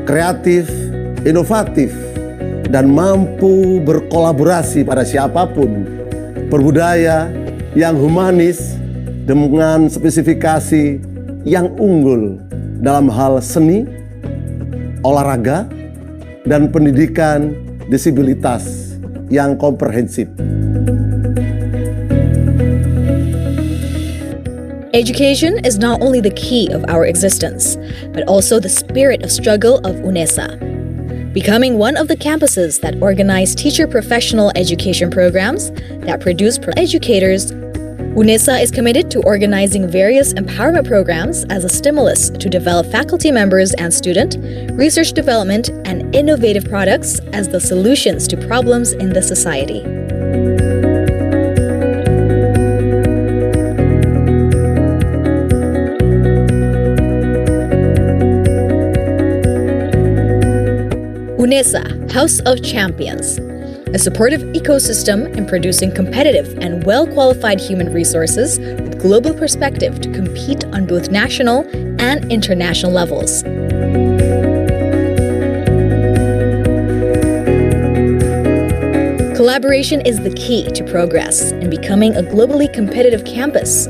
kreatif, inovatif, dan mampu berkolaborasi pada siapapun, berbudaya yang humanis dengan spesifikasi yang unggul dalam hal seni, olahraga, dan pendidikan disabilitas yang komprehensif. Education is not only the key of our existence, but also the spirit of struggle of UNESA. Becoming one of the campuses that organize teacher professional education programs that produce educators, UNESA is committed to organizing various empowerment programs as a stimulus to develop faculty members and student, research development, and innovative products as the solutions to problems in the society. UNESA, House of Champions, a supportive ecosystem in producing competitive and well-qualified human resources with global perspective to compete on both national and international levels. Collaboration is the key to progress in becoming a globally competitive campus.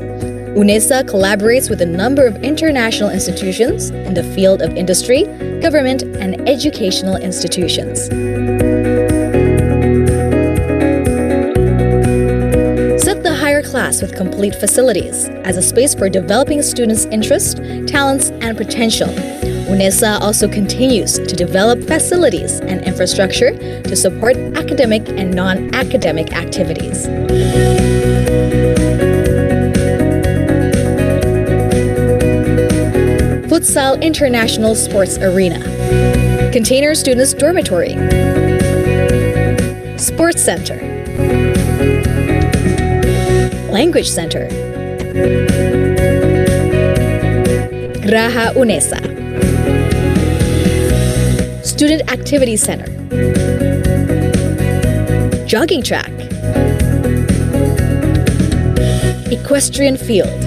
UNESA collaborates with a number of international institutions in the field of industry, government, and educational institutions. Set the higher class with complete facilities as a space for developing students' interests, talents, and potential. UNESA also continues to develop facilities and infrastructure to support academic and non-academic activities. Futsal International Sports Arena, Container Students Dormitory, Sports Center, Language Center, Graha UNESA, Student Activity Center, Jogging Track, Equestrian Field,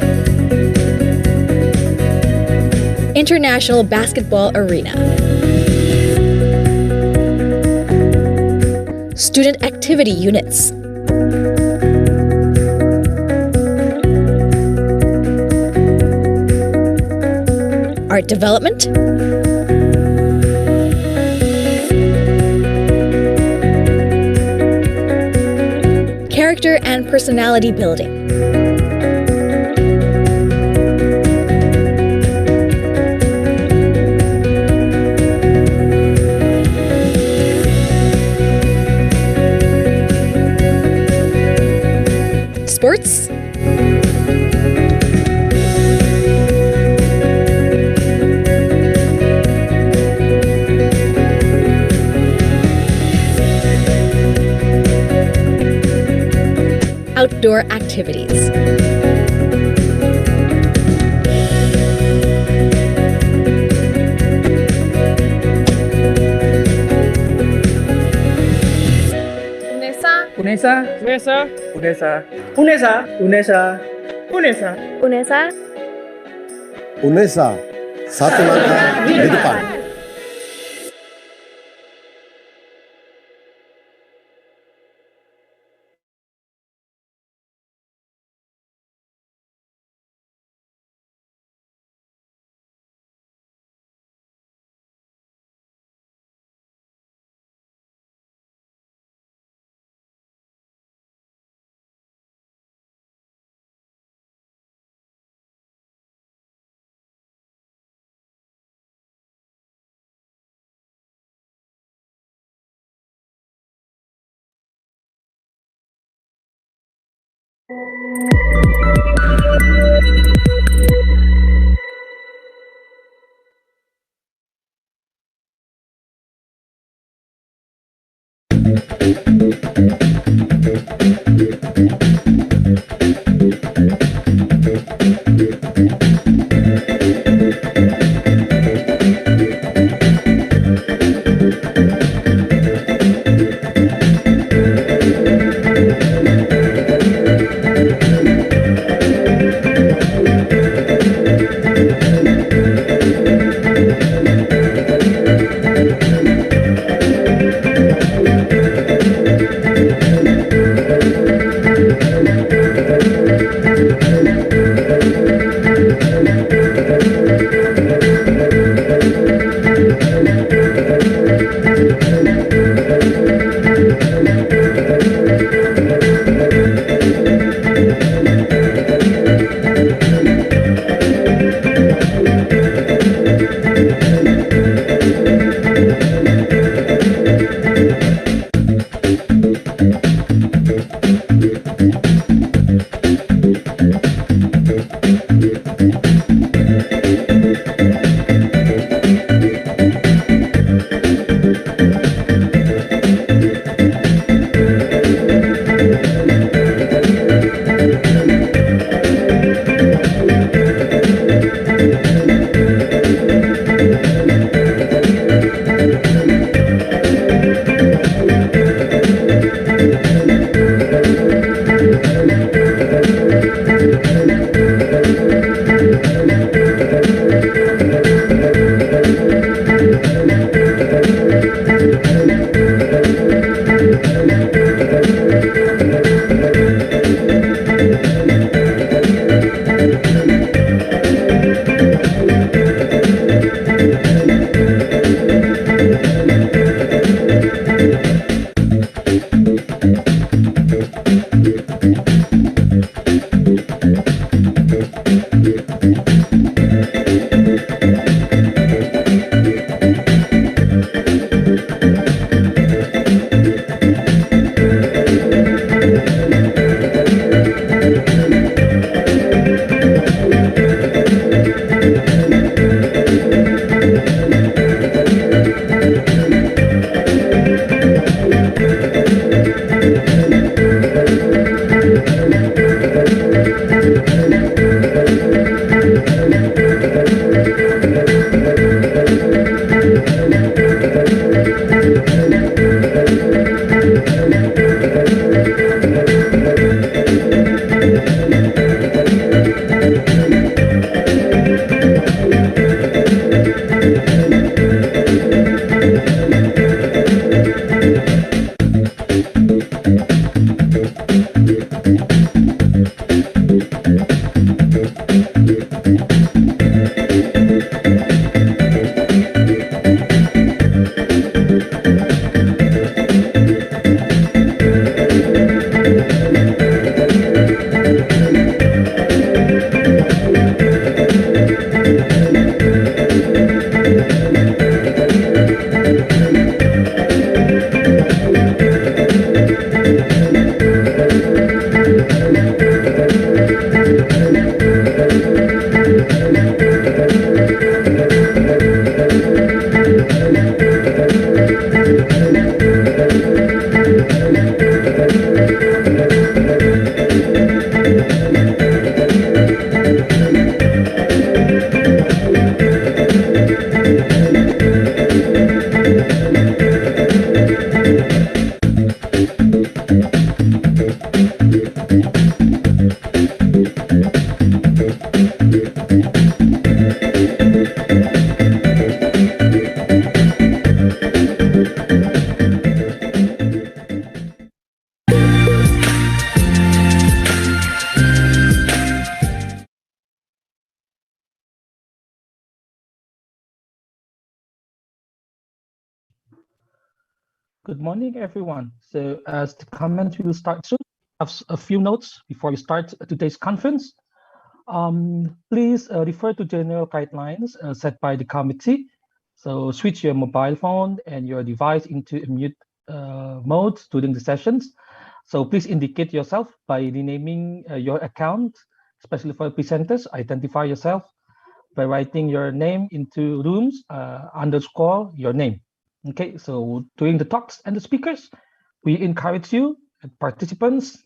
International Basketball Arena, Student Activity Units, Art Development, Character and Personality Building, Sports, Outdoor activities. UNESA, UNESA, UNESA, UNESA, UNESA, UNESA, UNESA. UNESA, satu langkah di depan. Good morning, everyone. So as the comments will start soon, I have a few notes before we start today's conference. Please refer to general guidelines set by the committee. So switch your mobile phone and your device into mute mode during the sessions. So please indicate yourself by renaming your account, especially for presenters. Identify yourself by writing your name into rooms underscore your name. Okay, so during the talks and the speakers, we encourage you, participants,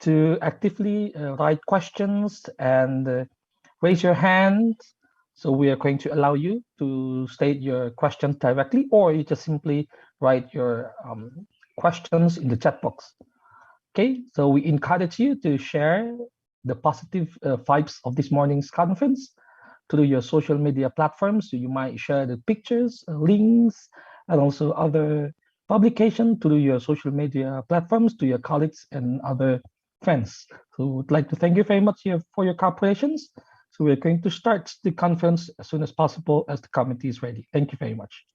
to actively write questions and raise your hand. So we are going to allow you to state your questions directly, or you just simply write your questions in the chat box. Okay, so we encourage you to share the positive vibes of this morning's conference through your social media platforms. So you might share the pictures, links, and also other publication through your social media platforms to your colleagues and other friends. So would like to thank you very much for your cooperations. So we're going to start the conference as soon as possible as the committee is ready. Thank you very much.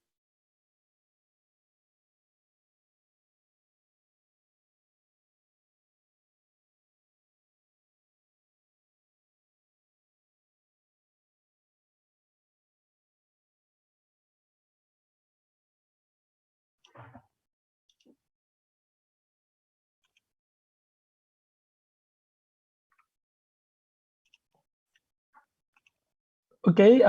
Oke,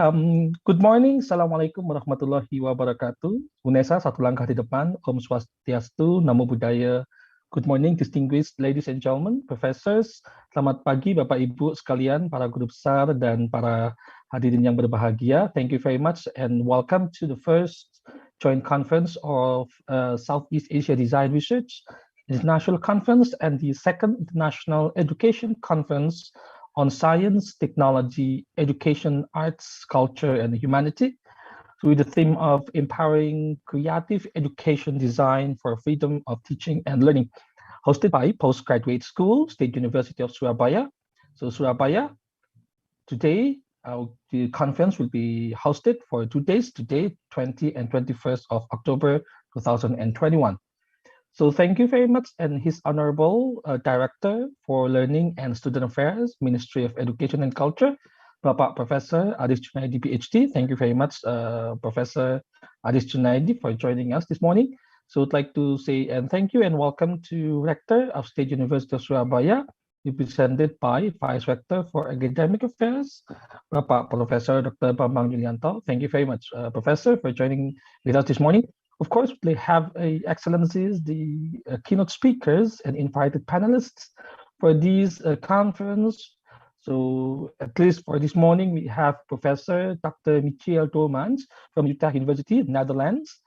good morning. Assalamualaikum warahmatullahi wabarakatuh. UNESA, satu langkah di depan. Om Swastiastu, Namo Buddhaya. Good morning, distinguished ladies and gentlemen, professors. Selamat pagi, Bapak Ibu sekalian, para guru besar dan para hadirin yang berbahagia. Thank you very much and welcome to the first joint conference of Southeast Asia Design Research International Conference and the second International Education Conference on Science, Technology, Education, Arts, Culture, and Humanity, with the theme of empowering creative education design for freedom of teaching and learning, hosted by Postgraduate School, State University of Surabaya. So Surabaya, today, the conference will be hosted for 2 days, today, 20 and 21st of October, 2021. So thank you very much, and His Honorable Director for Learning and Student Affairs, Ministry of Education and Culture, Bapak Professor Adis Junaidi, PhD. Thank you very much, Professor Adis Junaidi, for joining us this morning. So I'd like to say and thank you and welcome to Rector of State University of Surabaya, represented by Vice Rector for Academic Affairs, Bapak Professor Dr. Bambang Yulianto. Thank you very much, Professor, for joining with us this morning. Of course, they have excellencies, the keynote speakers and invited panelists for this conference. So at least for this morning, we have Professor Dr. Michiel Doormans from Utrecht University, Netherlands.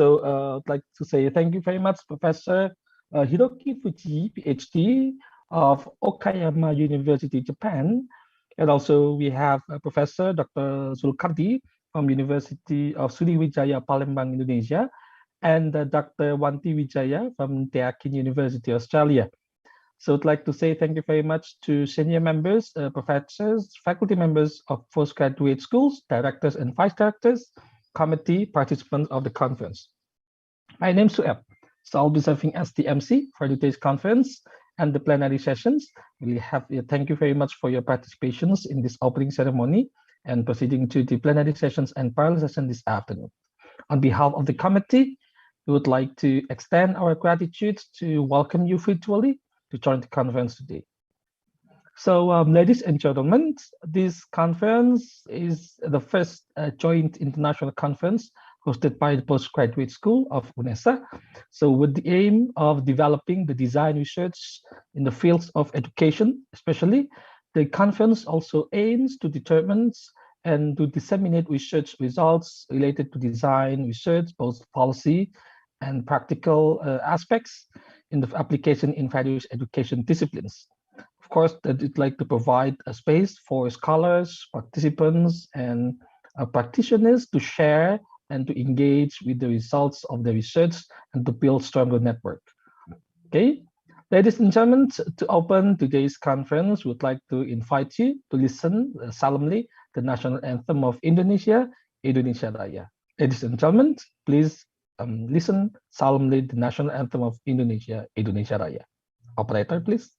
So I'd like to say thank you very much, Professor Hiroki Fuji, PhD of Okayama University, Japan. And also we have Professor Dr. Zulkardi from University of Sriwijaya Palembang, Indonesia, and Dr. Wanti Wijaya from Deakin University, Australia. So I'd like to say thank you very much to senior members, professors, faculty members of postgraduate schools, directors and vice directors, committee participants of the conference. My name is Sueb, so I'll be serving as the MC for today's conference and the plenary sessions. Thank you very much for your participations in this opening ceremony and proceeding to the plenary sessions and parallel session this afternoon. On behalf of the committee, we would like to extend our gratitude to welcome you virtually to join the conference today. So, ladies and gentlemen, this conference is the first joint international conference hosted by the Postgraduate School of UNESA. So with the aim of developing the design research in the fields of education, especially, the conference also aims to determine and to disseminate research results related to design research, both policy and practical aspects in the application in various education disciplines. Of course, that we'd like to provide a space for scholars, participants, and practitioners to share and to engage with the results of the research and to build stronger network. Okay, ladies and gentlemen, to open today's conference, we'd like to invite you to listen solemnly the national anthem of Indonesia, Indonesia Raya. Ladies and gentlemen, please listen solemnly the national anthem of Indonesia, Indonesia Raya. Operator, please.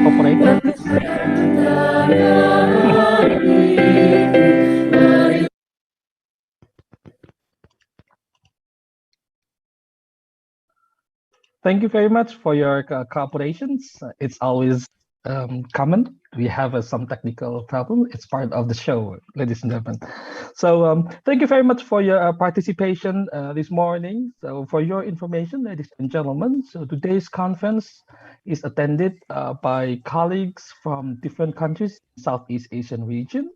Operator, please. Thank you very much for your cooperations. It's always common. We have some technical problem. It's part of the show, ladies and gentlemen. So thank you very much for your participation this morning. So for your information, ladies and gentlemen, so today's conference is attended by colleagues from different countries in Southeast Asian region.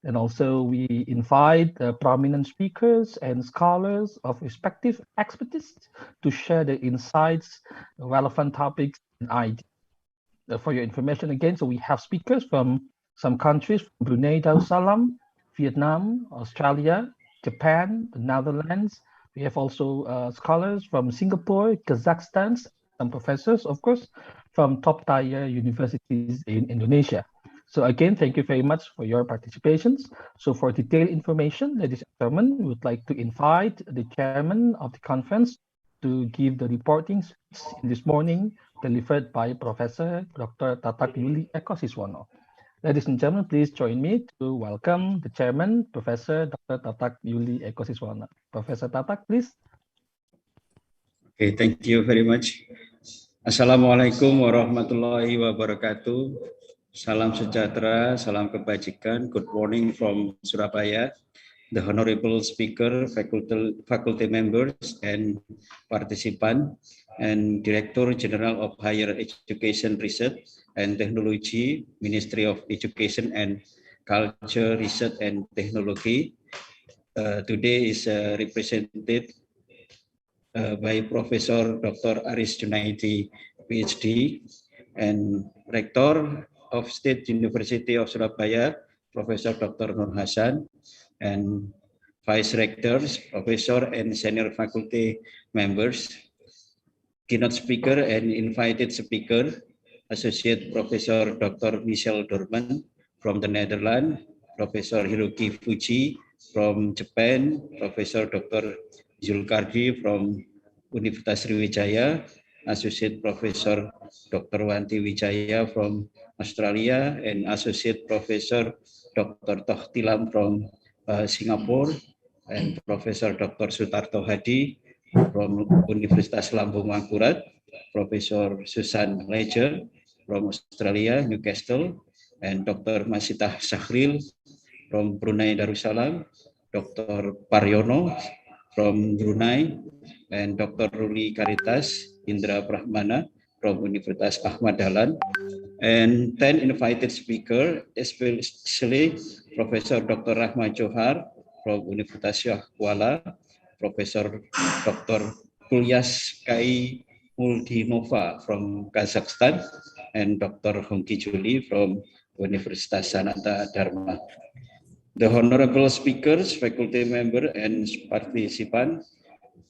And also we invite prominent speakers and scholars of respective expertise to share their insights, relevant topics, and ideas. For your information again, so we have speakers from some countries, from Brunei Darussalam, Vietnam, Australia, Japan, the Netherlands. We have also scholars from Singapore, Kazakhstan, some professors, of course, from top-tier universities in Indonesia. So again, thank you very much for your participations. So for detailed information, ladies and gentlemen, we would like to invite the chairman of the conference to give the reporting speech in this morning, delivered by Professor Dr. Tatak Yuli Ekosiswono. Ladies and gentlemen, please join me to welcome the chairman, Professor Dr. Tatak Yuli Ekosiswono. Professor Tatak, please. Okay, thank you very much. Assalamualaikum warahmatullahi wabarakatuh. Salam sejahtera, salam kebajikan. Good morning from Surabaya. The honorable speaker, faculty members, and participant, and Director General of Higher Education Research and Technology, Ministry of Education and Culture, Research and Technology. Today is represented by Professor Dr. Aris Junaidi, PhD, and Rector of State University of Surabaya, Professor Dr. Nur Hasan, and Vice Rectors, Professor and Senior Faculty members, keynote speaker and invited speaker, Associate Professor Dr. Michel Dorman from the Netherlands, Professor Hiroki Fuji from Japan, Professor Dr. Zulkardi from Universitas Sriwijaya, Associate Professor Dr. Wanti Wijaya from Australia, and Associate Professor Dr. Toh Tilam from Singapore, and Professor Dr. Sutarto Hadi from Universitas Lambung Mangkurat, Professor Susan Ledger from Australia, Newcastle, and Dr. Masitah Sahril from Brunei Darussalam, Dr. Paryono from Brunei, and Dr. Ruli Karitas Indra Brahmana from Universitas Ahmad Dahlan, and 10 invited speakers, especially Professor Dr. Rahma Johar from Universitas Syah Kuala, Professor Dr. Kulyas Kai Muldinova from Kazakhstan, and Dr. Hongki Juli from Universitas Sanata Dharma. The honorable speakers, faculty member, and participants,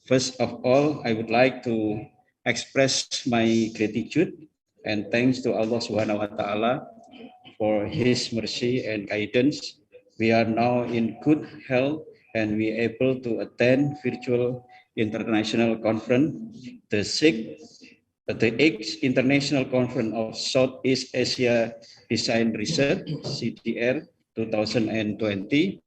first of all, I would like to express my gratitude and thanks to Allah Subhanahu wa Ta'ala for His mercy and guidance. We are now in good health and we are able to attend virtual international conference, the 8th International Conference of Southeast Asia Design Research, CDR 2020,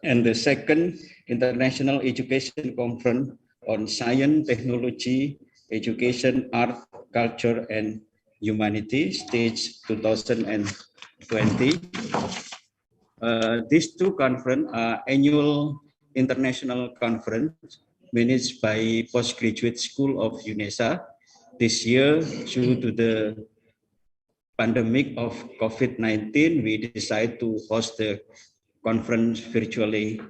and the 2nd International Education Conference on Science, Technology, Education, Art, Culture, and Humanity, STEACH 2020. These two conferences are annual international conference managed by Postgraduate School of UNESA. This year, due to the pandemic of COVID-19, we decided to host the conference virtually.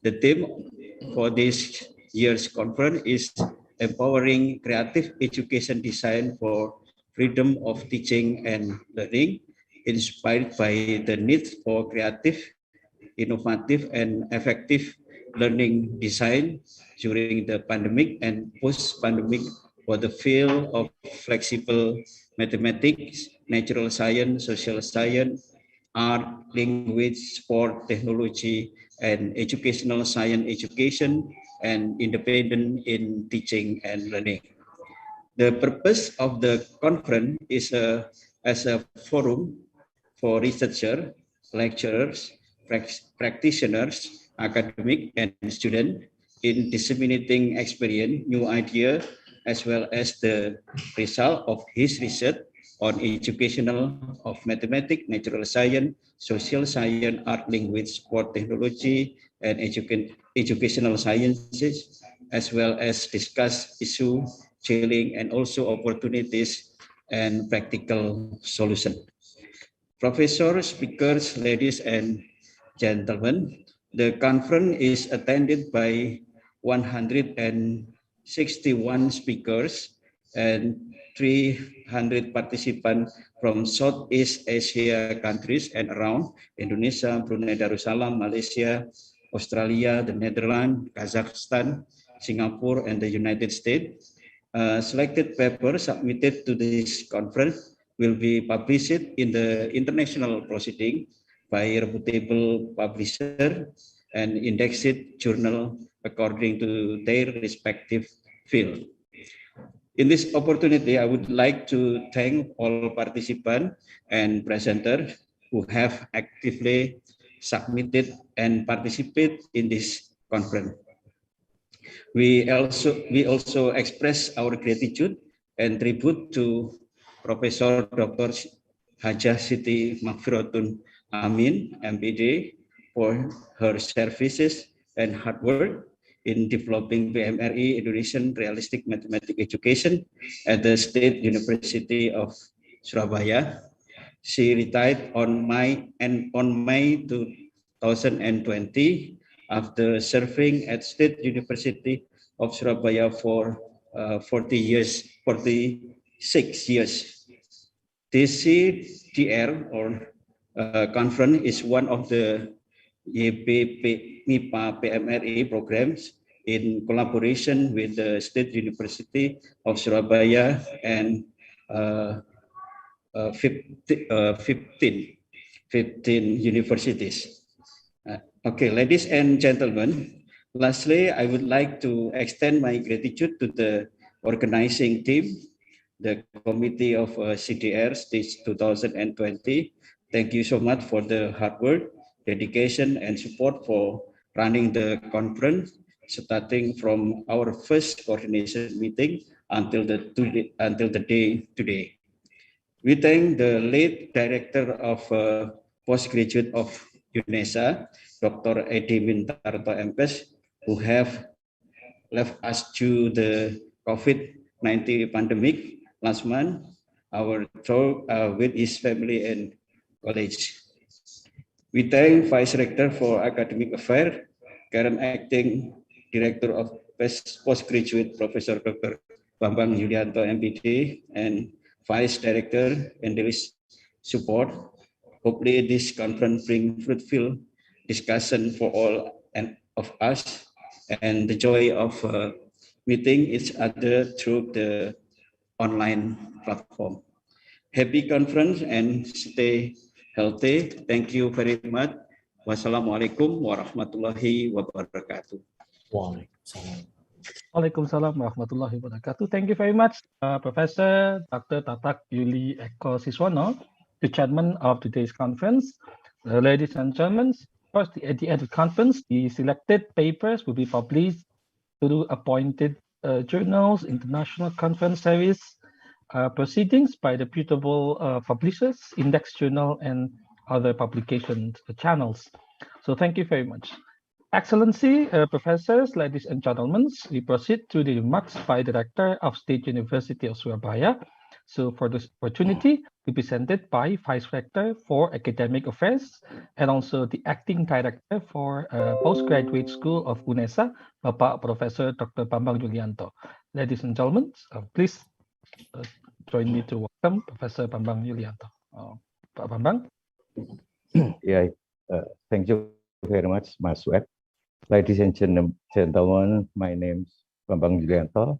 The theme for this year's conference is Empowering Creative Education Design for Freedom of Teaching and Learning, inspired by the need for creative, innovative, and effective learning design during the pandemic and post-pandemic for the field of flexible mathematics, natural science, social science, art, language, sport, technology, and educational science education, and independent in teaching and learning. The purpose of the conference is as a forum for researchers, lecturers, practitioners, academic, and students in disseminating experience, new ideas, as well as the result of his research on educational of mathematics, natural science, social science, art, language, sport, technology, and educational sciences, as well as discuss issues, challenge, and also opportunities and practical solutions. Professors, speakers, ladies and gentlemen, the conference is attended by 161 speakers and 300 participants from Southeast Asia countries and around Indonesia, Brunei Darussalam, Malaysia, Australia, the Netherlands, Kazakhstan, Singapore, and the United States. Selected papers submitted to this conference will be published in the international proceeding by reputable publisher and indexed journal according to their respective field. In this opportunity, I would like to thank all participants and presenters who have actively submitted and participated in this conference. We also express our gratitude and tribute to Professor Dr. Hajah Siti Magfiratun Amin, MPD, for her services and hard work in developing PMRE Indonesian Realistic Mathematics Education at the State University of Surabaya. She retired on May 2020 after serving at State University of Surabaya for 46 years. This CDR or conference is one of the YPP MIPA PMRE programs in collaboration with the State University of Surabaya and 15 universities. Okay, ladies and gentlemen, lastly, I would like to extend my gratitude to the organizing team, the committee of CDR STEACH 2020. Thank you so much for the hard work, dedication, and support for running the conference, starting from our first coordination meeting until the day today. We thank the late director of postgraduate of UNESA, Dr. Edi Mintarto MPes, who have left us due the COVID-19 pandemic last month, with his family and college. We thank Vice Rector for Academic Affairs, current Acting Director of Postgraduate Professor Dr. Bambang Yulianto MPD, and Vice Director and their support. Hopefully this conference brings fruitful discussion for all and of us and the joy of meeting each other through the online platform. Happy conference and stay healthy. Thank you very much. Wassalamualaikum warahmatullahi wabarakatuh. Waalaikumsalam warahmatullahi wabarakatuh. Thank you very much, Professor Dr. Tatak Yuli Eko Siswono, the chairman of today's conference. Ladies and gentlemen, first, at the end of the conference, the selected papers will be published through appointed journals, international conference series, proceedings by reputable publishers, index journal, and other publication channels. So thank you very much. Excellency, professors, ladies and gentlemen, we proceed to the remarks by Director of State University of Surabaya. So for this opportunity, we presented by Vice Rector for Academic Affairs and also the Acting Director for Postgraduate School of UNESA, Bapak Professor Dr. Bambang Yulianto. Ladies and gentlemen, please join me to welcome Professor Bambang Yulianto. Pak Bambang. Yeah, thank you very much, Mas Web. Ladies and gentlemen, my name is Bambang Yulianto,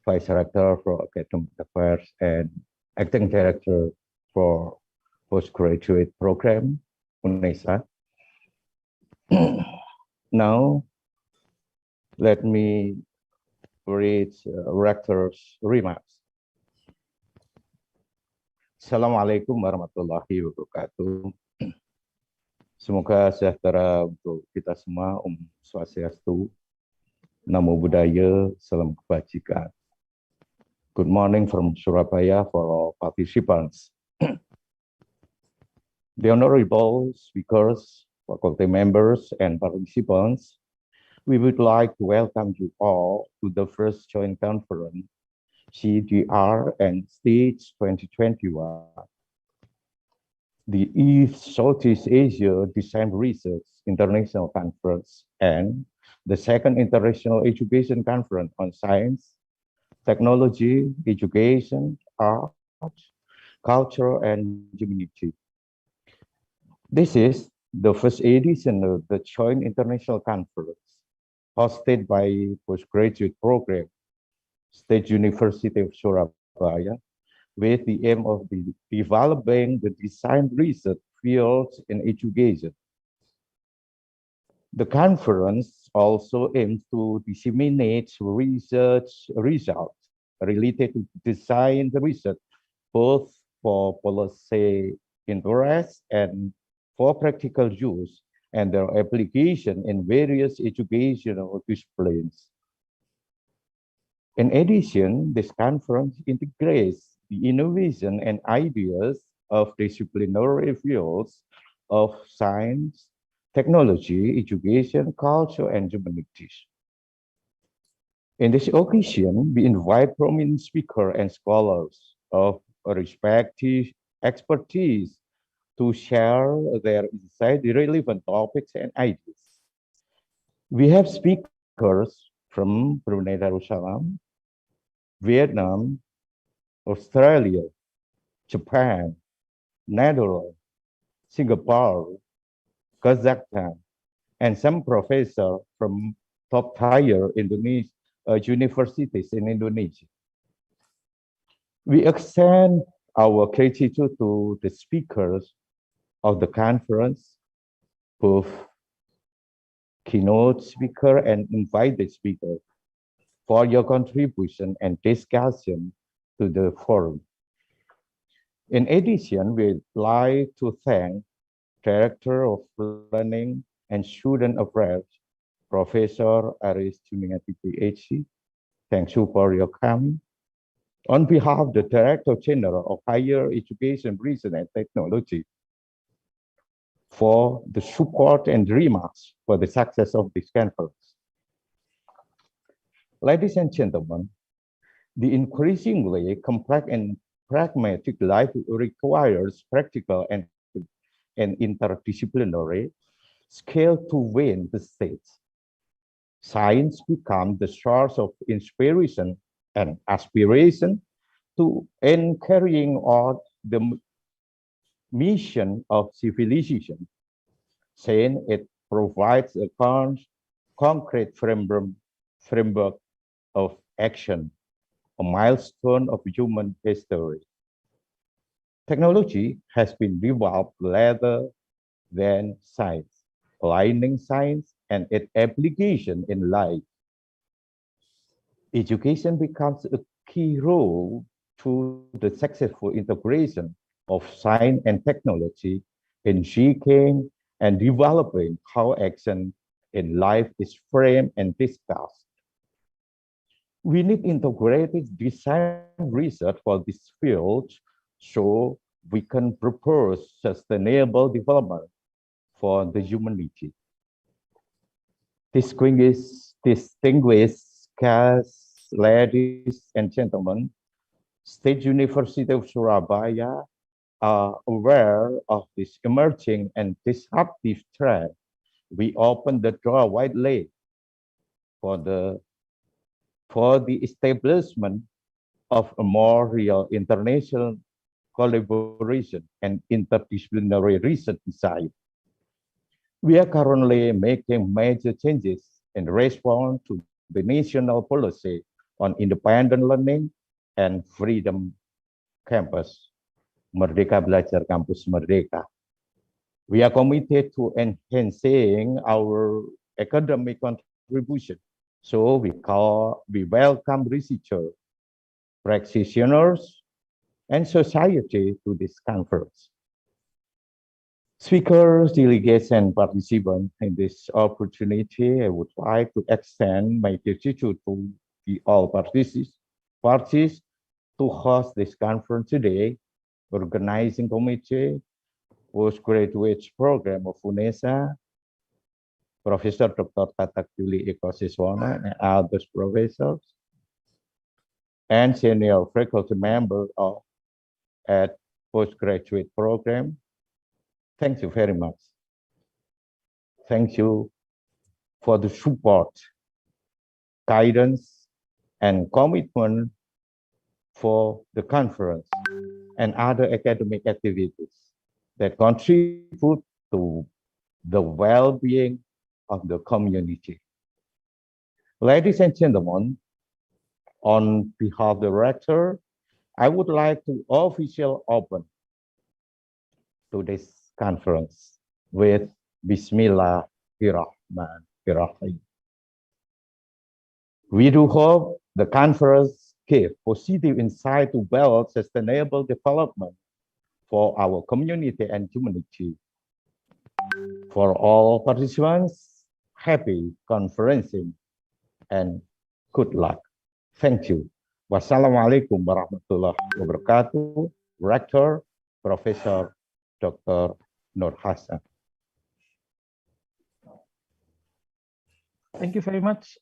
Vice Rector for Academic Affairs and Acting Director for Postgraduate Program, UNESA. Now, let me read Rector's remarks. Assalamualaikum warahmatullahi wabarakatuh. Semoga sejahtera untuk kita semua, Om Swastiastu, Namo Buddhaya, Salam Kebajikan. Good morning from Surabaya for all participants. The honorable speakers, faculty members, and participants, we would like to welcome you all to the first joint conference, CDR and STEACH 2021. The East Southeast Asia Design Research International Conference and the second International Education Conference on Science, technology, education, art, culture, and humanity. This is the first edition of the Joint International Conference hosted by postgraduate program, State University of Surabaya, with the aim of developing the design research fields in education. The conference also aims to disseminate research results related to design research, both for policy interest and for practical use and their application in various educational disciplines. In addition, this conference integrates the innovation and ideas of disciplinary fields of science, technology, education, culture, and humanities. In this occasion, we invite prominent speakers and scholars of respective expertise to share their insight, relevant topics, and ideas. We have speakers from Brunei Darussalam, Vietnam, Australia, Japan, Netherlands, Singapore, Kazakhstan, and some professors from top-tier universities in Indonesia. We extend our gratitude to the speakers of the conference, both keynote speaker and invited speaker, for your contribution and discussion to the forum. In addition, we'd like to thank Director of Learning and Student Affairs, Professor Aris Juniati, PhD. Thank you for your coming. On behalf of the Director General of Higher Education, Research and Technology, for the support and remarks for the success of this conference. Ladies and gentlemen, the increasingly complex and pragmatic life requires practical and interdisciplinary skill to win the stage. Science becomes the source of inspiration and aspiration in carrying out the mission of civilization, saying it provides a concrete framework of action, a milestone of human history. Technology has been developed rather than science, aligning science and its application in life. Education becomes a key role to the successful integration of science and technology in shaping and developing how action in life is framed and discussed. We need integrated design research for this field so we can propose sustainable development for the humanity. Distinguished guests, ladies and gentlemen, State University of Surabaya are aware of this emerging and disruptive trend. We open the door widely for the establishment of a more real international collaboration and interdisciplinary research design. We are currently making major changes in response to the national policy on independent learning and freedom campus, Merdeka Belajar Kampus Merdeka. We are committed to enhancing our academic contribution. So we welcome researchers, practitioners, and society to this conference. Speakers, delegates, and participants in this opportunity, I would like to extend my gratitude to all parties to host this conference today, organizing committee, postgraduate program of UNESA, Professor Dr. Tatak Juli Eko Siswono, and other professors, and senior faculty member at postgraduate program. Thank you very much. Thank you for the support, guidance, and commitment for the conference and other academic activities that contribute to the well-being of the community. Ladies and gentlemen, on behalf of the rector, I would like to officially open today's conference with Bismillahirrahmanirrahim. We do hope the conference give positive insight to build sustainable development for our community and humanity. For all participants, happy conferencing and good luck. Thank you. Wassalamualaikum warahmatullahi wabarakatuh. Rector, Professor Dr. Nur Hasan. Thank you very much,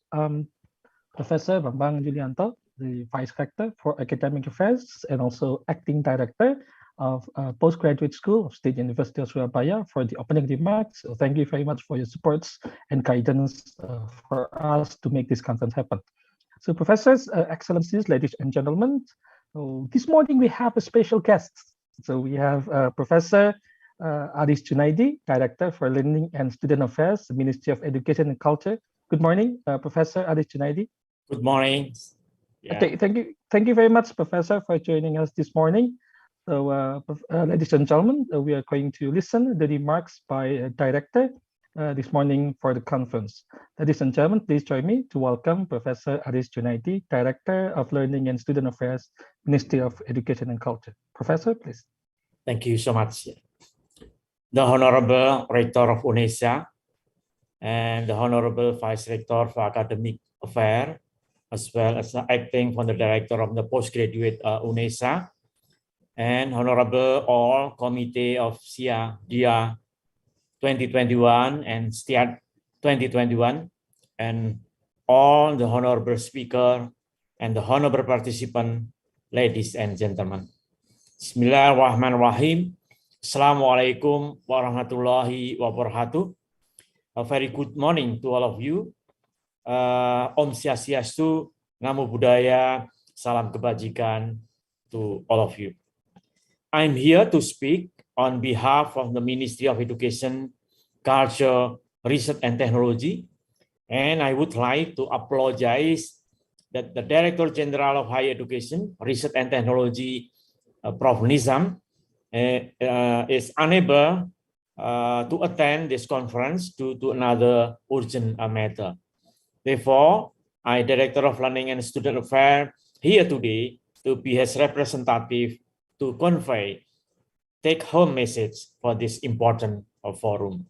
Professor Bambang Julianto, the Vice Rector for Academic Affairs and also Acting Director of Postgraduate School of State University of Surabaya for the opening remarks. So thank you very much for your supports and guidance for us to make this conference happen. So Professors, Excellencies, ladies and gentlemen, so this morning we have a special guest. So we have Professor Aris Junaidi, Director for Learning and Student Affairs, Ministry of Education and Culture. Good morning, Professor Aris Junaidi. Good morning. Yeah. Okay, thank you very much, Professor, for joining us this morning. So, ladies and gentlemen, we are going to listen to the remarks by Director this morning for the conference. Ladies and gentlemen, please join me to welcome Professor Aris Junaidi, Director of Learning and Student Affairs, Ministry of Education and Culture. Professor, please. Thank you so much. The Honorable Rector of UNESA and the Honorable Vice Rector for Academic Affairs, as well as the Acting Founder Director of the Postgraduate UNESA, and Honorable all Committee of SIA, DIA 2021 and STEACH 2021, and all the Honorable Speaker and the Honorable Participant, ladies and gentlemen. Bismillahirrahmanirrahim. Assalamualaikum warahmatullahi wabarakatuh. A very good morning to all of you. Om Swastiastu, Namo Buddhaya, salam kebajikan to all of you. I'm here to speak on behalf of the Ministry of Education, Culture, Research and Technology, and I would like to apologize that the Director General of Higher Education, Research and Technology, Prof. Nizam, is unable to attend this conference due to another urgent matter. Therefore, I, Director of Learning and Student Affairs, here today to be his representative to convey take-home message for this important forum.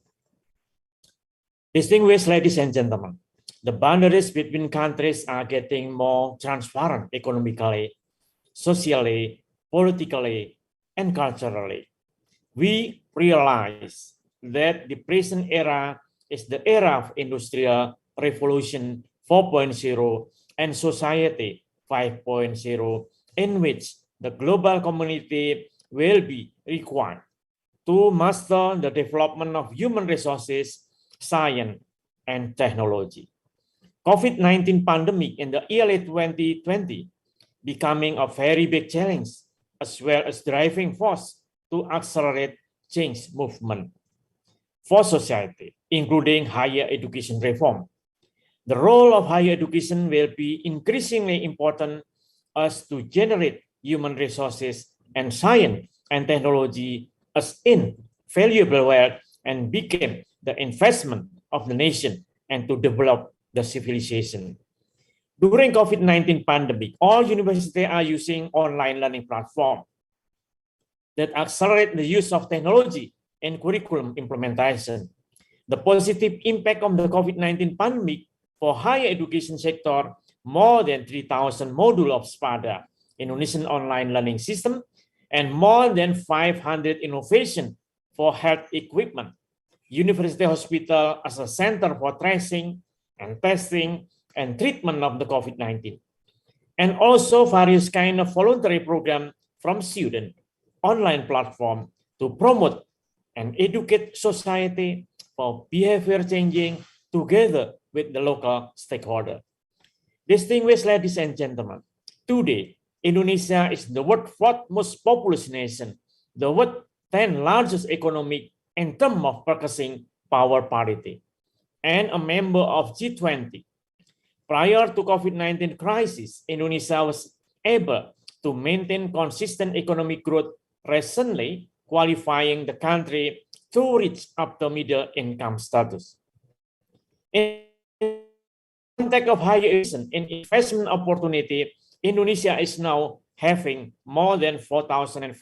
Distinguished ladies and gentlemen, the boundaries between countries are getting more transparent economically, socially, politically, and culturally. We realize that the present era is the era of Industrial Revolution 4.0 and Society 5.0, in which the global community will be required to master the development of human resources, science, and technology. COVID-19 pandemic in the early 2020 becoming a very big challenge, as well as driving force to accelerate change movement for society, including higher education reform. The role of higher education will be increasingly important as to generate human resources and science and technology as invaluable wealth and become the investment of the nation and to develop the civilization. During COVID-19 pandemic, all universities are using online learning platform that accelerate the use of technology and curriculum implementation. The positive impact of the COVID-19 pandemic for higher education sector, more than 3,000 modules of SPADA, Indonesian online learning system, and more than 500 innovation for health equipment. University hospital as a center for tracing and testing and treatment of the COVID-19. And also various kind of voluntary program from student, online platform to promote and educate society for behavior changing together with the local stakeholder. Distinguished ladies and gentlemen, today Indonesia is the world's fourth most populous nation, the world's 10th largest economy in terms of purchasing power parity, and a member of G20. Prior to COVID-19 crisis, Indonesia was able to maintain consistent economic growth, recently qualifying the country to reach up to middle income status. In the context of higher education and investment opportunity, Indonesia is now having more than 4,500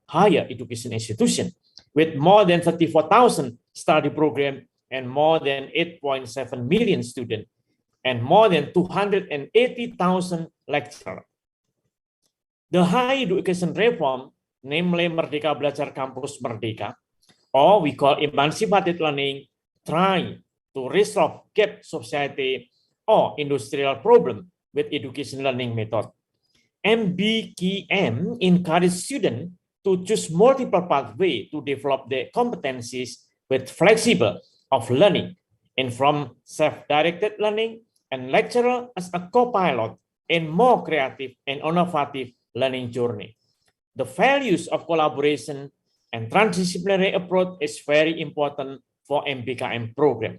higher education institutions with more than 34,000 study programs and more than 8.7 million students and more than 280,000 lecturers. The higher education reform, namely Merdeka Belajar Kampus Merdeka, or we call emancipated learning, trying to resolve gap society or industrial problem with education learning method. MBKM encourages students to choose multiple pathways to develop their competencies with flexible of learning and from self-directed learning and lecturer as a co-pilot in more creative and innovative learning journey. The values of collaboration and transdisciplinary approach is very important for MBKM program.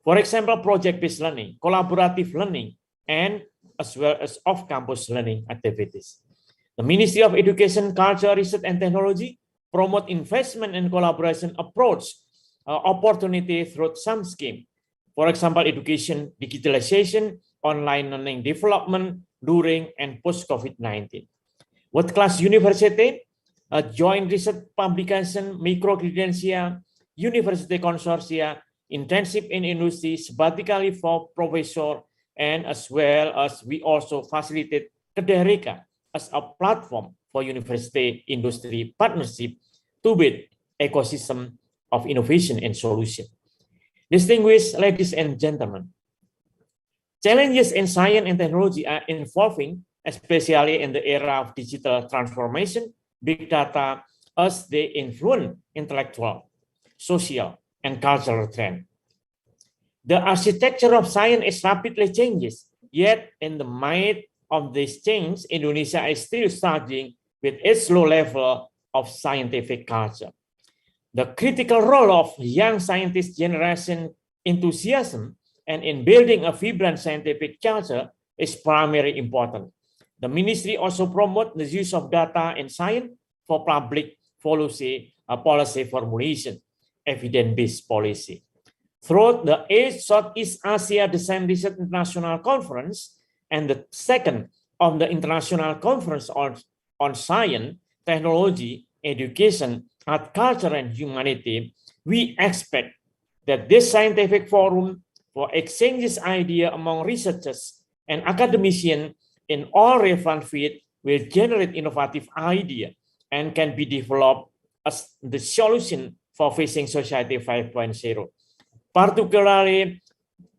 For example, project-based learning, collaborative learning, and as well as off-campus learning activities. The Ministry of Education, Culture, Research, and Technology promote investment and collaboration approach opportunity through some scheme. For example, education, digitalization, online learning development during and post-COVID-19. World-class university, joint research publication, micro-credentia, university consortia, internship in industry, sabbatically for professor, and as well as we also facilitate Kedereka as a platform for university industry partnership to build ecosystem of innovation and solution. Distinguished ladies and gentlemen, challenges in science and technology are evolving, especially in the era of digital transformation, big data, as they influence intellectual, social, and cultural trends. The architecture of science is rapidly changes, yet in the midst of this change, Indonesia is still struggling with its low level of scientific culture. The critical role of young scientist generation enthusiasm and in building a vibrant scientific culture is primarily important. The ministry also promotes the use of data and science for public policy formulation, evidence-based policy. Through the 8th Southeast Asia Design Research International Conference and the second of the International Conference on Science, Technology, Education, Art, Culture, and Humanity, we expect that this scientific forum for exchanges ideas among researchers and academicians in all relevant fields will generate innovative ideas and can be developed as the solution for facing society 5.0, particularly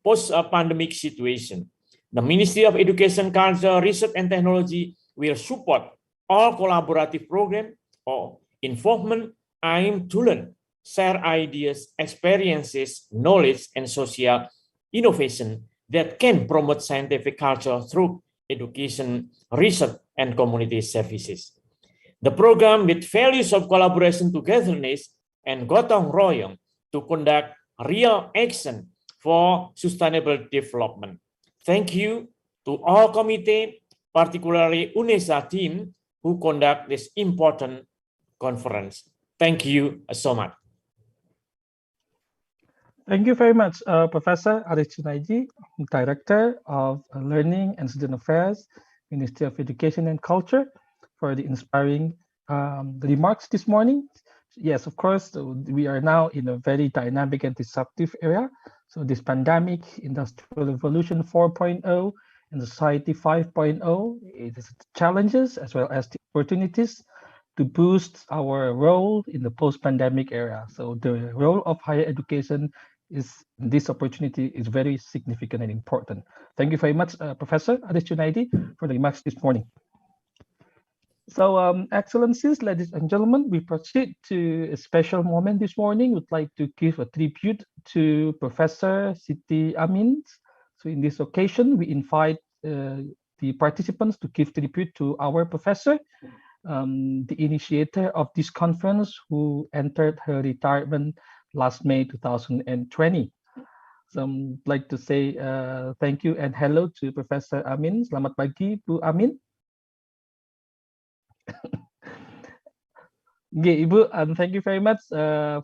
post-pandemic situation. The Ministry of Education, Culture, Research, and Technology will support all collaborative programs or involvement aimed to learn, share ideas, experiences, knowledge, and social innovation that can promote scientific culture through education, research, and community services. The program with values of collaboration, togetherness, and gotong royong to conduct real action for sustainable development. Thank you to all committee, particularly UNESA team, who conduct this important conference. Thank you so much. Thank you very much, Professor Aris Junaidi, Director of Learning and Student Affairs, Ministry of Education and Culture, for the inspiring remarks this morning. Yes, of course, we are now in a very dynamic and disruptive era. So this pandemic, Industrial Revolution 4.0, and Society 5.0, it is challenges as well as the opportunities to boost our role in the post-pandemic era. So the role of higher education is this opportunity is very significant and important. Thank you very much, Professor Aris Junaidi, for the remarks this morning. So, Excellencies, ladies and gentlemen, we proceed to a special moment this morning. We'd like to give a tribute to Professor Siti Amin. So in this occasion, we invite the participants to give tribute to our professor, the initiator of this conference, who entered her retirement last May 2020. So I'd like to say thank you and hello to Professor Amin. Selamat pagi, Bu Amin. Okay, Ibu, thank you very much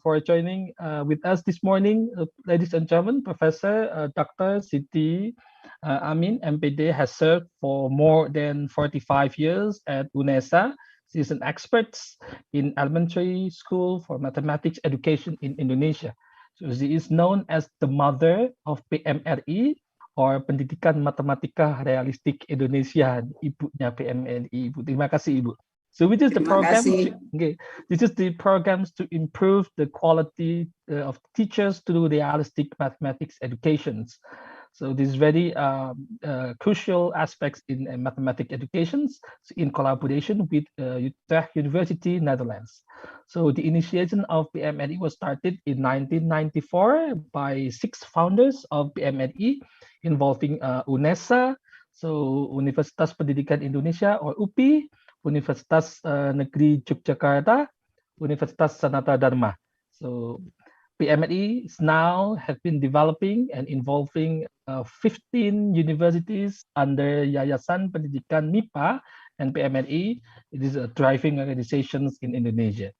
for joining with us this morning. Ladies and gentlemen, Professor Dr. Siti Amin, MPD, has served for more than 45 years at UNESA. She is an expert in elementary school for mathematics education in Indonesia. So she is known as the mother of PMRI, or Pendidikan Matematika Realistik Indonesia, ibunya PMRI. Ibu, terima kasih, Ibu. So which is the program? This is the programs to improve the quality of teachers to do realistic mathematics educations. So this is very crucial aspects in mathematics educations in collaboration with Utrecht University, Netherlands. So the initiation of PMRI was started in 1994 by 6 founders of PMRI involving UNESA, so Universitas Pendidikan Indonesia or UPI, Universitas Negeri Yogyakarta, Universitas Sanata Dharma. So PMRI now have been developing and involving 15 universities under Yayasan Pendidikan MIPA and PMRI. It is a driving organizations in Indonesia.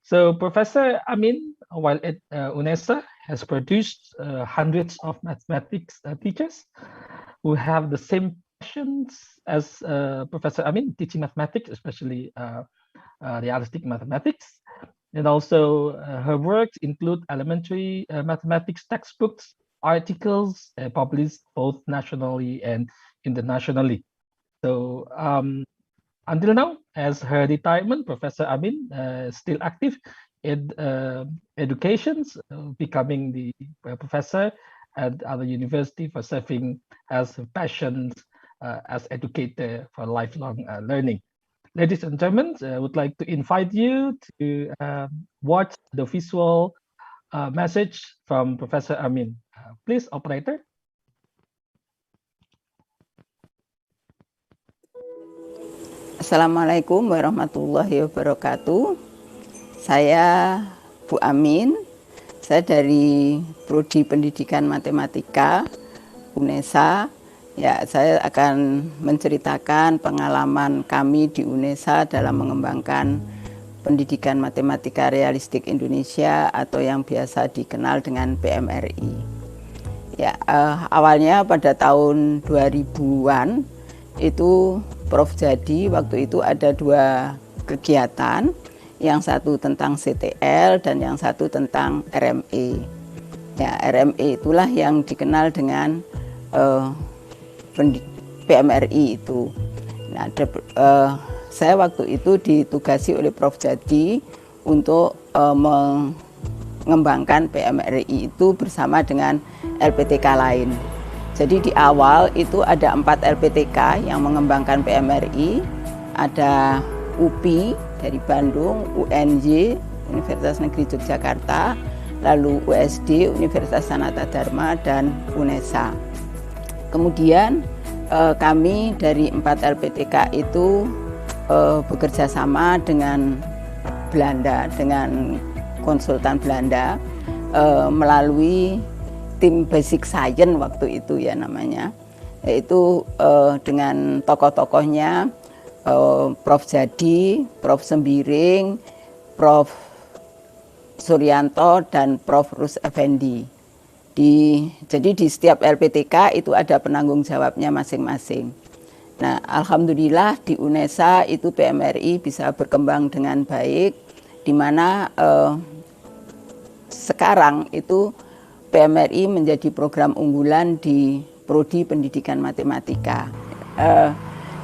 So Professor Amin, while at UNESA, has produced hundreds of mathematics teachers who have the same passions as Professor Amin, teaching mathematics, especially realistic mathematics. And also her works include elementary mathematics textbooks, articles published both nationally and internationally. So until now, as her retirement, Professor Amin is still active in educations, becoming the professor at other university for serving as passions as educator for lifelong learning. Ladies and gentlemen, I would like to invite you to watch the visual message from Professor Amin. Please, operator. Assalamualaikum warahmatullahi wabarakatuh. Saya Bu Amin. Saya dari Prodi Pendidikan Matematika UNESA. Ya, saya akan menceritakan pengalaman kami di UNESA dalam mengembangkan pendidikan matematika realistik Indonesia atau yang biasa dikenal dengan PMRI. Ya, awalnya pada tahun 2000-an itu Prof. Jadi waktu itu ada 2 kegiatan, yang satu tentang CTL dan yang satu tentang RME. Ya, RME itulah yang dikenal dengan PMRI itu. Nah, saya waktu itu ditugasi oleh Prof. Jadi untuk mengembangkan PMRI itu bersama dengan LPTK lain. Jadi di awal itu ada 4 LPTK yang mengembangkan PMRI, ada UPI dari Bandung, UNY Universitas Negeri Yogyakarta, lalu USD Universitas Sanata Dharma, dan UNESA. Kemudian kami dari 4 LPTK itu bekerja sama dengan Belanda, dengan konsultan Belanda melalui tim Basic Science waktu itu ya namanya, yaitu dengan tokoh-tokohnya Prof. Jadi, Prof. Sembiring, Prof. Suryanto, dan Prof. Rus Effendi. Jadi di setiap LPTK itu ada penanggung jawabnya masing-masing. Nah, alhamdulillah di UNESA itu PMRI bisa berkembang dengan baik, di mana sekarang itu PMRI menjadi program unggulan di Prodi Pendidikan Matematika.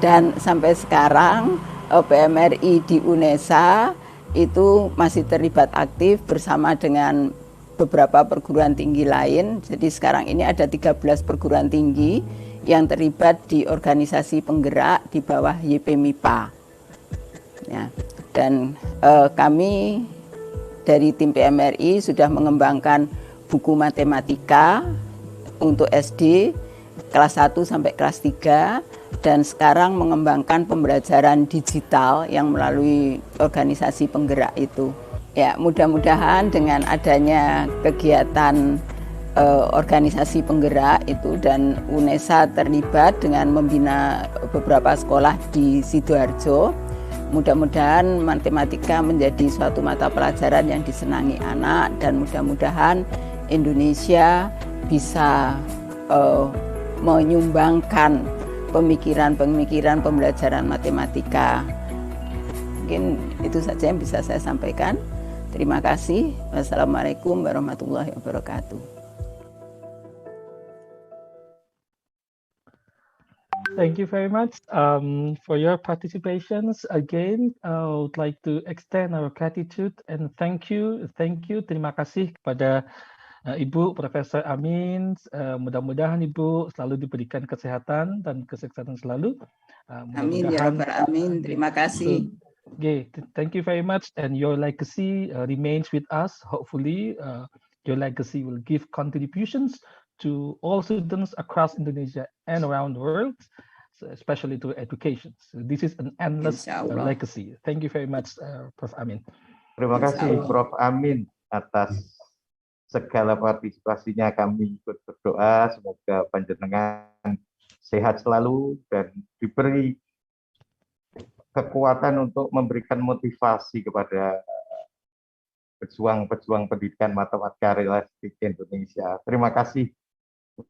Dan sampai sekarang PMRI di UNESA itu masih terlibat aktif bersama dengan beberapa perguruan tinggi lain. Jadi sekarang ini ada 13 perguruan tinggi yang terlibat di organisasi penggerak di bawah YP-MIPA. Ya, dan kami dari tim PMRI sudah mengembangkan buku matematika untuk SD, kelas 1 sampai kelas 3 dan sekarang mengembangkan pembelajaran digital yang melalui organisasi penggerak itu. Ya, mudah-mudahan dengan adanya kegiatan organisasi penggerak itu dan UNESA terlibat dengan membina beberapa sekolah di Sidoarjo, mudah-mudahan matematika menjadi suatu mata pelajaran yang disenangi anak dan mudah-mudahan Indonesia bisa menyumbangkan pemikiran-pemikiran pembelajaran matematika. Mungkin itu saja yang bisa saya sampaikan. Terima kasih. Wassalamualaikum warahmatullahi wabarakatuh. Thank you very much for your participations. Again, I would like to extend our gratitude and thank you. Terima kasih kepada Ibu Profesor Amin. Mudah-mudahan Ibu selalu diberikan kesehatan dan kesuksesan selalu. Amin ya Rabbal Alamin. Terima kasih. Okay, thank you very much. And your legacy remains with us. Hopefully, your legacy will give contributions to all students across Indonesia and around the world, so especially to education. So this is an endless legacy. Thank you very much, Prof. Amin. Terima kasih Prof. Amin atas segala partisipasinya. Kami ikut berdoa semoga panjenengan sehat selalu dan diberi kekuatan untuk memberikan motivasi kepada pejuang-pejuang pendidikan matematika realistik Indonesia. Terima kasih.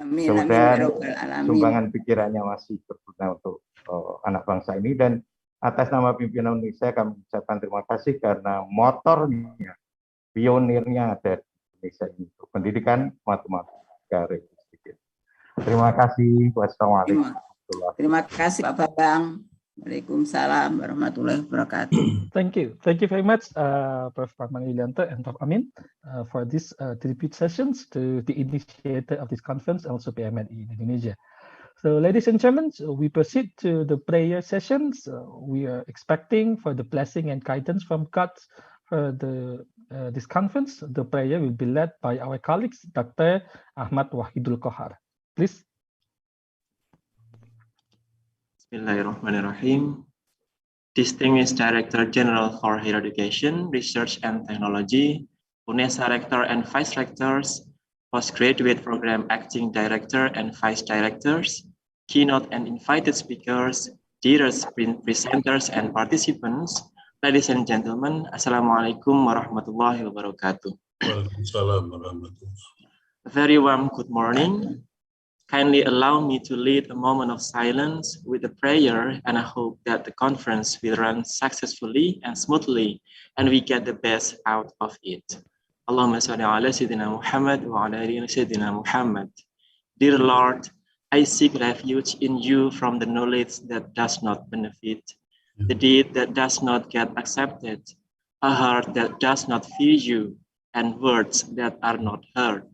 Amin, mudah-mudahan amin, sumbangan pikirannya masih berguna untuk anak bangsa ini, dan atas nama pimpinan Indonesia kami ucapkan terima kasih karena motornya, pionirnya ada di Indonesia ini untuk pendidikan matematika realistik. Terima kasih. Wassalamualaikum. Terima kasih Pak Babang. Waalaikumsalam warahmatullahi wabarakatuh. Thank you very much, Prof. Parman Yulianto and Prof. Amin, for this tribute sessions to the initiator of this conference, also PMNI in Indonesia. So, ladies and gentlemen, we proceed to the prayer sessions. We are expecting for the blessing and guidance from God for this conference. The prayer will be led by our colleagues, Dr. Ahmad Wahidul Kohar. Please. Bismillahirrahmanirrahim. Distinguished Director General for Higher Education, Research and Technology, UNESA Rector and Vice Rectors, Postgraduate Program Acting Director and Vice Directors, keynote and invited speakers, dear presenters and participants, ladies and gentlemen, Assalamualaikum warahmatullahi wabarakatuh. Waalaikumsalam warahmatullahi wabarakatuh. A very warm good morning. Kindly allow me to lead a moment of silence with a prayer, and I hope that the conference will run successfully and smoothly, and we get the best out of it. Allahumma salli ala Sayyidina Muhammad wa ala ali Sayyidina Muhammad. Dear Lord, I seek refuge in you from the knowledge that does not benefit, the deed that does not get accepted, a heart that does not fear you, and words that are not heard.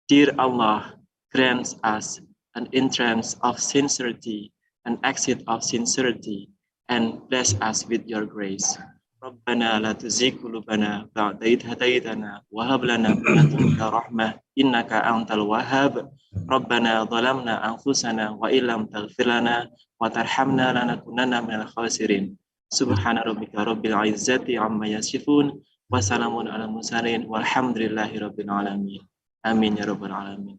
Dear Allah, grant us an entrance of sincerity, an exit of sincerity, and bless us with your grace. Rabbana la tuzigh qulubana ba'da idh hadaytana wa hab lana min ladunka rahmah innaka antal wahhab. Rabbana zalamna anfusana wa illam taghfir lana wa tarhamna lanakunanna minal khasirin. Subhana rabbika rabbil izzati amma yasifun wa salamun alal mursalin walhamdulillahi rabbil alamin. Amin ya rabbal alamin.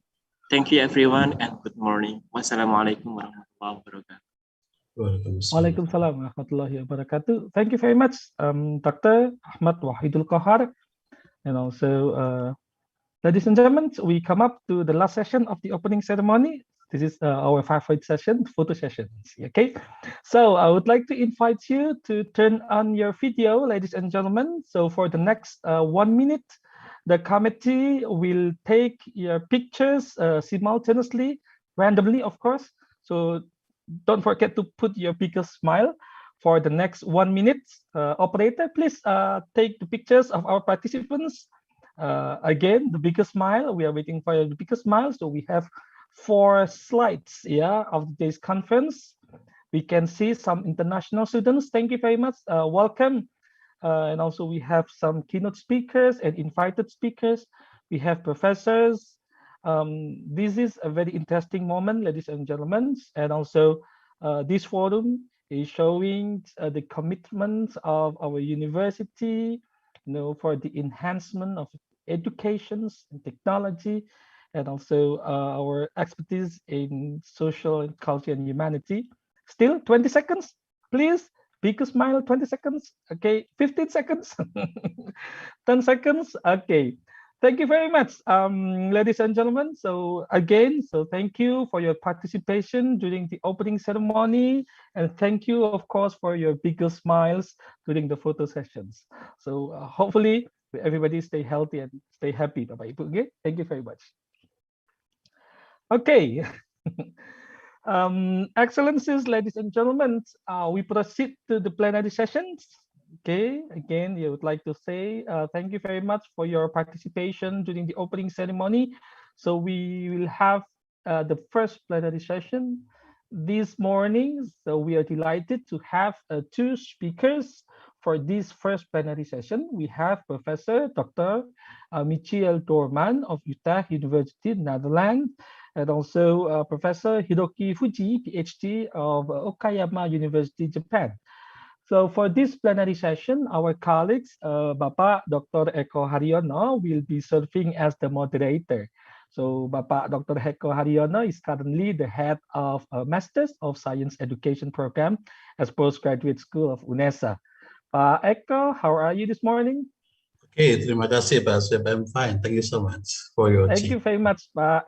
Thank you everyone and good morning. Wassalamualaikum warahmatullahi wabarakatuh. Waalaikumsalam warahmatullahi wabarakatuh. Thank you very much, Dr. Ahmad Wahidul Kohar. And also, ladies and gentlemen, we come up to the last session of the opening ceremony. This is our favorite session, photo sessions. Okay, so I would like to invite you to turn on your video, ladies and gentlemen. So for the next 1 minute, the committee will take your pictures simultaneously, randomly, of course. So don't forget to put your biggest smile for the next 1 minute. Operator, please take the pictures of our participants. Again, the biggest smile. We are waiting for the biggest smile. So we have 4 slides, of today's conference. We can see some international students. Thank you very much. Welcome. And also we have some keynote speakers and invited speakers. We have professors, this is a very interesting moment, ladies and gentlemen, and also this forum is showing the commitment of our university, for the enhancement of education and technology, and also our expertise in social and culture and humanity. Still 20 seconds, please. Big smile, 20 seconds. Okay, 15 seconds, 10 seconds. Okay. Thank you very much, ladies and gentlemen. So again, thank you for your participation during the opening ceremony, and thank you, of course, for your bigger smiles during the photo sessions. So hopefully everybody stay healthy and stay happy, Bapak Ibu. Okay, thank you very much. Okay. Excellencies, ladies and gentlemen, we proceed to the plenary sessions. Okay, again, I would like to say thank you very much for your participation during the opening ceremony. So we will have the first plenary session this morning. So we are delighted to have two speakers for this first plenary session. We have Professor Dr. Michiel Doorman of Utrecht University, Netherlands, and also Professor Hiroki Fuji, PhD of Okayama University, Japan. So for this plenary session, our colleagues, Bapak Dr. Eko Haryono will be serving as the moderator. So Bapak Dr. Eko Haryono is currently the head of a Masters of Science Education program at Postgraduate School of UNESA. Pak Eko, how are you this morning? Okay, terima kasih Pak Sweb. I'm fine. Thank you so much for your Thank you very much, Pak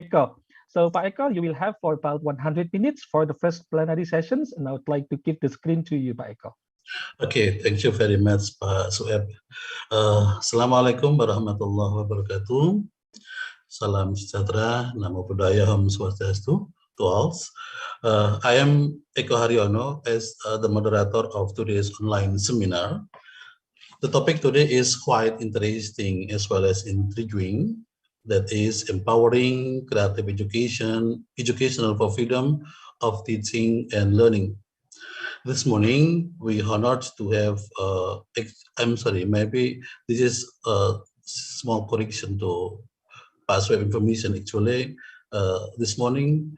Eko. So Pak Eko, you will have for about 100 minutes for the first plenary sessions, and I would like to give the screen to you, Pak Eko. Okay, thank you very much, Pak Sweb. Assalamualaikum warahmatullahi wabarakatuh. Salam sejahtera, Namo Buddhaya, Om Swastiastu to all. I am Eko Haryono as the moderator of today's online seminar. The topic today is quite interesting as well as intriguing. That is empowering creative education, educational for freedom of teaching and learning. This morning, we honored to have, I'm sorry, maybe this is a small correction to password information. Actually, this morning,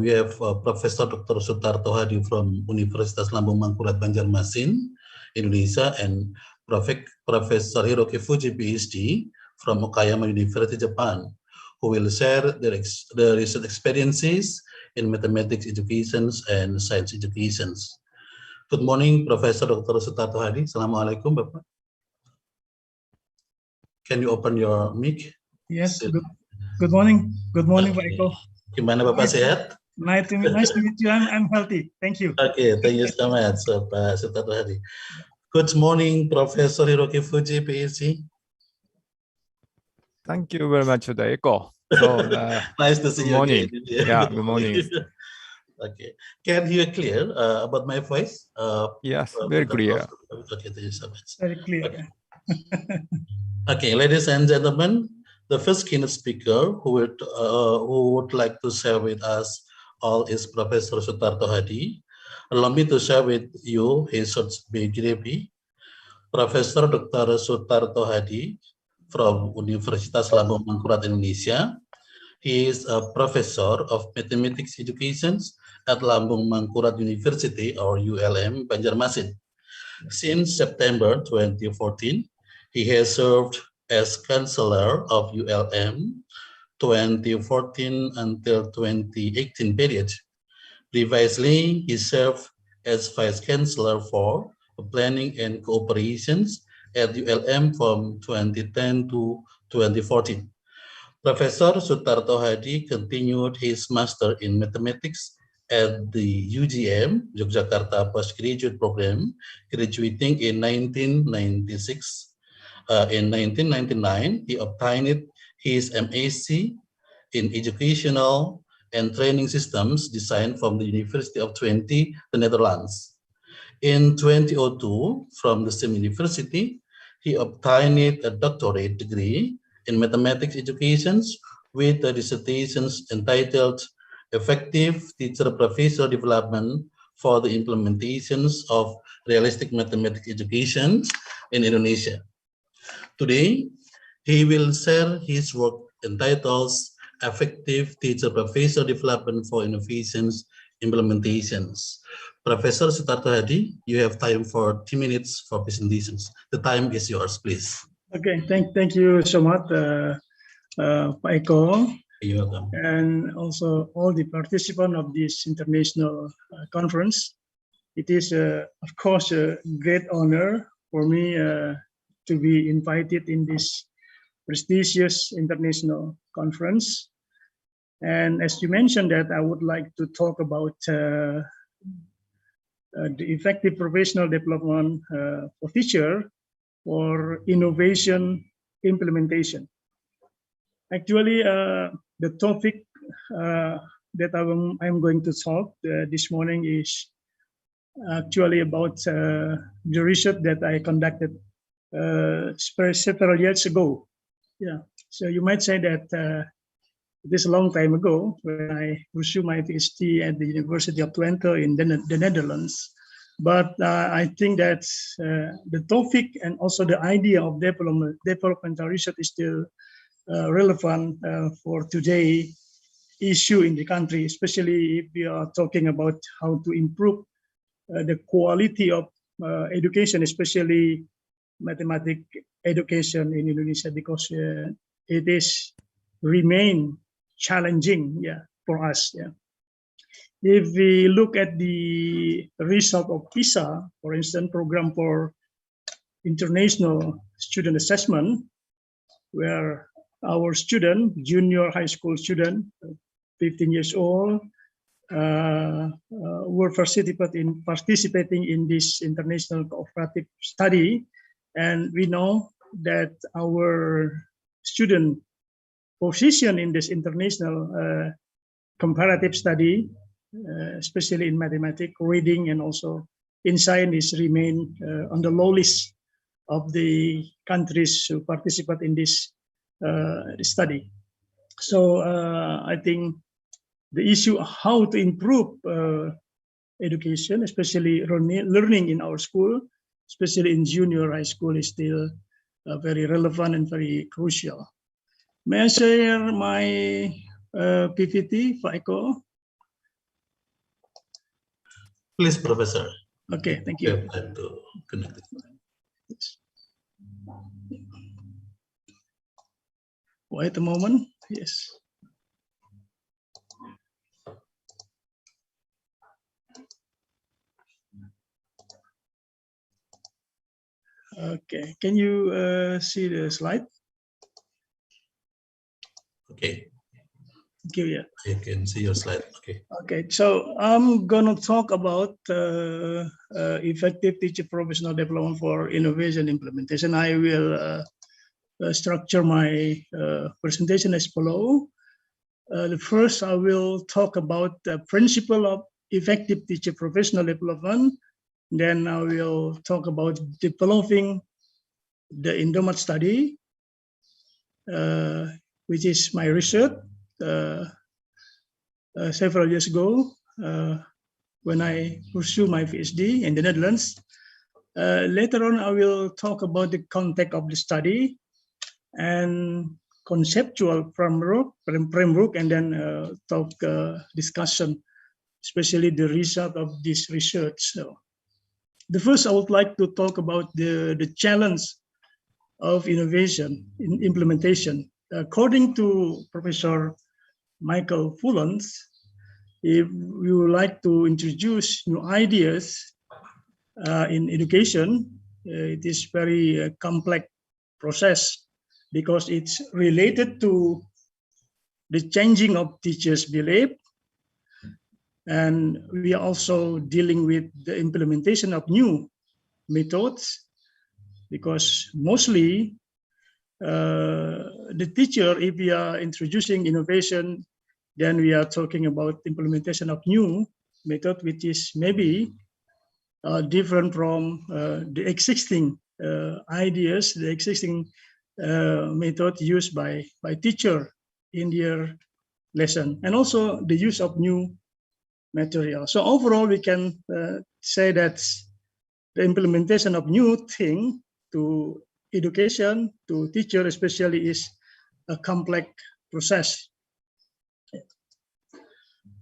we have Professor Dr. Sutarto Hadi from Universitas Lambung Mangkurat Banjarmasin, Indonesia, and Professor Hiroki Fuji, PhD, from Okayama University, Japan, who will share their recent experiences in mathematics educations and science educations. Good morning, Professor Dr. Sutarto Hadi. Assalamualaikum, Bapak. Can you open your mic? Yes, good morning. Good morning, Pak Eko. Gimana Bapak, sehat? Nice to meet you. I'm healthy. Thank you. Okay, thank you so much, Pak Sutarto Hadi. Good morning, Professor Hiroki Fuji, PhD. Thank you very much, Eko. So, nice to see you morning. again. Yeah, good morning. Okay. Can you hear clear about my voice? Yes, very clear. Okay, thank you so much. Very clear. Okay. Okay, ladies and gentlemen, the first keynote speaker who would like to share with us all is Professor Sutarto Hadi. Allow me to share with you his short biography. Professor Dr. Sutarto Hadi from Universitas Lambung Mangkurat, Indonesia. He is a professor of mathematics education at Lambung Mangkurat University, or ULM, Banjarmasin. Since September 2014, he has served as Chancellor of ULM 2014 until 2018 period. Previously, he served as Vice Chancellor for Planning and Cooperations at ULM from 2010 to 2014. Professor Sutarto Hadi continued his Master in Mathematics at the UGM, Yogyakarta Postgraduate Program, graduating in 1996. In 1999, he obtained his MSc in Educational and Training Systems Design from the University of Twente, the Netherlands. In 2002, from the same university, he obtained a doctorate degree in mathematics education with a dissertation entitled Effective Teacher Professor Development for the Implementations of Realistic Mathematics Education in Indonesia. Today, he will share his work entitles Effective Teacher Professor Development for Innovations Implementations. Professor Sutarto Hadi, you have time for 2 minutes for presentations. The time is yours, please. Okay, thank you so much, Pak Eko, You're welcome. and also all the participants of this international conference. It is, of course, a great honor for me to be invited in this prestigious international conference. And as you mentioned that, I would like to talk about the effective professional development for teacher for innovation implementation. Actually, the topic that I'm going to talk this morning is actually about the research that I conducted several years ago. Yeah, so you might say that this a long time ago when I pursued my PhD at the University of Twente in the Netherlands. But I think that the topic and also the idea of developmental research is still relevant for today issue in the country, especially if we are talking about how to improve the quality of education, especially mathematics education in Indonesia, because it is remain challenging, for us. If we look at the result of PISA, for instance, program for international student assessment, where our student, junior high school student, 15 years old, were participating in this international cooperative study. And we know that our student position in this international comparative study, especially in mathematics, reading, and also in science, remain on the low list of the countries who participate in this study. So I think the issue of how to improve education, especially learning in our school, especially in junior high school, is still very relevant and very crucial. May I share my PPT, Pak Eko? Please, Professor. Okay, thank you. You have time to connect it. Wait a moment. Yes. Okay, can you see the slide? Okay. Thank you. Yeah. I can see your slide. Okay. Okay, so I'm gonna talk about effective teacher professional development for innovation implementation. I will structure my presentation as follows. The first, I will talk about the principle of effective teacher professional development. Then I will talk about developing the endowment study, which is my research several years ago when I pursued my PhD in the Netherlands. Later on, I will talk about the context of the study and conceptual framework, and then talk discussion, especially the result of this research. So, the first, I would like to talk about the challenge of innovation in implementation. According to Professor Michael Fullens, if we would like to introduce new ideas in education, it is very complex process because it's related to the changing of teachers' belief. And we are also dealing with the implementation of new methods, because mostly the teacher, if we are introducing innovation, then we are talking about implementation of new method, which is maybe different from the existing ideas, the existing method used by teacher in their lesson, and also the use of new material. So overall, we can say that the implementation of new thing to education, to teacher especially, is a complex process.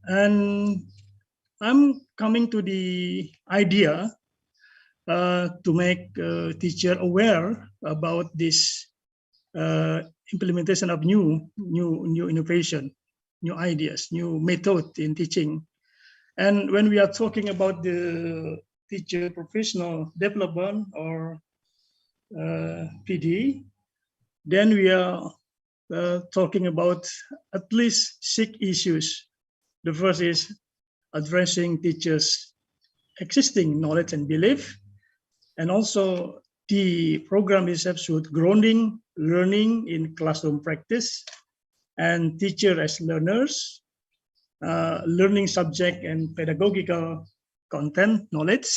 And I'm coming to the idea to make teacher aware about this implementation of new innovation, new ideas, new method in teaching. And when we are talking about the teacher professional development or PD, then we are talking about at least 6 issues. The first is addressing teachers' existing knowledge and belief, and also the program itself should grounding learning in classroom practice and teacher as learners, learning subject and pedagogical content knowledge,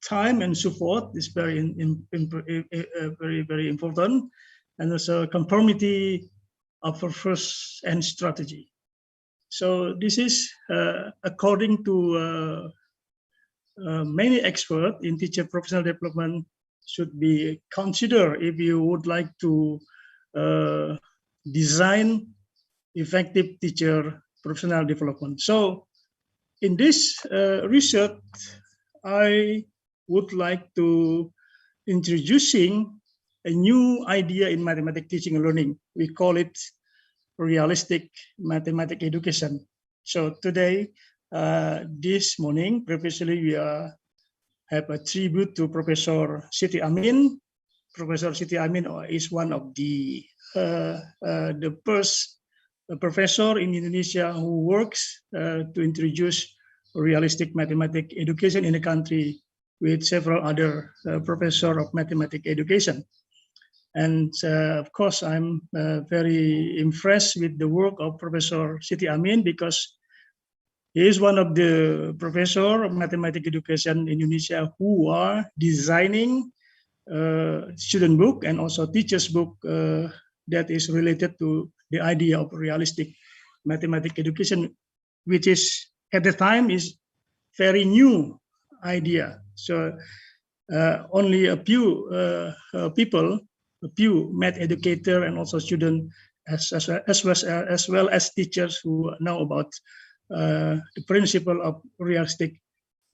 time and support is very important, and also conformity of purpose and strategy. So this is according to many experts in teacher professional development should be considered if you would like to design effective teacher professional development. So in this research, I would like to introducing a new idea in mathematics teaching and learning. We call it realistic mathematics education. So today, this morning, previously we have a tribute to Professor Siti Amin. Professor Siti Amin is one of the first professor in Indonesia who works to introduce realistic mathematics education in the country with several other professor of mathematics education. And of course, I'm very impressed with the work of Professor Siti Amin because he is one of the professor of mathematics education in Indonesia who are designing student book and also teachers book that is related to the idea of realistic mathematics education, which is at the time is very new idea. So only a few people, a few math educator and also students as well as teachers who know about the principle of realistic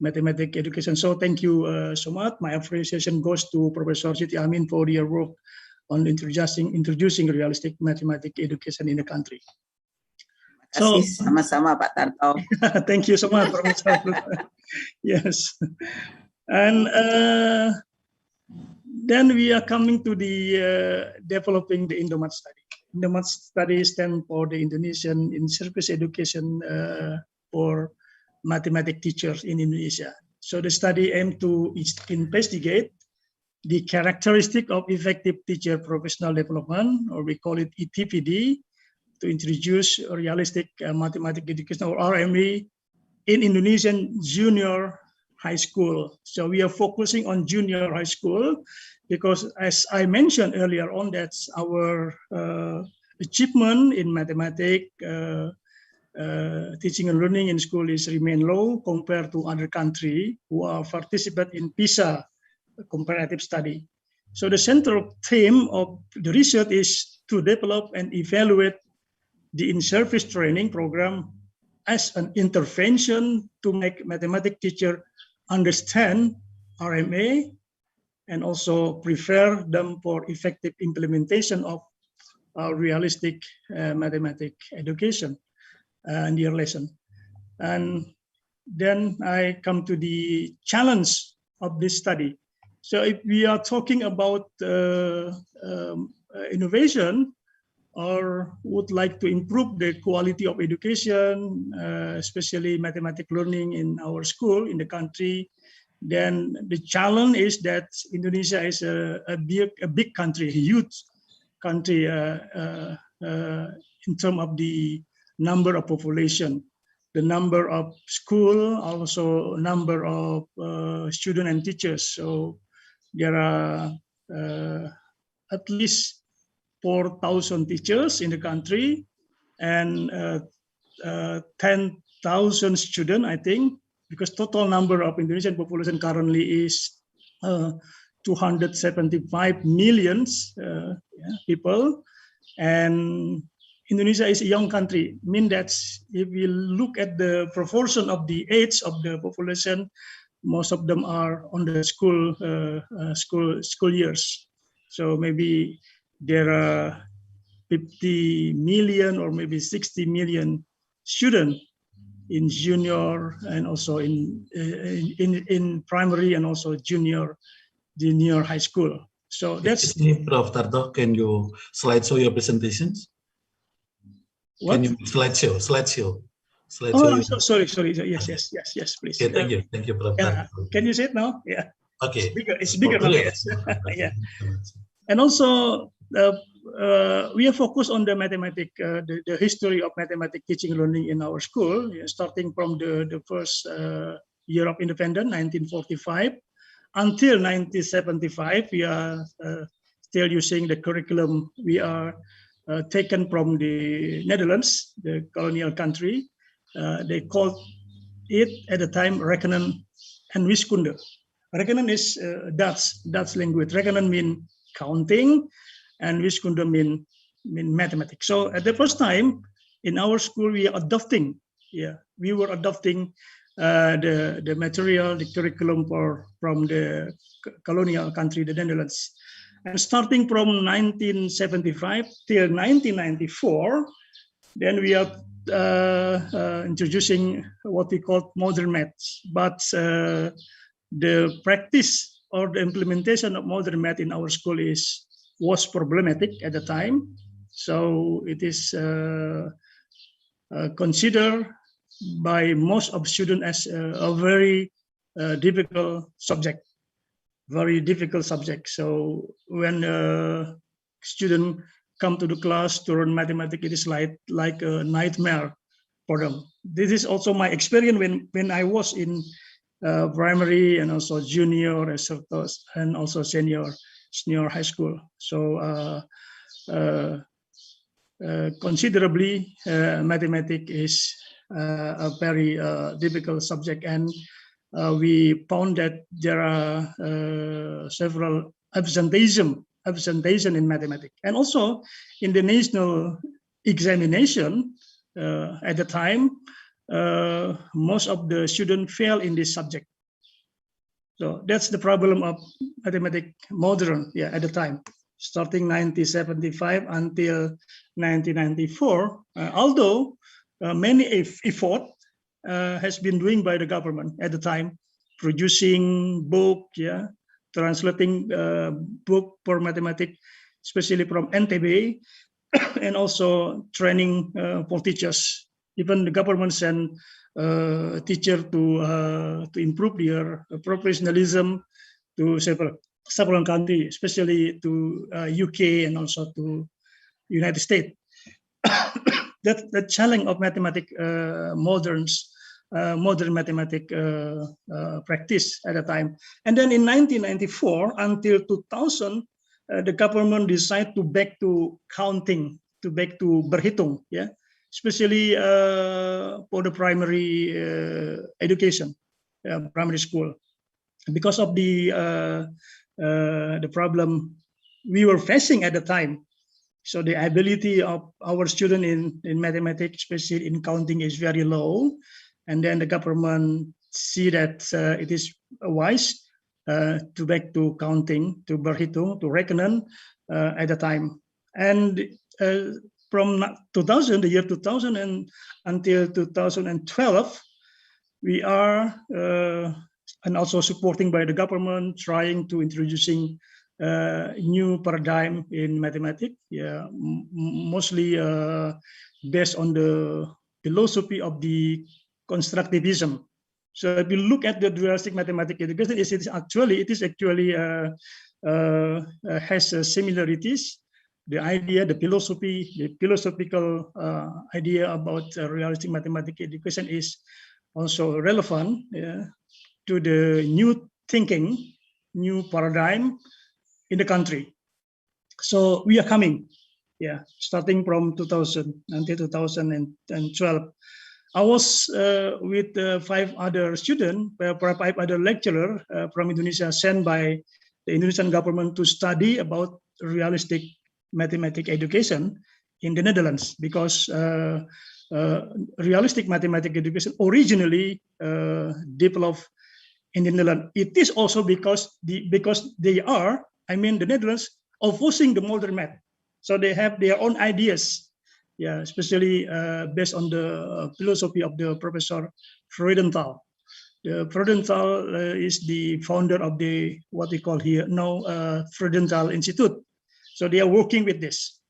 mathematics education. So thank you so much. My appreciation goes to Professor Siti Amin for your work on introducing realistic mathematics education in the country. So sama-sama Pak Tarto. Thank you so much, Professor. Yes, and then we are coming to the developing the Indomat study. Indomat study stands for the Indonesian in-service education for mathematics teachers in Indonesia. So the study aims to investigate the characteristic of effective teacher professional development, or we call it ETPD, to introduce realistic mathematics education or RME in Indonesian junior high school. So we are focusing on junior high school because, as I mentioned earlier on, that's our achievement in mathematics teaching and learning in school is remain low compared to other countries who are participate in PISA comparative study. So the central theme of the research is to develop and evaluate the in-service training program as an intervention to make mathematics teacher understand RMA and also prepare them for effective implementation of realistic mathematics education in their lesson. And then I come to the challenge of this study. So if we are talking about innovation, or would like to improve the quality of education, especially mathematics learning in our school, in the country, then the challenge is that Indonesia is a big country, a huge country in terms of the number of population, the number of school, also number of students and teachers. So there are at least 4,000 teachers in the country and 10,000 students, I think, because total number of Indonesian population currently is 275 million people. And Indonesia is a young country, mean that if we look at the proportion of the age of the population, most of them are on the school years. So maybe there are 50 million or maybe 60 million students in junior and also in primary and also junior high school. So that's. Prof. Tarto, can you slideshow your presentations? What? Can you slideshow? Oh, sorry. Yes, please. Okay, thank you, Prof. Yeah. Can you see it now? Yeah. Okay. It's bigger now. Yes. Yeah. And also, we are focused on the mathematics, the history of mathematics teaching and learning in our school, starting from the first year of independence, 1945, until 1975. We are still using the curriculum we are taken from the Netherlands, the colonial country. They called it at the time rekenen and wiskunde. Rekenen is Dutch language. Rekenen means counting, and wiskunde mean mathematics. So at the first time in our school, we were adopting the material, the curriculum from the colonial country, the Netherlands. And starting from 1975 till 1994, then we are introducing what we call modern maths. But the practice or the implementation of modern math in our school was problematic at the time. So it is considered by most of students as a very difficult subject. Very difficult subject. So when students come to the class to learn mathematics, it is like a nightmare for them. This is also my experience when I was in primary and also junior and also senior high school. So considerably, mathematics is a very difficult subject, and we found that there are several absenteeism in mathematics, and also in the national examination at the time, most of the students fail in this subject. So that's the problem of mathematics modern, at the time, starting 1975 until 1994. Although many effort has been doing by the government at the time, producing book, translating book for mathematics, especially from NTB, and also training for teachers. Even the government sent teacher to improve their professionalism to several countries, especially to UK and also to United States. That the challenge of mathematics modern mathematics practice at the time. And then in 1994 until 2000, the government decided to back to counting, to back to berhitung, especially for the primary education, primary school, because of the problem we were facing at the time. So the ability of our students in mathematics, especially in counting, is very low. And then the government see that it is wise to back to counting, to berhitung, to rekenen at the time. And from 2000, the year 2000 and until 2012, we are and also supporting by the government, trying to introducing new paradigm in mathematics, mostly based on the philosophy of the constructivism. So if you look at the dualistic mathematics education, it is actually has similarities. The idea, the philosophy, the philosophical idea about realistic mathematics education is also relevant to the new thinking, new paradigm in the country. So we are coming, starting from 2000 until 2012. I was with 5 other students, 5 other lecturers from Indonesia, sent by the Indonesian government to study about realistic mathematics education in the Netherlands, because realistic mathematics education originally developed in the Netherlands. It is also because they are, I mean, the Netherlands opposing the modern math, so they have their own ideas, yeah, especially based on the philosophy of the Professor Freudenthal. The Freudenthal is the founder of the what we call here now Freudenthal Institute. So they are working with this,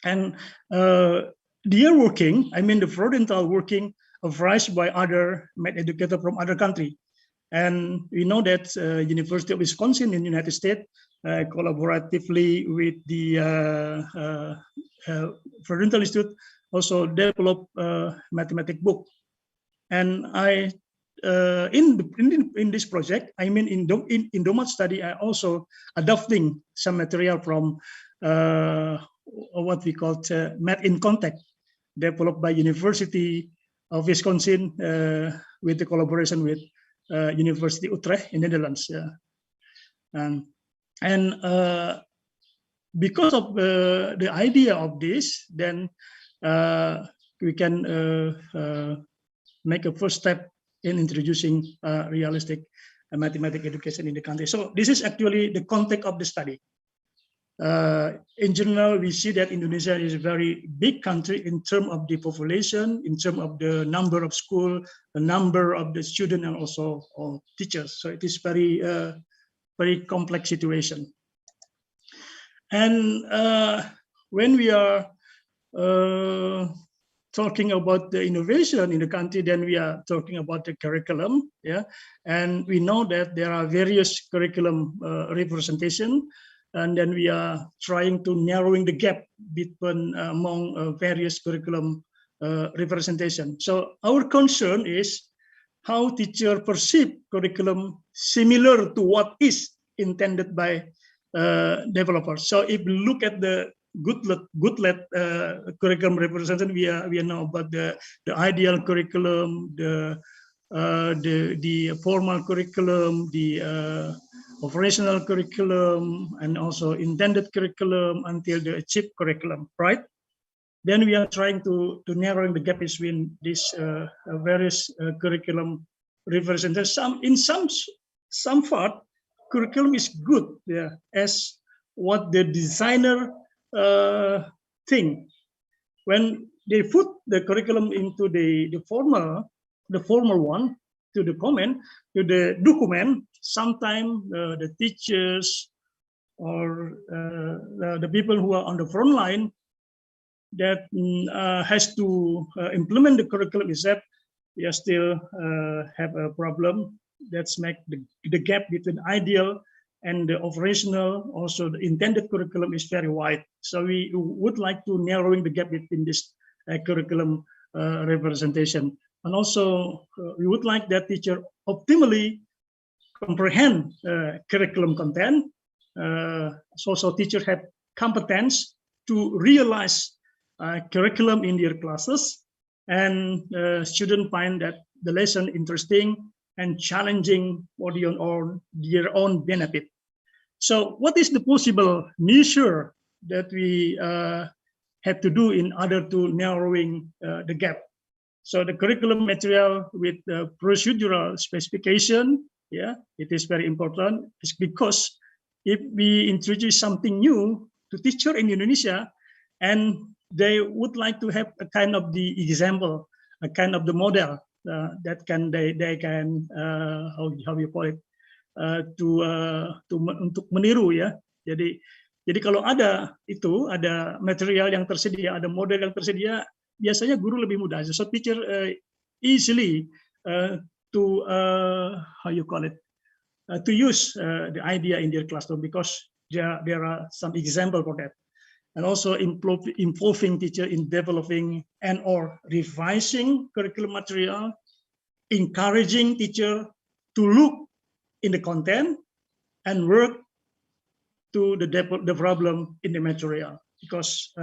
and they are working. I mean, the Freudenthal working authorized by other math educators from other country. And we know that University of Wisconsin in the United States collaboratively with the Freudenthal Institute also developed a mathematics book. And I, in this project, I mean in Domat study, I also adopting some material from what we call Math in Contact, developed by University of Wisconsin with the collaboration with University Utrecht in Netherlands. Yeah. And because of the idea of this, then we can make a first step in introducing realistic mathematics education in the country. So this is actually the context of the study. In general, we see that Indonesia is a very big country in terms of the population, in terms of the number of school, the number of the students, and also teachers. So it is very, very complex situation. And when we are talking about the innovation in the country, then we are talking about the curriculum, yeah. And we know that there are various curriculum representation, and then we are trying to narrowing the gap between among various curriculum representation. So our concern is how teacher perceive curriculum similar to what is intended by developers. So if you look at the Goodlet curriculum representation, we know about the ideal curriculum, the formal curriculum, the operational curriculum, and also intended curriculum until the achieved curriculum, right? Then we are trying to narrowing the gap between these various curriculum representation. In some part, curriculum is good, yeah, as what the designer thing. When they put the curriculum into the formal one to the document, sometimes the teachers or the people who are on the front line that has to implement the curriculum is that we still have a problem. That's make the gap between ideal and the operational, also the intended curriculum is very wide. So we would like to narrowing the gap between this curriculum representation. And also we would like that teacher optimally comprehend curriculum content. So teachers have competence to realize curriculum in their classes, and students find that the lesson interesting and challenging for their own benefit. So what is the possible measure that we have to do in order to narrowing the gap? So the curriculum material with the procedural specification, yeah, it is very important. It's because if we introduce something new to teacher in Indonesia, and they would like to have a kind of the example, a kind of the model that can they can how you call it untuk meniru, ya. Jadi kalau ada material yang tersedia, ada model yang tersedia, biasanya guru lebih mudah. So teacher easily to how you call it to use the idea in their classroom, because there are some example for that. And also involving teacher in developing and or revising curriculum material, encouraging teacher to look in the content and work to the problem in the material. Because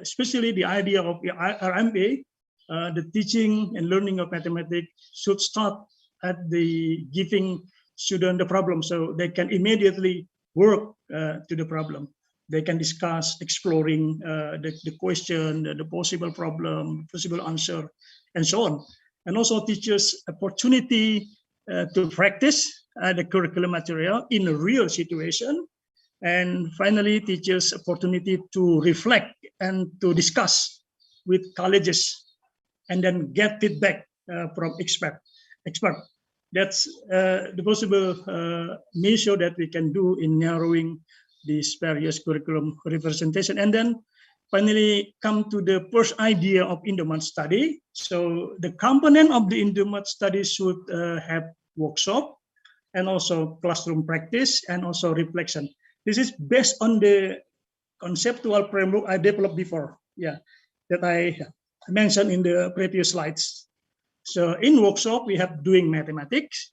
especially the idea of RMA, the teaching and learning of mathematics should start at the giving student the problem, so they can immediately work to the problem. they can discuss, exploring the question, the possible problem, possible answer, and so on. And also teachers opportunity to practice the curriculum material in a real situation. And finally, teachers opportunity to reflect and to discuss with colleges and then get feedback from expert. That's the possible measure that we can do in narrowing these various curriculum representation. And then finally come to the first idea of in-demand study. So the component of the in-demand study should have workshop and also classroom practice and also reflection. This is based on the conceptual framework I developed before, that I mentioned in the previous slides. So in workshop, we have doing mathematics,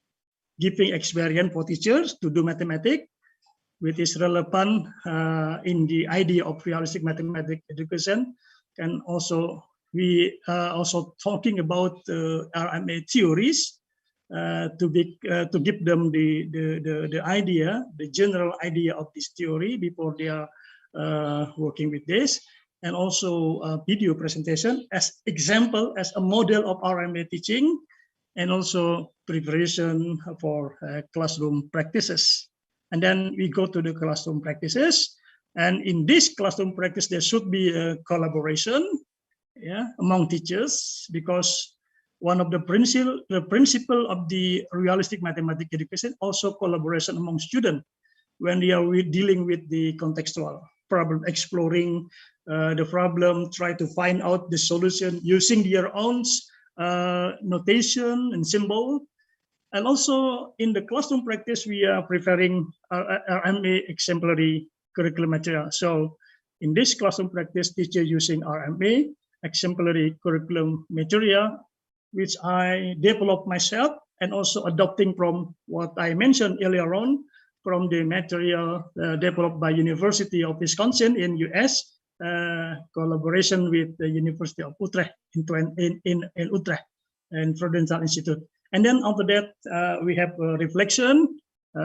giving experience for teachers to do mathematics, which is relevant in the idea of realistic mathematics education. And also, we are also talking about RMA theories to give them the idea, the general idea of this theory before they are working with this. And also a video presentation as example, as a model of RMA teaching, and also preparation for classroom practices. And then we go to the classroom practices. And in this classroom practice, there should be a collaboration among teachers, because one of the principle of the realistic mathematics education, also collaboration among students when they are dealing with the contextual problem, exploring the problem, try to find out the solution using their own notation and symbol. And also in the classroom practice, we are preparing RMA exemplary curriculum material. So in this classroom practice, teacher using RMA exemplary curriculum material, which I developed myself, and also adopting from what I mentioned earlier on, from the material developed by University of Wisconsin in US, collaboration with the University of Utrecht in Utrecht and Prudential Institute. And then after that, we have reflection,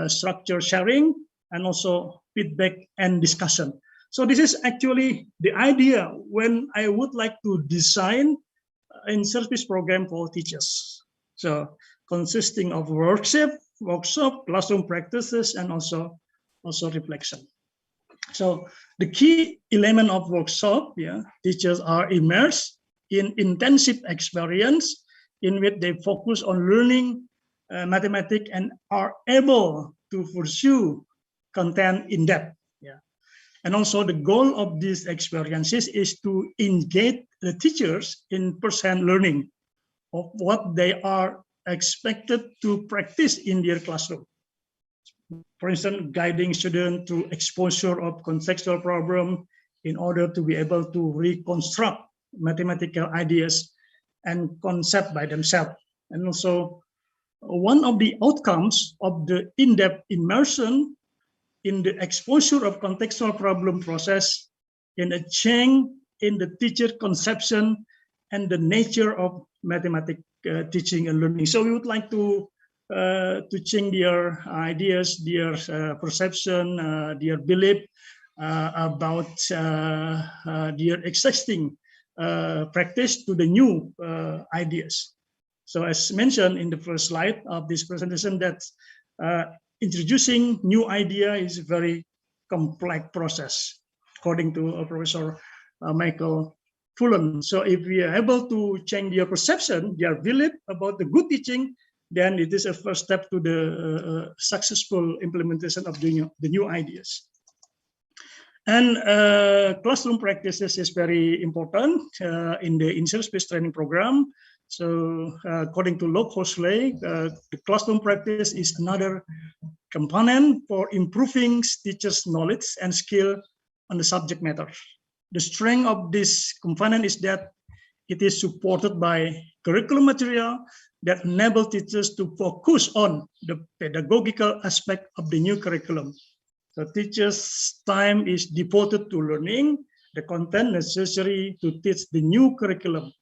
structure sharing, and also feedback and discussion. So this is actually the idea when I would like to design in-service program for teachers. So consisting of workshop, classroom practices, and also reflection. So the key element of workshop, teachers are immersed in intensive experience in which they focus on learning mathematics and are able to pursue content in depth. And also the goal of these experiences is to engage the teachers in first-hand learning of what they are expected to practice in their classroom. For instance, guiding students through exposure of contextual problem in order to be able to reconstruct mathematical ideas and concept by themselves. And also one of the outcomes of the in-depth immersion in the exposure of contextual problem process in a change in the teacher conception and the nature of mathematics teaching and learning. So we would like to change their ideas, their perception, their belief about their existing practice to the new ideas. So as mentioned in the first slide of this presentation, that introducing new idea is a very complex process, according to Professor Michael Fullen. So if we are able to change their perception, their belief about the good teaching, then it is a first step to the successful implementation of the new ideas. And classroom practices is very important in the in-service training program. So according to Locke Hosley, the classroom practice is another component for improving teachers' knowledge and skill on the subject matter. The strength of this component is that it is supported by curriculum material that enable teachers to focus on the pedagogical aspect of the new curriculum. So teachers' time is devoted to learning the content necessary to teach the new curriculum,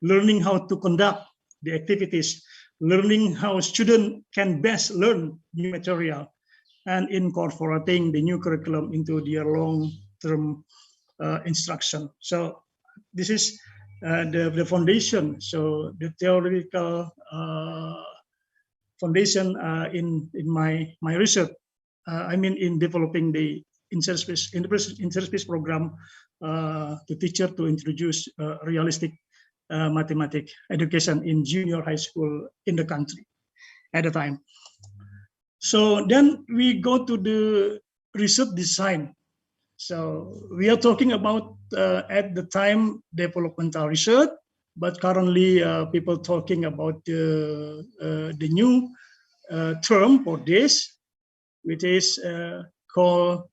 learning how to conduct the activities, learning how students can best learn new material, and incorporating the new curriculum into their short-term instruction. So this is the foundation. So the theoretical foundation in my research. I mean, in developing the interspace program to teacher to introduce realistic mathematics education in junior high school in the country at the time. So then we go to the research design. So we are talking about at the time developmental research, but currently people talking about the new term for this, which is called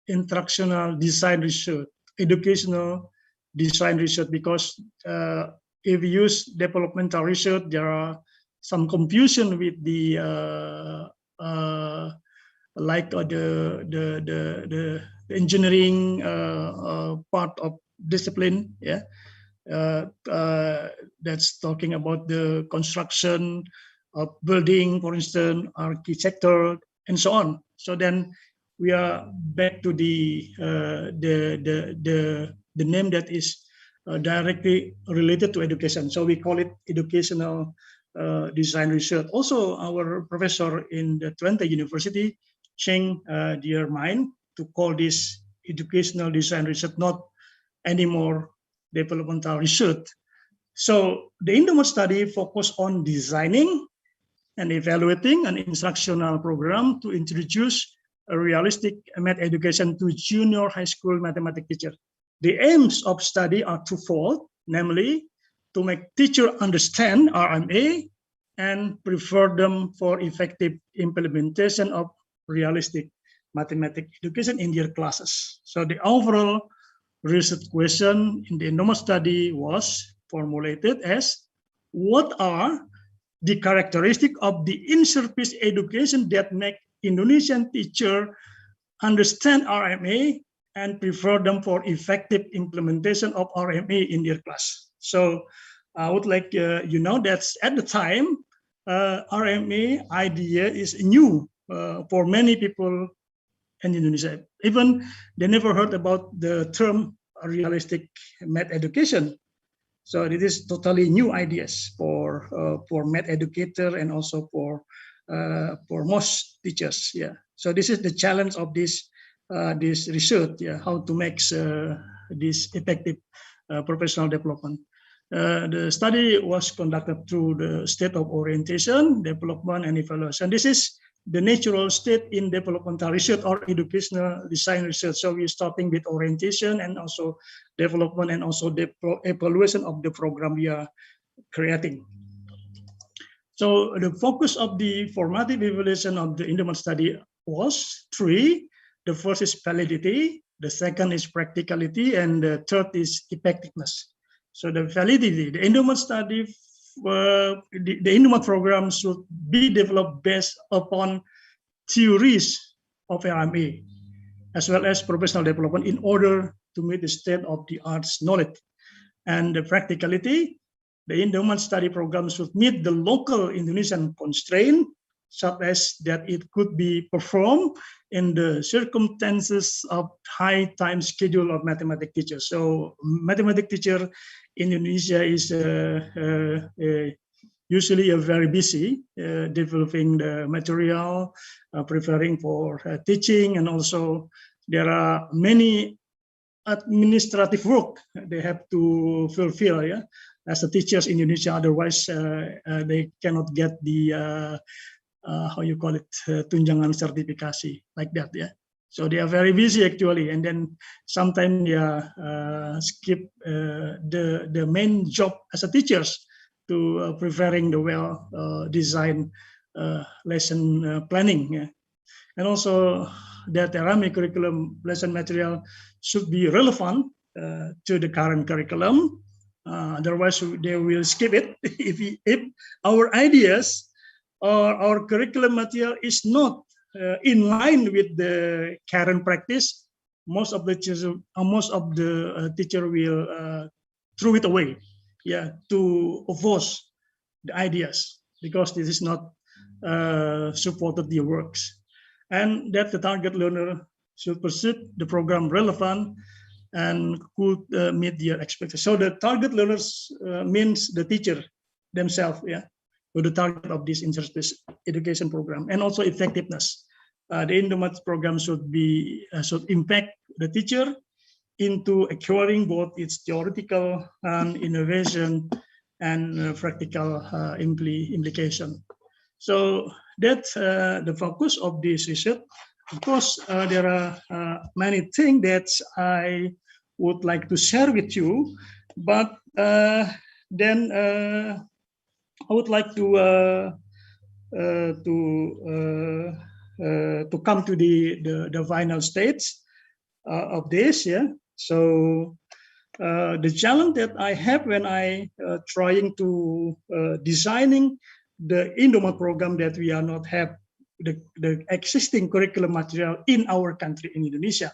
instructional design research, educational design research, because if you use developmental research, there are some confusion with the the engineering part of discipline, yeah, that's talking about the construction of building, for instance, architecture, and so on. So then we are back to the name that is directly related to education. So we call it educational design research. Also, our professor in the Twente University, Cheng dear mind to call this educational design research, not anymore developmental research. So the Indomat study focused on designing and evaluating an instructional program to introduce a realistic math education to junior high school mathematics teacher. The aims of study are twofold, namely to make teacher understand RMA and prepare them for effective implementation of realistic mathematics education in their classes. So the overall research question in the Indomat study was formulated as, what are the characteristics of the in-service education that make Indonesian teacher understand RMA and prepare them for effective implementation of RMA in their class. So I would like you know that at the time, RMA idea is new for many people in Indonesia. Even they never heard about the term realistic math education. So it is totally new ideas for math educator and also for most teachers. Yeah. So this is the challenge of this this research. Yeah, how to make this effective professional development. The study was conducted through the state of orientation, development, and evaluation. This is the natural state in developmental research or educational design research. So we're starting with orientation and also development and also the evaluation of the program we are creating. So the focus of the formative evaluation of the Indomat study was three. The first is validity, the second is practicality, and the third is effectiveness. So the validity, the Indomat study, the Indomat program should be developed based upon theories of RMA, as well as professional development in order to meet the state-of-the-art knowledge. And the practicality, the Indomat study program should meet the local Indonesian constraint, such as that it could be performed in the circumstances of high time schedule of mathematics teachers. So mathematics teacher in Indonesia is usually very busy developing the material, preparing for teaching, and also there are many administrative work they have to fulfill, yeah, as the teachers in Indonesia. Otherwise, they cannot get the how you call it, tunjangan sertifikasi, like that, yeah. So they are very busy actually, and then sometimes skip the main job as a teachers to preparing the well designed lesson planning, yeah. And also that RMA curriculum lesson material should be relevant to the current curriculum. Otherwise, they will skip it if our ideas or our curriculum material is not in line with the current practice. Most of the teacher will throw it away, yeah, to oppose the ideas because this is not supported their works. And that the target learner should pursue the program relevant and could meet their expectations. So the target learners means the teacher themselves, to the target of this inter-space education program, and also effectiveness. The Indomat program should impact the teacher into acquiring both its theoretical and innovation and practical implication. So that's the focus of this research. Of course, there are many things that I would like to share with you, but then I would like to come to the final stage of this. So the challenge that I have when I trying to designing the Indomat program, that we are not have the existing curriculum material in our country, in Indonesia,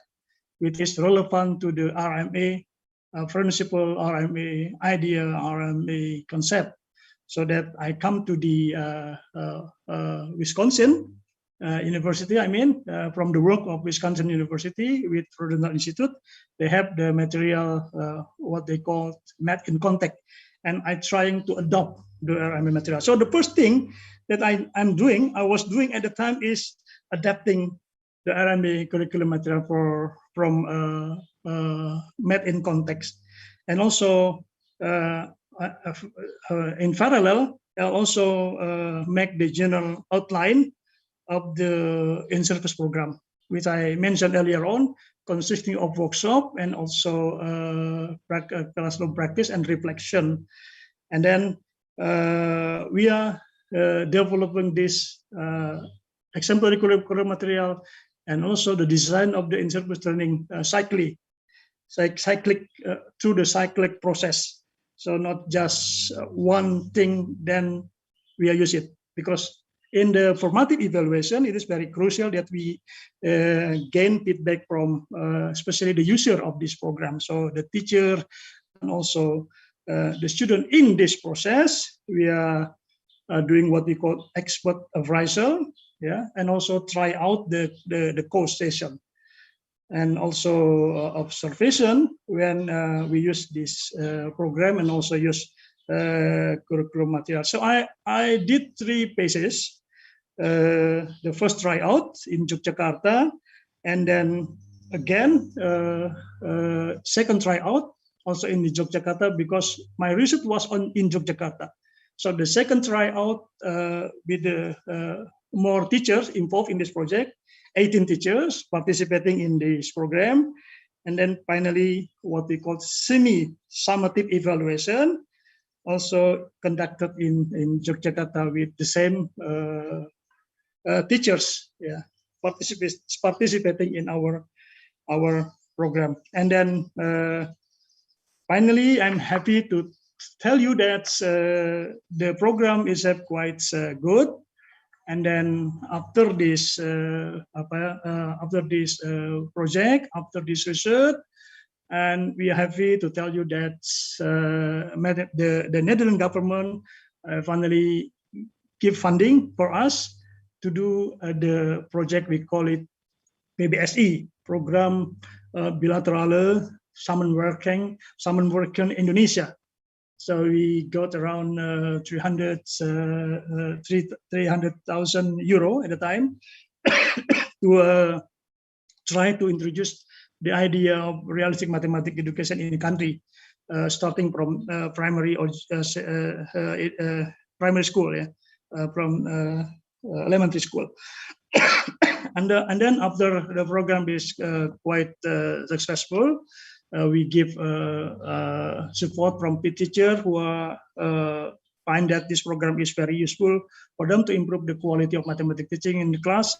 which is relevant to the RMA principle, RMA idea, RMA concept. So that I come to the Wisconsin University, from the work of Wisconsin University with Frodenthal Institute. They have the material, what they call math in context, and I'm trying to adopt the RMA material. So the first thing that I was doing at the time is adapting the RMA curriculum material from math in context, and also in parallel, I'll also make the general outline of the in-service program, which I mentioned earlier on, consisting of workshop and also classroom practice and reflection. And then we are developing this exemplary curriculum material, and also the design of the in-service training cyclic through the cyclic process. So not just one thing, then we are use it, because in the formative evaluation, it is very crucial that we gain feedback from especially the user of this program. So the teacher and also the student in this process, we are doing what we call expert appraisal, and also try out the course session. And also observation when we use this program, and also use curriculum material. So I did 3 phases. The first tryout in Yogyakarta, and then again second tryout also in Yogyakarta, because my research was in Yogyakarta. So the second tryout with the more teachers involved in this project, 18 teachers participating in this program. And then finally, what we call semi-summative evaluation, also conducted in Yogyakarta with the same teachers, participating in our program. And then finally, I'm happy to tell you that the program is quite good. And then after this project, after this research, and we are happy to tell you that the Netherlands government finally give funding for us to do the project. We call it PBSE, Program Bilaterale Samenwerking Indonesia. So we got around 300,000 euro at the time to try to introduce the idea of realistic mathematics education in the country, starting from primary or primary school, from elementary school. And then after the program is quite successful, we give support from teachers who find that this program is very useful for them to improve the quality of mathematics teaching in the class.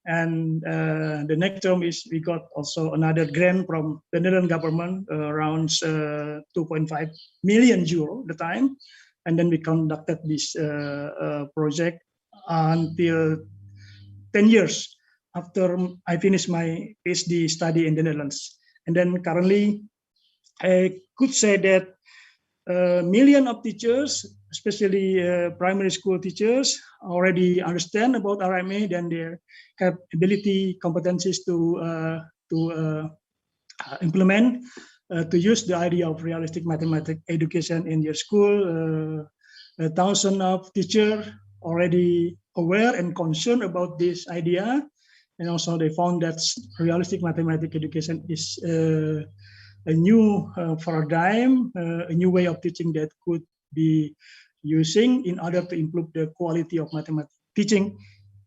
And the next term is we got also another grant from the Netherlands government, around 2.5 million euro at the time. And then we conducted this project until 10 years after I finished my PhD study in the Netherlands. And then currently, I could say that million of teachers, especially primary school teachers, already understand about RMA, then they have ability, competencies to implement, to use the idea of realistic mathematics education in their school. Thousands of teachers already aware and concerned about this idea, and also they found that realistic mathematics education is a new paradigm, a new way of teaching that could be using in order to improve the quality of mathematics teaching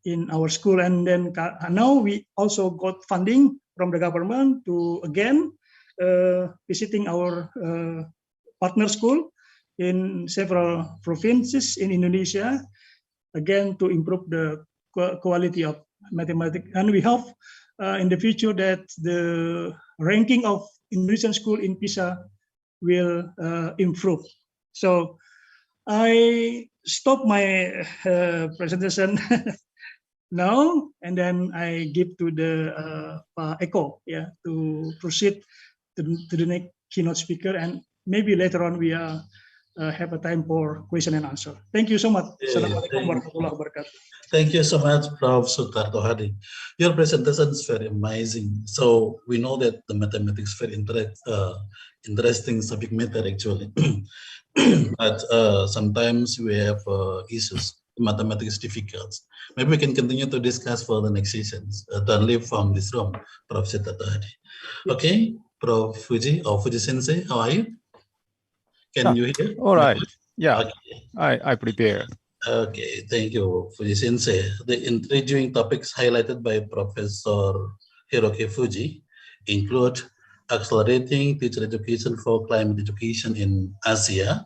in our school. And then now we also got funding from the government to again visiting our partner school in several provinces in Indonesia, again to improve the quality of mathematics. And we hope in the future that the ranking of Indonesian school in PISA will improve. So I stop my presentation now, and then I give to the Eko, to proceed to the next keynote speaker, and maybe later on we have a time for question and answer. Thank you so much. Assalamualaikum warahmatullahi wabarakatuh. Thank you so much, Prof. Sutarto Hadi. Your presentation is very amazing. So we know that the mathematics is very interesting subject matter actually, but sometimes we have issues. Mathematics is difficult. Maybe we can continue to discuss for the next sessions. Don't leave from this room, Prof. Sutarto Hadi. Okay, Prof. Fuji or Fuji Sensei, how are you? Can you hear? All right. Yeah, okay. I prepared. Okay, thank you, Fuji Sensei. The intriguing topics highlighted by Professor Hiroki Fuji include accelerating teacher education for climate education in Asia.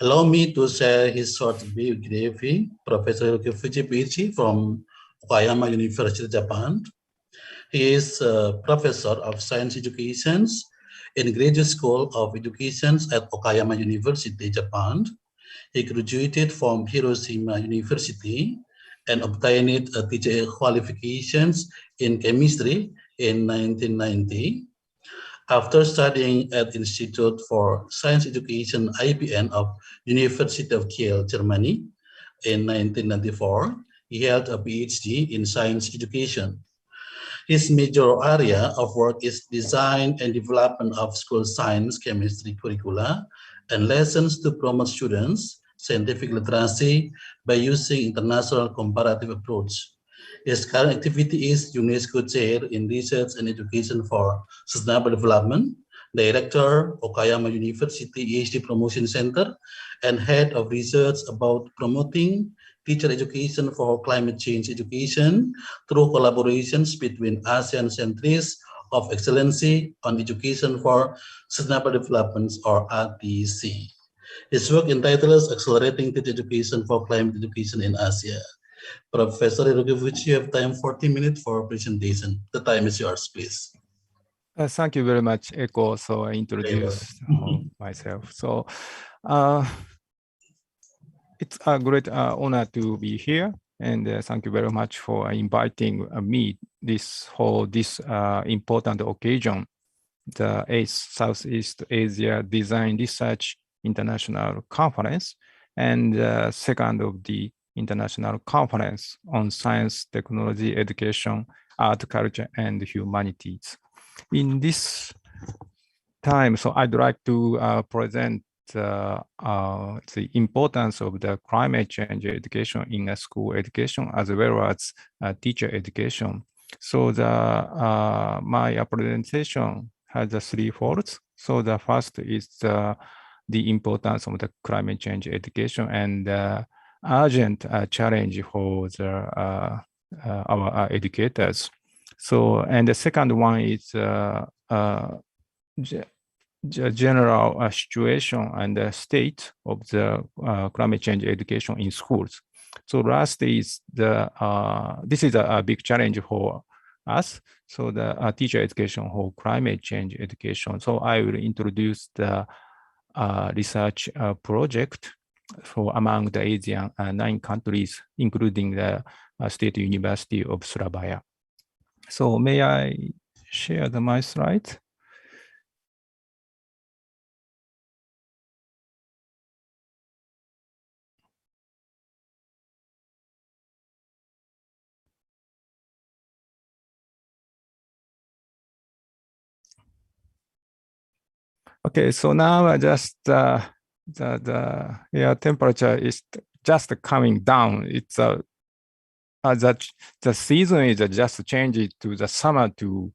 Allow me to share his short biography. Professor Hiroki Fuji, PhD from Okayama University, Japan. He is a professor of science education in Graduate School of Education at Okayama University, Japan. He graduated from Hiroshima University and obtained a teacher qualifications in chemistry in 1990. After studying at Institute for Science Education (IPN) of University of Kiel, Germany in 1994, he held a PhD in science education. His major area of work is design and development of school science chemistry curricula and lessons to promote students' scientific literacy by using international comparative approach. His current activity is UNESCO Chair in Research and Education for Sustainable Development, Director, Okayama University EHD Promotion Center, and Head of Research about promoting teacher education for climate change education through collaborations between ASEAN Centers of Excellency on Education for Sustainable Development, or RTC. His work entitled Accelerating Teacher Education for Climate Education in Asia. Professor Hiroki Fuji, you have time 40 minutes for presentation. The time is yours, please. Thank you very much, Eko. So I introduced myself. So it's a great honor to be here, and thank you very much for inviting me this important occasion, the 8th Southeast Asia Design Research International Conference, and second of the International Conference on Science, Technology, Education, Art, Culture, and Humanities. In this time, so I'd like to present the importance of the climate change education in school education as well as teacher education. So my presentation has three folds. So the first is the importance of the climate change education and urgent challenge for our educators. So, and the second one is general situation and the state of the climate change education in schools. So last is this is a big challenge for us. So the teacher education for climate change education. So I will introduce the research project for among the Asian 9 countries, including the State University of Surabaya. So may I share my slide? Okay, so now the air temperature is just coming down. It's the season is just changed to the summer to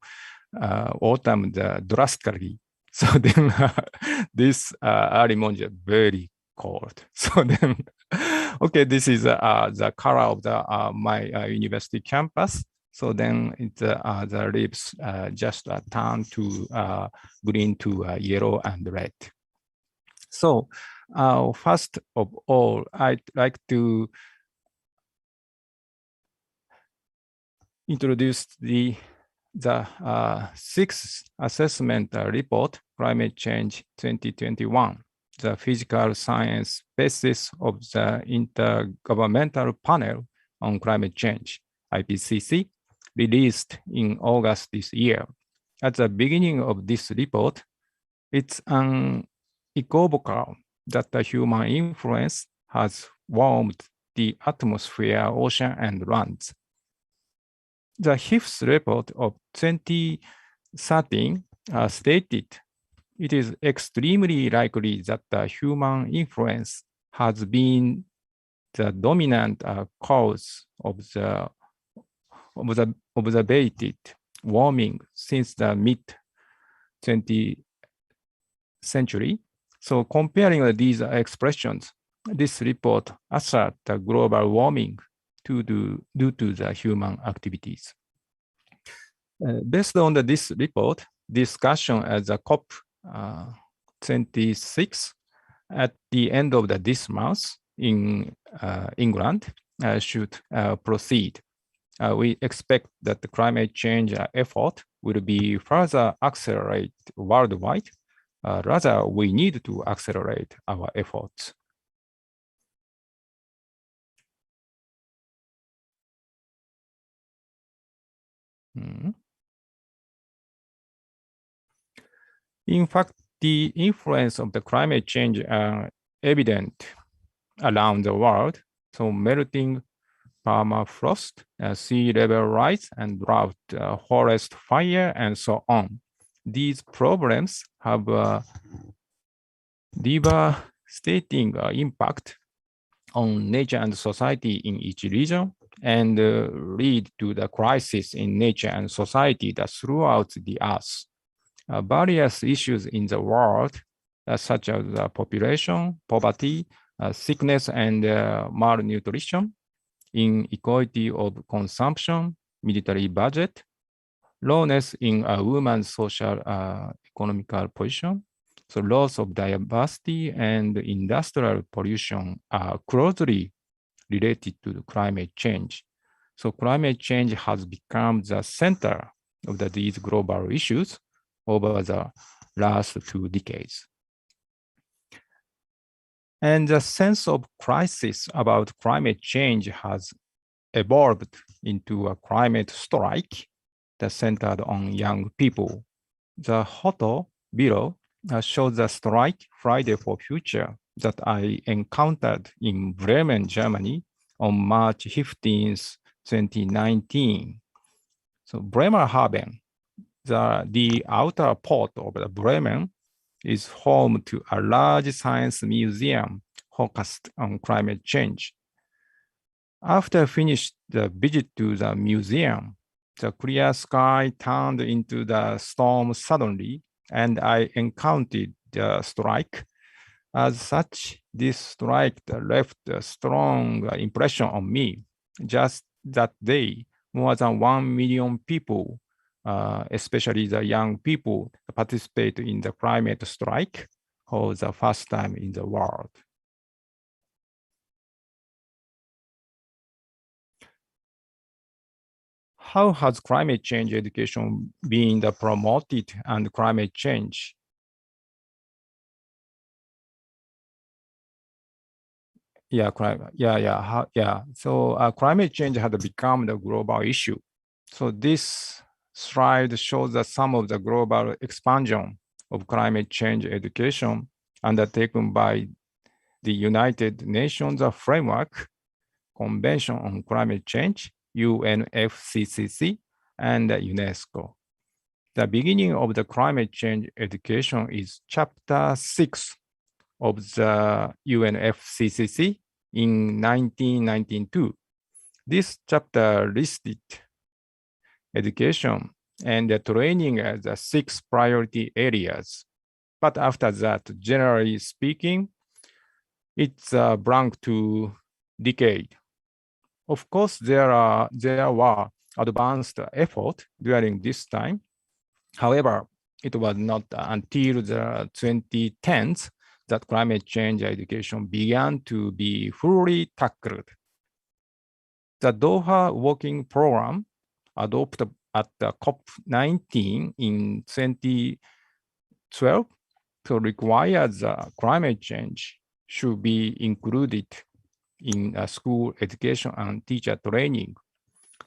autumn drastically. So then this early morning is very cold. So then, okay, this is the color of the my university campus. So then the leaves just turn to green to yellow and red. So first of all, I'd like to introduce the sixth assessment report, Climate Change 2021, the physical science basis of the Intergovernmental Panel on Climate Change, IPCC, released in August this year. At the beginning of this report, it's unequivocal that the human influence has warmed the atmosphere, ocean, and lands. The fifth report of 2013 stated it is extremely likely that the human influence has been the dominant cause of the observed warming since the mid-20th century. So comparing these expressions, this report asserts the global warming due to the human activities. Based on this report, discussion at the COP 26 at the end of this month in England should proceed. We expect that the climate change effort will be further accelerated worldwide. Rather, we need to accelerate our efforts. In fact, the influence of the climate change are evident around the world. So melting permafrost, sea level rise, and drought, forest fire, and so on. These problems have a devastating impact on nature and society in each region, and lead to the crisis in nature and society that throughout the earth. Various issues in the world, such as population, poverty, sickness, and malnutrition, inequality of consumption, military budget, lowness in a woman's social economical position, so loss of diversity and industrial pollution are closely related to climate change. So climate change has become the center of these global issues over the last 2 decades. And the sense of crisis about climate change has evolved into a climate strike that centered on young people. The photo below shows the strike Friday for Future that I encountered in Bremen, Germany on March 15th, 2019. So Bremerhaven, the outer port of Bremen, is home to a large science museum focused on climate change. After finished the visit to the museum, the clear sky turned into the storm suddenly, and I encountered the strike. As such, this strike left a strong impression on me. Just that day, more than 1 million people, especially the young people, participate in the climate strike for the first time in the world. How has climate change education been promoted and climate change? Yeah. So climate change has become the global issue. So this slide shows that some of the global expansion of climate change education undertaken by the United Nations Framework Convention on Climate Change, UNFCCC, and UNESCO. The beginning of the climate change education is chapter 6 of the UNFCCC in 1992. This chapter listed education and the training as the 6 priority areas. But after that, generally speaking, it's belonged to decade. Of course, there were advanced effort during this time. However, it was not until the 2010s that climate change education began to be fully tackled. The Doha Working Program, adopted at the COP19 in 2012, to require the climate change should be included in school education and teacher training.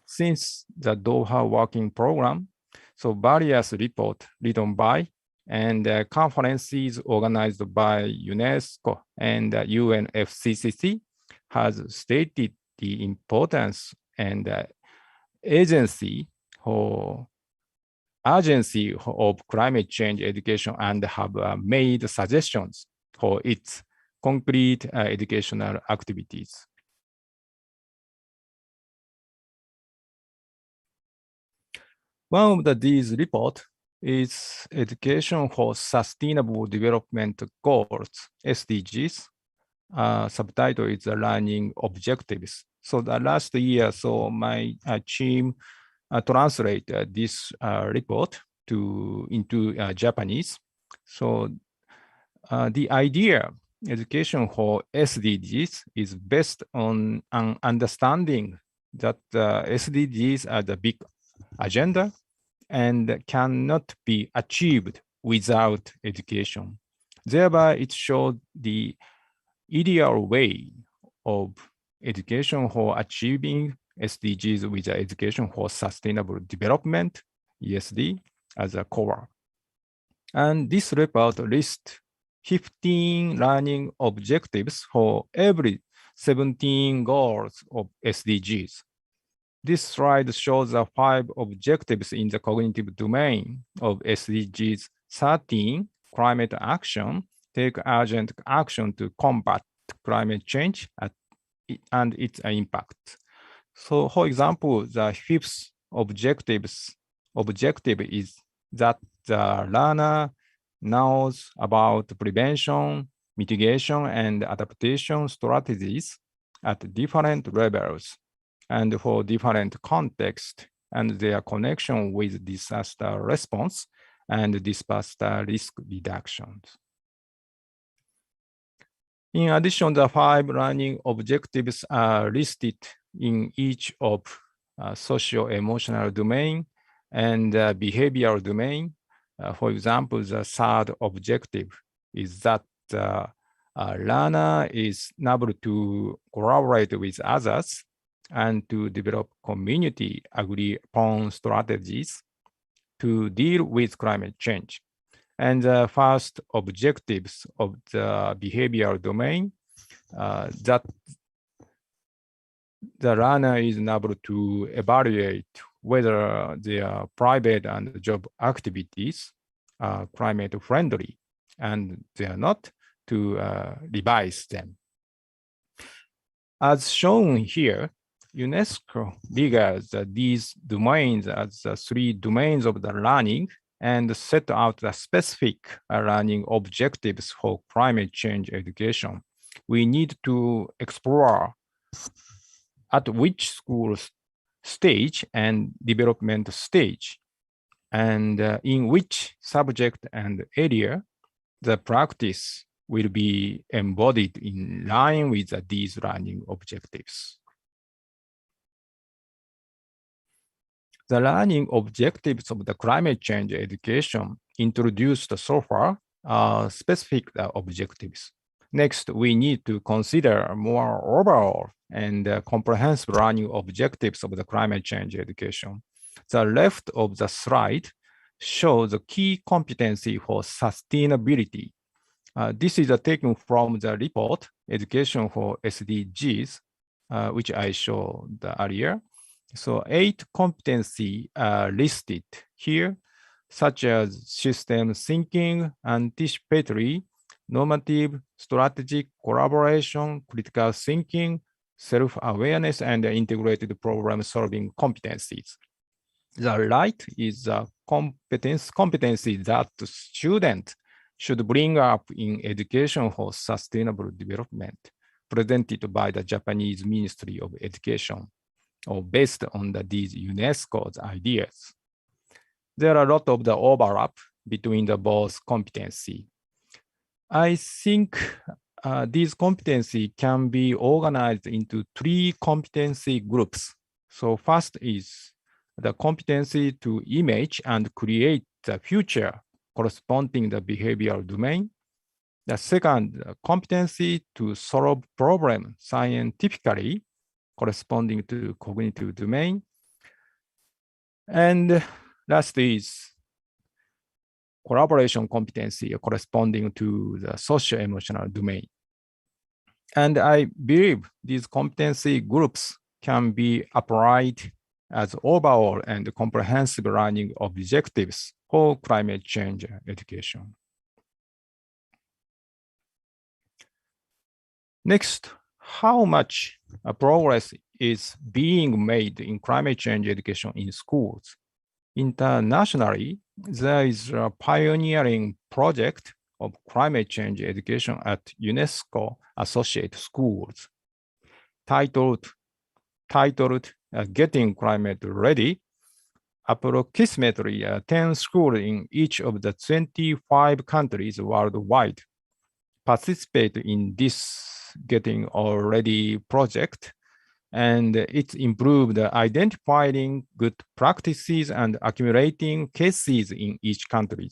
Since the Doha Working Program, so various reports written by and conferences organized by UNESCO and UNFCCC has stated the importance and urgency of climate change education and have made suggestions for its concrete educational activities. One of these reports is Education for Sustainable Development Goals, SDGs. Subtitle is Learning Objectives. So the last year, so my team translated this report into Japanese. So the idea, education for SDGs, is based on an understanding that SDGs are the big agenda and cannot be achieved without education. Thereby, it showed the ideal way of education for achieving SDGs with education for sustainable development, ESD, as a core. And this report lists 15 learning objectives for every 17 goals of SDGs. This slide shows the 5 objectives in the cognitive domain of SDGs 13, climate action, take urgent action to combat climate change and its impact. So, for example, the 5th objective is that the learner knows about prevention, mitigation, and adaptation strategies at different levels and for different contexts and their connection with disaster response and disaster risk reductions. In addition, the 5 learning objectives are listed in each of socio-emotional domain and behavioral domain. For example, the 3rd objective is that the learner is able to collaborate with others and to develop community agree-upon strategies to deal with climate change. And the first objectives of the behavioral domain, that the learner is able to evaluate whether their private and job activities are climate friendly, and they are not, to revise them. As shown here, UNESCO regards these domains as the 3 domains of the learning and set out the specific learning objectives for climate change education. We need to explore at which school stage and development stage, and in which subject and area the practice will be embodied in line with these learning objectives. The learning objectives of the climate change education introduced so far are specific objectives. Next, we need to consider more overall and comprehensive learning objectives of the climate change education. The left of the slide shows the key competency for sustainability. This is taken from the report, Education for SDGs, which I showed earlier. So 8 competencies are listed here. such as system thinking, anticipatory, normative, strategic, collaboration, critical thinking, self-awareness, and integrated problem-solving competencies. The right is the competency that students should bring up in education for sustainable development, presented by the Japanese Ministry of Education, or based on these UNESCO's ideas. There are a lot of the overlap between the both competency. I think these competency can be organized into 3 competency groups. So first is the competency to image and create the future corresponding the behavioral domain. The second, competency to solve problem scientifically corresponding to cognitive domain. And last is collaboration competency corresponding to the socio-emotional domain. And I believe these competency groups can be applied as overall and comprehensive learning objectives for climate change education. Next, how much progress is being made in climate change education in schools? Internationally, there is a pioneering project of climate change education at UNESCO associate schools titled Getting Climate Ready. Approximately 10 schools in each of the 25 countries worldwide participate in this Getting Ready project, and it's improved identifying good practices and accumulating cases in each country.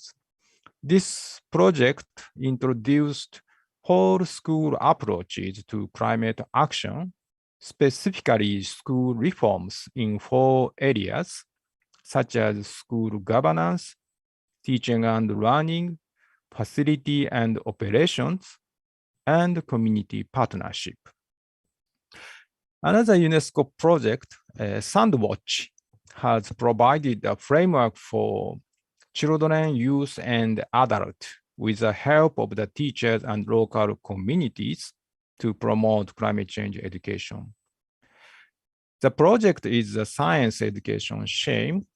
This project introduced whole school approaches to climate action, specifically school reforms in 4 areas, such as school governance, teaching and learning, facility and operations, and community partnership. Another UNESCO project, Sandwatch, has provided a framework for children, youth, and adults with the help of the teachers and local communities to promote climate change education. The project is a science education shame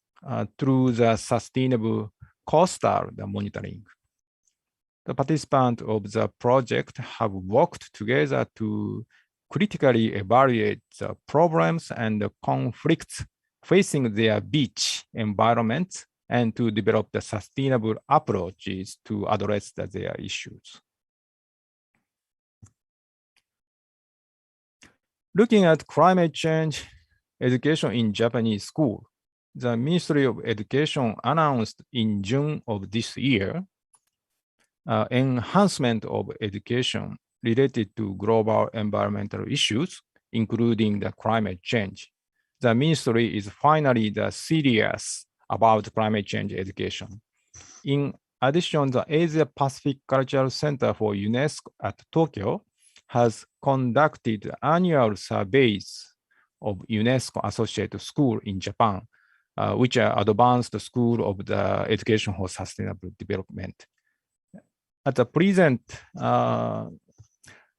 through the sustainable coastal monitoring. The participants of the project have worked together to critically evaluate the problems and the conflicts facing their beach environments and to develop the sustainable approaches to address their issues. Looking at climate change education in Japanese school, the Ministry of Education announced in June of this year enhancement of education related to global environmental issues, including the climate change. The ministry is finally serious about climate change education. In addition, the Asia Pacific Cultural Center for UNESCO at Tokyo has conducted annual surveys of UNESCO associated schools in Japan, which are advanced school of the education for sustainable development. At the present,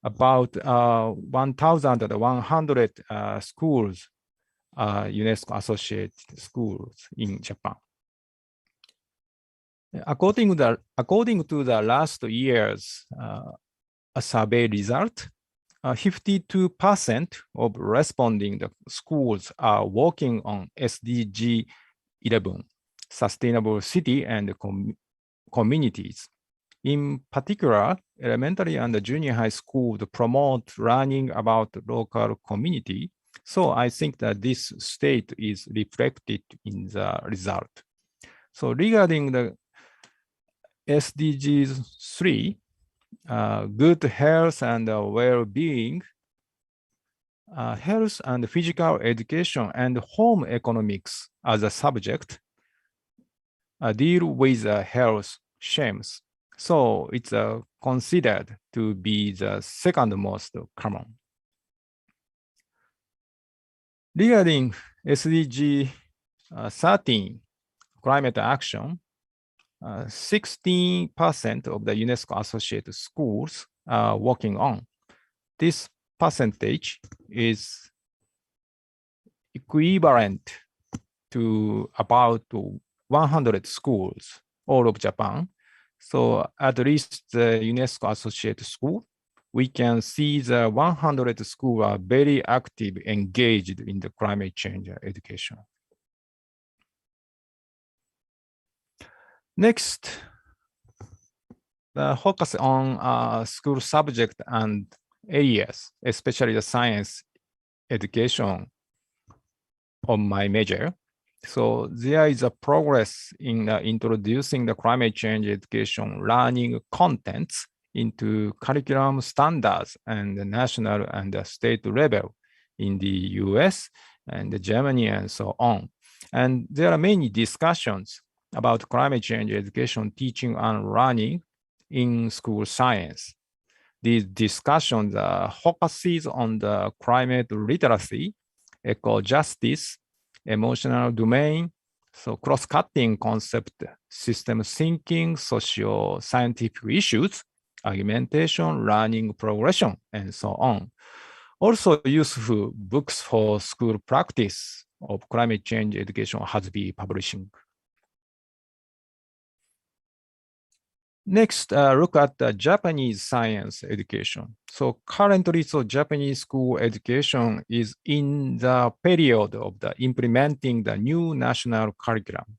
about 1,100 schools are UNESCO associated schools in Japan. According to the last year's survey result, 52% of responding schools are working on SDG 11, Sustainable City and Communities. In particular, elementary and junior high school promote learning about local community. So I think that this state is reflected in the result. So regarding the SDGs 3, good health and well-being, health and physical education and home economics as a subject deal with health shames. So it's considered to be the second most common. Regarding SDG 13, climate action, 16% of the UNESCO associated schools are working on. This percentage is equivalent to about 100 schools all of Japan. So at least the UNESCO associated school, we can see the 100 schools are very active, engaged in the climate change education. Next, the focus on school subject and areas, especially the science education on my major. So there is a progress in introducing the climate change education learning contents into curriculum standards and the national and the state level in the US and Germany and so on. And there are many discussions about climate change education, teaching and learning in school science. These discussions focuses on the climate literacy, eco-justice, emotional domain, so cross-cutting concept, system thinking, socio-scientific issues, argumentation, learning progression, and so on. Also useful books for school practice of climate change education has been publishing. Next, look at the Japanese science education. So currently, Japanese school education is in the period of the implementing the new national curriculum.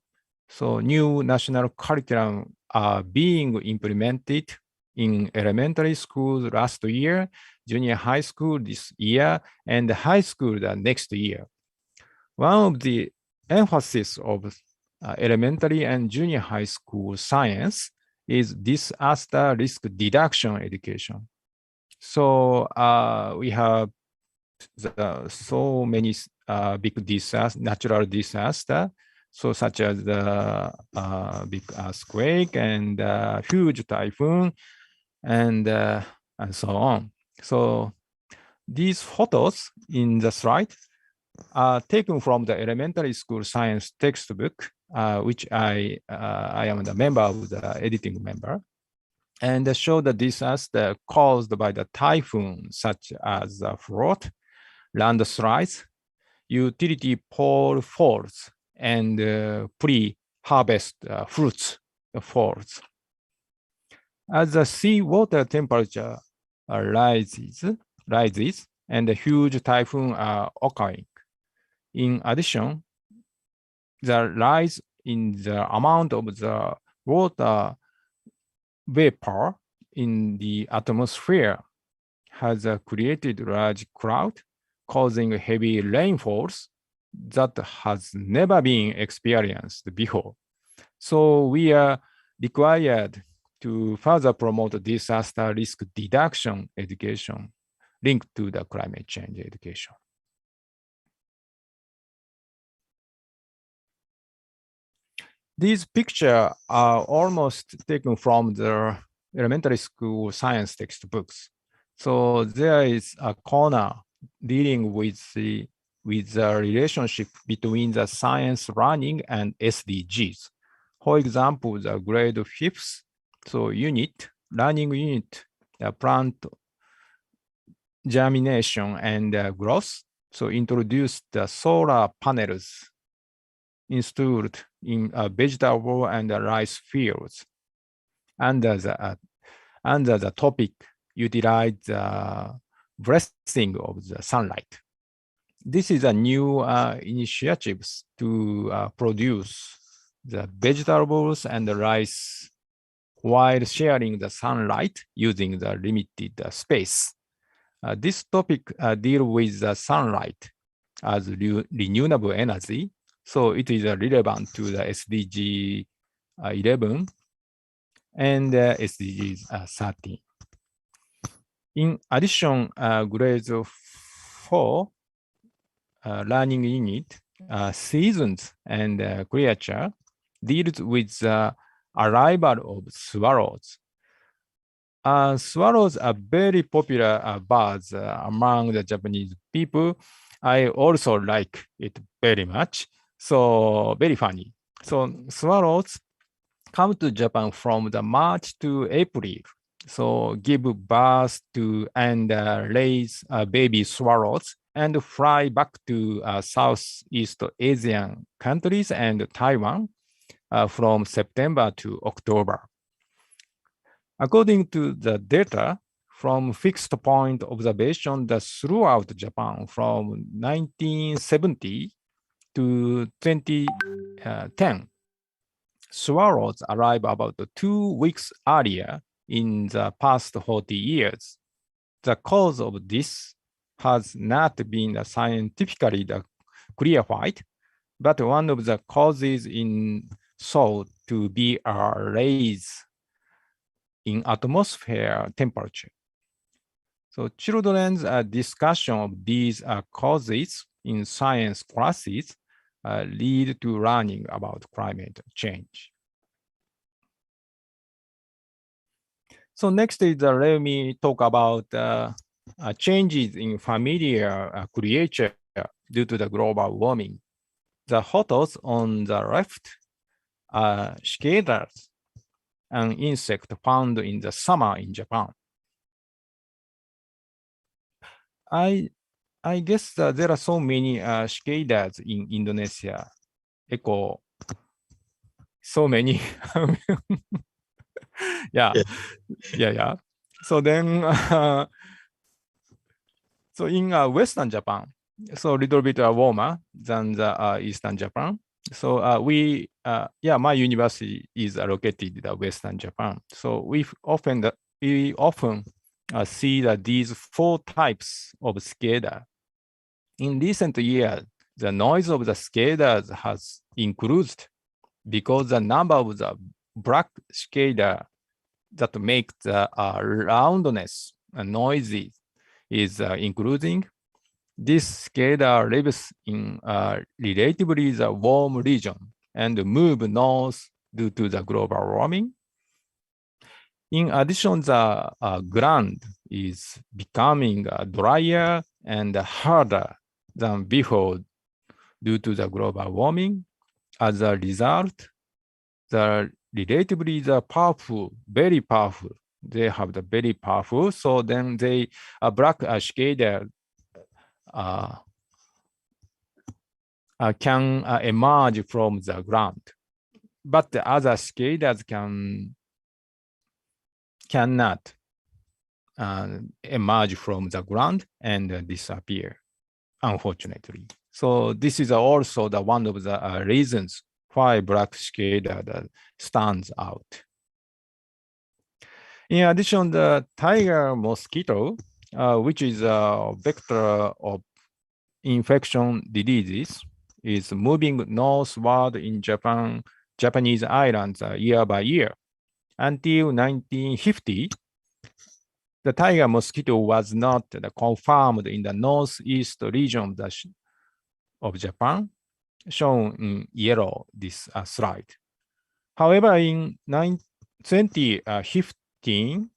So new national curriculum are being implemented in elementary school last year, junior high school this year, and high school the next year. One of the emphasis of elementary and junior high school science is disaster risk reduction education. So we have so many big natural disaster, so such as the big earthquake and huge typhoon and so on. So these photos in the slide are taken from the elementary school science textbook, which I am the member of the editing member, and show the disaster caused by the typhoon, such as flood, landslides, utility pole faults, and pre-harvest fruits faults. As the seawater temperature rises, and the huge typhoon are occurring. In addition, the rise in the amount of the water vapor in the atmosphere has created large cloud, causing heavy rainfalls that has never been experienced before. So we are required to further promote disaster risk reduction education linked to the climate change education. These pictures are almost taken from the elementary school science textbooks. So there is a corner dealing with the relationship between the science learning and SDGs. For example, the grade 5th, so unit, learning unit, plant germination and growth. So introduced the solar panels installed in vegetable and rice fields. Under the topic, utilize the blessing of the sunlight. This is a new initiatives to produce the vegetables and the rice while sharing the sunlight using the limited space. This topic deals with the sunlight as renewable energy. So it is relevant to the SDG 11 and SDGs 13. In addition, grade 4 learning unit, seasons and creature deals with the arrival of swallows. Swallows are very popular birds among the Japanese people. I also like it very much. So very funny. So swallows come to Japan from the March to April. So give birth to and raise baby swallows and fly back to Southeast Asian countries and Taiwan from September to October. According to the data from fixed point observation throughout Japan from 1970 to 2010, swallows arrive about 2 weeks earlier in the past 40 years. The cause of this has not been scientifically clarified, but one of the causes is thought to be a rise in atmosphere temperature. So children's discussion of these causes in science classes lead to learning about climate change. So next is let me talk about changes in familiar creature due to the global warming. The photos on the left are cicadas, an insect found in the summer in Japan. I guess there are so many cicadas in Indonesia. So many. yeah. So then, so in Western Japan, so a little bit warmer than the Eastern Japan. So my university is located in Western Japan. So we often see that these 4 types of cicada. In recent years, the noise of the cicadas has increased because the number of the black cicada that make the loudness and noisy is increasing. This cicada lives in relatively the warm region and move north due to the global warming. In addition, the ground is becoming drier and harder than before due to the global warming. As a result, the relatively powerful, very powerful, they have the very powerful, so then they black cicada can emerge from the ground, but the other cicadas cannot emerge from the ground and disappear, unfortunately. So this is also the one of the reasons why black cicada stands out. In addition, the tiger mosquito, which is a vector of infection diseases, is moving northward in Japanese islands year by year. Until 1950, the tiger mosquito was not confirmed in the northeast region of Japan, shown in yellow this slide. However, in 2015,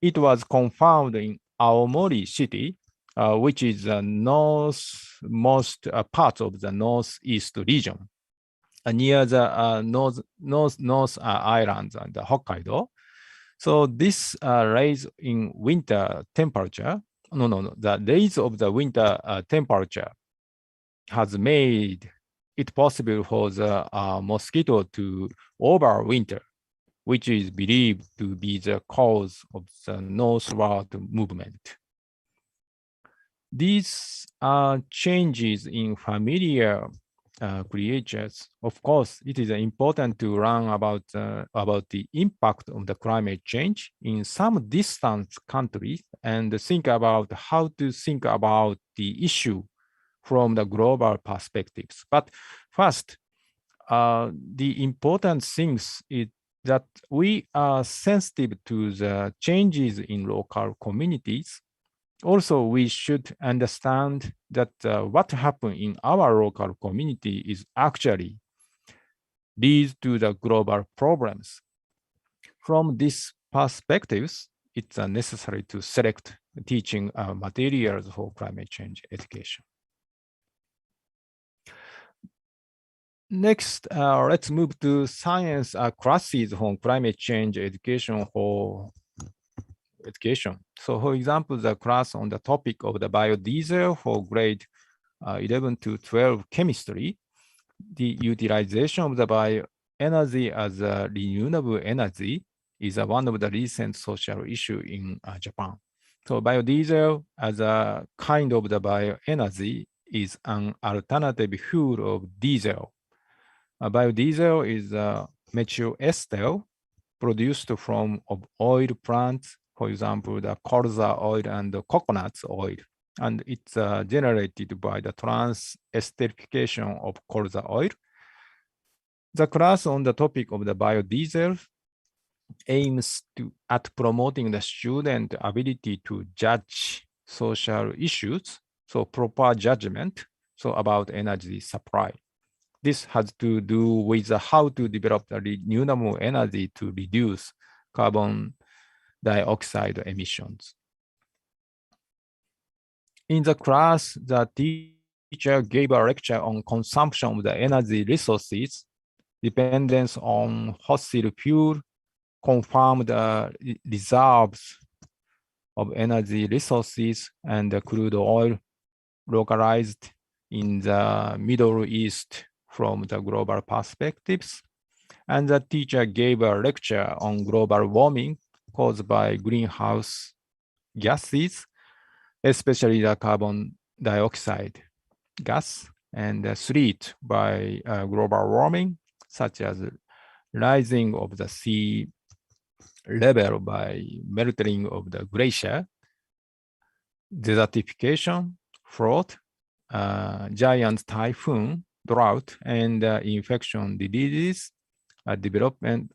it was confirmed in Aomori City, which is the northmost part of the northeast region, near the north islands and Hokkaido. So this rise in winter temperature, the rise of the winter temperature has made it possible for the mosquito to overwinter, which is believed to be the cause of the northward movement. These are changes in familiar creatures. Of course, it is important to learn about the impact of the climate change in some distant countries and think about how to think about the issue from the global perspectives. But first, the important things is that we are sensitive to the changes in local communities. Also, we should understand that what happened in our local community is actually leads to the global problems. From these perspectives, it's necessary to select teaching materials for climate change education. Next, let's move to science classes on climate change education for education. So for example, the class on the topic of the biodiesel for grade 11 to 12 chemistry, the utilization of the bioenergy as a renewable energy is one of the recent social issues in Japan. So biodiesel as a kind of the bioenergy is an alternative fuel of diesel. Biodiesel is a methyl ester produced from oil plants, for example, the colza oil and the coconut oil. And it's generated by the trans-esterification of colza oil. The class on the topic of the biodiesel aims at promoting the student ability to judge social issues, so proper judgment, so about energy supply. This has to do with how to develop the renewable energy to reduce carbon dioxide emissions. In the class, the teacher gave a lecture on consumption of the energy resources, dependence on fossil fuel, confirmed reserves of energy resources and crude oil localized in the Middle East from the global perspectives. And the teacher gave a lecture on global warming caused by greenhouse gases, especially the carbon dioxide gas, and threat by global warming, such as rising of the sea level by melting of the glacier, desertification, flood, giant typhoon, drought, and infection diseases, development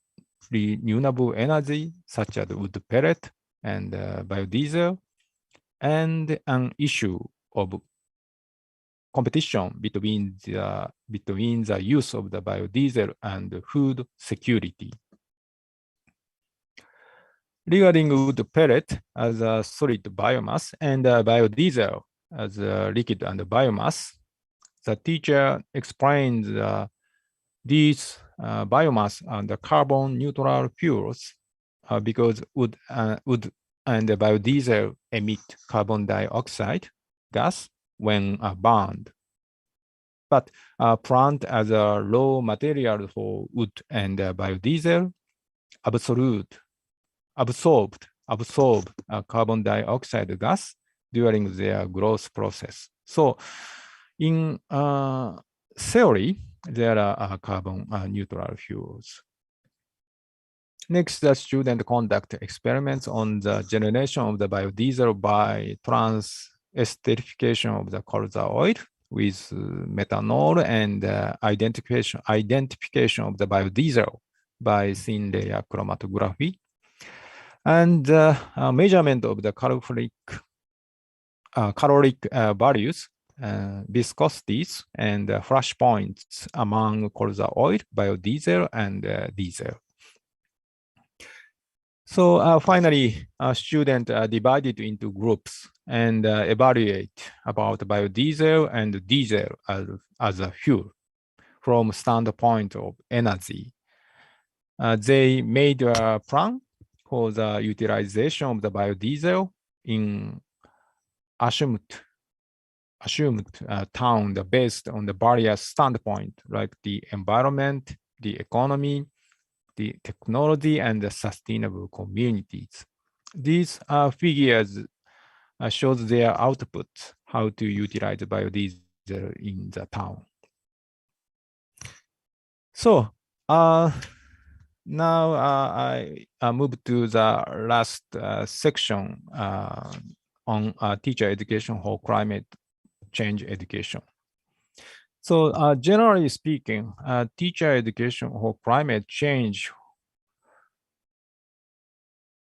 renewable energy such as wood pellet and biodiesel, and an issue of competition between the use of the biodiesel and food security. Regarding wood pellet as a solid biomass and biodiesel as a liquid and biomass, the teacher explained these biomass and the carbon neutral fuels because wood and the biodiesel emit carbon dioxide gas when burned. But plant as a raw material for wood and biodiesel absorbed carbon dioxide gas during their growth process. So in theory, there are carbon neutral fuels. Next, the student conduct experiments on the generation of the biodiesel by trans-esterification of the colza oil with methanol and identification of the biodiesel by thin layer chromatography, and measurement of the caloric values, viscosities, and flash points among colza oil, biodiesel, and diesel. So finally, students are divided into groups and evaluate about biodiesel and diesel as a fuel from standpoint of energy. They made a plan for the utilization of the biodiesel in assumed town based on the various standpoint, like the environment, the economy, the technology, and the sustainable communities. These figures shows their output, how to utilize biodiesel in the town. So now I move to the last section on teacher education for climate change education. So generally speaking, teacher education for climate change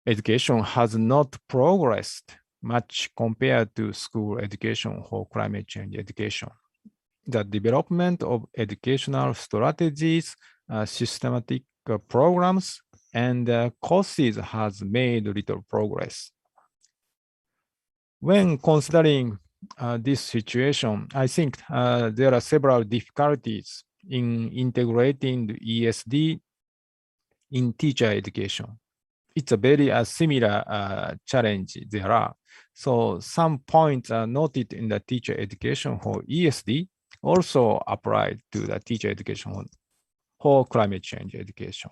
education has not progressed much compared to school education for climate change education. The development of educational strategies, systematic programs, and courses has made little progress. When considering this situation, I think there are several difficulties in integrating the ESD in teacher education. It's a very similar challenge there are. So some points are noted in the teacher education for ESD, also applied to the teacher education for climate change education.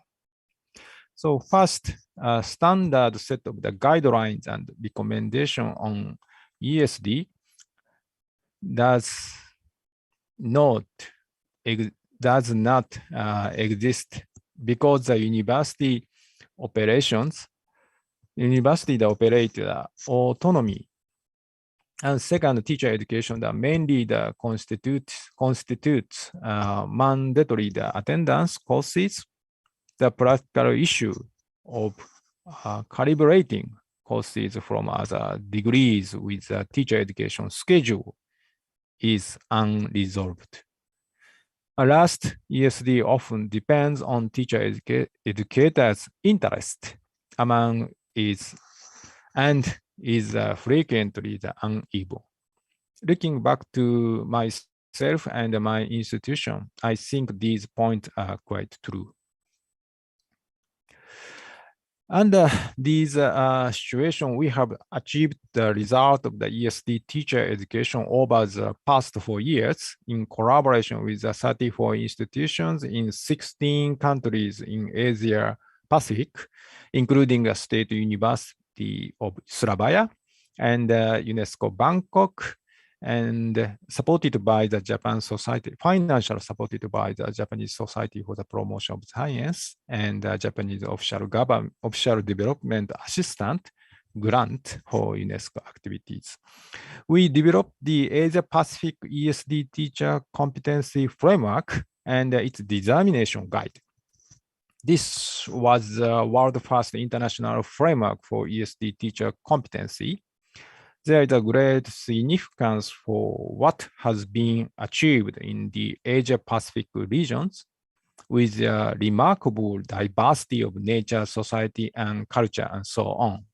So first, a standard set of the guidelines and recommendation on ESD does not exist because the university that operate autonomy. And second, teacher education that mainly the constitutes mandatory the attendance courses. The practical issue of calibrating courses from other degrees with the teacher education schedule is unresolved. Last, ESD often depends on teacher educators' interest among is frequently uneven. Looking back to myself and my institution, I think these points are quite true. Under these situation, we have achieved the result of the ESD teacher education over the past 4 years in collaboration with the 34 institutions in 16 countries in Asia Pacific, including the State University of Surabaya and UNESCO Bangkok, and supported by the Japan Society, financial supported by the Japanese Society for the Promotion of Science and the Japanese Official Development Assistant grant for UNESCO activities. We developed the Asia Pacific ESD Teacher Competency Framework and its Dissemination Guide. This was the world's first international framework for ESD teacher competency. There is a great significance for what has been achieved in the Asia-Pacific regions with a remarkable diversity of nature, society, and culture, and so on.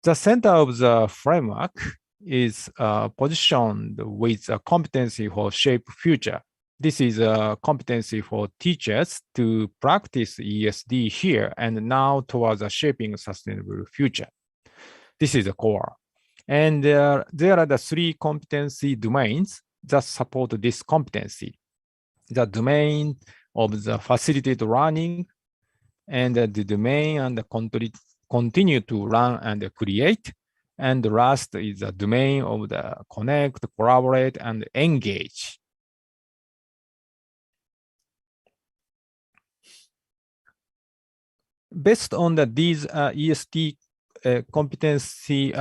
The center of the framework is positioned with a competency for shape future. This is a competency for teachers to practice ESD here and now towards a shaping sustainable future. This is the core. And there are the 3 competency domains that support this competency. The domain of the facilitated learning and the domain and the continue to learn and create. And the last is the domain of the connect, collaborate, and engage. Based on these ESD competency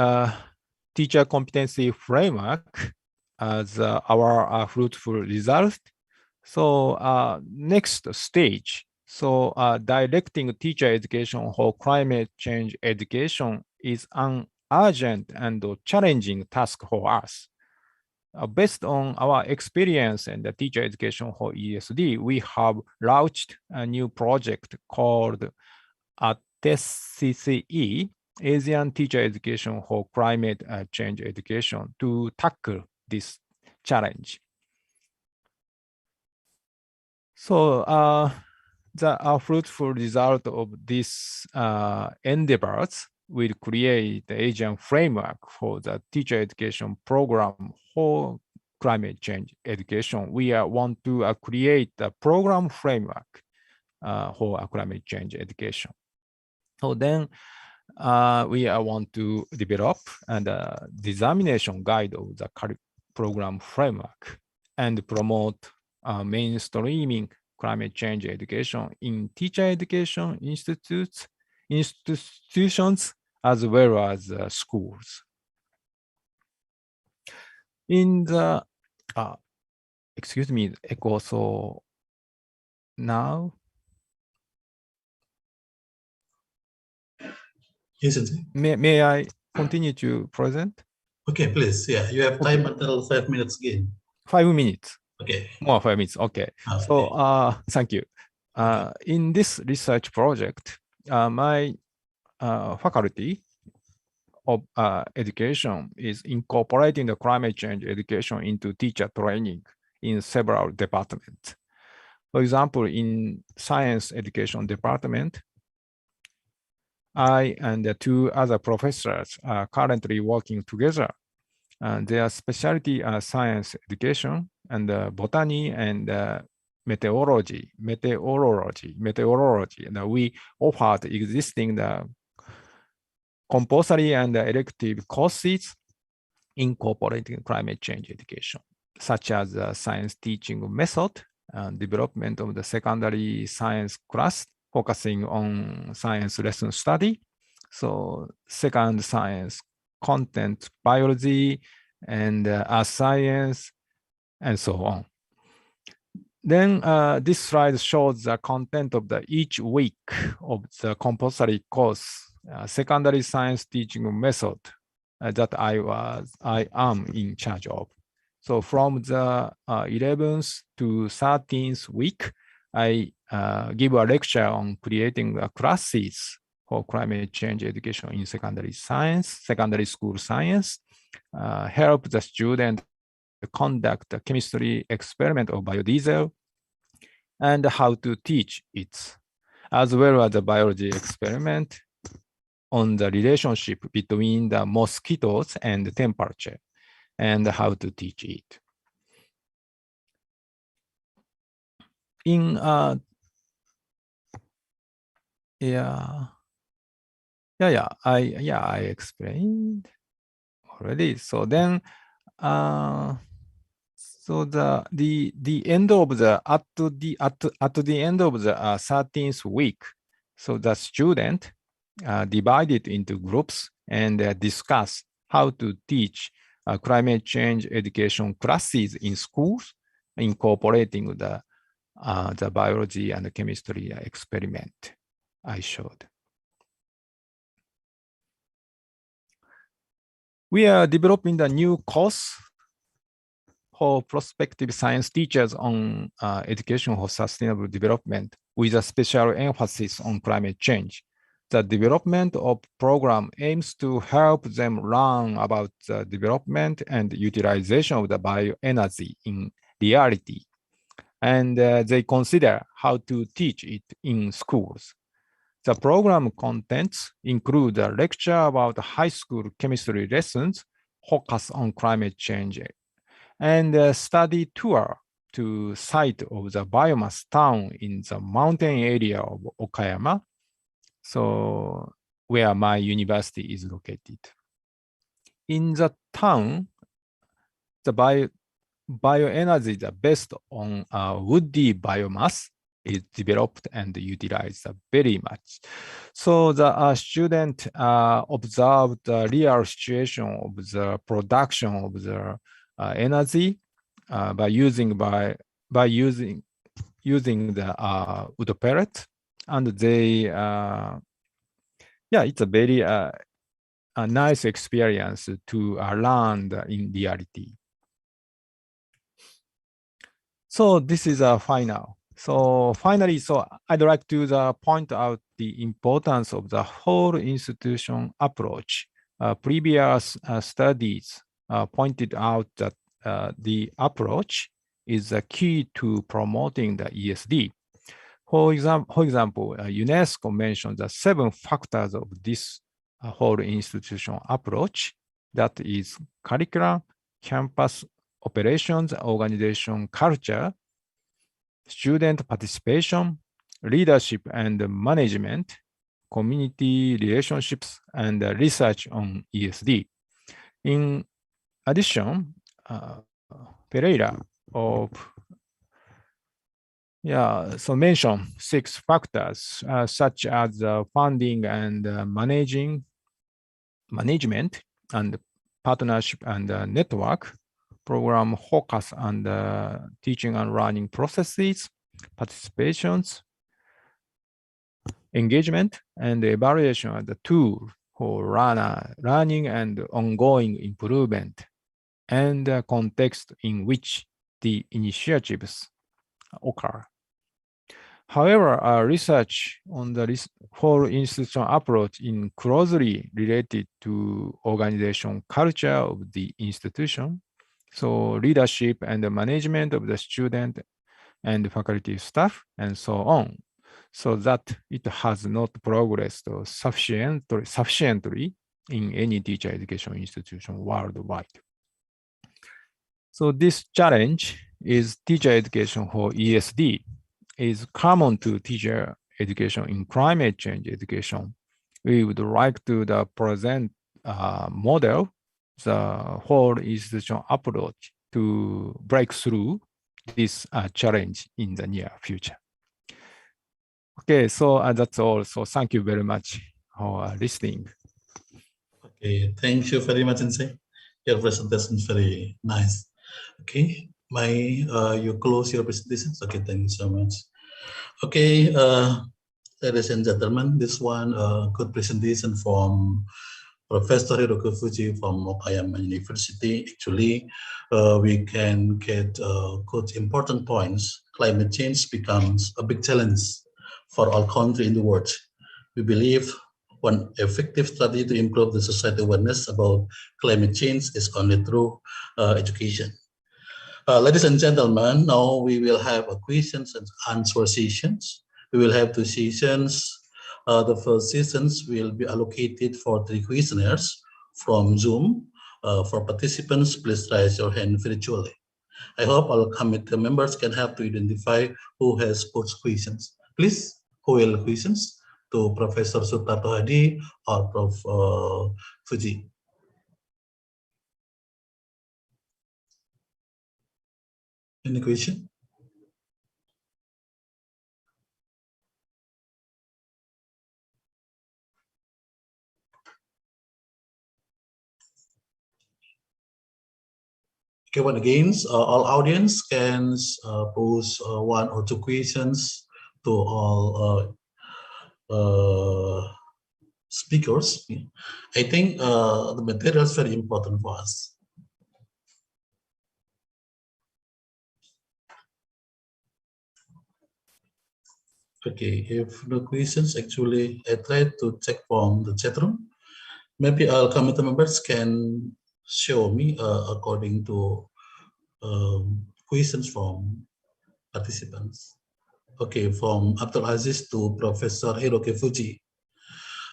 teacher competency framework as our fruitful result. So next stage. So directing teacher education for climate change education is an urgent and challenging task for us. Based on our experience in the teacher education for ESD, we have launched a new project called TCCE, Asian Teacher Education for Climate Change Education, to tackle this challenge. So the fruitful result of these endeavors will create the Asian framework for the teacher education program for climate change education. We want to create a program framework for climate change education. So then we want to develop a dissemination guide of the program framework and promote mainstreaming climate change education in teacher education institutions as well as schools. In the, excuse me, echo, so now. Yes, may I continue to present? Okay, please. Yeah, you have time until 5 minutes again. 5 minutes. Okay. More 5 minutes. Okay. So thank you. In this research project, my faculty of education is incorporating the climate change education into teacher training in several departments. For example, in science education department, I and the two other professors are currently working together. Their specialty are science education and botany and meteorology. And we offered existing compulsory and elective courses incorporating climate change education, such as the science teaching method, development of the secondary science class, focusing on science lesson study. So second science content, biology, and earth science, and so on. Then this slide shows the content of each week of the compulsory course, secondary science teaching method that I am in charge of. So from the 11th to 13th week, I give a lecture on creating classes for climate change education in secondary science, secondary school science, help the student conduct a chemistry experiment of biodiesel, and how to teach it, as well as the biology experiment on the relationship between the mosquitoes and the temperature, and how to teach it. In I explained already. So then so the end of the at the end of the 13th week, so the student divided into groups and discuss how to teach climate change education classes in schools, incorporating the biology and the chemistry experiment I showed. We are developing the new course for prospective science teachers on education for sustainable development with a special emphasis on climate change. The development of program aims to help them learn about the development and utilization of the bioenergy in reality. And they consider how to teach it in schools. The program contents include a lecture about high school chemistry lessons, focus on climate change, and a study tour to site of the biomass town in the mountain area of Okayama, so where my university is located. In the town, the bioenergy based on woody biomass is developed and utilized very much. So the student observed the real situation of the production of the energy by using the wood pellet, and they it's a very a nice experience to learn in reality. So this is a final. So finally, I'd like to point out the importance of the whole institution approach. Previous studies pointed out that the approach is the key to promoting the ESD. For example, UNESCO mentioned the 7 factors of this whole institution approach, that is curriculum, campus operations, organization culture, student participation, leadership and management, community relationships, and research on ESD. In addition, Pereira mention 6 factors such as funding and management and partnership and network, program focus and teaching and learning processes, participations, engagement, and evaluation as the tool for learning and ongoing improvement, and the context in which the initiatives occur. However, research on the whole institution approach is closely related to organization culture of the institution, So leadership and the management of the student and faculty staff and so on, so that it has not progressed sufficiently in any teacher education institution worldwide. So this challenge is teacher education for ESD is common to teacher education in climate change education. We would like to present model the whole institution approach to break through this challenge in the near future. Okay, so that's all. So thank you very much for listening. Okay, thank you very much, Sensei. Your presentation is very nice. Okay, you close your presentations. Okay, thank you so much. Okay, ladies and gentlemen, this one good presentation from Professor Hiroki Fuji from Okayama University. Actually, we can get good important points. Climate change becomes a big challenge for all countries in the world. We believe one effective strategy to improve the society awareness about climate change is only through education. Ladies and gentlemen, now we will have a questions and answer sessions. We will have 2 sessions. The first sessions will be allocated for 3 questionnaires from Zoom. For participants, please raise your hand virtually. I hope all committee members can help to identify who has posed questions. Please, who will questions to Professor Sutarto Hadi or Prof. Fuji? Any question? Okay, once again, all audience can pose 1 or 2 questions to all speakers. I think the material is very important for us. Okay, if no questions, actually, I tried to check from the chat room. Maybe our committee members can show me according to questions from participants. Okay, from Abdul Aziz to Professor Hiroki Fuji.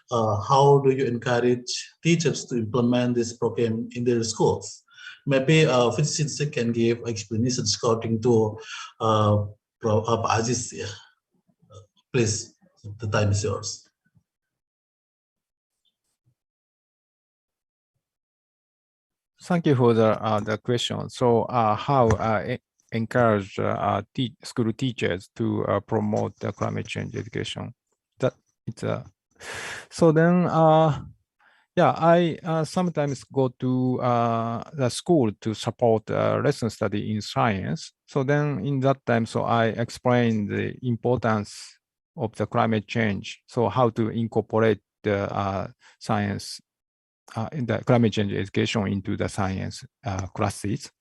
How do you encourage teachers to implement this program in their schools? Maybe Fuji can give explanations according to Prof. Aziz. Yeah. Please, the time is yours. Thank you for the question. So how encourage school teachers to promote the climate change education? That it's so then yeah, I sometimes go to the school to support lesson study in science. So then in that time, so I explain the importance of the climate change. So how to incorporate the science in the climate change education into the science classes.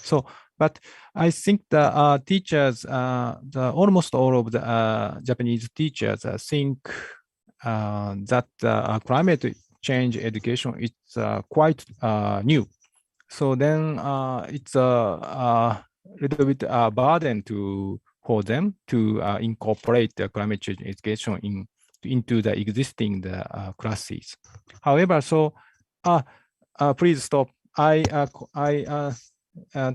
So, but I think the teachers, almost all of the Japanese teachers think that climate change education is quite new. So then it's a little bit burden for them to incorporate the climate change education into the existing classes. However, so please stop. I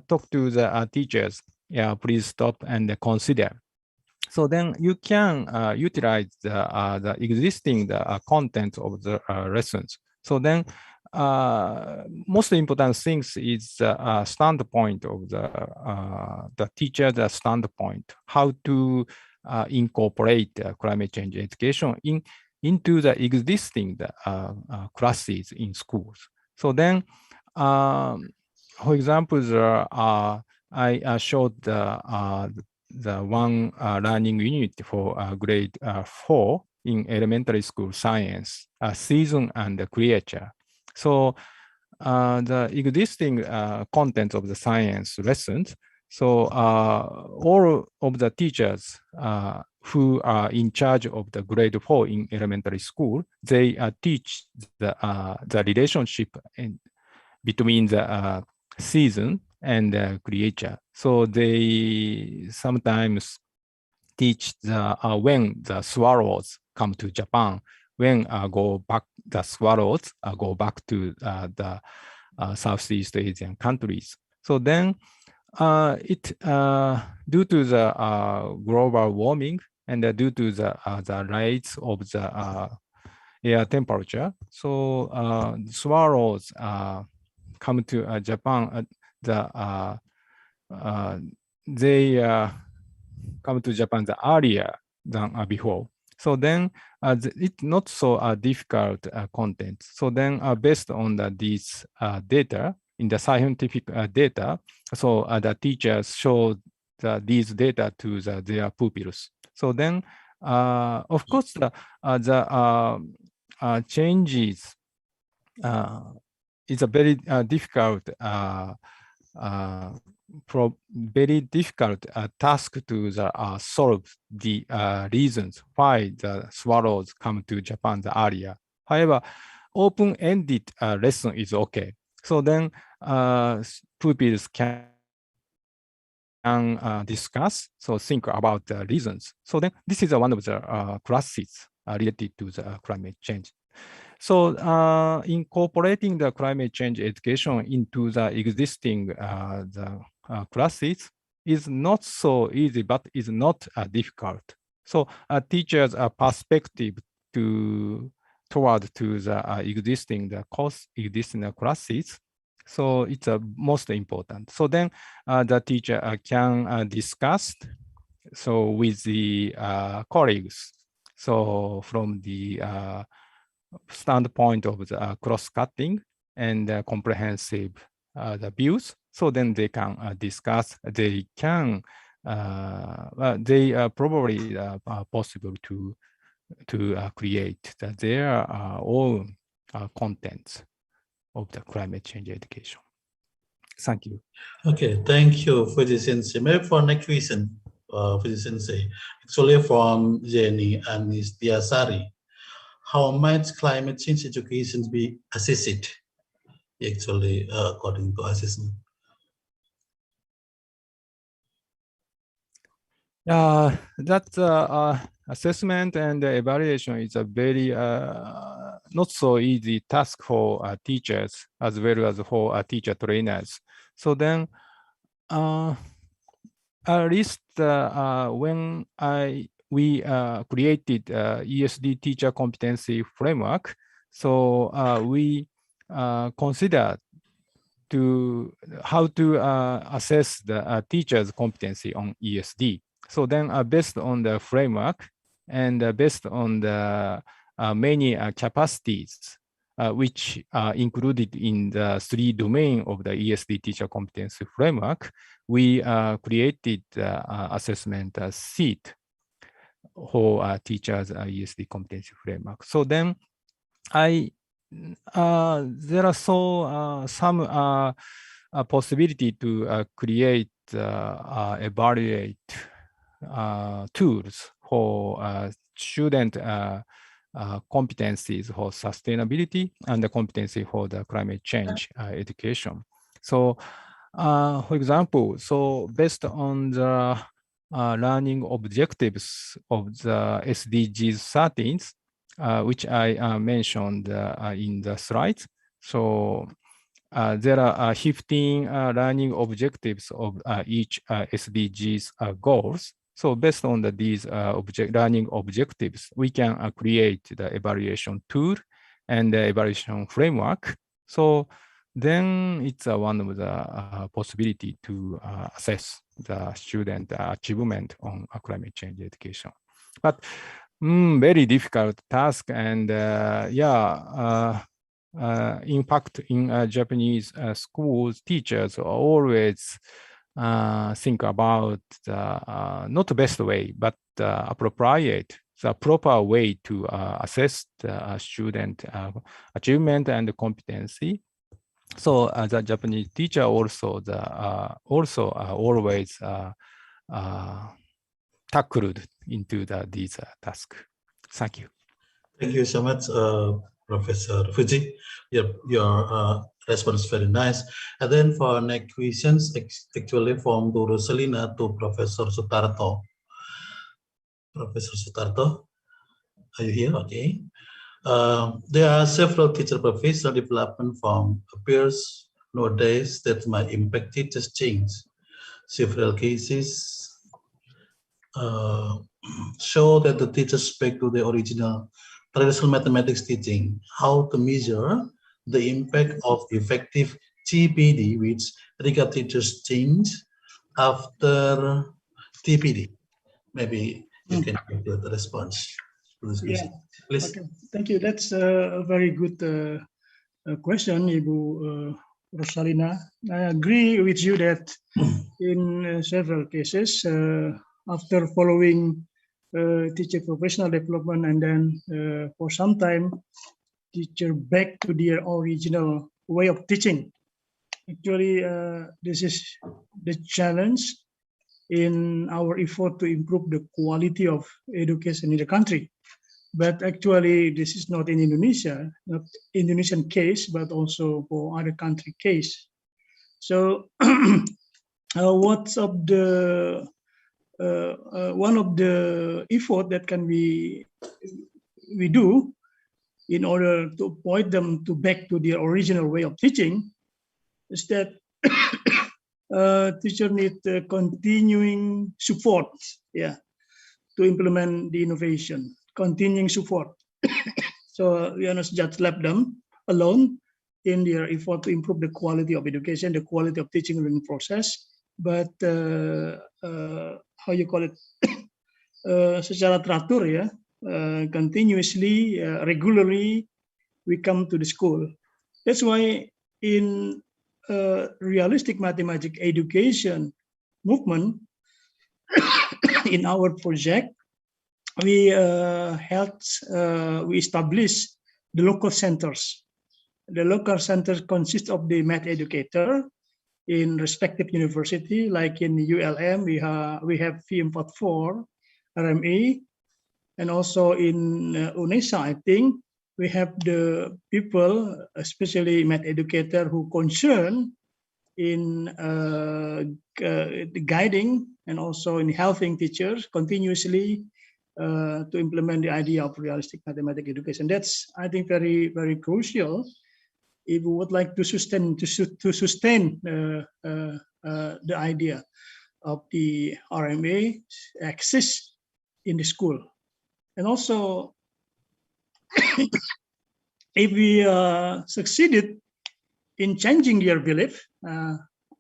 talk to the teachers. Yeah, please stop and consider. So then you can utilize the existing content of the lessons. So then most important things is the standpoint of the teacher's standpoint, how to incorporate climate change education into the existing classes in schools. So then, for example, I showed the one learning unit for grade 4 in elementary school science, season and creature. So the existing content of the science lessons, so all of the teachers who are in charge of the grade 4 in elementary school, they teach the relationship between the season and creature. So they sometimes teach the when the swallows come to Japan, when the swallows go back to the Southeast Asian countries. So then due to the global warming and due to the rise of the air temperature, so swallows come to Japan. They come to Japan earlier than before. So then it's not so difficult content. So then based on these data, in the scientific data, so the teachers show these data to their pupils. So then, of course, the changes is a very difficult task to solve the reasons why the swallows come to Japan earlier. However, open-ended lesson is okay. So then pupils can discuss, so think about the reasons. So then this is one of the classes related to the climate change. So incorporating the climate change education into the existing classes is not so easy, but is not difficult. So teachers' perspective toward the existing classes. So it's most important. So then the teacher can discuss so with the colleagues. So from the standpoint of the cross-cutting and comprehensive the views, so then they can discuss. They can probably possible to create their own contents of the climate change education. Thank you. Okay, thank you, Fuji Sensei. Maybe for next question, Fuji Sensei, actually from Jenny and Diasari, how might climate change education be assessed? Actually, according to assessment. That assessment and evaluation is a very not so easy task for teachers as well as for teacher trainers. So then, at least when we created ESD teacher competency framework, so we consider to how to assess the teacher's competency on ESD. So then based on the framework and based on the many capacities which are included in the 3 domains of the ESD teacher competency framework, we created assessment sheet for teachers' ESD competency framework. So then there are some possibility to create evaluate tools for student competencies for sustainability and the competency for the climate change education. So, for example, so based on the learning objectives of the SDGs 13, which I mentioned in the slides. So there are 15 learning objectives of each SDGs goals. So based on these learning objectives, we can create the evaluation tool and the evaluation framework. So then it's one of the possibility to assess the student achievement on climate change education. But very difficult task, and in fact, in Japanese schools, teachers always think about the not the best way, but appropriate, the proper way to assess the student achievement and competency. So as a Japanese teacher, also always tackled into these tasks. Thank you. Thank you so much, Professor Fuji. Your response is very nice. And then for next questions, actually from Bu Rosalina to Professor Sutarto. Professor Sutarto, are you here? Okay. There are several teacher professional development form appears nowadays that might impact teachers' change. Several cases show that the teachers back to the original traditional mathematics teaching, how to measure the impact of effective TPD, which regard teachers change after TPD. Maybe you can give the response to this question. Please. Okay, thank you. That's a very good question, Ibu Rosalina. I agree with you that in several cases, after following teacher professional development and then for some time, teacher back to their original way of teaching. Actually, this is the challenge in our effort to improve the quality of education in the country. But actually, this is not in Indonesia, not Indonesian case, but also for other country case. So, what's of the one of the effort that can we do in order to point them to back to their original way of teaching is that teacher need continuing support, to implement the innovation, continuing support. So we are not just left them alone in their effort to improve the quality of education, the quality of teaching and learning process, but how you call it, secara teratur, continuously, regularly, we come to the school. That's why in realistic mathematics education movement, in our project, we established the local centers. The local centers consist of the math educator in respective university, like in ULM, we have VM44, RME, and also in UNESA, I think, we have the people, especially math educator, who concern in guiding and also in helping teachers continuously to implement the idea of realistic mathematics education. That's, I think, very, very crucial if we would like to sustain the idea of the RMA exist in the school. And also, if we succeeded in changing their belief,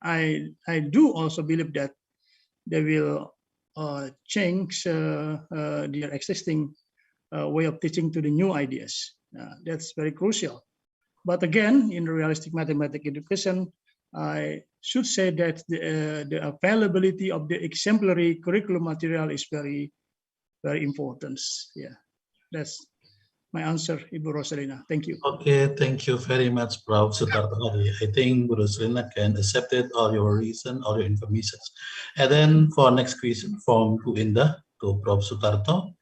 I do also believe that they will change their existing way of teaching to the new ideas. That's very crucial. But again, in realistic mathematics education, I should say that the availability of the exemplary curriculum material is very, very important. Yeah, that's my answer, Ibu Rosalina. Thank you. Okay, thank you very much, Prof. Sutarto. I think Bu Rosalina can accept it, all your reason, all your information. And then for next question from Bu Indah to Prof. Sutarto.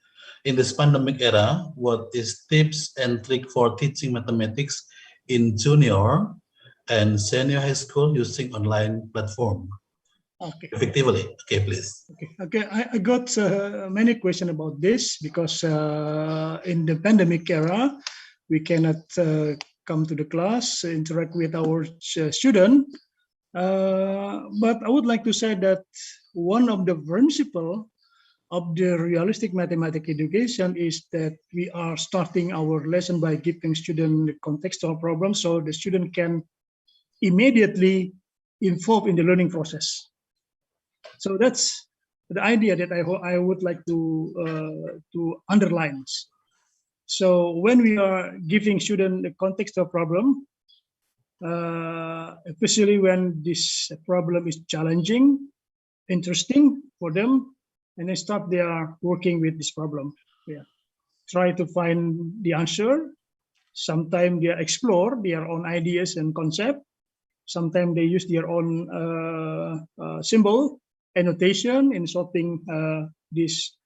In this pandemic era, what is tips and trick for teaching mathematics in junior and senior high school using online platform? Okay. Effectively. Okay, please. Okay. I got many questions about this because in the pandemic era, we cannot come to the class, interact with our student. But I would like to say that one of the principles of the realistic mathematics education is that we are starting our lesson by giving student the contextual problem so the student can immediately involve in the learning process. So that's the idea that I would like to underline. So when we are giving student the contextual problem, especially when this problem is challenging, interesting for them, and they start their working with this problem. Yeah, try to find the answer. Sometimes they explore their own ideas and concept. Sometimes they use their own symbol annotation in solving this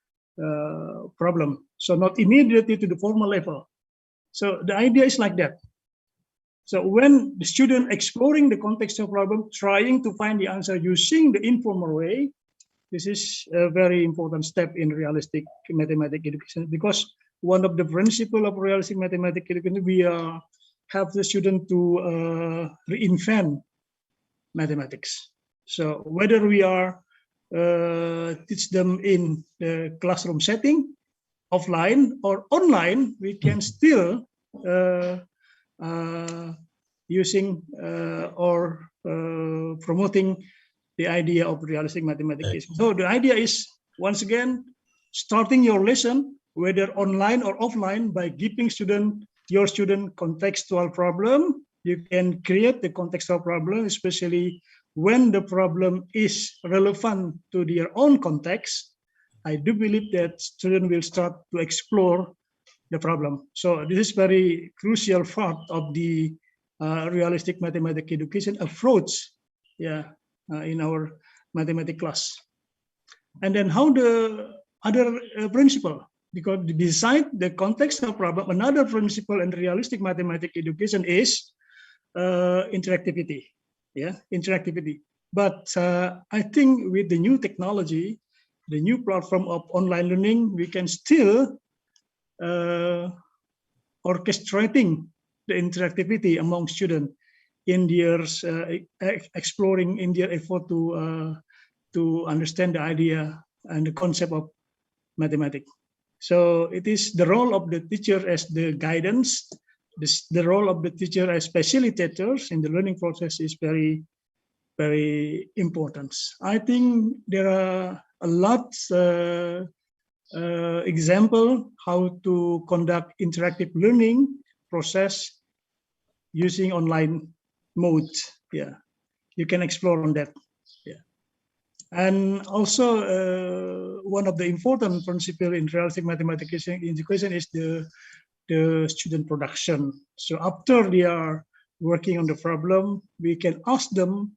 problem. So not immediately to the formal level, So the idea is like that. So when the student exploring the contextual problem, trying to find the answer using the informal way, this is a very important step in realistic mathematics education, because one of the principles of realistic mathematics education, we have the student to reinvent mathematics. So whether we are teach them in the classroom setting, offline or online, we can still using or promoting the idea of realistic mathematics. So the idea is, once again, starting your lesson, whether online or offline, by giving your student contextual problem. You can create the contextual problem, especially when the problem is relevant to their own context. I do believe that students will start to explore the problem. So this is very crucial part of the realistic mathematics education approach, in our mathematics class. And then how the other principle, because beside the contextual problem, another principle in realistic mathematics education is interactivity, interactivity. But I think with the new technology, the new platform of online learning, we can still orchestrating the interactivity among students in their exploring, in their effort to understand the idea and the concept of mathematics. So it is the role of the teacher as the guidance, the role of the teacher as facilitators in the learning process is very, very important. I think there are a lot example how to conduct interactive learning process using online mode. You can explore on that. And also one of the important principles in realistic mathematics education is the student production. So after they are working on the problem, we can ask them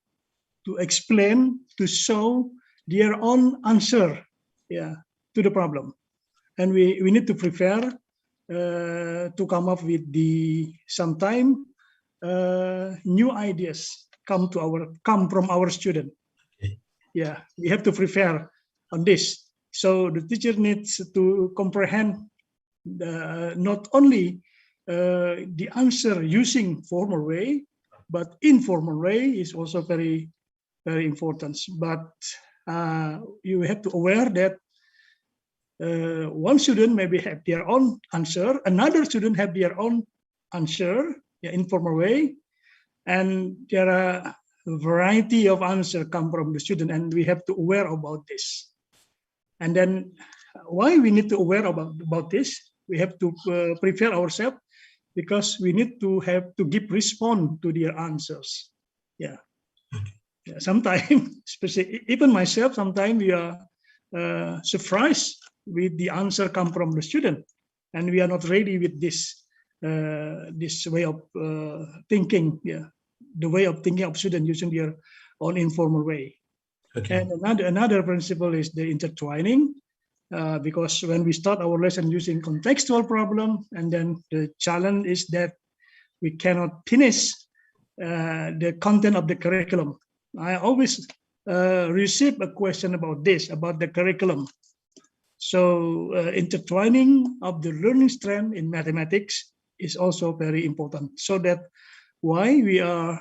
to explain, to show their own answer to the problem. And we need to prepare to come up with sometime new ideas come from our student. We have to prepare on this. So the teacher needs to comprehend not only the answer using formal way, but informal way is also very, very important. But you have to aware that one student maybe have their own answer, another student have their own answer, informal way, and there are a variety of answers come from the student, and we have to aware about this. And then why we need to aware about this? We have to prepare ourselves because we need to have to give response to their answers. Sometimes, especially even myself, sometimes we are surprised with the answer come from the student, and we are not ready with this way of thinking. The way of thinking of students using their own informal way. And another principle is the intertwining, because when we start our lesson using contextual problem, and then the challenge is that we cannot finish the content of the curriculum. I always receive a question about this, about the curriculum. So intertwining of the learning strand in mathematics is also very important. So that why we are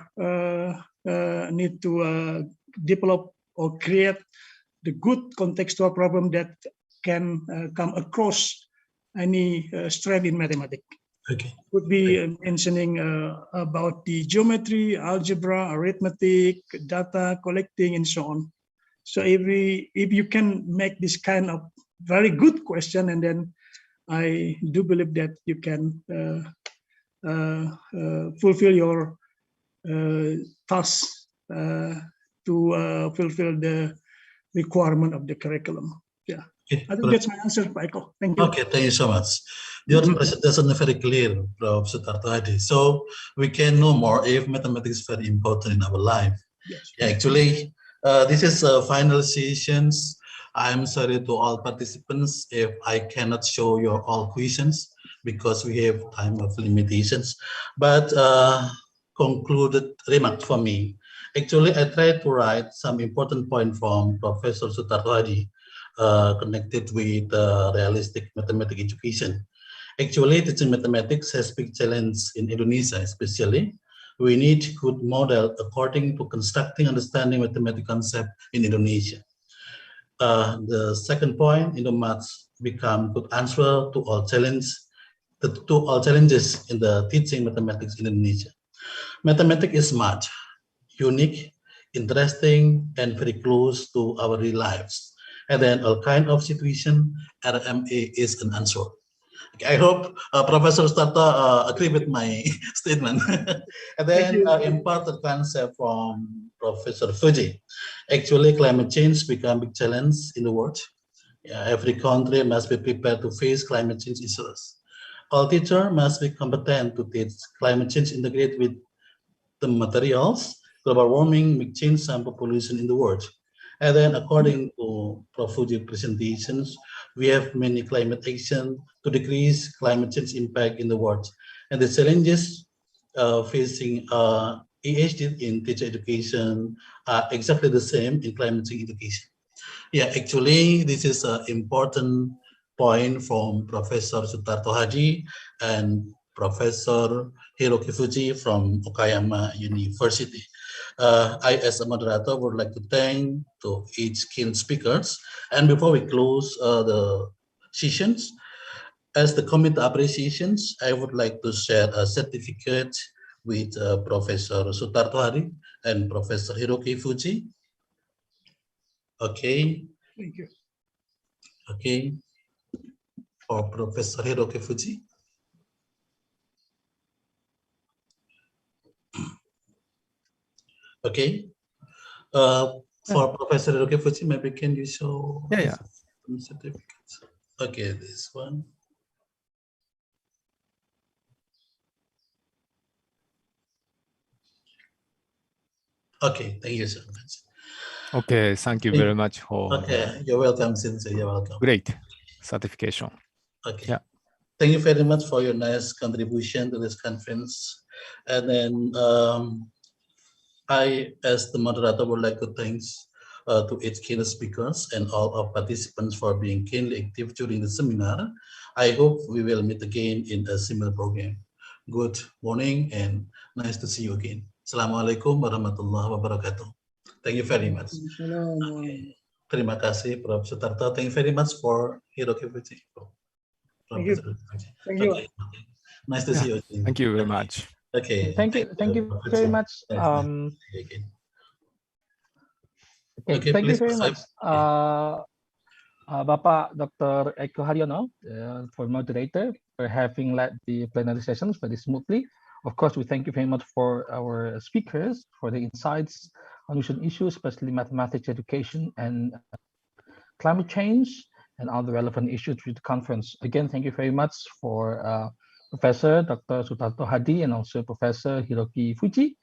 need to develop or create the good contextual problem that can come across any strand in mathematics. Could be mentioning about the geometry, algebra, arithmetic, data collecting, and so on. So if you can make this kind of very good question, and then I do believe that you can fulfill your task to fulfill the requirement of the curriculum. I think that's my answer, Pak Eko. Thank you. Okay, thank you so much. Your presentation is very clear, Prof. Sutarto Hadi. So we can know more if mathematics is very important in our life. Actually, this is final sessions. I'm sorry to all participants if I cannot show your all questions, because we have time of limitations. But concluded remark for me. Actually, I tried to write some important point from Professor Sutarto Hadi connected with realistic mathematics education. Actually, teaching mathematics has big challenge in Indonesia, especially. We need good model according to constructing understanding mathematics concept in Indonesia. The second point, maths become good answer to all challenges in the teaching mathematics in Indonesia. Mathematics is smart, unique, interesting, and very close to our real lives. And then all kind of situation, RMA is an answer. Okay, I hope Professor Starta agree with my statement. And then important concept from Professor Fuji. Actually, climate change become a big challenge in the world. Every country must be prepared to face climate change issues. All teachers must be competent to teach climate change integrate with the materials, global warming, make change some population in the world. And then according to Prof. Fuji presentations, we have many climate action to decrease climate change impact in the world. And the challenges facing EHD in teacher education are exactly the same in climate change education. Yeah, actually, this is an important point from Professor Sutarto Hadi and Professor Hiroki Fuji from Okayama University. I, as a moderator, would like to thank to each keynote speakers. And before we close the sessions, as the committee appreciations, I would like to share a certificate with Professor Sutarto Hadi and Professor Hiroki Fuji. Okay. Thank you. Okay. For Professor Hiroki Fuji. Okay. For Professor Hiroki Fuji, maybe can you show some certificates? Okay, this one. Okay, thank you so much. Okay, thank you very much for you're welcome, Sensei. You're welcome. Great certification. Okay. Yeah. Thank you very much for your nice contribution to this conference. And then I, as the moderator, would like to thank to each keynote speakers and all of participants for being keenly active during the seminar. I hope we will meet again in a similar program. Good morning and nice to see you again. Assalamualaikum warahmatullahi wabarakatuh. Thank you very much. Okay. Terima kasih, Prof. Sutarto. Thank you very much for Hiroki Fuji. Thank you. Thank you. Okay. Nice to see you again. Thank you very much. Okay. Thank you very much. Okay, thank you very much, Bapak Dr. Eko Haryono, for moderator, for having led the plenary sessions very smoothly. Of course, we thank you very much for our speakers, for the insights on recent issues, especially mathematics education and climate change and other relevant issues with the conference. Again, thank you very much for Professor Dr. Sutarto Hadi and also Professor Hiroki Fuji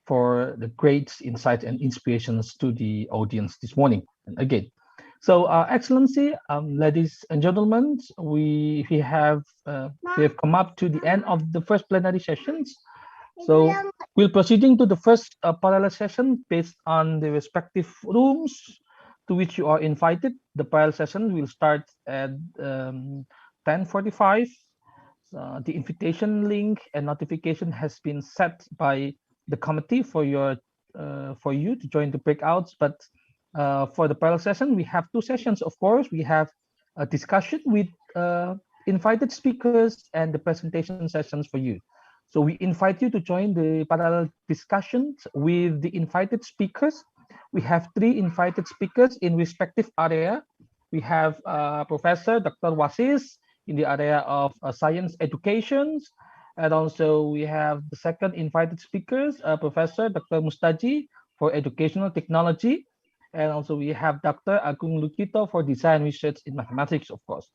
for the great insights and inspirations to the audience this morning. And again, so Excellency, ladies and gentlemen, we have come up to the end of the first plenary sessions. So we're proceeding to the first parallel session based on the respective rooms to which you are invited. The parallel session will start at 10:45. The invitation link and notification has been set by the committee for you to join the breakouts. But for the parallel session, we have two sessions. Of course, we have a discussion with invited speakers and the presentation sessions for you. So we invite you to join the parallel discussions with the invited speakers. We have 3 invited speakers in respective area. We have Professor Dr. Wasis in the area of science education. And also we have the second invited speakers, Professor Dr. Mustaji for educational technology. And also we have Dr. Agung Lukito for design research in mathematics, of course.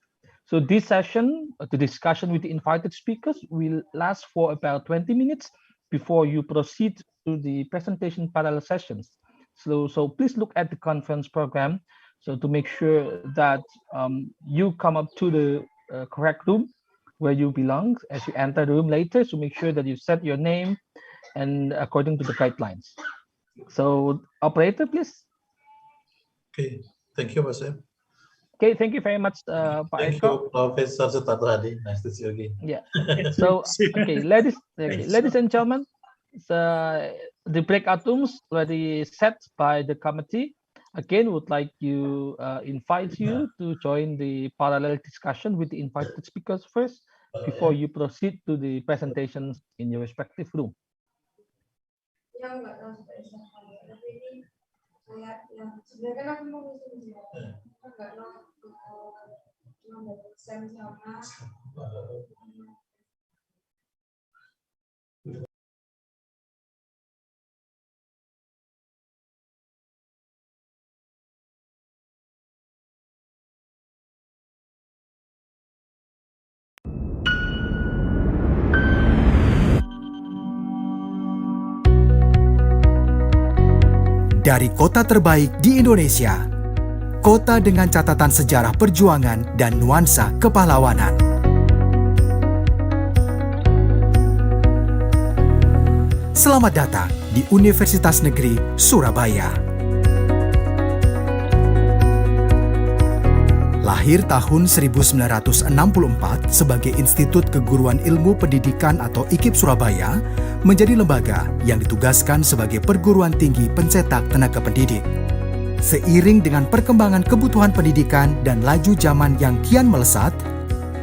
So this session, the discussion with the invited speakers will last for about 20 minutes before you proceed to the presentation parallel sessions. So please look at the conference program so to make sure that you come up to the correct room where you belong as you enter the room later, so make sure that you set your name and according to the guidelines. So, operator, please. Okay, thank you, Mas. Okay, thank you very much, Pak Thank Eko. you, Professor Sutarto Hadi. Nice to see you again. Yeah. So, okay, ladies and gentlemen, the breakout rooms already set by the committee. Again, would like to invite you to join the parallel discussion with the invited speakers first before you proceed to the presentations in your respective room. Dari kota terbaik di Indonesia, kota dengan catatan sejarah perjuangan dan nuansa kepahlawanan. Selamat datang di Universitas Negeri Surabaya. Lahir tahun 1964 sebagai Institut Keguruan Ilmu Pendidikan atau IKIP Surabaya, menjadi lembaga yang ditugaskan sebagai perguruan tinggi pencetak tenaga pendidik. Seiring dengan perkembangan kebutuhan pendidikan dan laju zaman yang kian melesat,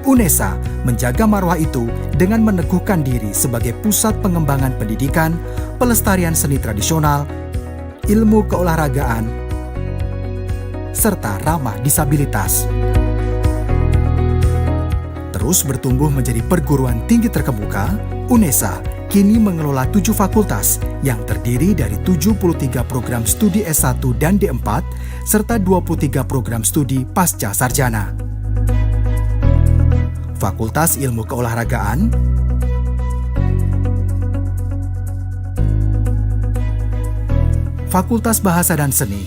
UNESA menjaga marwah itu dengan meneguhkan diri sebagai pusat pengembangan pendidikan, pelestarian seni tradisional, ilmu keolahragaan, serta ramah disabilitas. Terus bertumbuh menjadi perguruan tinggi terkemuka, UNESA kini mengelola 7 fakultas yang terdiri dari 73 program studi S1 dan D4 serta 23 program studi pasca sarjana. Fakultas Ilmu Keolahragaan, Fakultas Bahasa dan Seni,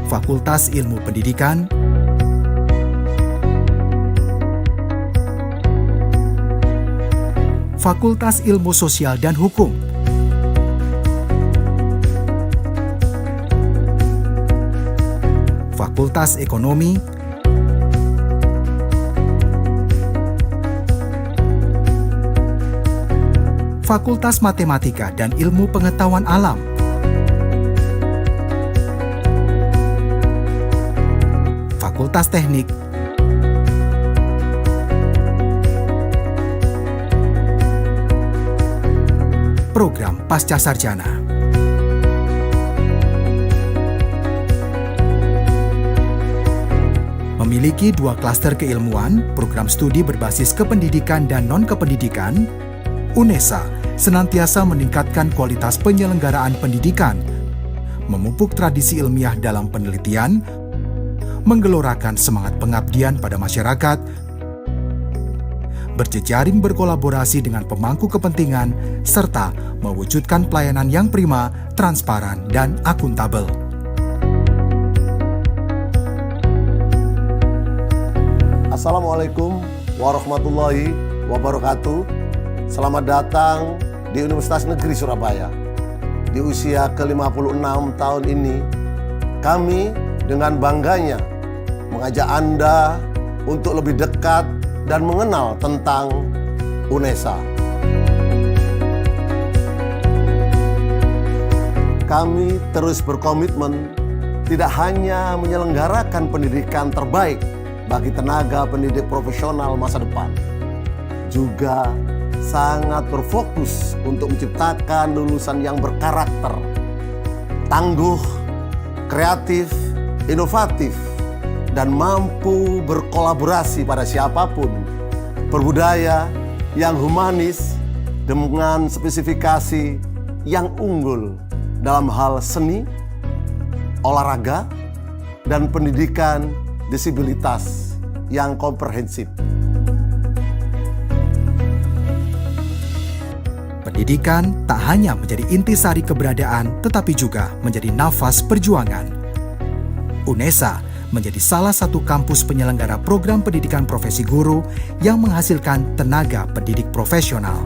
Fakultas Ilmu Pendidikan, Fakultas Ilmu Sosial dan Hukum, Fakultas Ekonomi, Fakultas Matematika dan Ilmu Pengetahuan Alam, Fakultas Teknik, program pasca sarjana. Memiliki 2 klaster keilmuan, program studi berbasis kependidikan dan non-kependidikan, UNESA senantiasa meningkatkan kualitas penyelenggaraan pendidikan, memupuk tradisi ilmiah dalam penelitian, menggelorakan semangat pengabdian pada masyarakat, berjejaring berkolaborasi dengan pemangku kepentingan, serta mewujudkan pelayanan yang prima, transparan, dan akuntabel. Assalamualaikum warahmatullahi wabarakatuh. Selamat datang di Universitas Negeri Surabaya. Di usia ke-56 tahun ini, kami dengan bangganya mengajak Anda untuk lebih dekat dan mengenal tentang UNESA. Kami terus berkomitmen tidak hanya menyelenggarakan pendidikan terbaik bagi tenaga pendidik profesional masa depan, juga sangat berfokus untuk menciptakan lulusan yang berkarakter, tangguh, kreatif, inovatif, dan mampu berkolaborasi pada siapapun, berbudaya yang humanis dengan spesifikasi yang unggul dalam hal seni, olahraga, dan pendidikan disabilitas yang komprehensif. Pendidikan tak hanya menjadi intisari keberadaan, tetapi juga menjadi nafas perjuangan. UNESA menjadi salah satu kampus penyelenggara program pendidikan profesi guru yang menghasilkan tenaga pendidik profesional.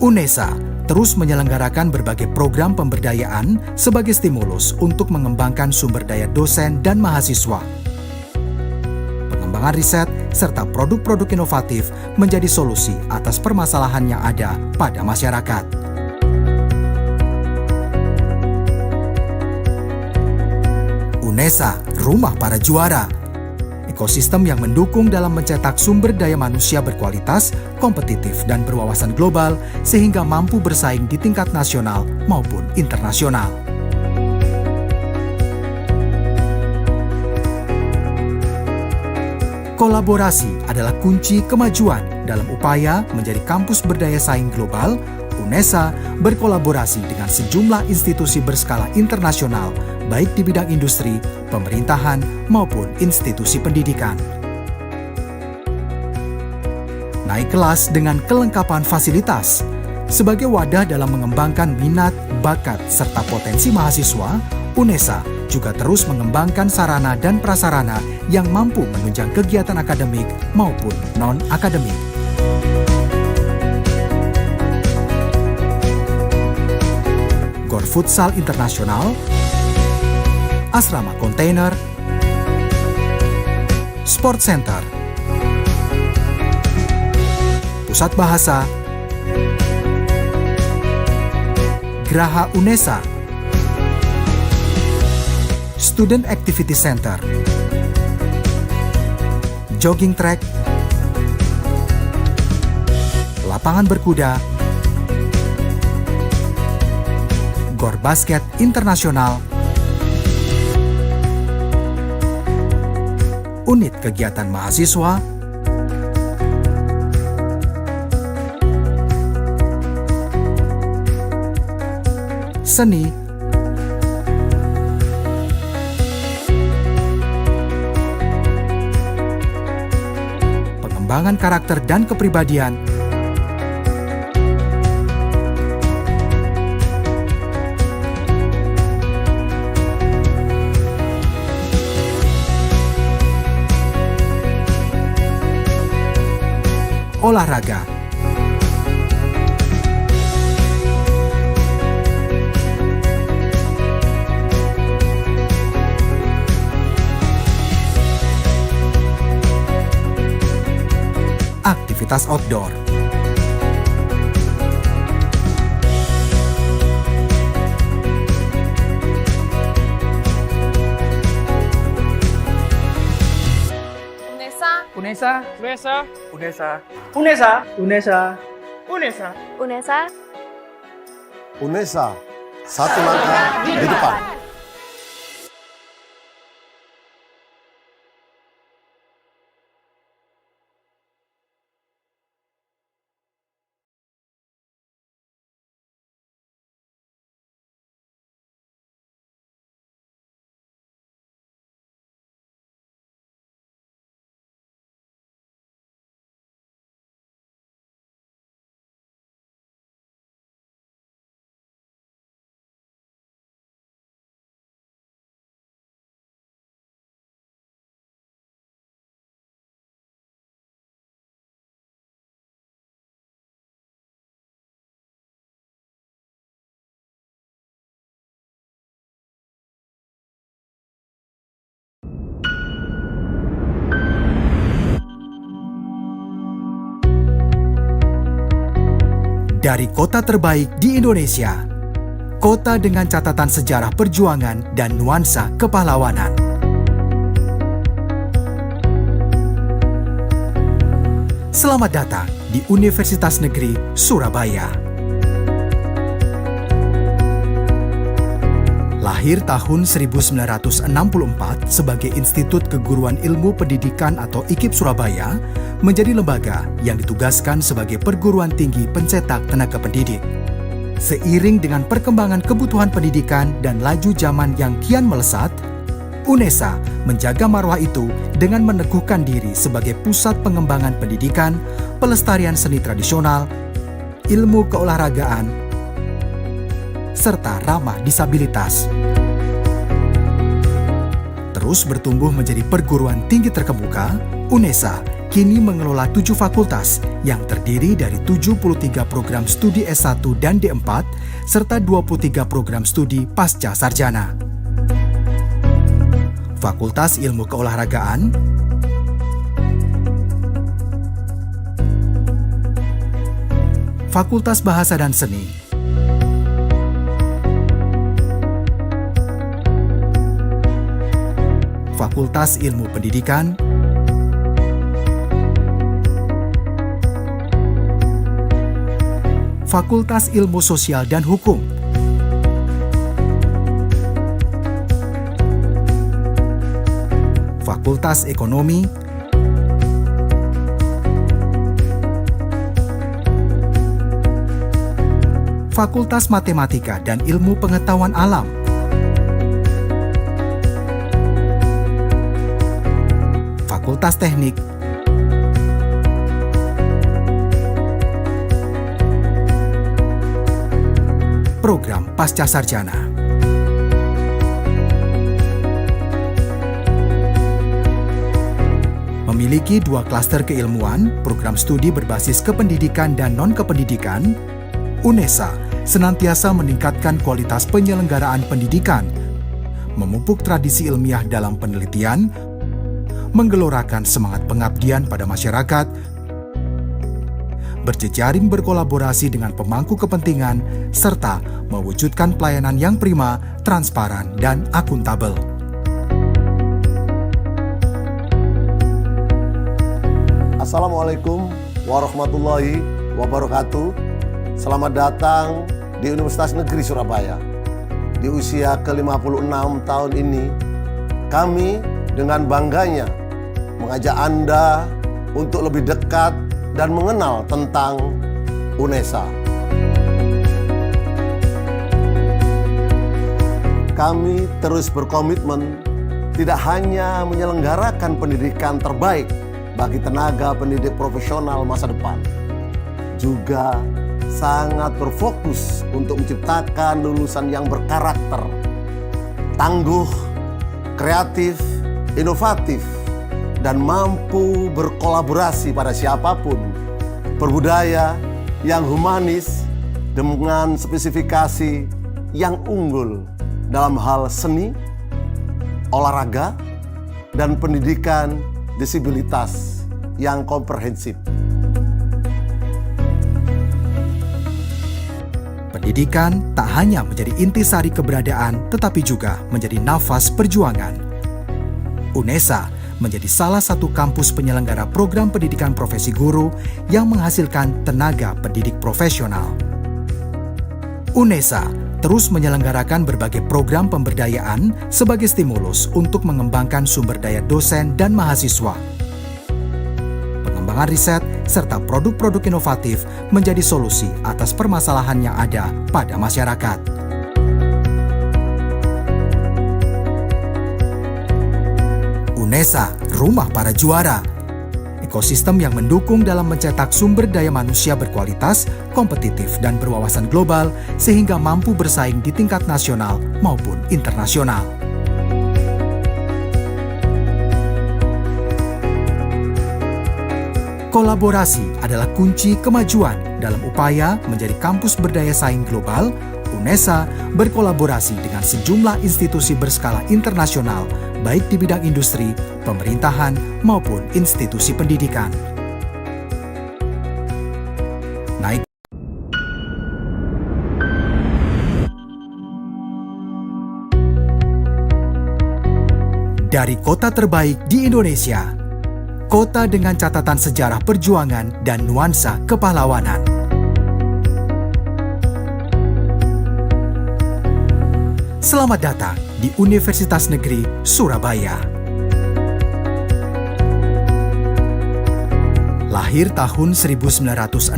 UNESA terus menyelenggarakan berbagai program pemberdayaan sebagai stimulus untuk mengembangkan sumber daya dosen dan mahasiswa. Pengembangan riset serta produk-produk inovatif menjadi solusi atas permasalahan yang ada pada masyarakat. UNESA, rumah para juara. Ekosistem yang mendukung dalam mencetak sumber daya manusia berkualitas, kompetitif, dan berwawasan global sehingga mampu bersaing di tingkat nasional maupun internasional. Kolaborasi adalah kunci kemajuan dalam upaya menjadi kampus berdaya saing global. UNESA berkolaborasi dengan sejumlah institusi berskala internasional, baik di bidang industri, pemerintahan, maupun institusi pendidikan. Naik kelas dengan kelengkapan fasilitas. Sebagai wadah dalam mengembangkan minat, bakat, serta potensi mahasiswa, UNESA juga terus mengembangkan sarana dan prasarana yang mampu menunjang kegiatan akademik maupun non-akademik. Gor Futsal Internasional, Asrama Kontainer, Sport Center, Pusat Bahasa, Geraha UNESA, Student Activity Center, Jogging Track, Lapangan Berkuda, Gor Basket Internasional, Unit Kegiatan Mahasiswa, Seni, Pengembangan karakter dan kepribadian, olahraga, aktivitas outdoor, UNESA, UNESA, UNESA, UNESA, UNESA, UNESA, UNESA. UNESA, satu langkah di depan. Dari kota terbaik di Indonesia, kota dengan catatan sejarah perjuangan dan nuansa kepahlawanan. Selamat datang di Universitas Negeri Surabaya. Lahir tahun 1964 sebagai Institut Keguruan Ilmu Pendidikan atau IKIP Surabaya, menjadi lembaga yang ditugaskan sebagai perguruan tinggi pencetak tenaga pendidik. Seiring dengan perkembangan kebutuhan pendidikan dan laju zaman yang kian melesat, UNESA menjaga marwah itu dengan meneguhkan diri sebagai pusat pengembangan pendidikan, pelestarian seni tradisional, ilmu keolahragaan, serta ramah disabilitas. terus bertumbuh menjadi perguruan tinggi terkemuka, UNESA kini mengelola 7 fakultas yang terdiri dari 73 program studi S1 dan D4 serta 23 program studi pasca sarjana. Fakultas Ilmu Keolahragaan, Fakultas Bahasa dan Seni, Fakultas Ilmu Pendidikan, Fakultas Ilmu Sosial dan Hukum, Fakultas Ekonomi, Fakultas Matematika dan Ilmu Pengetahuan Alam, Fakultas Teknik, Program Pasca Sarjana. Memiliki 2 klaster keilmuan, program studi berbasis kependidikan dan non-kependidikan, UNESA senantiasa meningkatkan kualitas penyelenggaraan pendidikan, memupuk tradisi ilmiah dalam penelitian, menggelorakan semangat pengabdian pada masyarakat, berjejaring berkolaborasi dengan pemangku kepentingan, serta mewujudkan pelayanan yang prima, transparan, dan akuntabel. Assalamualaikum warahmatullahi wabarakatuh. Selamat datang di Universitas Negeri Surabaya. Di usia ke-56 tahun ini, kami dengan bangganya mengajak Anda untuk lebih dekat dan mengenal tentang UNESA. Kami terus berkomitmen tidak hanya menyelenggarakan pendidikan terbaik bagi tenaga pendidik profesional masa depan, juga sangat berfokus untuk menciptakan lulusan yang berkarakter, tangguh, kreatif, inovatif, dan mampu berkolaborasi pada siapapun, berbudaya yang humanis dengan spesifikasi yang unggul dalam hal seni, olahraga, dan pendidikan disabilitas yang komprehensif. Pendidikan tak hanya menjadi intisari keberadaan, tetapi juga menjadi nafas perjuangan. UNESA menjadi salah satu kampus penyelenggara program pendidikan profesi guru yang menghasilkan tenaga pendidik profesional. UNESA terus menyelenggarakan berbagai program pemberdayaan sebagai stimulus untuk mengembangkan sumber daya dosen dan mahasiswa. Pengembangan riset serta produk-produk inovatif menjadi solusi atas permasalahan yang ada pada masyarakat. UNESA, rumah para juara. Ekosistem yang mendukung dalam mencetak sumber daya manusia berkualitas, kompetitif, dan berwawasan global sehingga mampu bersaing di tingkat nasional maupun internasional. Kolaborasi adalah kunci kemajuan dalam upaya menjadi kampus berdaya saing global. UNESA berkolaborasi dengan sejumlah institusi berskala internasional, baik di bidang industri, pemerintahan, maupun institusi pendidikan. Dari kota terbaik di Indonesia, kota dengan catatan sejarah perjuangan dan nuansa kepahlawanan. Selamat datang di Universitas Negeri Surabaya. Lahir tahun 1964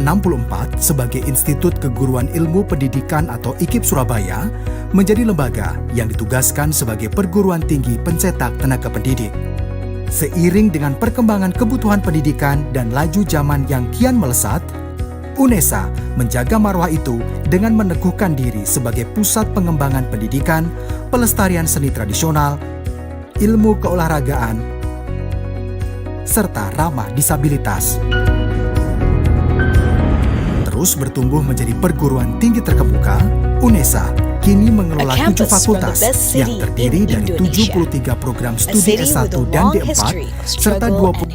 sebagai Institut Keguruan Ilmu Pendidikan atau IKIP Surabaya, menjadi lembaga yang ditugaskan sebagai perguruan tinggi pencetak tenaga pendidik. Seiring dengan perkembangan kebutuhan pendidikan dan laju zaman yang kian melesat, UNESA menjaga marwah itu dengan meneguhkan diri sebagai pusat pengembangan pendidikan, pelestarian seni tradisional, ilmu keolahragaan, serta ramah disabilitas. Terus bertumbuh menjadi perguruan tinggi terkemuka, UNESA kini mengelola 7 fakultas yang terdiri dari 73 program studi S1 dan D4 serta 20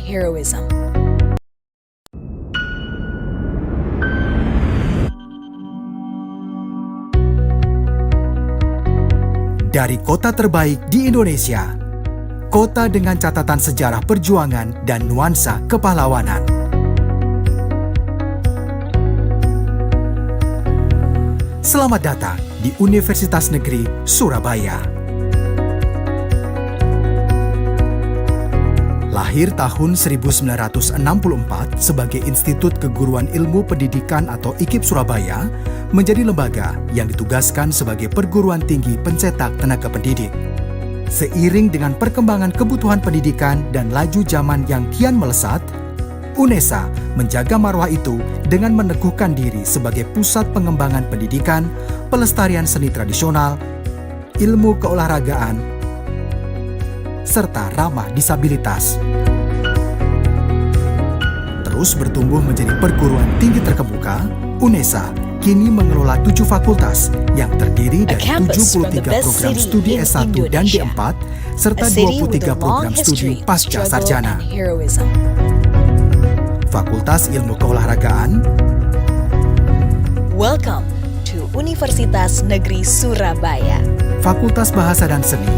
dari kota terbaik di Indonesia, kota dengan catatan sejarah perjuangan dan nuansa kepahlawanan. Selamat datang di Universitas Negeri Surabaya. Lahir tahun 1964 sebagai Institut Keguruan Ilmu Pendidikan atau IKIP Surabaya, menjadi lembaga yang ditugaskan sebagai perguruan tinggi pencetak tenaga pendidik. Seiring dengan perkembangan kebutuhan pendidikan dan laju zaman yang kian melesat, UNESA menjaga marwah itu dengan meneguhkan diri sebagai pusat pengembangan pendidikan, pelestarian seni tradisional, ilmu keolahragaan, serta ramah disabilitas. Terus bertumbuh menjadi perguruan tinggi terkemuka, UNESA kini mengelola 7 fakultas yang terdiri dari 73 program studi S1 dan D4 serta 23 program studi pasca sarjana. Fakultas Ilmu Keolahragaan. Welcome to Universitas Negeri Surabaya. Fakultas Bahasa dan Seni.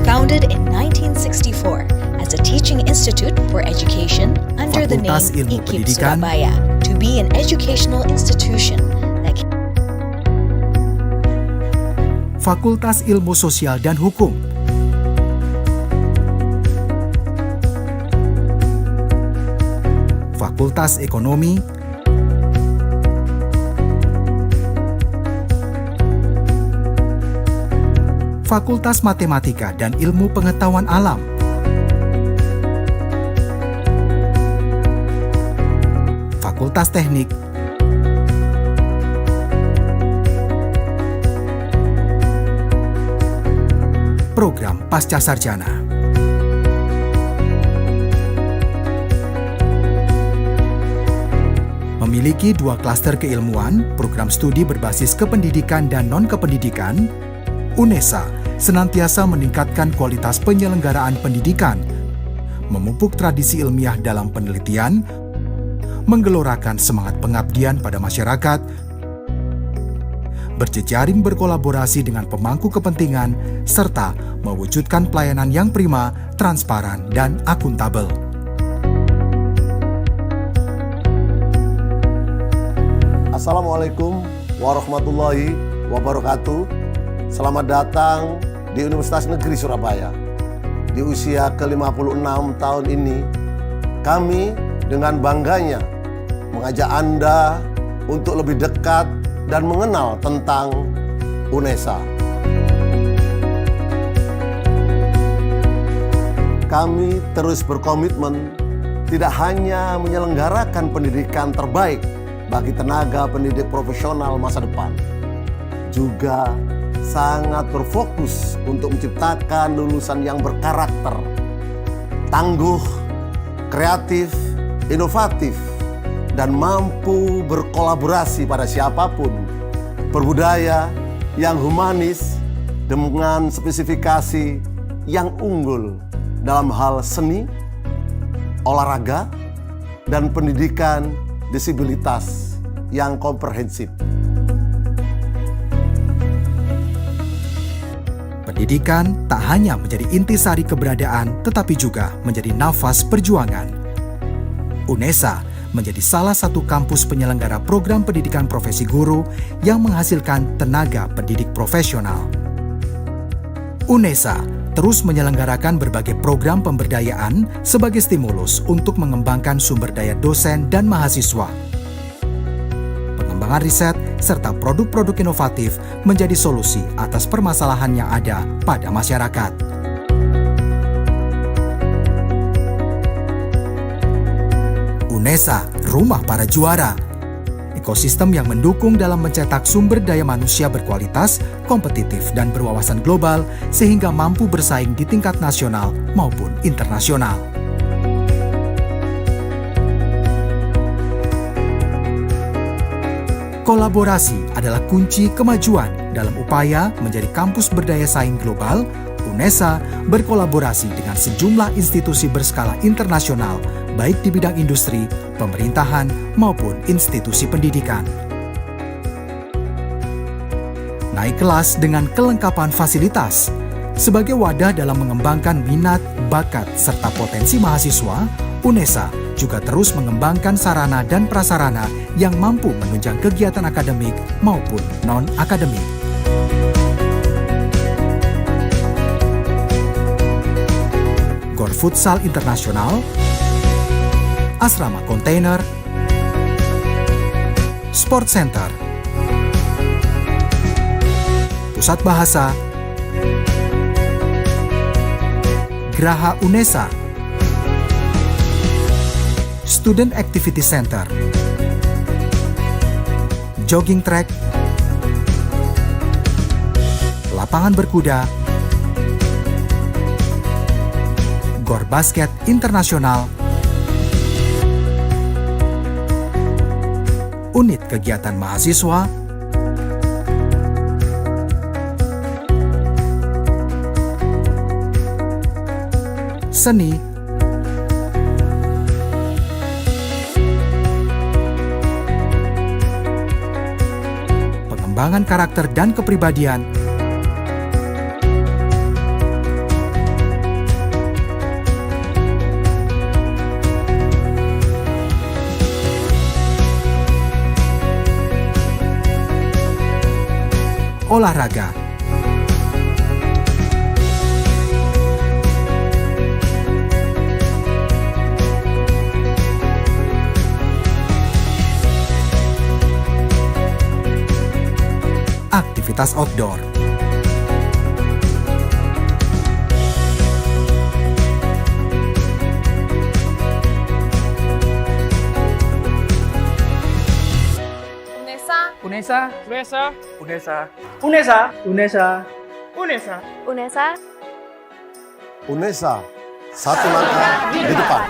Founded in 1964 as a teaching institute for education under the name Fakultas Ilmu IKIP Pendidikan. Surabaya to be an educational institution that Fakultas Ilmu Sosial dan Hukum. Fakultas Ekonomi, Fakultas Matematika dan Ilmu Pengetahuan Alam, Fakultas Teknik, Program Pasca Sarjana. Memiliki 2 klaster keilmuan, program studi berbasis kependidikan dan non-kependidikan, UNESA senantiasa meningkatkan kualitas penyelenggaraan pendidikan, memupuk tradisi ilmiah dalam penelitian, menggelorakan semangat pengabdian pada masyarakat, berjejaring berkolaborasi dengan pemangku kepentingan, serta mewujudkan pelayanan yang prima, transparan, dan akuntabel. Assalamualaikum warahmatullahi wabarakatuh. Selamat datang di Universitas Negeri Surabaya. Di usia ke-56 tahun ini, kami dengan bangganya mengajak Anda untuk lebih dekat dan mengenal tentang UNESA. Kami terus berkomitmen tidak hanya menyelenggarakan pendidikan terbaik bagi tenaga pendidik profesional masa depan, juga sangat berfokus untuk menciptakan lulusan yang berkarakter, tangguh, kreatif, inovatif, dan mampu berkolaborasi pada siapapun, berbudaya yang humanis dengan spesifikasi yang unggul dalam hal seni, olahraga, dan pendidikan disabilitas yang komprehensif. Pendidikan tak hanya menjadi intisari keberadaan, tetapi juga menjadi nafas perjuangan. UNESA menjadi salah satu kampus penyelenggara program pendidikan profesi guru yang menghasilkan tenaga pendidik profesional. UNESA terus menyelenggarakan berbagai program pemberdayaan sebagai stimulus untuk mengembangkan sumber daya dosen dan mahasiswa. Pengembangan riset serta produk-produk inovatif menjadi solusi atas permasalahan yang ada pada masyarakat. UNESA, rumah para juara. ekosistem yang mendukung dalam mencetak sumber daya manusia berkualitas, kompetitif, dan berwawasan global sehingga mampu bersaing di tingkat nasional maupun internasional. Kolaborasi adalah kunci kemajuan dalam upaya menjadi kampus berdaya saing global. UNESA berkolaborasi dengan sejumlah institusi berskala internasional, baik di bidang industri, pemerintahan, maupun institusi pendidikan. Naik kelas dengan kelengkapan fasilitas. Sebagai wadah dalam mengembangkan minat, bakat, serta potensi mahasiswa, UNESA juga terus mengembangkan sarana dan prasarana yang mampu menunjang kegiatan akademik maupun non-akademik. Gor Futsal Internasional, Asrama Kontainer, Sport Center, Pusat Bahasa, Graha UNESA, Student Activity Center, Jogging Track, Lapangan Berkuda, Gor Basket Internasional, Unit Kegiatan Mahasiswa, Seni, Pengembangan karakter dan kepribadian, olahraga, aktivitas outdoor, UNESA, UNESA, UNESA, UNESA, UNESA, UNESA, UNESA. UNESA, satu langkah di depan.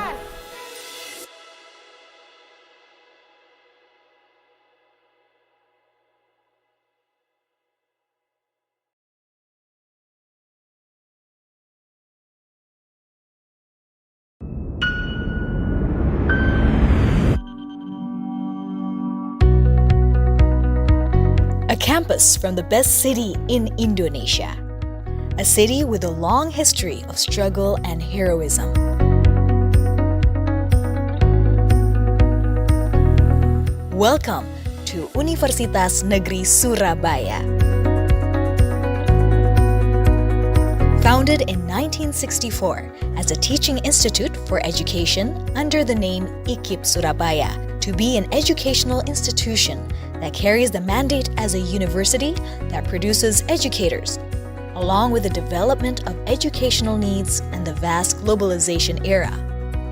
A campus from the best city in Indonesia. A city with a long history of struggle and heroism. Welcome to Universitas Negeri Surabaya. Founded in 1964 as a teaching institute for education under the name IKIP Surabaya, to be an educational institution that carries the mandate as a university that produces educators, along with the development of educational needs and the vast globalization era.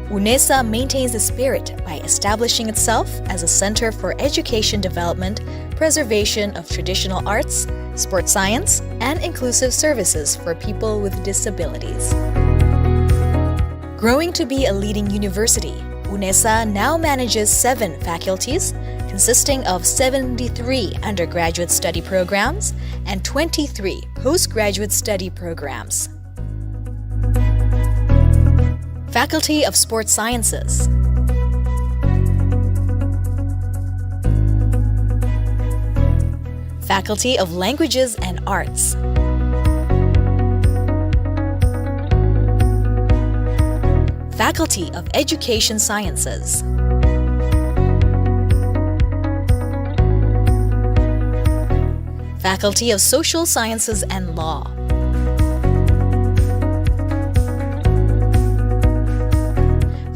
UNESA maintains the spirit by establishing itself as a center for education development, preservation of traditional arts, sports science, and inclusive services for people with disabilities. Growing to be a leading university, UNESA now manages 7 faculties, consisting of 73 undergraduate study programs and 23 postgraduate study programs. Faculty of Sports Sciences, Faculty of Languages and Arts, Faculty of Education Sciences, Faculty of Social Sciences and Law,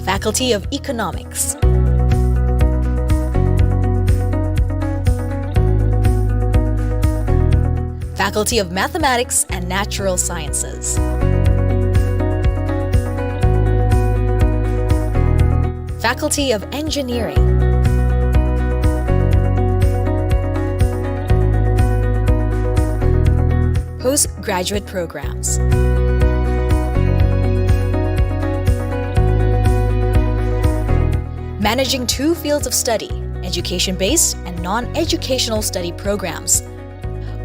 Faculty of Economics, Faculty of Mathematics and Natural Sciences, Faculty of Engineering, postgraduate programs. Managing two fields of study, education-based and non-educational study programs,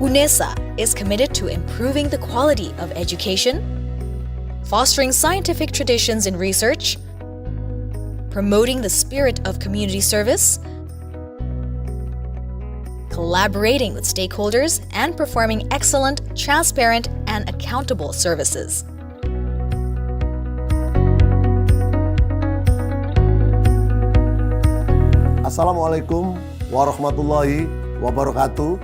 UNESA is committed to improving the quality of education, fostering scientific traditions in research, promoting the spirit of community service, collaborating with stakeholders, and performing excellent, transparent, and accountable services. Assalamualaikum warahmatullahi wabarakatuh.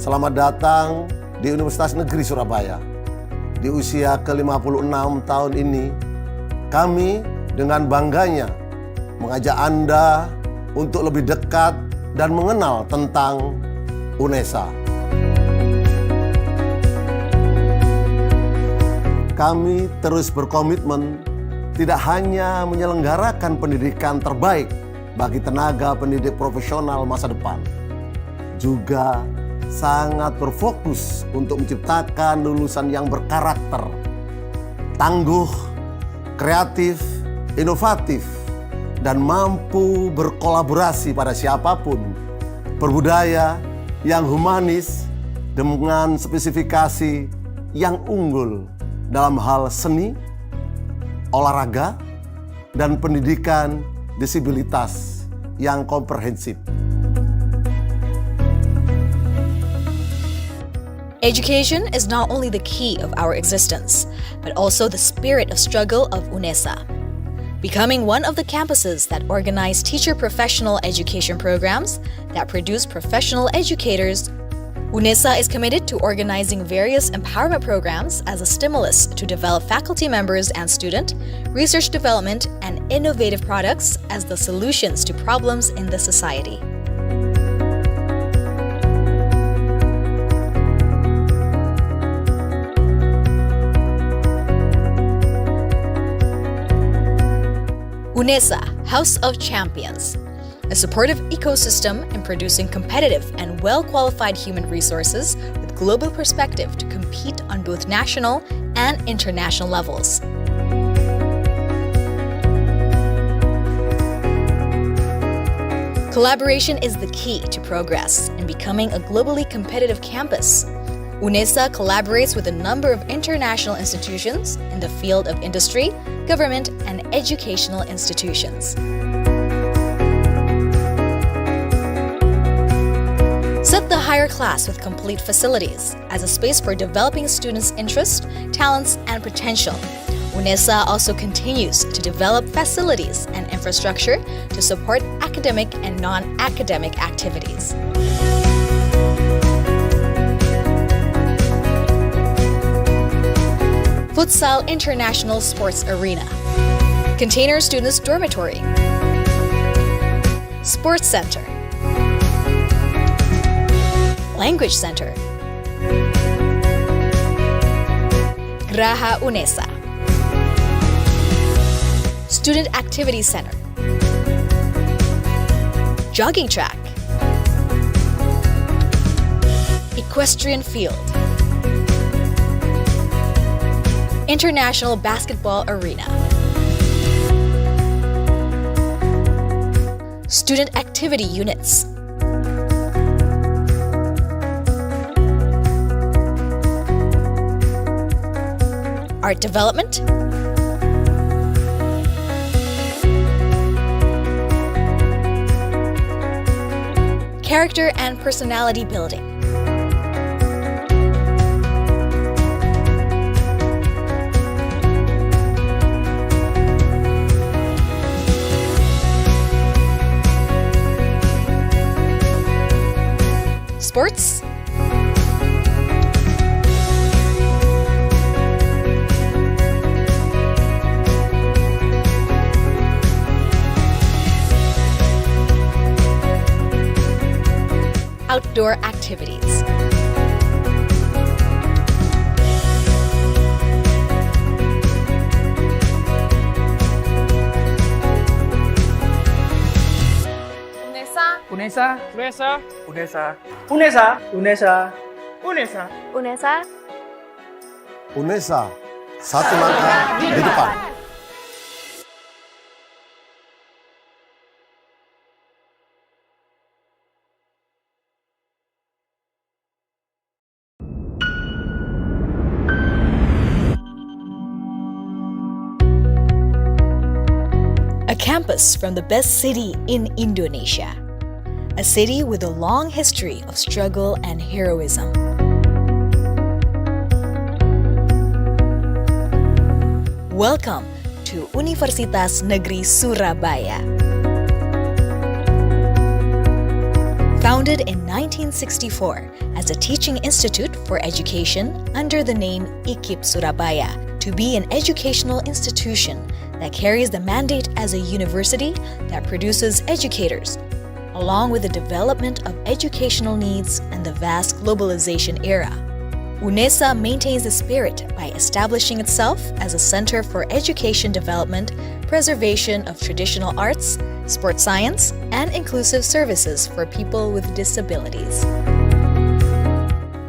Selamat datang di Universitas Negeri Surabaya. Di usia ke-56 tahun ini, kami dengan bangganya mengajak Anda untuk lebih dekat dan mengenal tentang UNESA. Kami terus berkomitmen tidak hanya menyelenggarakan pendidikan terbaik bagi tenaga pendidik profesional masa depan, juga sangat berfokus untuk menciptakan lulusan yang berkarakter, tangguh, kreatif, inovatif, dan mampu berkolaborasi pada siapapun, berbudaya yang humanis dengan spesifikasi yang unggul dalam hal seni, olahraga, dan pendidikan disabilitas yang komprehensif. Education is not only the key of our existence, but also the spirit of struggle of UNESA. Becoming one of the campuses that organize teacher professional education programs that produce professional educators, UNESA is committed to organizing various empowerment programs as a stimulus to develop faculty members and student, research development, and innovative products as the solutions to problems in the society. UNESA, House of Champions, a supportive ecosystem in producing competitive and well-qualified human resources with global perspective to compete on both national and international levels. Collaboration is the key to progress in becoming a globally competitive campus. UNESA collaborates with a number of international institutions in the field of industry, government, and educational institutions. Set the higher class with complete facilities as a space for developing students' interests, talents, and potential. UNESA also continues to develop facilities and infrastructure to support academic and non-academic activities. Futsal International Sports Arena, Container Students Dormitory, Sports Center, Language Center, Graha UNESA, Student Activity Center, Jogging Track, Equestrian Field, International Basketball Arena, Student Activity Units, Art Development, Character and Personality Building, Sports, outdoor activities. UNESA, UNESA, UNESA, UNESA, UNESA, UNESA, UNESA, UNESA, satu langkah di depan. A campus from the best city in Indonesia. A city with a long history of struggle and heroism. Welcome to Universitas Negeri Surabaya. Founded in 1964 as a teaching institute for education under the name IKIP Surabaya, to be an educational institution that carries the mandate as a university that produces educators, along with the development of educational needs and the vast globalization era. UNESA maintains the spirit by establishing itself as a center for education development, preservation of traditional arts, sports science, and inclusive services for people with disabilities.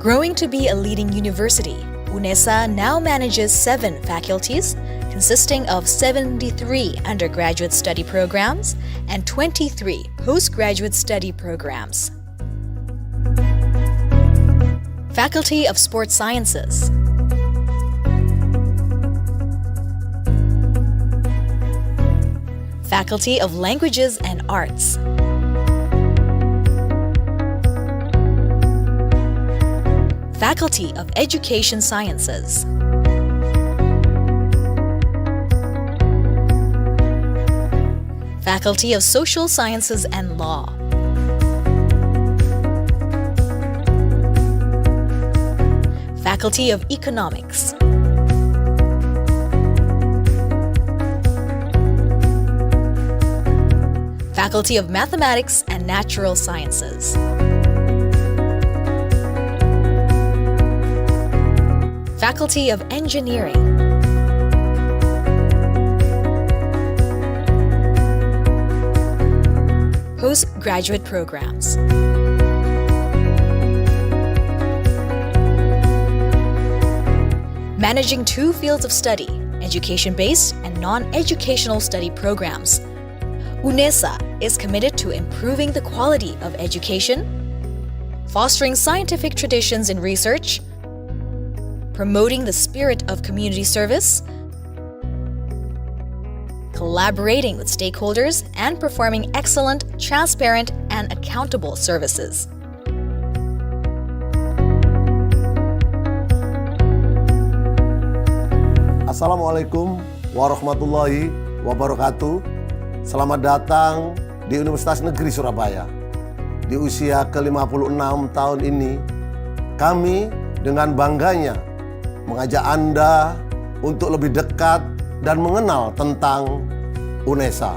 Growing to be a leading university, UNESA now manages 7 faculties, consisting of 73 undergraduate study programs and 23 postgraduate study programs. Faculty of Sports Sciences. Faculty of Languages and Arts. Faculty of Education Sciences. Faculty of Social Sciences and Law. Faculty of Economics. Faculty of Mathematics and Natural Sciences. Faculty of Engineering. Postgraduate programs. Managing 2 fields of study, education-based and non-educational study programs. UNESA is committed to improving the quality of education, fostering scientific traditions in research, promoting the spirit of community service, collaborating with stakeholders, and performing excellent, transparent, and accountable services. Assalamualaikum warahmatullahi wabarakatuh. Selamat datang di Universitas Negeri Surabaya. Di usia ke-56 tahun ini, kami dengan bangganya mengajak Anda untuk lebih dekat dan mengenal tentang UNESA.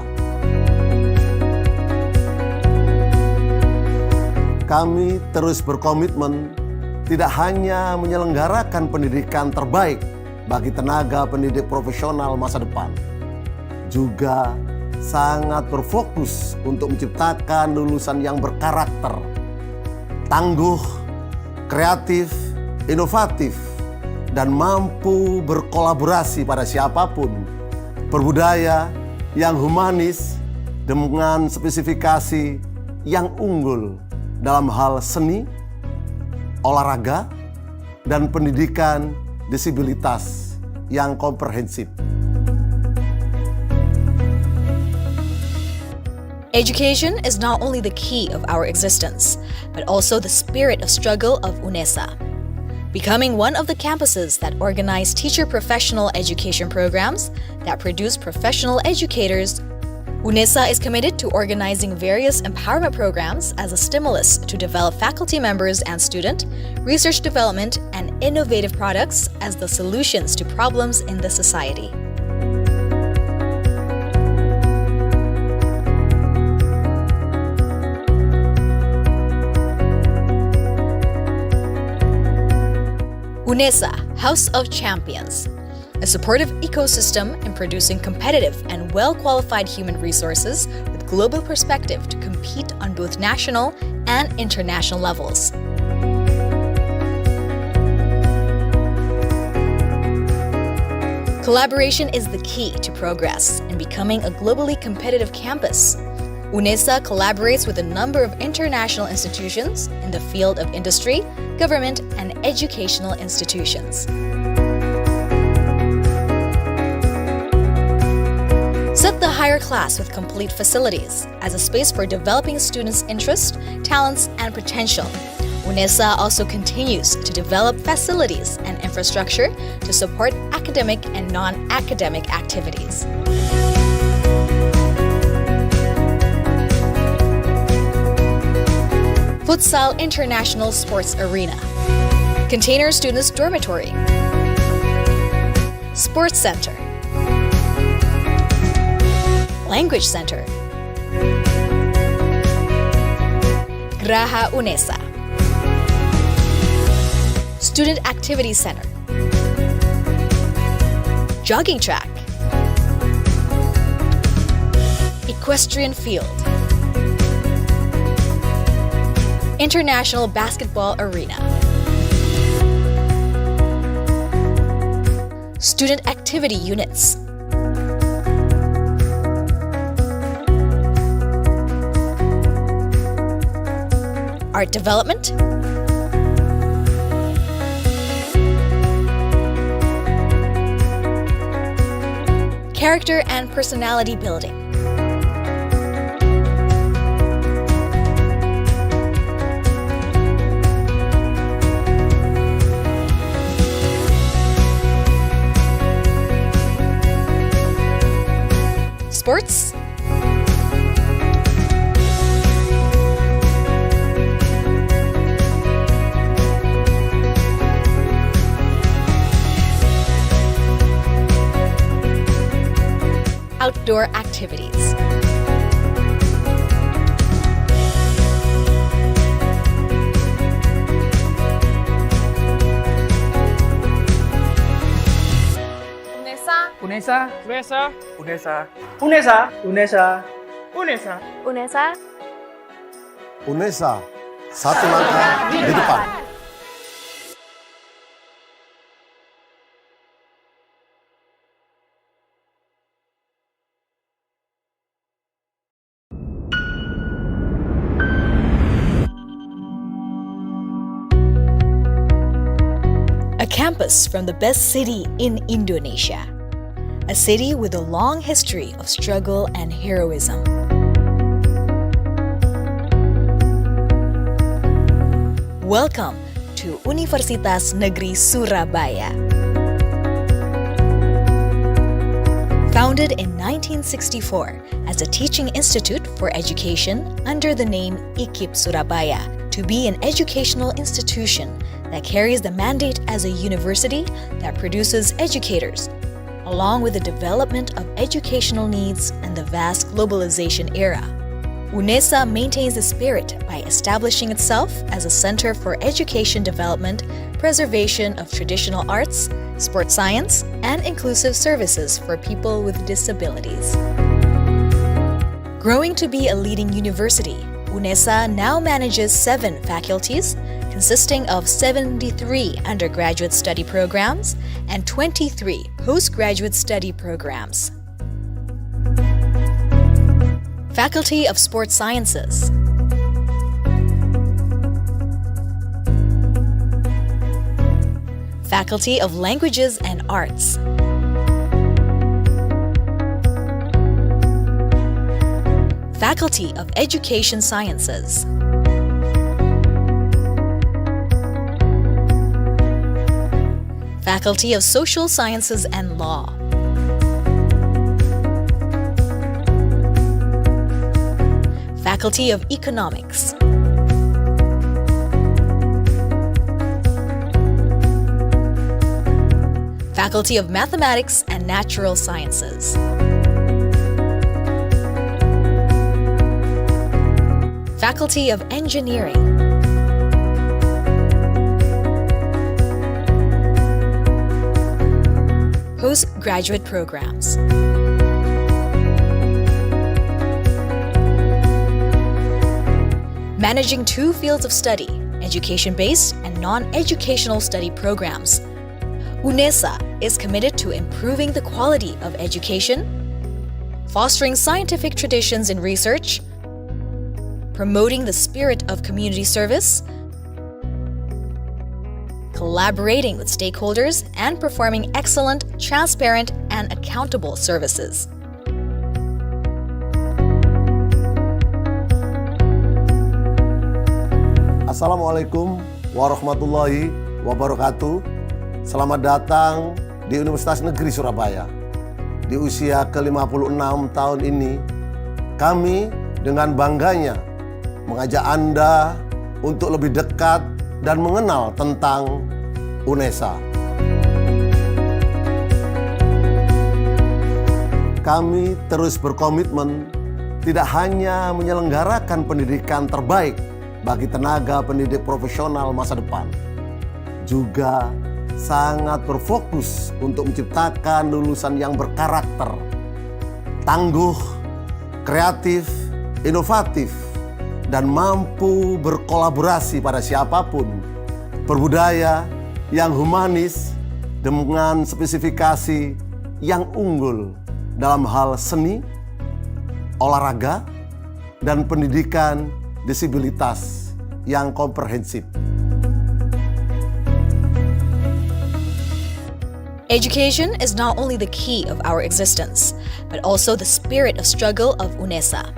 Kami terus berkomitmen tidak hanya menyelenggarakan pendidikan terbaik bagi tenaga pendidik profesional masa depan, juga sangat berfokus untuk menciptakan lulusan yang berkarakter, tangguh, kreatif, inovatif, dan mampu berkolaborasi pada siapapun, berbudaya yang humanis dengan spesifikasi yang unggul dalam hal seni, olahraga, dan pendidikan disabilitas yang komprehensif. Education is not only the key of our existence, but also the spirit of struggle of UNESA. Becoming one of the campuses that organize teacher professional education programs that produce professional educators, UNESA is committed to organizing various empowerment programs as a stimulus to develop faculty members and student, research development, and innovative products as the solutions to problems in the society. UNESA, House of Champions, a supportive ecosystem in producing competitive and well-qualified human resources with global perspective to compete on both national and international levels. Collaboration is the key to progress in becoming a globally competitive campus. UNESA collaborates with a number of international institutions in the field of industry, government, and educational institutions. Set the higher class with complete facilities as a space for developing students' interests, talents, and potential. UNESA also continues to develop facilities and infrastructure to support academic and non-academic activities. Futsal International Sports Arena, Container Students Dormitory, Sports Center, Language Center, Graha UNESA, Student Activity Center, Jogging Track, Equestrian Field, International Basketball Arena, Student Activity Units, Art Development, Character and Personality Building, Sports, Outdoor activities. UNESA, UNESA, UNESA, UNESA, UNESA, UNESA, UNESA. UNESA, satu langkah di depan. A campus from the best city in Indonesia. A city with a long history of struggle and heroism. Welcome to Universitas Negeri Surabaya. Founded in 1964 as a teaching institute for education under the name IKIP Surabaya, to be an educational institution that carries the mandate as a university that produces educators, along with the development of educational needs in the vast globalization era. UNESA maintains the spirit by establishing itself as a center for education development, preservation of traditional arts, sports science, and inclusive services for people with disabilities. Growing to be a leading university, UNESA now manages 7 faculties, consisting of 73 undergraduate study programs and 23 postgraduate study programs. Faculty of Sports Sciences, Faculty of Languages and Arts, Faculty of Education Sciences, Faculty of Social Sciences and Law, Faculty of Economics, Faculty of Mathematics and Natural Sciences, Faculty of Engineering, Postgraduate Programs, managing 2 fields of study, education-based and non-educational study programs. UNESA is committed to improving the quality of education, fostering scientific traditions in research, promoting the spirit of community service, collaborating with stakeholders, and performing excellent, transparent, and accountable services. Assalamualaikum warahmatullahi wabarakatuh. Selamat datang di Universitas Negeri Surabaya. Di usia ke-56 tahun ini, kami dengan bangganya mengajak Anda untuk lebih dekat dan mengenal tentang UNESA. Kami terus berkomitmen tidak hanya menyelenggarakan pendidikan terbaik bagi tenaga pendidik profesional masa depan, juga sangat berfokus untuk menciptakan lulusan yang berkarakter, tangguh, kreatif, inovatif, dan mampu berkolaborasi pada siapapun, berbudaya yang humanis dengan spesifikasi yang unggul dalam hal seni, olahraga, dan pendidikan disabilitas yang komprehensif. Education is not only the key of our existence, but also the spirit of struggle of UNESA.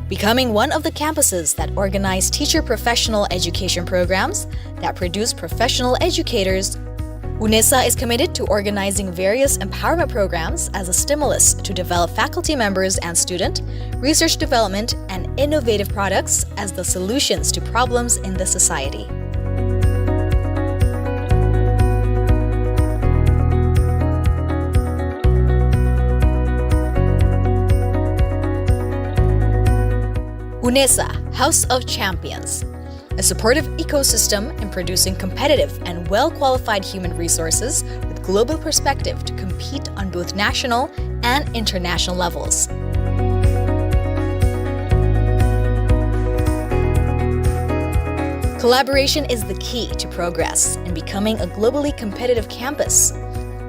Becoming one of the campuses that organize teacher professional education programs that produce professional educators, UNESA is committed to organizing various empowerment programs as a stimulus to develop faculty members and student, research development, and innovative products as the solutions to problems in the society. UNESA, House of Champions, a supportive ecosystem in producing competitive and well-qualified human resources with global perspective to compete on both national and international levels. Collaboration is the key to progress in becoming a globally competitive campus.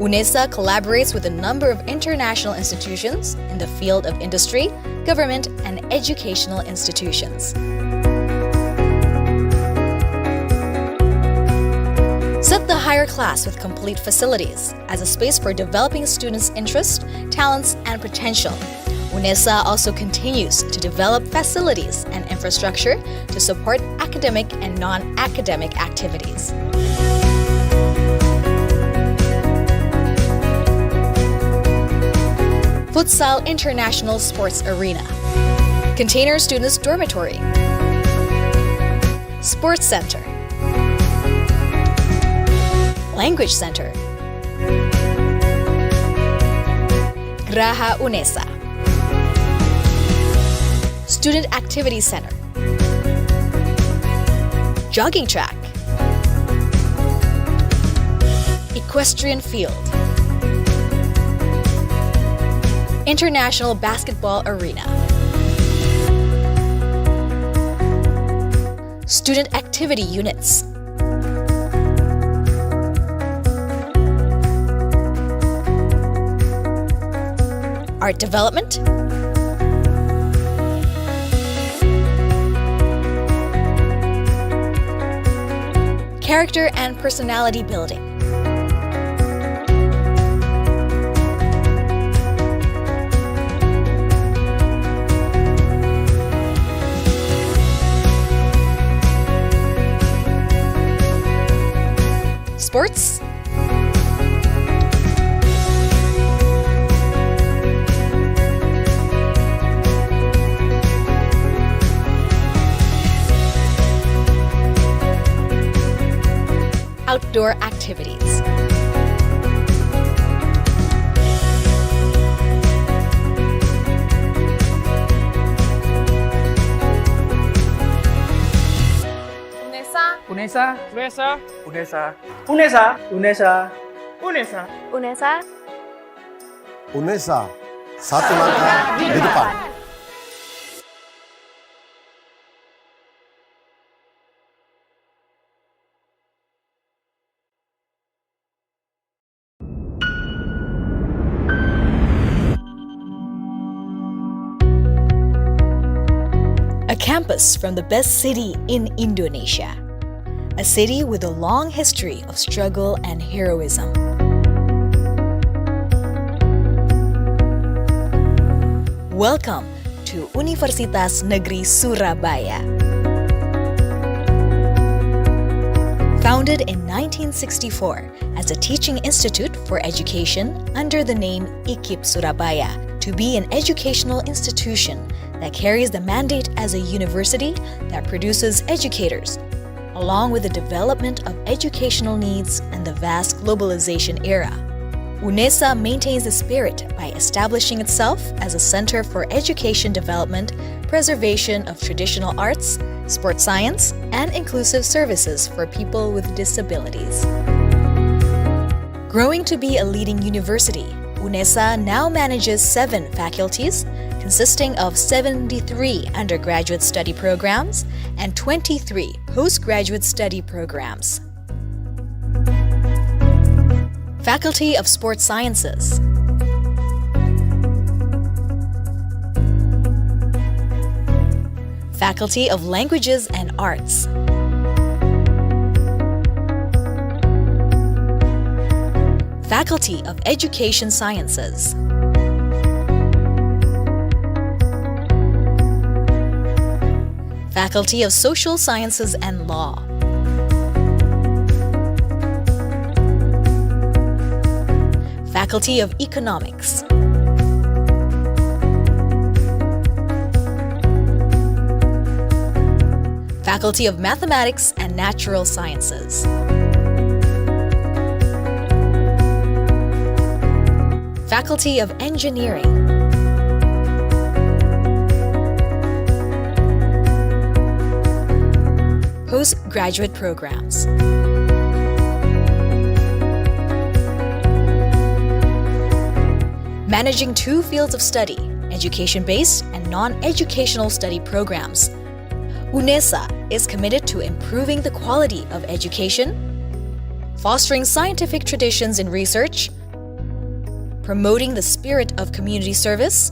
UNESA collaborates with a number of international institutions in the field of industry, government, and educational institutions. Set the higher class with complete facilities as a space for developing students' interests, talents, and potential. UNESA also continues to develop facilities and infrastructure to support academic and non-academic activities. Futsal International Sports Arena, Container Students Dormitory, Sports Center, Language Center, Graha UNESA, Student Activity Center, Jogging Track, Equestrian Field, International Basketball Arena, Student Activity Units, Art Development, Character and Personality Building, Sports, outdoor activities. UNESA, UNESA, UNESA, UNESA, UNESA, UNESA, UNESA. UNESA, satu langkah di depan. campus from the best city in Indonesia, a city with a long history of struggle and heroism. Welcome to Universitas Negeri Surabaya. Founded in 1964 as a teaching institute for education under the name IKIP Surabaya, to be an educational institution that carries the mandate as a university that produces educators, along with the development of educational needs and the vast globalization era. UNESA maintains the spirit by establishing itself as a center for education development, preservation of traditional arts, sports science, and inclusive services for people with disabilities. Growing to be a leading university, UNESA now manages 7 faculties, consisting of 73 undergraduate study programs and 23 postgraduate study programs. Faculty of Sports Sciences, Faculty of Languages and Arts, Faculty of Education Sciences, Faculty of Social Sciences and Law, Faculty of Economics, Faculty of Mathematics and Natural Sciences, Faculty of Engineering, Postgraduate Programs, managing 2 fields of study, education-based and non-educational study programs. UNESA is committed to improving the quality of education, fostering scientific traditions in research, promoting the spirit of community service,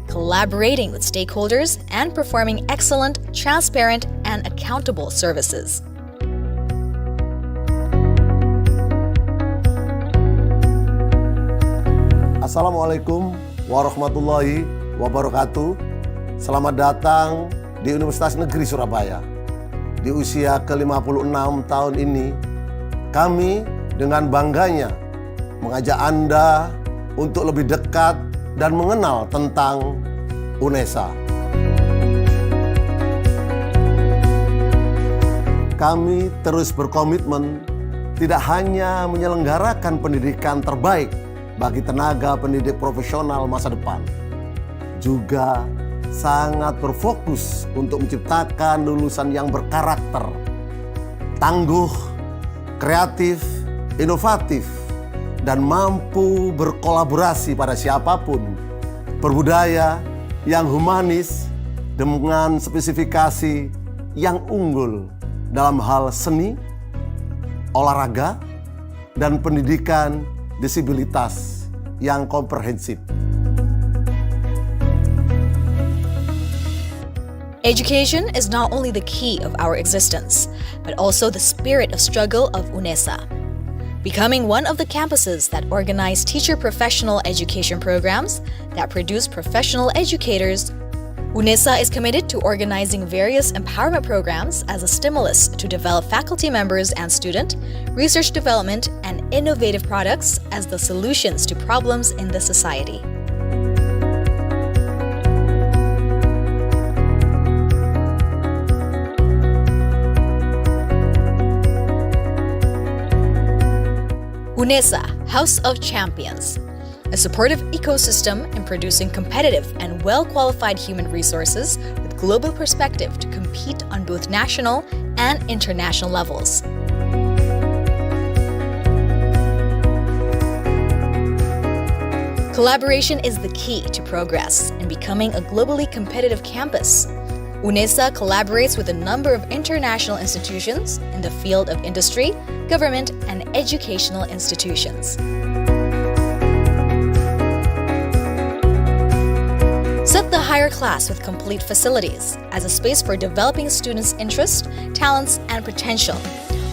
collaborating with stakeholders, and performing excellent, transparent, and accountable services. Assalamualaikum warahmatullahi wabarakatuh. Selamat datang di Universitas Negeri Surabaya. Di usia ke-56 tahun ini, kami dengan bangganya mengajak Anda untuk lebih dekat dan mengenal tentang UNESA. Kami terus berkomitmen tidak hanya menyelenggarakan pendidikan terbaik bagi tenaga pendidik profesional masa depan, juga sangat berfokus untuk menciptakan lulusan yang berkarakter, tangguh, kreatif, inovatif, dan mampu berkolaborasi pada siapapun, berbudaya yang humanis dengan spesifikasi yang unggul dalam hal seni, olahraga, dan pendidikan disabilitas yang komprehensif. Education is not only the key of our existence, but also the spirit of struggle of UNESA. Becoming one of the campuses that organize teacher professional education programs that produce professional educators, UNESA is committed to organizing various empowerment programs as a stimulus to develop faculty members and student, research development, and innovative products as the solutions to problems in the society. UNESA, House of Champions, a supportive ecosystem in producing competitive and well-qualified human resources with global perspective to compete on both national and international levels. Collaboration is the key to progress in becoming a globally competitive campus. UNESA collaborates with a number of international institutions in the field of industry, government, and educational institutions. Set the hierarchy class with complete facilities as a space for developing students' interests, talents, and potential.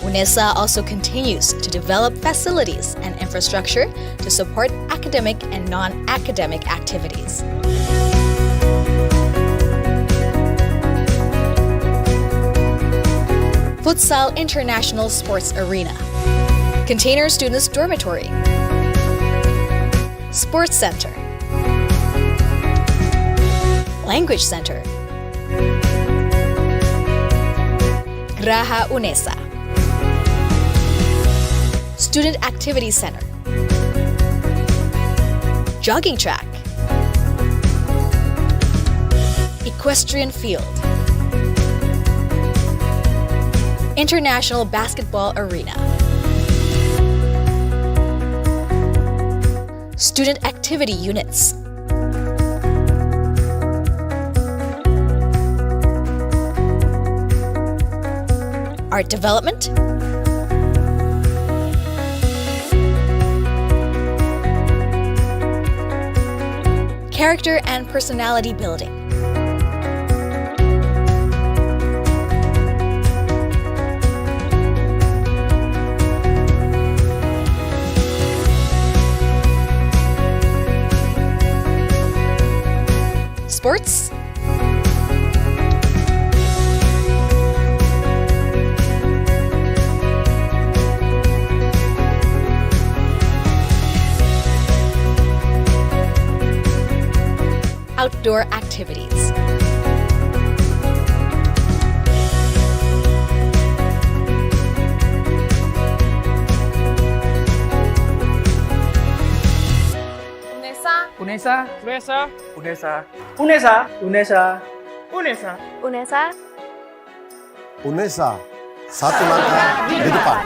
UNESA also continues to develop facilities and infrastructure to support academic and non-academic activities. Futsal International Sports Arena, Container Students Dormitory, Sports Center, Language Center, Graha UNESA, Student Activity Center, Jogging Track, Equestrian Field, International Basketball Arena, Student Activity Units, Art Development, Character and Personality Building, Sports, Outdoor activities. UNESA, UNESA, UNESA, UNESA, UNESA, UNESA, UNESA. UNESA, satu langkah di depan.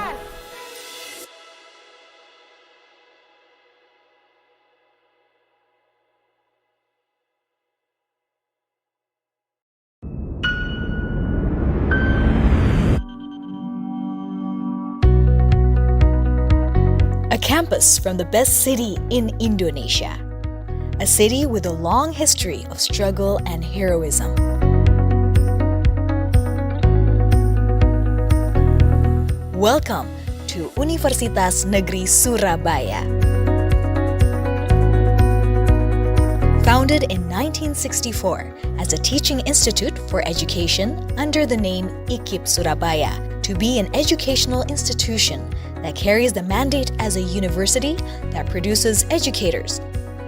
A campus from the best city in Indonesia. A city with a long history of struggle and heroism. Welcome to Universitas Negeri Surabaya. Founded in 1964 as a teaching institute for education under the name IKIP Surabaya, to be an educational institution that carries the mandate as a university that produces educators,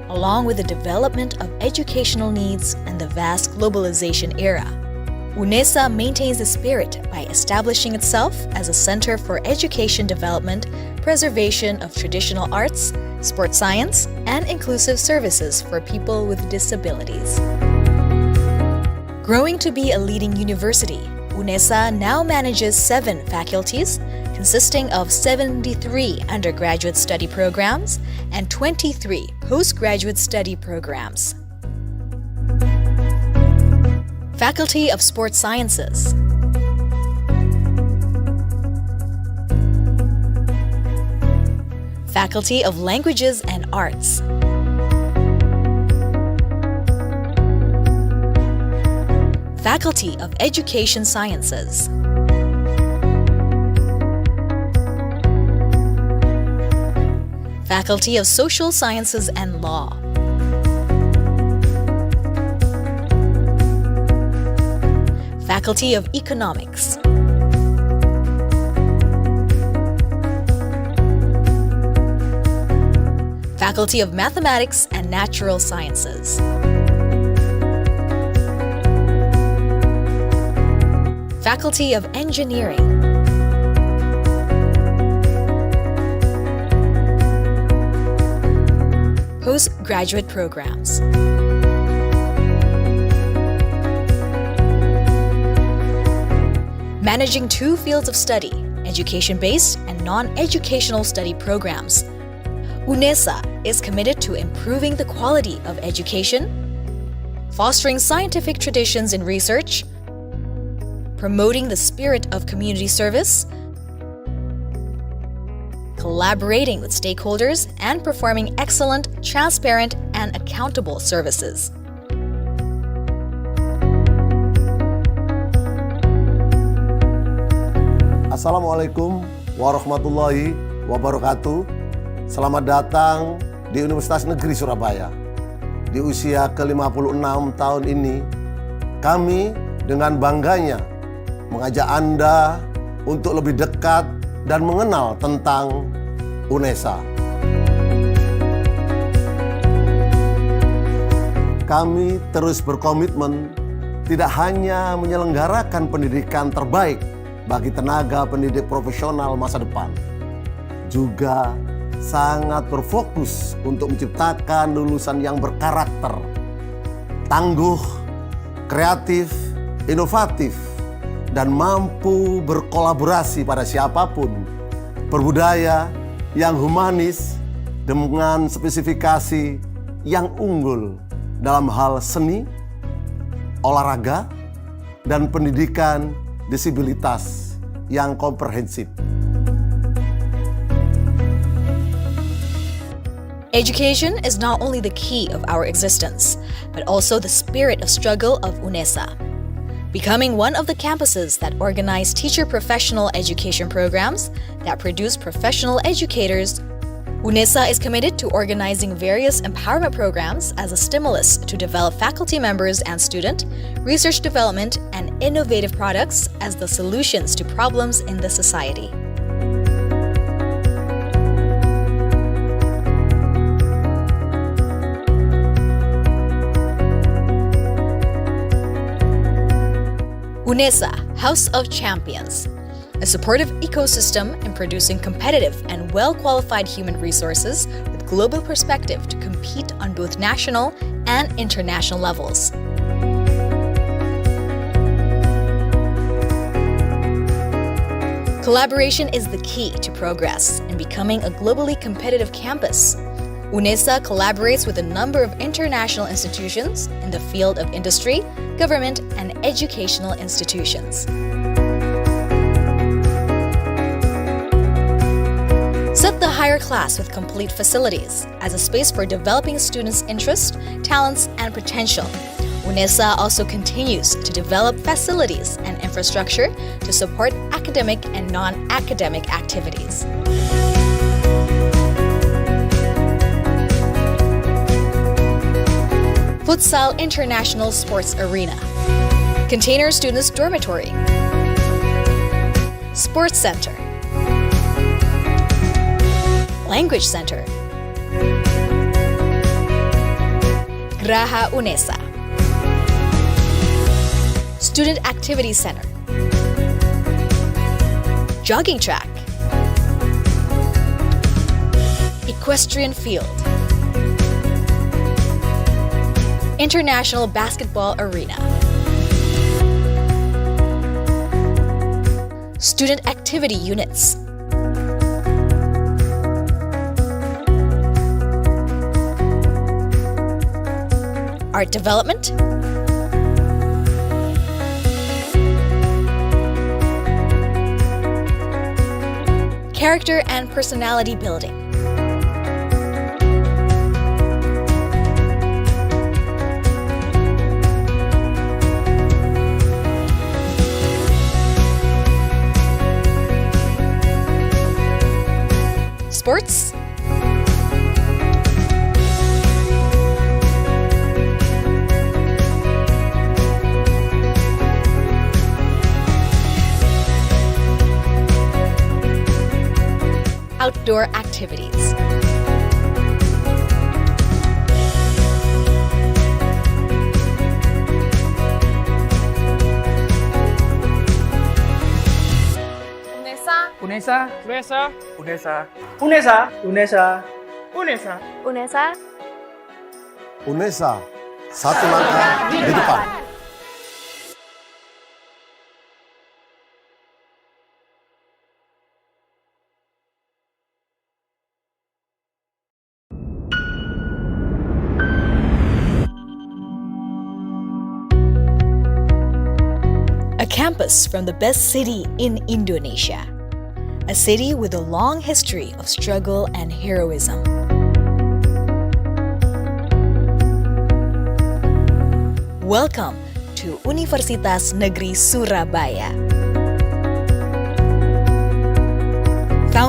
along with the development of educational needs in the vast globalization era. UNESA maintains the spirit by establishing itself as a center for education development, preservation of traditional arts, sports science, and inclusive services for people with disabilities. Growing to be a leading university, UNESA now manages 7 faculties, consisting of 73 undergraduate study programs and 23 postgraduate study programs. Faculty of Sports Sciences, Faculty of Languages and Arts, Faculty of Education Sciences, Faculty of Social Sciences and Law, Faculty of Economics, Faculty of Mathematics and Natural Sciences, Faculty of Engineering, Postgraduate Programs, managing 2 fields of study, education-based and non-educational study programs. UNESA is committed to improving the quality of education, fostering scientific traditions in research, promoting the spirit of community service, collaborating with stakeholders, and performing excellent, transparent, and accountable services. Assalamualaikum warahmatullahi wabarakatuh. Selamat datang di Universitas Negeri Surabaya. Di usia ke-56 tahun ini, kami dengan bangganya mengajak Anda untuk lebih dekat dan mengenal tentang UNESA. Kami terus berkomitmen tidak hanya menyelenggarakan pendidikan terbaik bagi tenaga pendidik profesional masa depan, juga sangat berfokus untuk menciptakan lulusan yang berkarakter, tangguh, kreatif, inovatif, dan mampu berkolaborasi pada siapapun, berbudaya yang humanis dengan spesifikasi yang unggul dalam hal seni, olahraga, dan pendidikan disabilitas yang komprehensif. Education is not only the key of our existence, but also the spirit of struggle of UNESA. Becoming one of the campuses that organize teacher professional education programs that produce professional educators, UNESA is committed to organizing various empowerment programs as a stimulus to develop faculty members and student, research development, and innovative products as the solutions to problems in the society. UNESA, House of Champions, a supportive ecosystem in producing competitive and well-qualified human resources with global perspective to compete on both national and international levels. Collaboration is the key to progress in becoming a globally competitive campus. UNESA collaborates with a number of international institutions in the field of industry, government, and educational institutions. Set the higher class with complete facilities as a space for developing students' interests, talents, and potential. UNESA also continues to develop facilities and infrastructure to support academic and non-academic activities. Futsal International Sports Arena, Container Students Dormitory, Sports Center, Language Center, Graha UNESA, Student Activity Center, Jogging Track, Equestrian Field, International Basketball Arena, Student Activity Units, Art Development, Character and Personality Building, Sports, outdoor activities, UNESA, UNESA, UNESA, UNESA, UNESA, UNESA, UNESA. UNESA, satu langkah di depan. a campus from the best city in Indonesia, a city with a long history of struggle and heroism. Welcome to Universitas Negeri Surabaya.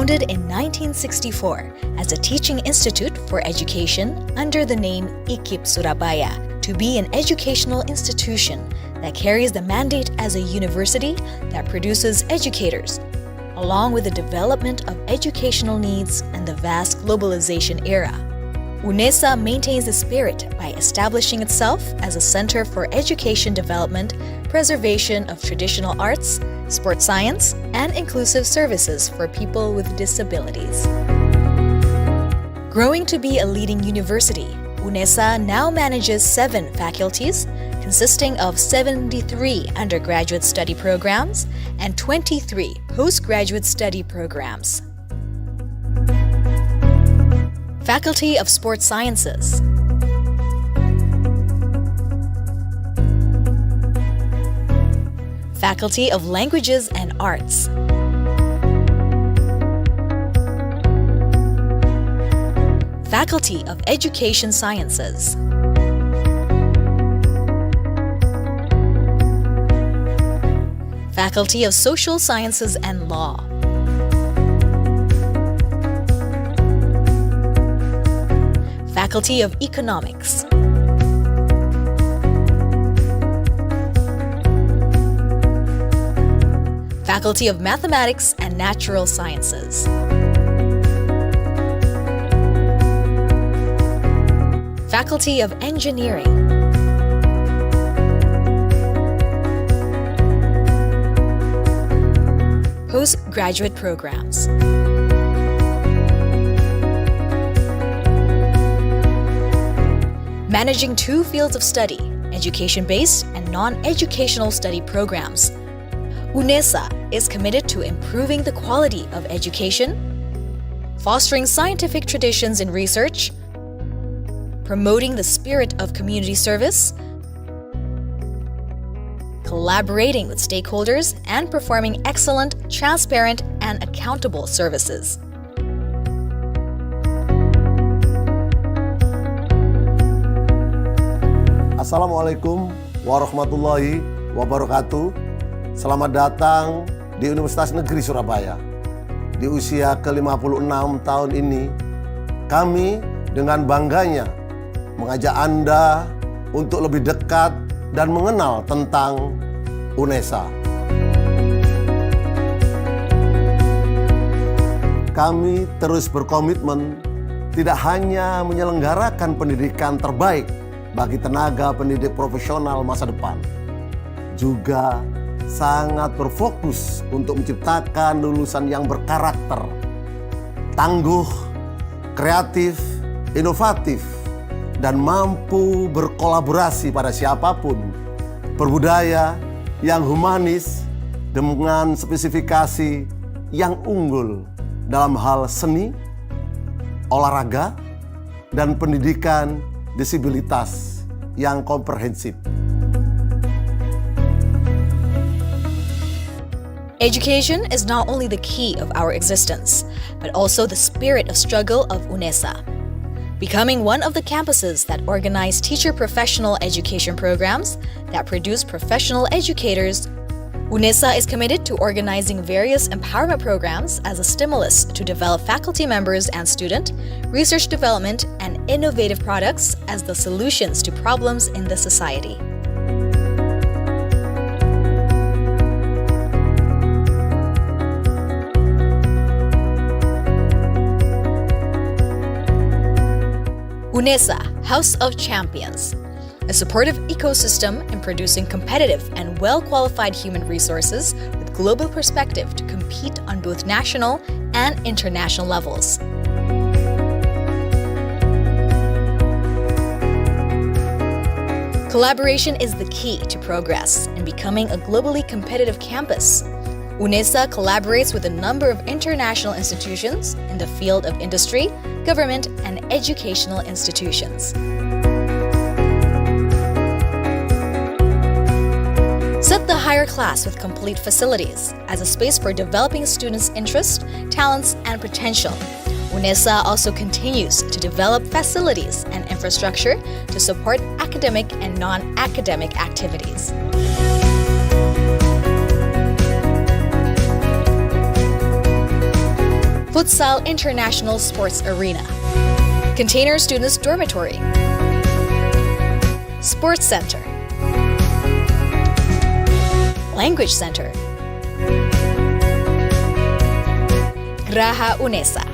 Founded in 1964 as a teaching institute for education under the name IKIP Surabaya, to be an educational institution that carries the mandate as a university that produces educators, along with the development of educational needs in the vast globalization era. UNESA maintains the spirit by establishing itself as a center for education development, preservation of traditional arts, sports science, and inclusive services for people with disabilities. Growing to be a leading university, UNESA now manages 7 faculties, consisting of 73 undergraduate study programs and 23 postgraduate study programs. Faculty of Sports Sciences, Faculty of Languages and Arts, Faculty of Education Sciences, Faculty of Social Sciences and Law, Faculty of Economics, Faculty of Mathematics and Natural Sciences, Faculty of Engineering, Postgraduate Programs, managing 2 fields of study, education-based and non-educational study programs. UNESA is committed to improving the quality of education, fostering scientific traditions in research, promoting the spirit of community service, collaborating with stakeholders, and performing excellent, transparent, and accountable services. Assalamualaikum warahmatullahi wabarakatuh. Selamat datang di Universitas Negeri Surabaya. Di usia ke-56 tahun ini, kami dengan bangganya mengajak Anda untuk lebih dekat dan mengenal tentang UNESA. Kami terus berkomitmen tidak hanya menyelenggarakan pendidikan terbaik bagi tenaga pendidik profesional masa depan, juga sangat berfokus untuk menciptakan lulusan yang berkarakter, tangguh, kreatif, inovatif, dan mampu berkolaborasi pada siapapun, berbudaya yang humanis dengan spesifikasi yang unggul dalam hal seni, olahraga, dan pendidikan disabilitas yang komprehensif. Education is not only the key of our existence, but also the spirit of struggle of UNESA. Becoming one of the campuses that organize teacher professional education programs that produce professional educators, UNESA is committed to organizing various empowerment programs as a stimulus to develop faculty members and student, research development, and innovative products as the solutions to problems in the society. UNESA, House of Champions, a supportive ecosystem in producing competitive and well-qualified human resources with global perspective to compete on both national and international levels. Collaboration is the key to progress in becoming a globally competitive campus. UNESA collaborates with a number of international institutions in the field of industry, government, and educational institutions. Set the higher class with complete facilities as a space for developing students' interests, talents, and potential. UNESA also continues to develop facilities and infrastructure to support academic and non-academic activities. Futsal International Sports Arena, Container Students Dormitory, Sports Center, Language Center, Graha Unesa,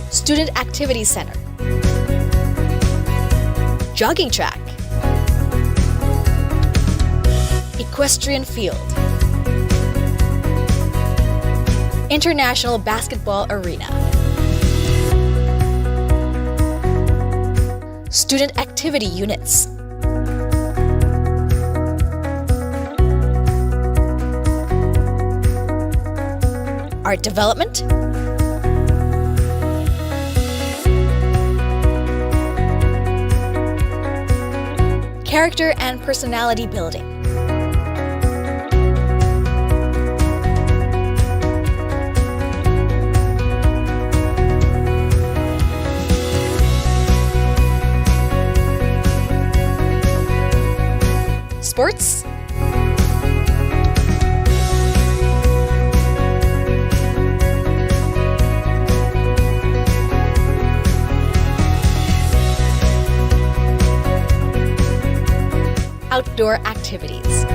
Student Activity Center, Jogging Track, Equestrian Field, International Basketball Arena, Student Activity Units, Art Development, Character and Personality Building, Sports, Outdoor Activities,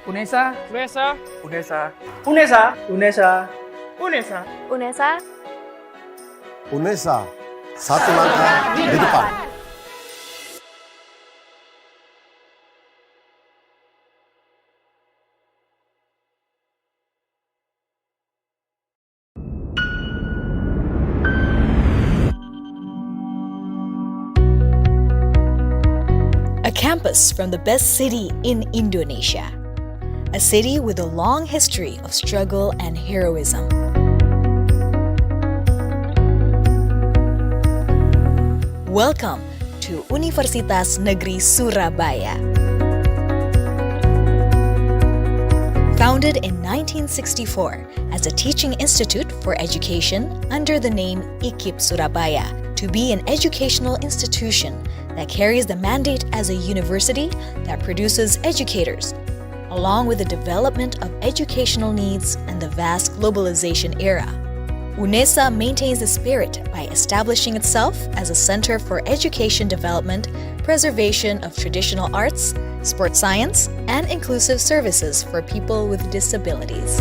Unesa, Unesa, Unesa, Unesa, Unesa, Unesa, UNESA. UNESA, satu langkah di depan. a campus from the best city in Indonesia, a city with a long history of struggle and heroism. Welcome to Universitas Negeri Surabaya. Founded in 1964 as a teaching institute for education under the name IKIP Surabaya, to be an educational institution that carries the mandate as a university that produces educators, along with the development of educational needs and the vast globalization era. UNESA maintains the spirit by establishing itself as a center for education development, preservation of traditional arts, sports science, and inclusive services for people with disabilities.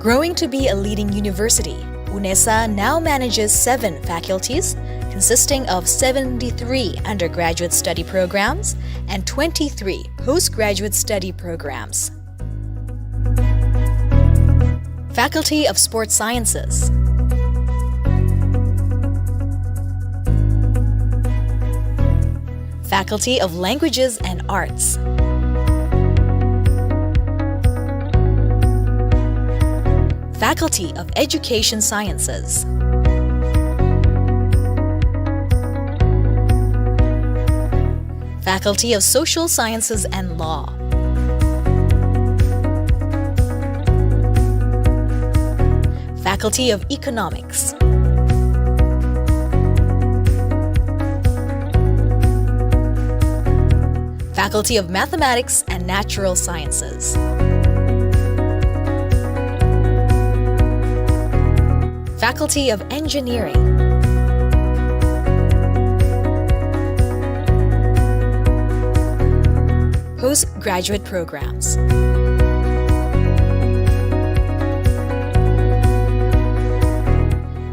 Growing to be a leading university, UNESA now manages 7 faculties, consisting of 73 undergraduate study programs and 23 postgraduate study programs. Faculty of Sports Sciences, Faculty of Languages and Arts, Faculty of Education Sciences, Faculty of Social Sciences and Law, Faculty of Economics, Faculty of Mathematics and Natural Sciences, Faculty of Engineering, Postgraduate Programs,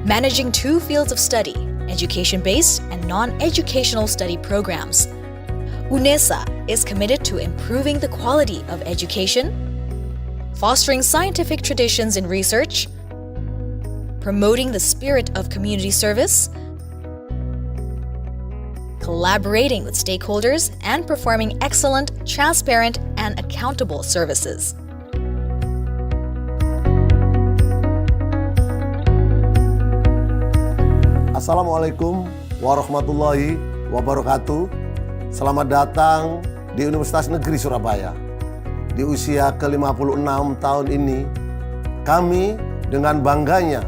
managing 2 fields of study, education-based and non-educational study programs. UNESA is committed to improving the quality of education, fostering scientific traditions in research, promoting the spirit of community service, collaborating with stakeholders, and performing excellent, transparent, and accountable services. Assalamualaikum warahmatullahi wabarakatuh. Selamat datang di Universitas Negeri Surabaya. Di usia ke-56 tahun ini, kami dengan bangganya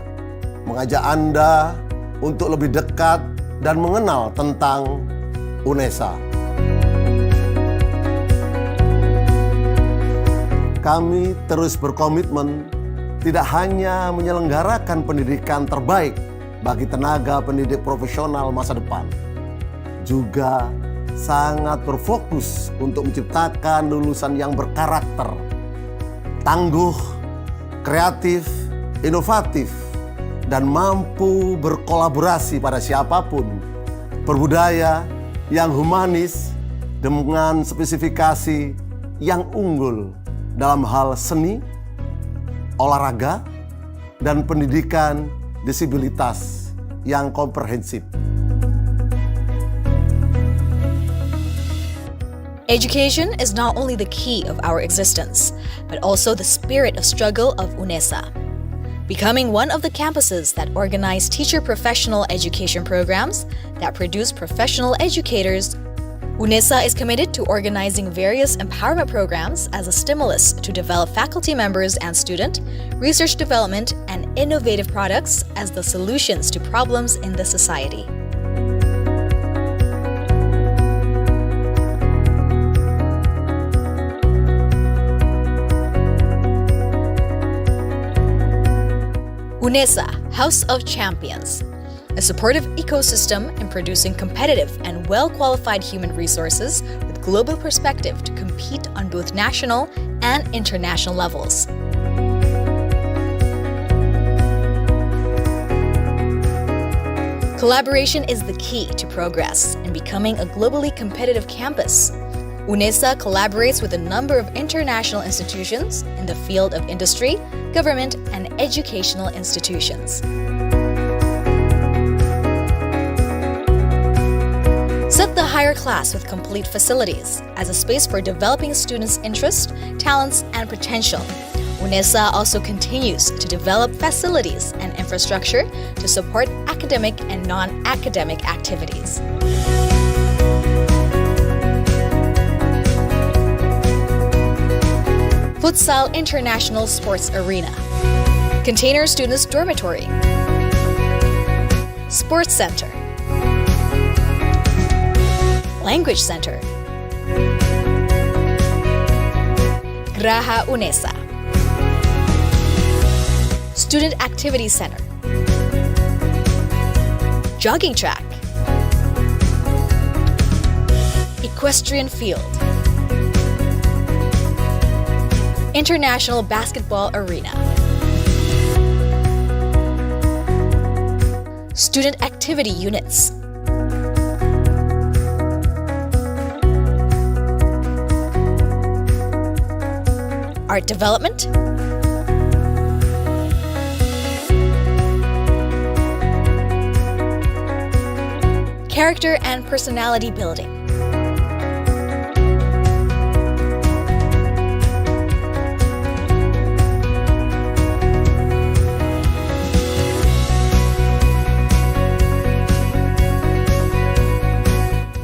mengajak Anda untuk lebih dekat dan mengenal tentang UNESA. Kami terus berkomitmen tidak hanya menyelenggarakan pendidikan terbaik bagi tenaga pendidik profesional masa depan, juga sangat berfokus untuk menciptakan lulusan yang berkarakter, tangguh, kreatif, inovatif, dan mampu berkolaborasi pada siapapun, berbudaya yang humanis dengan spesifikasi yang unggul dalam hal seni, olahraga, dan pendidikan disabilitas yang komprehensif. Education is not only the key of our existence, but also the spirit of struggle of UNESA. Becoming one of the campuses that organize teacher professional education programs that produce professional educators, UNESA is committed to organizing various empowerment programs as a stimulus to develop faculty members and student, research development, and innovative products as the solutions to problems in the society. UNESA, House of Champions, a supportive ecosystem in producing competitive and well-qualified human resources with global perspective to compete on both national and international levels. Collaboration is the key to progress in becoming a globally competitive campus. UNESA collaborates with a number of international institutions in the field of industry, government, and educational institutions. Set the higher class with complete facilities as a space for developing students' interests, talents, and potential. UNESA also continues to develop facilities and infrastructure to support academic and non-academic activities. Futsal International Sports Arena, Container Students Dormitory, Sports Center, Language Center, Graha UNESA, Student Activity Center, Jogging Track, Equestrian Field, International Basketball Arena, Student Activity Units, Art Development, Character and Personality Building,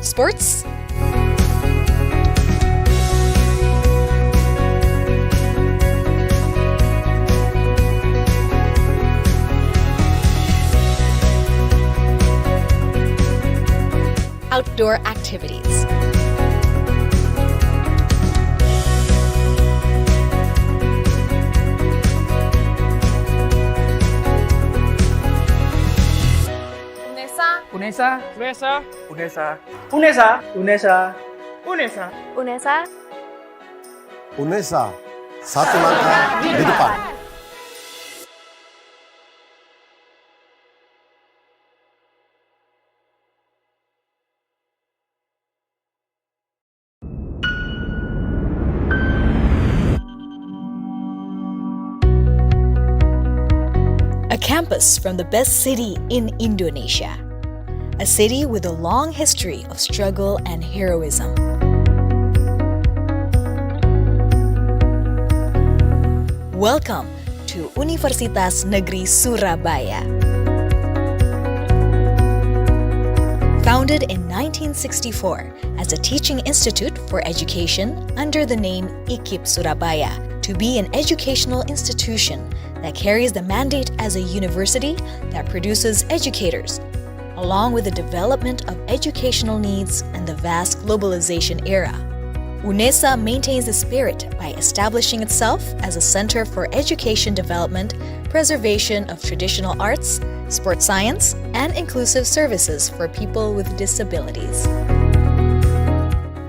Sports, outdoor activities, UNESA, UNESA, UNESA, UNESA, UNESA, UNESA, UNESA. UNESA, satu langkah di depan. a campus from the best city in Indonesia, a city with a long history of struggle and heroism. Welcome to Universitas Negeri Surabaya. Founded in 1964 as a teaching institute for education under the name IKIP Surabaya, to be an educational institution that carries the mandate as a university that produces educators, along with the development of educational needs in the vast globalization era. UNESA maintains the spirit by establishing itself as a center for education development, preservation of traditional arts, sports science, and inclusive services for people with disabilities.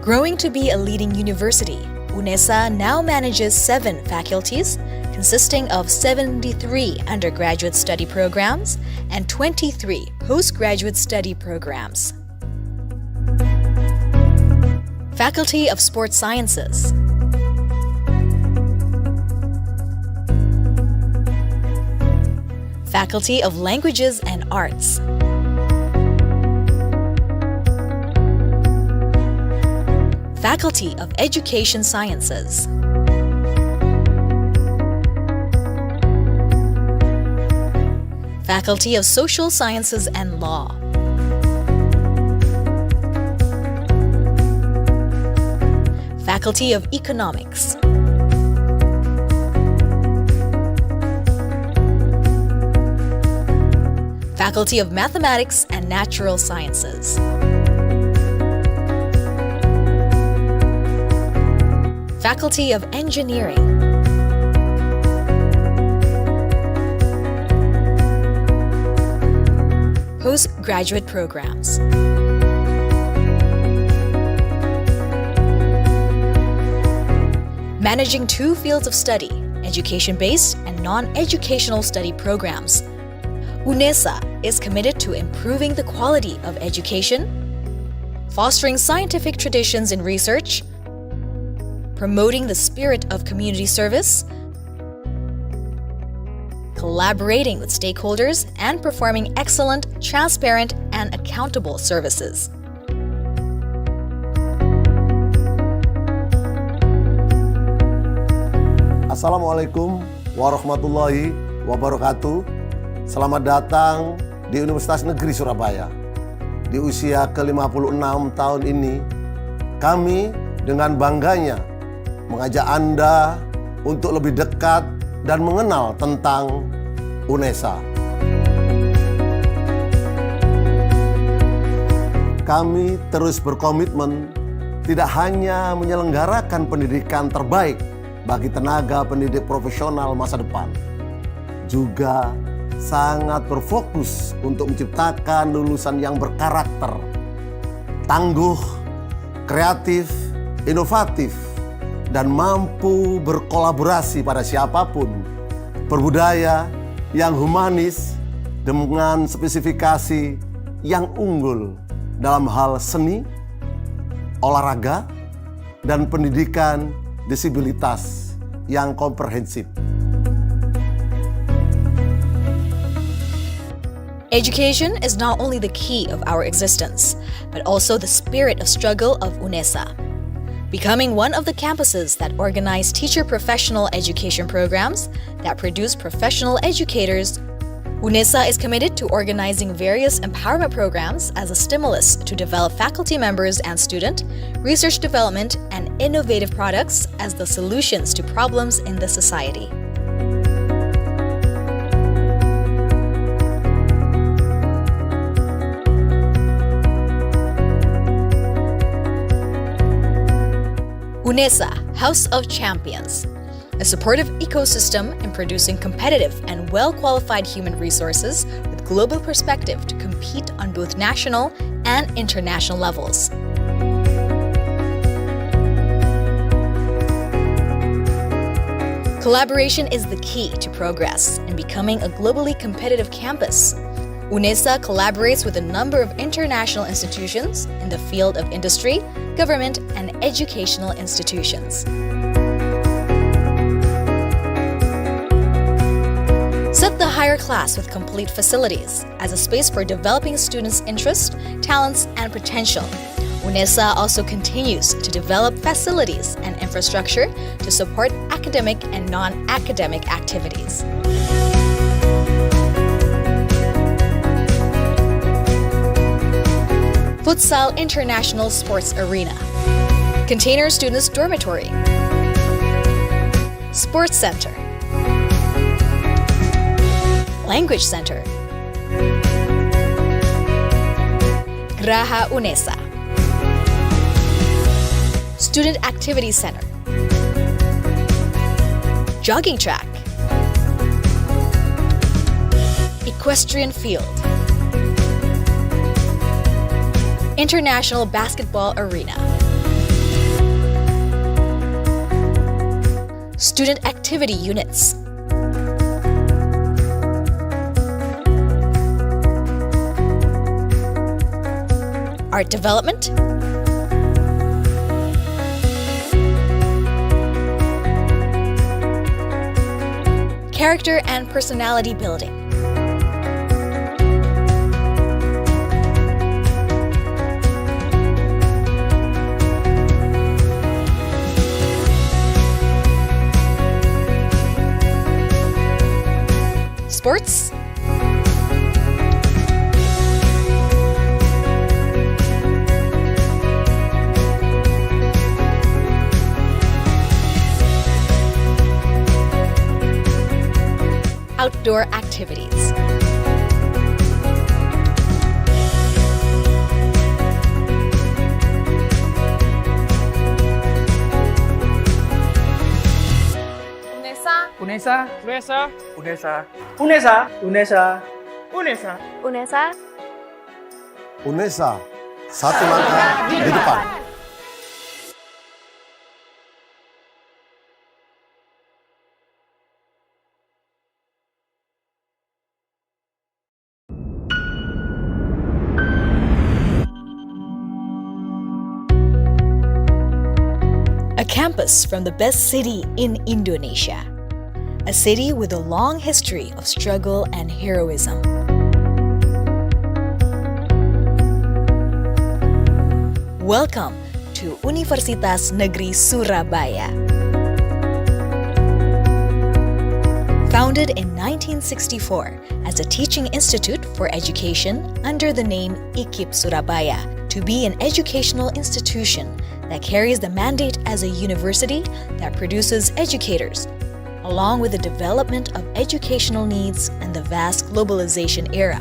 Growing to be a leading university, UNESA now manages 7 faculties, consisting of 73 undergraduate study programs and 23 postgraduate study programs. Faculty of Sports Sciences. Faculty of Languages and Arts. Faculty of Education Sciences. Faculty of Social Sciences and Law. Faculty of Economics. Faculty of Mathematics and Natural Sciences. Faculty of Engineering. Postgraduate programs. Managing 2 fields of study, education-based and non-educational study programs. UNESA is committed to improving the quality of education, fostering scientific traditions in research, promoting the spirit of community service, collaborating with stakeholders, and performing excellent, transparent, and accountable services. Assalamualaikum warahmatullahi wabarakatuh. Selamat datang di Universitas Negeri Surabaya. Di usia ke-56 tahun ini, kami dengan bangganya mengajak Anda untuk lebih dekat dan mengenal tentang UNESA. Kami terus berkomitmen tidak hanya menyelenggarakan pendidikan terbaik bagi tenaga pendidik profesional masa depan, juga sangat berfokus untuk menciptakan lulusan yang berkarakter, tangguh, kreatif, inovatif, dan mampu berkolaborasi pada siapapun, berbudaya yang humanis dengan spesifikasi yang unggul dalam hal seni, olahraga, dan pendidikan disabilitas yang komprehensif. Education is not only the key of our existence, but also the spirit of struggle of UNESA. Becoming one of the campuses that organize teacher professional education programs that produce professional educators, UNESA is committed to organizing various empowerment programs as a stimulus to develop faculty members and student, research development, and innovative products as the solutions to problems in the society. UNESA, House of Champions, a supportive ecosystem in producing competitive and well-qualified human resources with global perspective to compete on both national and international levels. Collaboration is the key to progress in becoming a globally competitive campus. UNESA collaborates with a number of international institutions in the field of industry, government, and educational institutions. Set the higher class with complete facilities as a space for developing students' interests, talents, and potential. UNESA also continues to develop facilities and infrastructure to support academic and non-academic activities. Futsal International Sports Arena, Container Students Dormitory, Sports Center, Language Center, Graha UNESA, Student Activity Center, Jogging Track, Equestrian Field, International Basketball Arena, Student Activity Units, Art Development, Character and Personality Building, Sports, Outdoor Activities, UNESA, UNESA, UNESA, UNESA, UNESA, UNESA, UNESA. UNESA, satu langkah di depan. a campus from the best city in Indonesia, a city with a long history of struggle and heroism. Welcome to Universitas Negeri Surabaya. Founded in 1964 as a teaching institute for education under the name IKIP Surabaya, to be an educational institution that carries the mandate as a university that produces educators, along with the development of educational needs and the vast globalization era.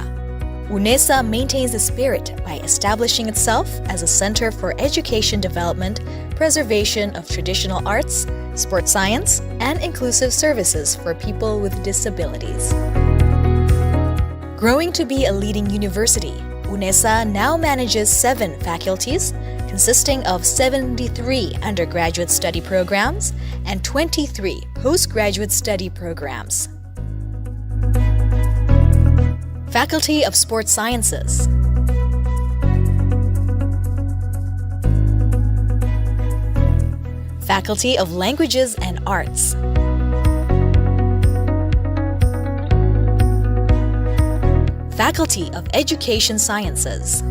UNESA maintains the spirit by establishing itself as a center for education development, preservation of traditional arts, sports science, and inclusive services for people with disabilities. Growing to be a leading university, UNESA now manages 7 faculties, consisting of 73 undergraduate study programs and 23 postgraduate study programs. Faculty of Sports Sciences, Faculty of Languages and Arts, Faculty of Education Sciences,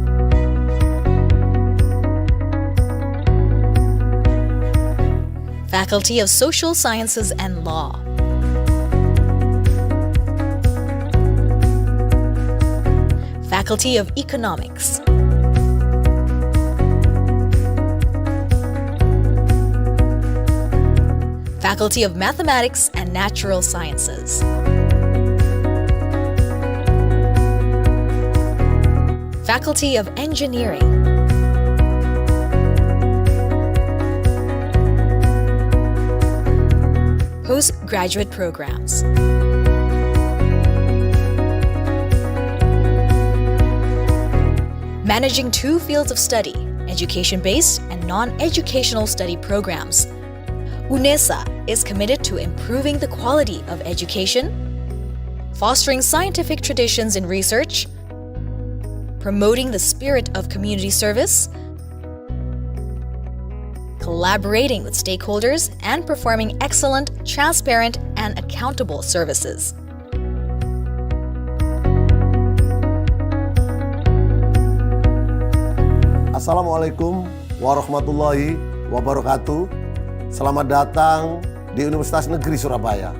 Faculty of Social Sciences and Law, Faculty of Economics, Faculty of Mathematics and Natural Sciences, Faculty of Engineering, Postgraduate Programs, managing 2 fields of study, education-based and non-educational study programs. UNESA is committed to improving the quality of education, fostering scientific traditions in research, promoting the spirit of community service, collaborating with stakeholders, and performing excellent, transparent, and accountable services. Assalamualaikum warahmatullahi wabarakatuh. Selamat datang di Universitas Negeri Surabaya.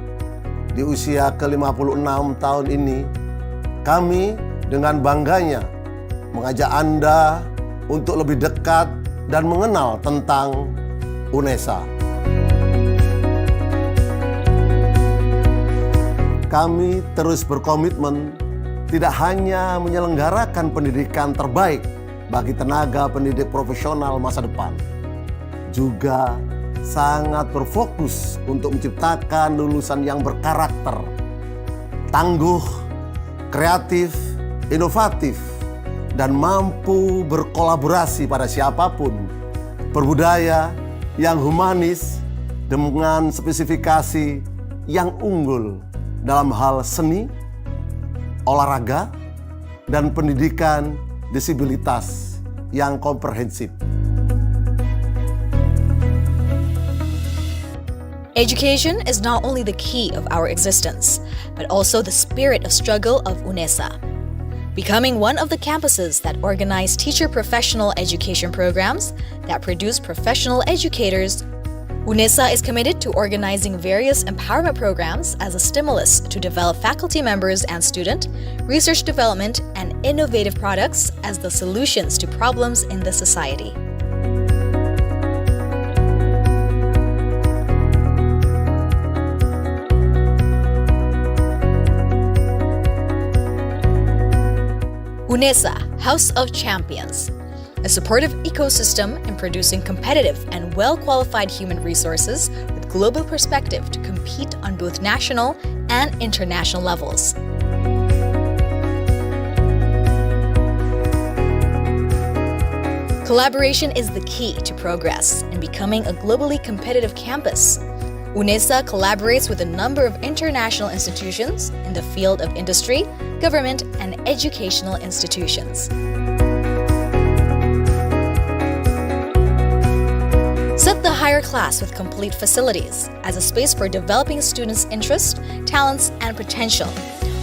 Di usia ke-56 tahun ini, kami dengan bangganya mengajak Anda untuk lebih dekat dan mengenal tentang UNESA. kami terus berkomitmen tidak hanya menyelenggarakan pendidikan terbaik bagi tenaga pendidik profesional masa depan, juga sangat berfokus untuk menciptakan lulusan yang berkarakter, tangguh, kreatif, inovatif, dan mampu berkolaborasi pada siapapun, berbudaya yang humanis dengan spesifikasi yang unggul dalam hal seni, olahraga, dan pendidikan disabilitas yang komprehensif. Education is not only the key of our existence, but also the spirit of struggle of UNESA. Becoming one of the campuses that organize teacher professional education programs that produce professional educators, UNESA is committed to organizing various empowerment programs as a stimulus to develop faculty members and student, research development, and innovative products as the solutions to problems in the society. UNESA, House of Champions, a supportive ecosystem in producing competitive and well-qualified human resources with global perspective to compete on both national and international levels. Collaboration is the key to progress in becoming a globally competitive campus. UNESA collaborates with a number of international institutions in the field of industry, government, and educational institutions. Set the higher class with complete facilities as a space for developing students' interests, talents, and potential.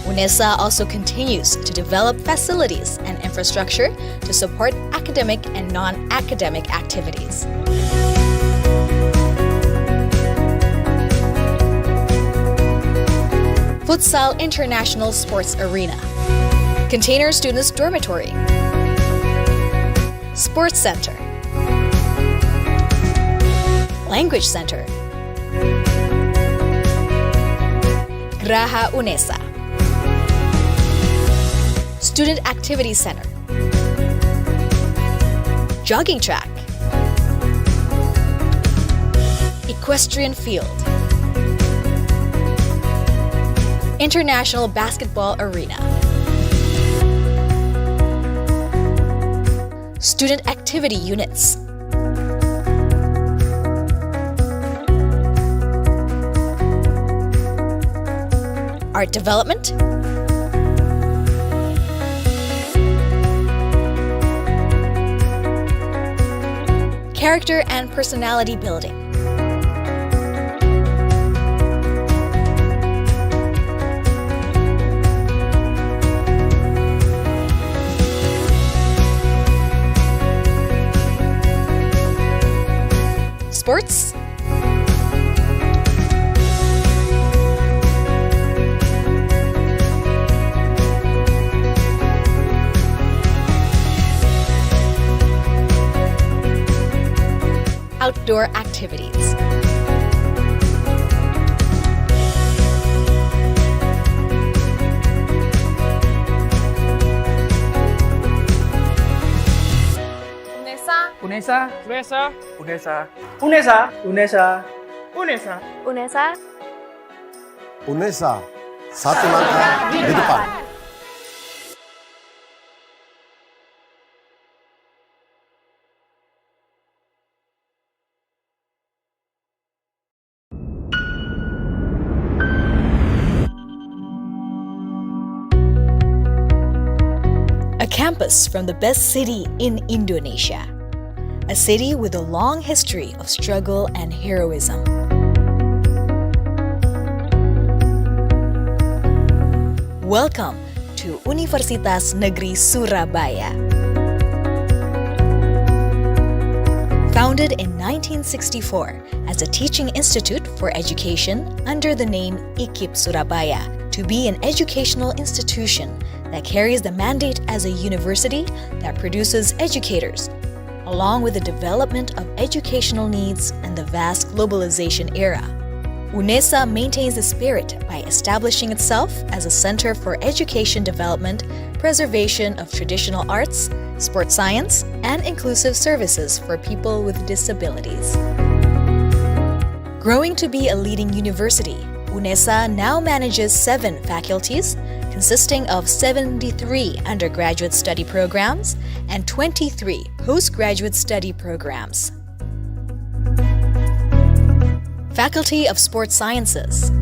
UNESA also continues to develop facilities and infrastructure to support academic and non-academic activities. Futsal International Sports Arena, Container Students Dormitory, Sports Center, Language Center, Graha UNESA, Student Activity Center, Jogging Track, Equestrian Field, International Basketball Arena, Student Activity Units, Art Development, Character and Personality Building, Sports, outdoor activities. UNESA, UNESA, UNESA, UNESA, UNESA, UNESA, UNESA. UNESA, satu langkah di depan. A campus from the best city in Indonesia. A city with a long history of struggle and heroism. Welcome to Universitas Negeri Surabaya. Founded in 1964 as a teaching institute for education under the name IKIP Surabaya, to be an educational institution that carries the mandate as a university that produces educators, along with the development of educational needs in the vast globalization era. UNESA maintains the spirit by establishing itself as a center for education development, preservation of traditional arts, sports science, and inclusive services for people with disabilities. Growing to be a leading university, UNESA now manages 7 faculties, consisting of 73 undergraduate study programs and 23 postgraduate study programs. Faculty of Sports Sciences.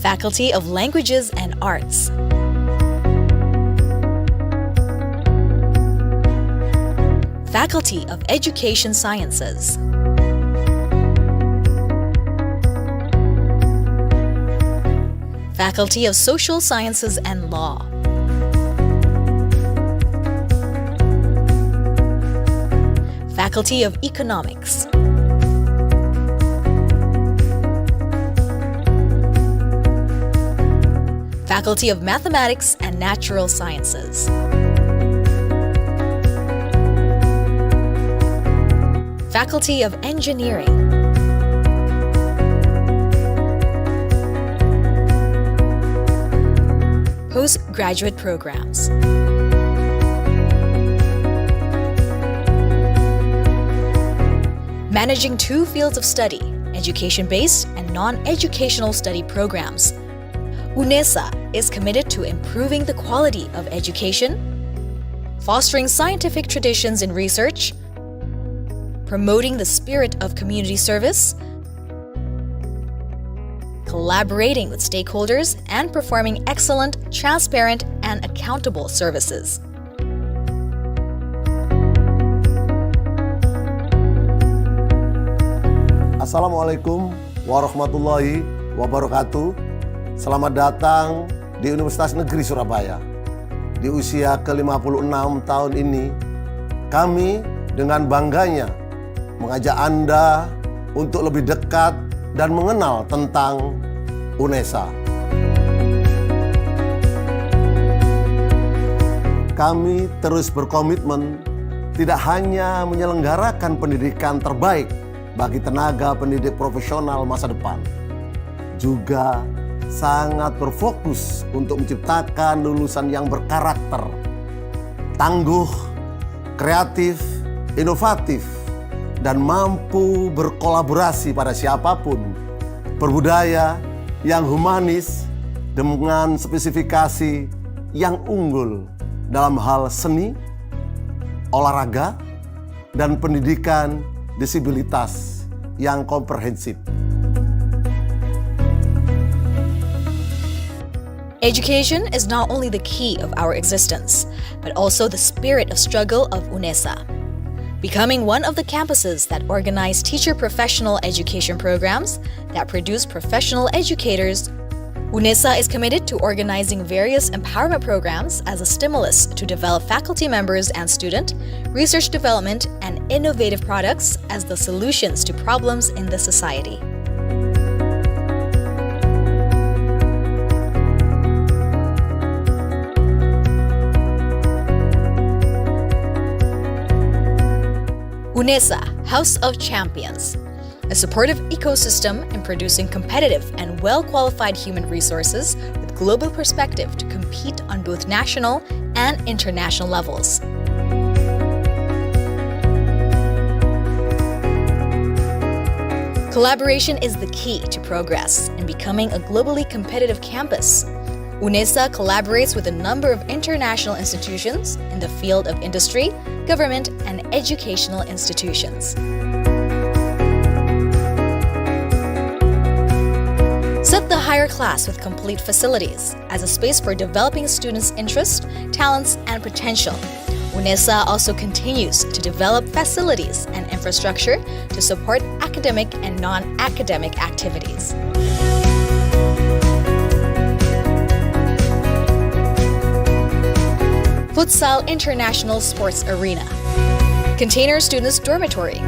Faculty of Languages and Arts. Faculty of Education Sciences. Faculty of Social Sciences and Law. Faculty of Economics. Faculty of Mathematics and Natural Sciences. Faculty of Engineering. Postgraduate programs. Managing 2 fields of study, education-based and non-educational study programs. UNESA is committed to improving the quality of education, fostering scientific traditions in research, promoting the spirit of community service, collaborating with stakeholders, and performing excellent, transparent, and accountable services. Assalamualaikum warahmatullahi wabarakatuh. Selamat datang di Universitas Negeri Surabaya. Di usia ke-56 tahun ini, kami dengan bangganya mengajak Anda untuk lebih dekat dan mengenal tentang UNESA. Kami terus berkomitmen tidak hanya menyelenggarakan pendidikan terbaik bagi tenaga pendidik profesional masa depan, juga sangat berfokus untuk menciptakan lulusan yang berkarakter, tangguh, kreatif, inovatif, dan mampu berkolaborasi pada siapapun, berbudaya yang humanis dengan spesifikasi yang unggul dalam hal seni, olahraga, dan pendidikan disabilitas yang komprehensif. Education is not only the key of our existence, but also the spirit of struggle of UNESA. Becoming one of the campuses that organize teacher professional education programs that produce professional educators, UNESA is committed to organizing various empowerment programs as a stimulus to develop faculty members and student, research development, and innovative products as the solutions to problems in the society. UNESA, House of Champions, a supportive ecosystem in producing competitive and well-qualified human resources with global perspective to compete on both national and international levels. Collaboration is the key to progress in becoming a globally competitive campus. UNESA collaborates with a number of international institutions in the field of industry, government, and educational institutions. Set the higher class with complete facilities as a space for developing students' interests, talents, and potential. UNESA also continues to develop facilities and infrastructure to support academic and non-academic activities. Futsal International Sports Arena, Container Students Dormitory,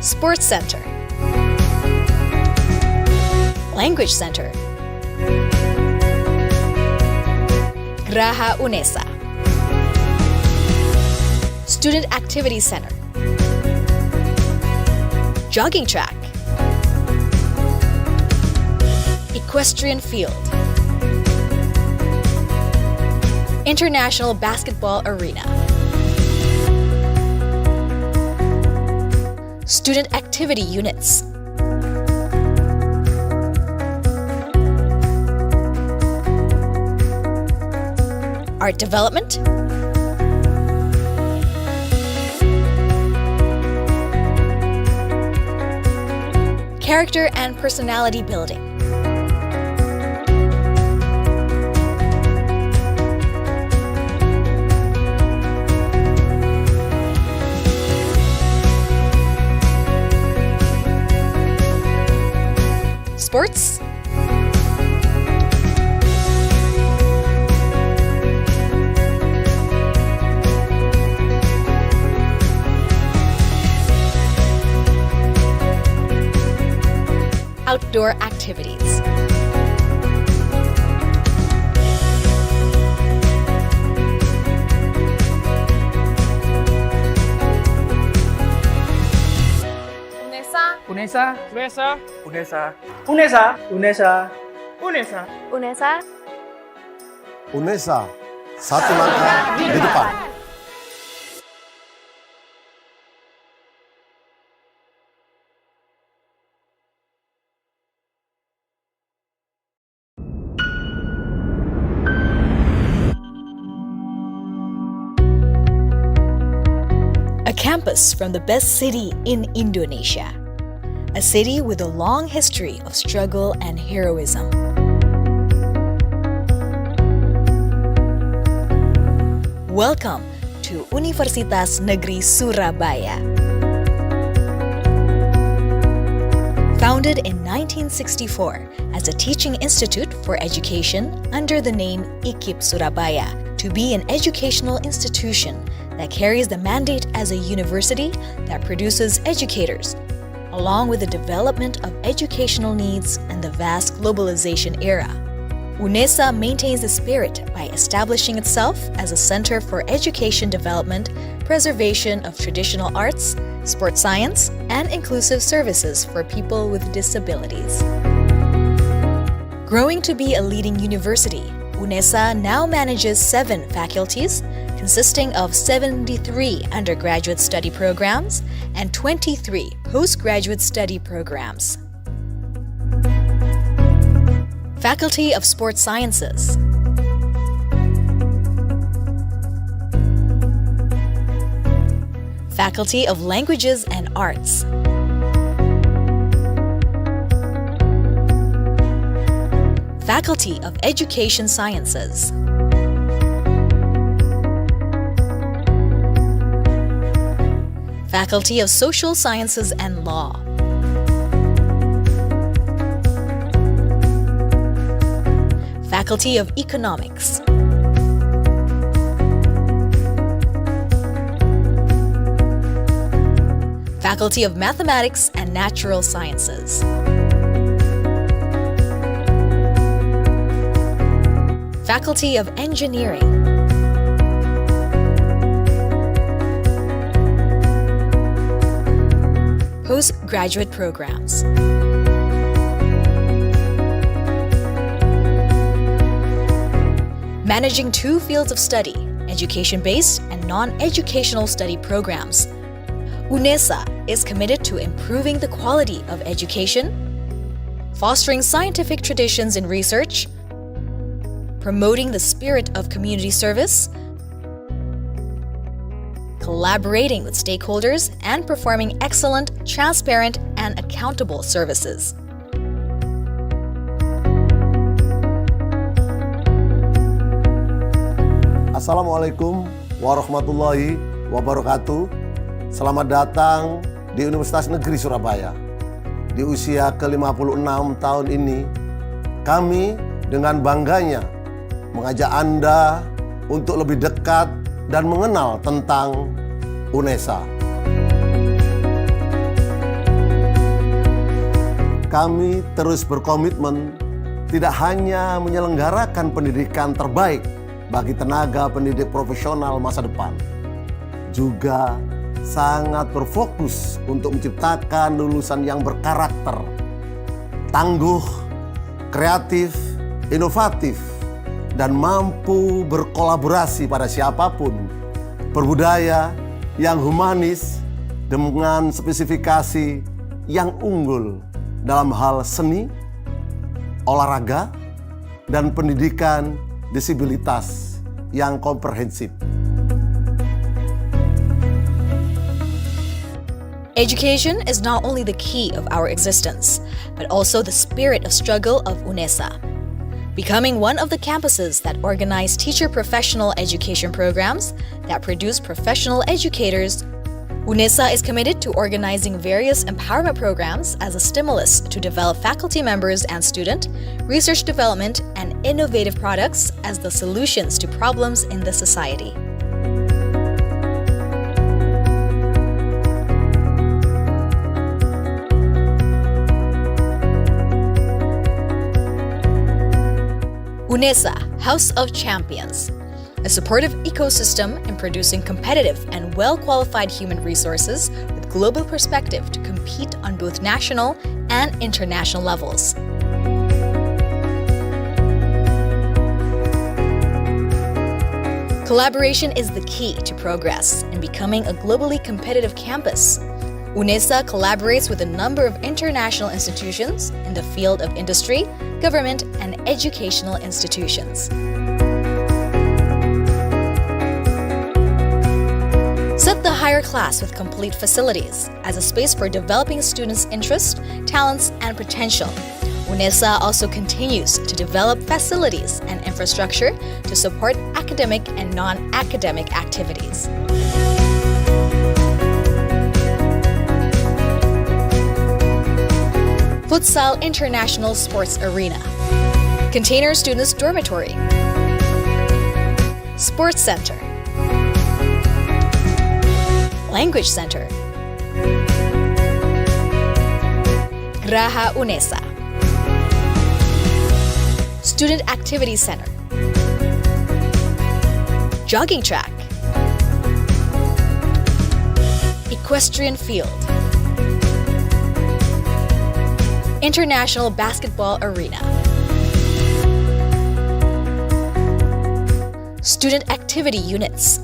Sports Center, Language Center, Graha UNESA, Student Activity Center, jogging track, equestrian field, international basketball arena, student activity units, art development, character and personality building, sports, outdoor activities. Unesa. Unesa. Unesa. Unesa. Unesa. Unesa. UNESA. UNESA, satu langkah di depan. A campus from the best city in Indonesia. A city with a long history of struggle and heroism. Welcome to Universitas Negeri Surabaya. Founded in 1964 as a teaching institute for education under the name IKIP Surabaya, to be an educational institution that carries the mandate as a university that produces educators, along with the development of educational needs and the vast globalization era. UNESA maintains the spirit by establishing itself as a center for education development, preservation of traditional arts, sports science, and inclusive services for people with disabilities. Growing to be a leading university, UNESA now manages 7 faculties, consisting of 73 undergraduate study programs and 23 postgraduate study programs. Faculty of Sports Sciences, Faculty of Languages and Arts, Faculty of Education Sciences, Faculty of Social Sciences and Law, Faculty of Economics, Faculty of Mathematics and Natural Sciences, Faculty of Engineering, postgraduate programs. Managing 2 fields of study, education-based and non-educational study programs. UNESA is committed to improving the quality of education, fostering scientific traditions in research, promoting the spirit of community service, collaborating with stakeholders, and performing excellent, transparent, and accountable services. Assalamualaikum warahmatullahi wabarakatuh. Selamat datang di Universitas Negeri Surabaya. Di usia ke-56 tahun ini, kami dengan bangganya mengajak Anda untuk lebih dekat dan mengenal tentang UNESA. Kami terus berkomitmen tidak hanya menyelenggarakan pendidikan terbaik bagi tenaga pendidik profesional masa depan, juga sangat berfokus untuk menciptakan lulusan yang berkarakter, tangguh, kreatif, inovatif, dan mampu berkolaborasi pada siapapun, berbudaya yang humanis dengan spesifikasi yang unggul dalam hal seni, olahraga, dan pendidikan disabilitas yang komprehensif. Education is not only the key of our existence, but also the spirit of struggle of UNESA. Becoming one of the campuses that organize teacher professional education programs that produce professional educators, UNESA is committed to organizing various empowerment programs as a stimulus to develop faculty members and student, research development, and innovative products as the solutions to problems in the society. UNESA, House of Champions, a supportive ecosystem in producing competitive and well-qualified human resources with global perspective to compete on both national and international levels. Collaboration is the key to progress in becoming a globally competitive campus. UNESA collaborates with a number of international institutions in the field of industry, government, and educational institutions. Set the higher class with complete facilities as a space for developing students' interests, talents, and potential. UNESA also continues to develop facilities and infrastructure to support academic and non-academic activities. Futsal International Sports Arena, Container Students Dormitory, Sports Center, Language Center, Graha UNESA, Student Activity Center, Jogging Track, Equestrian Field, International Basketball Arena, Student Activity Units,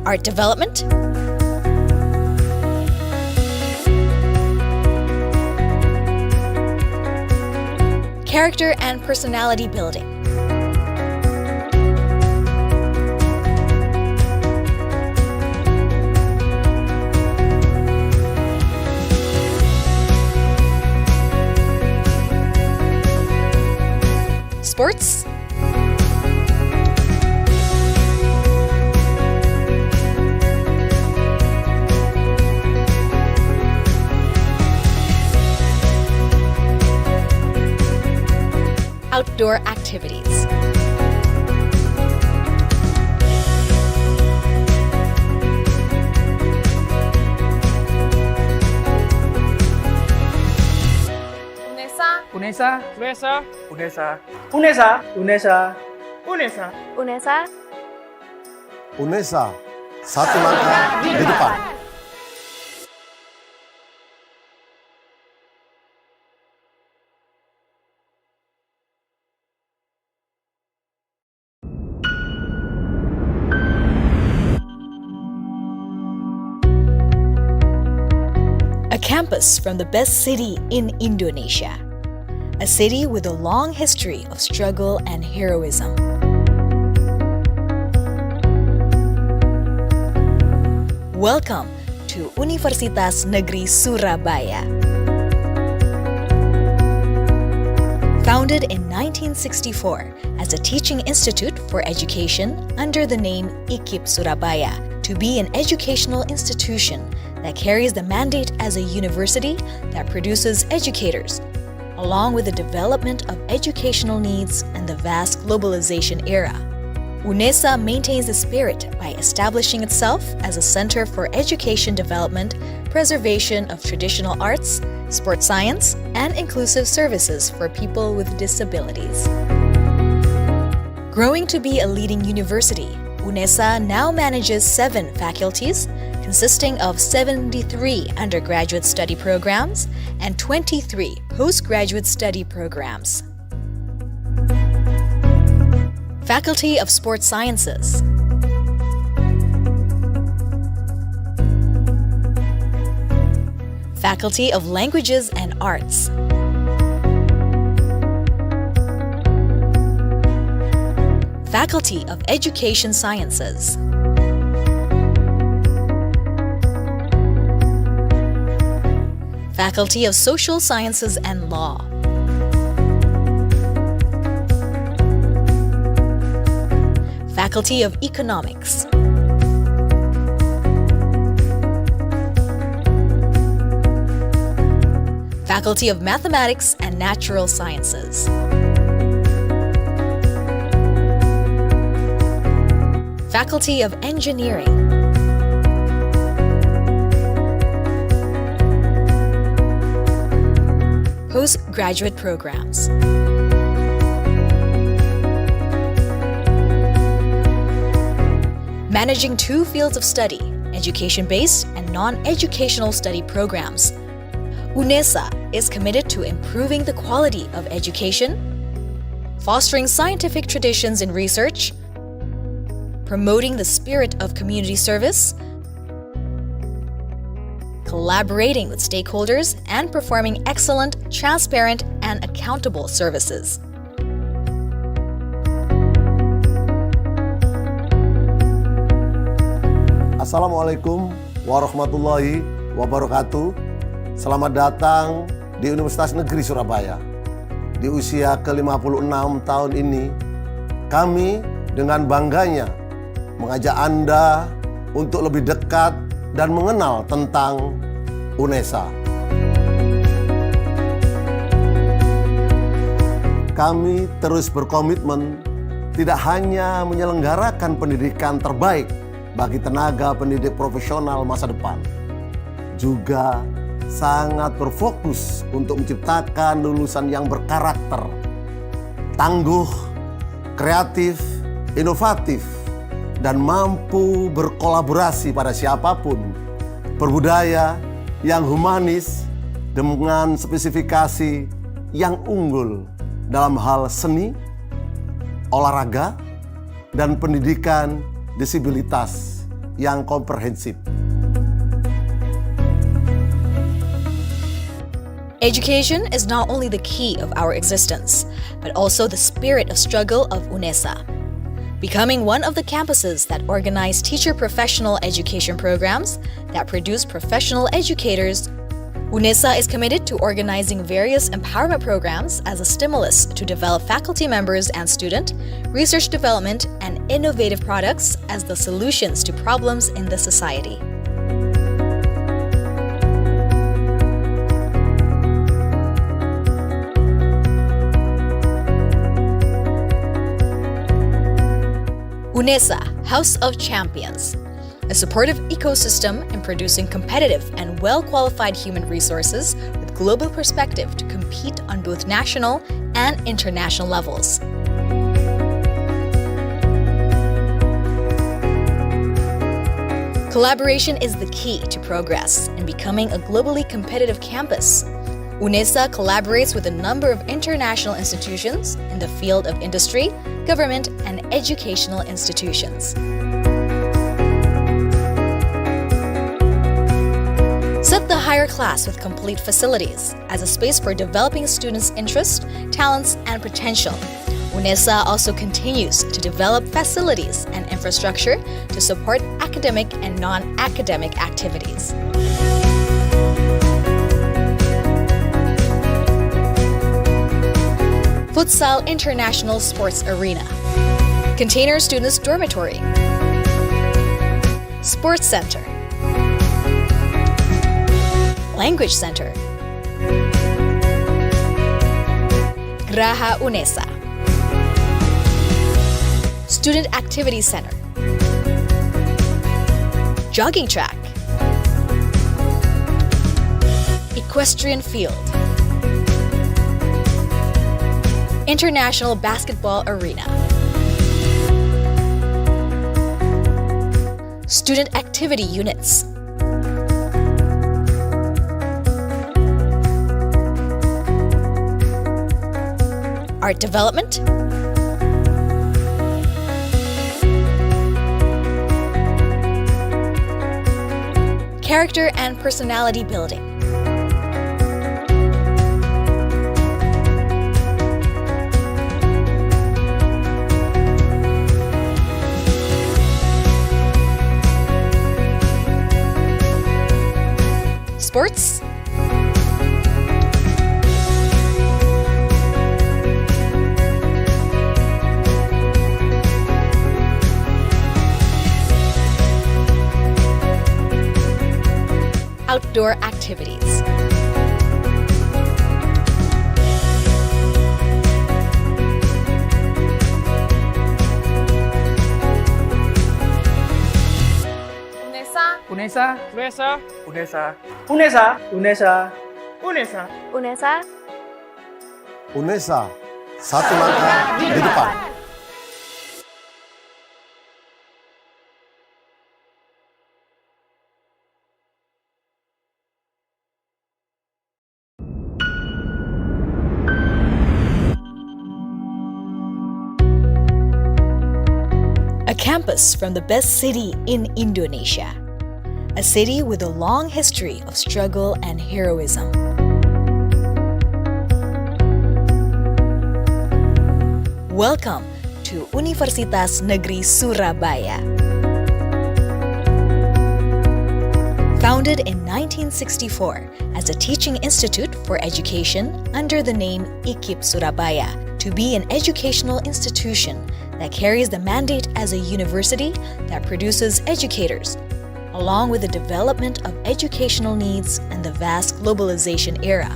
Art Development, Character and Personality Building, Sports, outdoor activities. UNESA, UNESA, UNESA, UNESA, UNESA, UNESA, UNESA. UNESA, satu langkah di depan. A campus from the best city in Indonesia. A city with a long history of struggle and heroism. Welcome to Universitas Negeri Surabaya. Founded in 1964 as a teaching institute for education under the name IKIP Surabaya, to be an educational institution that carries the mandate as a university that produces educators, along with the development of educational needs and the vast globalization era. UNESA maintains the spirit by establishing itself as a center for education development, preservation of traditional arts, sports science, and inclusive services for people with disabilities. Growing to be a leading university, UNESA now manages 7 faculties, consisting of 73 undergraduate study programs and 23 postgraduate study programs. Faculty of Sports Sciences, Faculty of Languages and Arts, Faculty of Education Sciences, Faculty of Social Sciences and Law, Faculty of Economics, Faculty of Mathematics and Natural Sciences, Faculty of Engineering, Postgraduate Programs, managing 2 fields of study, education-based and non-educational study programs. UNESA is committed to improving the quality of education, fostering scientific traditions in research, promoting the spirit of community service, collaborating with stakeholders, and performing excellent, transparent, and accountable services. Assalamualaikum warahmatullahi wabarakatuh. Selamat datang di Universitas Negeri Surabaya. Di usia ke-56 tahun ini, kami dengan bangganya mengajak Anda untuk lebih dekat dan mengenal tentang UNESA. Kami terus berkomitmen tidak hanya menyelenggarakan pendidikan terbaik bagi tenaga pendidik profesional masa depan, juga sangat berfokus untuk menciptakan lulusan yang berkarakter, tangguh, kreatif, inovatif, dan mampu berkolaborasi pada siapapun, berbudaya yang humanis dengan spesifikasi yang unggul dalam hal seni, olahraga, dan pendidikan disabilitas yang komprehensif. Education is not only the key of our existence, but also the spirit of struggle of UNESA. Becoming one of the campuses that organize teacher professional education programs that produce professional educators, UNESA is committed to organizing various empowerment programs as a stimulus to develop faculty members and student, research development, and innovative products as the solutions to problems in the society. UNESA, House of Champions, a supportive ecosystem in producing competitive and well-qualified human resources with global perspective to compete on both national and international levels. Collaboration is the key to progress in becoming a globally competitive campus. UNESA collaborates with a number of international institutions in the field of industry, government, and educational institutions. Set the higher class with complete facilities as a space for developing students' interests, talents, and potential. UNESA also continues to develop facilities and infrastructure to support academic and non-academic activities. Futsal International Sports Arena, Container Students Dormitory, Sports Center, Language Center, Graha UNESA, Student Activity Center, jogging track, equestrian field, international basketball arena, student activity units, art development, character and personality building, sports, outdoor activities, UNESA, UNESA, UNESA, UNESA, UNESA, UNESA, UNESA. UNESA, satu langkah di depan. a campus from the best city in Indonesia, a city with a long history of struggle and heroism. Welcome to Universitas Negeri Surabaya. Founded in 1964 as a teaching institute for education under the name IKIP Surabaya, to be an educational institution that carries the mandate as a university that produces educators, along with the development of educational needs and the vast globalization era.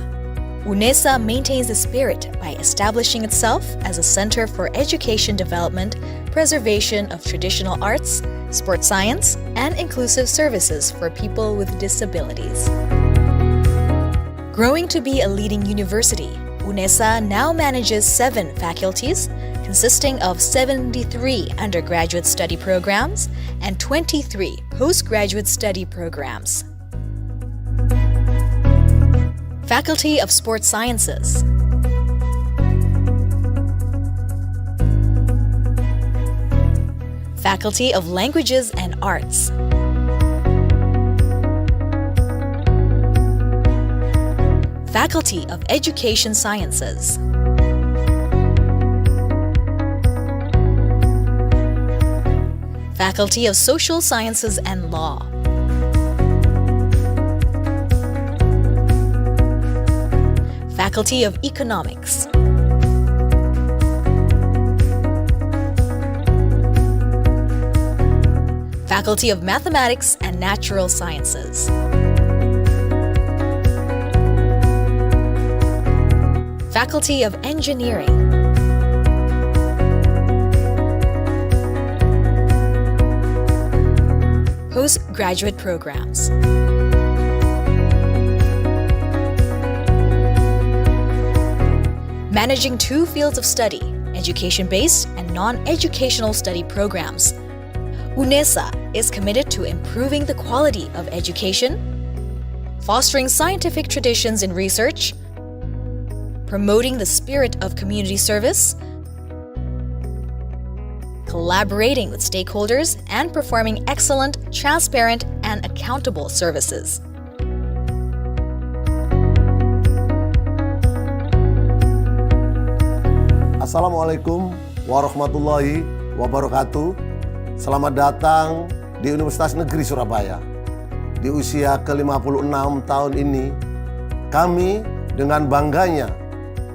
UNESA maintains the spirit by establishing itself as a center for education development, preservation of traditional arts, sports science, and inclusive services for people with disabilities. Growing to be a leading university, UNESA now manages 7 faculties, consisting of 73 undergraduate study programs and 23 postgraduate study programs. Faculty of Sports Sciences, Faculty of Languages and Arts, Faculty of Education Sciences, Faculty of Social Sciences and Law, Faculty of Economics, Faculty of Mathematics and Natural Sciences, Faculty of Engineering, Postgraduate Programs, managing 2 fields of study, education-based and non-educational study programs. UNESA is committed to improving the quality of education, fostering scientific traditions in research, promoting the spirit of community service, collaborating with stakeholders, and performing excellent, transparent, and accountable services. Assalamualaikum warahmatullahi wabarakatuh. Selamat datang di Universitas Negeri Surabaya. Di usia ke-56 tahun ini, kami dengan bangganya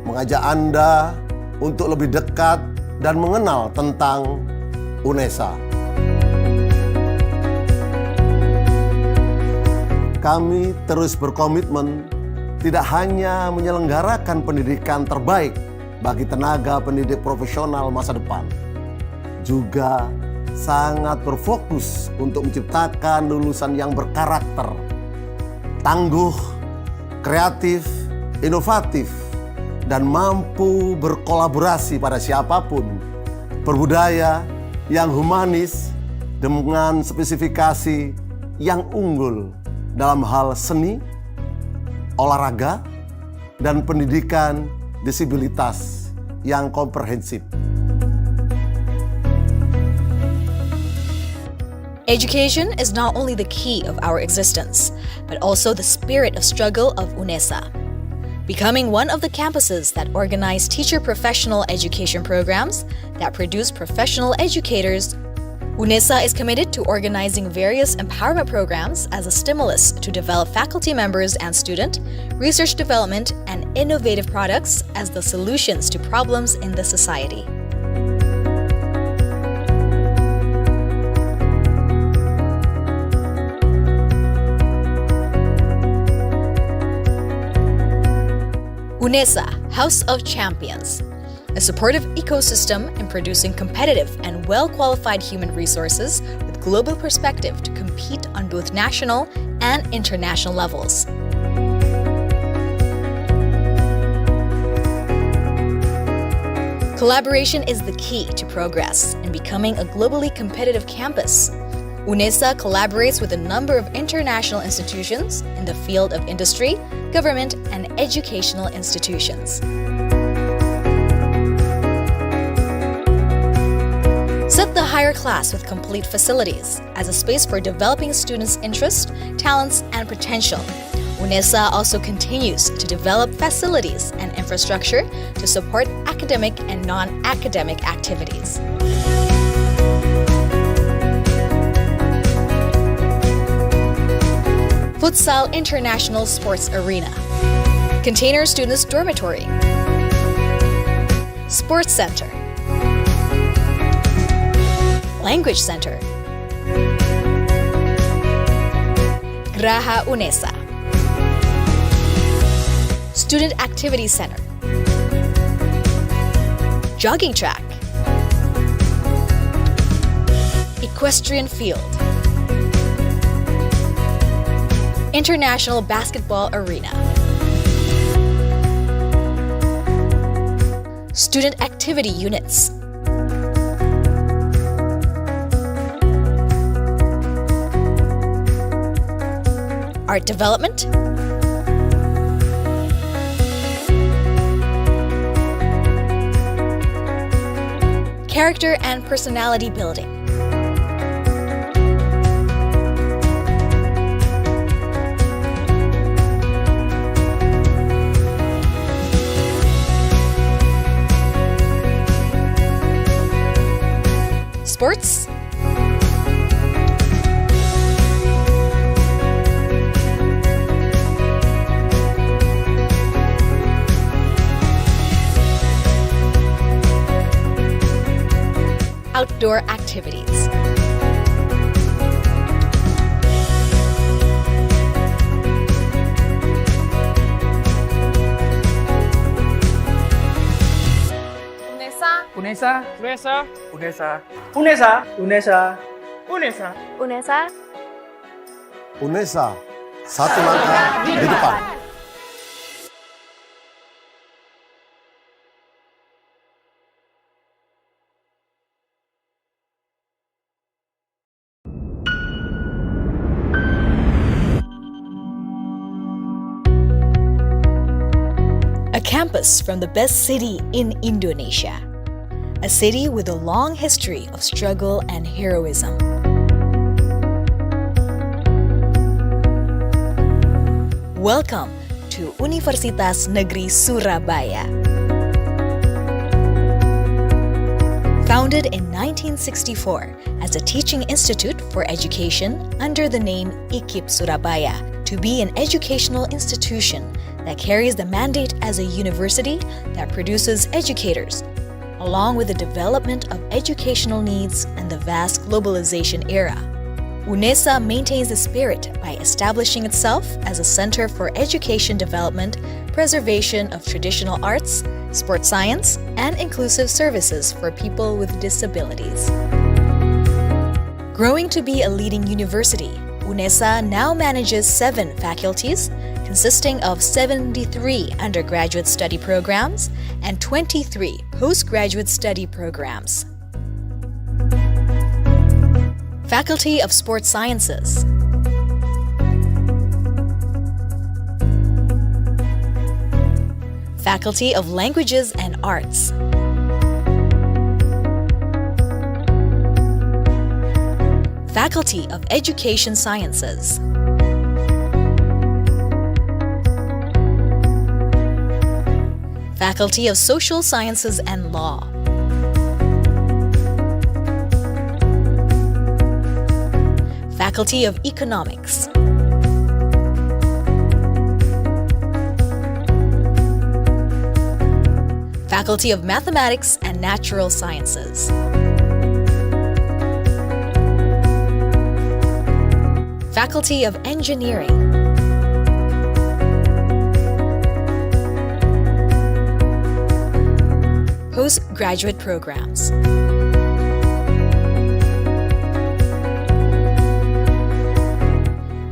mengajak Anda untuk lebih dekat dan mengenal tentang UNESA. Kami terus berkomitmen tidak hanya menyelenggarakan pendidikan terbaik bagi tenaga pendidik profesional masa depan, juga sangat berfokus untuk menciptakan lulusan yang berkarakter, tangguh, kreatif, inovatif, dan mampu berkolaborasi pada siapapun, berbudaya yang humanis dengan spesifikasi yang unggul dalam hal seni, olahraga, dan pendidikan disabilitas yang komprehensif. Education is not only the key of our existence, but also the spirit of struggle of UNESA. Becoming one of the campuses that organize teacher professional education programs that produce professional educators, UNESA is committed to organizing various empowerment programs as a stimulus to develop faculty members and student, research development, and innovative products as the solutions to problems in the society. UNESA, House of Champions, a supportive ecosystem in producing competitive and well-qualified human resources with global perspective to compete on both national and international levels. Collaboration is the key to progress in becoming a globally competitive campus. UNESA collaborates with a number of international institutions in the field of industry, government, and educational institutions. Set the higher class with complete facilities as a space for developing students' interests, talents, and potential. UNESA also continues to develop facilities and infrastructure to support academic and non-academic activities. Futsal International Sports Arena, Container Students Dormitory, Sports Center, Language Center, Graha UNESA, Student Activity Center, Jogging Track, Equestrian Field, International Basketball Arena, Student Activity Units, Art Development, Character and Personality Building, Sports, outdoor activities. UNESA, UNESA, UNESA, UNESA, UNESA, UNESA, UNESA. UNESA, satu langkah di depan. A campus from the best city in Indonesia. A city with a long history of struggle and heroism. Welcome to Universitas Negeri Surabaya. Founded in 1964 as a teaching institute for education under the name IKIP Surabaya, to be an educational institution that carries the mandate as a university that produces educators, along with the development of educational needs and the vast globalization era. UNESA maintains the spirit by establishing itself as a center for education development, preservation of traditional arts, sports science, and inclusive services for people with disabilities. Growing to be a leading university, UNESA now manages 7 faculties, consisting of 73 undergraduate study programs and 23 postgraduate study programs. Faculty of Sports Sciences, Faculty of Languages and Arts, Faculty of Education Sciences, Faculty of Social Sciences and Law, Faculty of Economics, Faculty of Mathematics and Natural Sciences, Faculty of Engineering, Postgraduate Programs,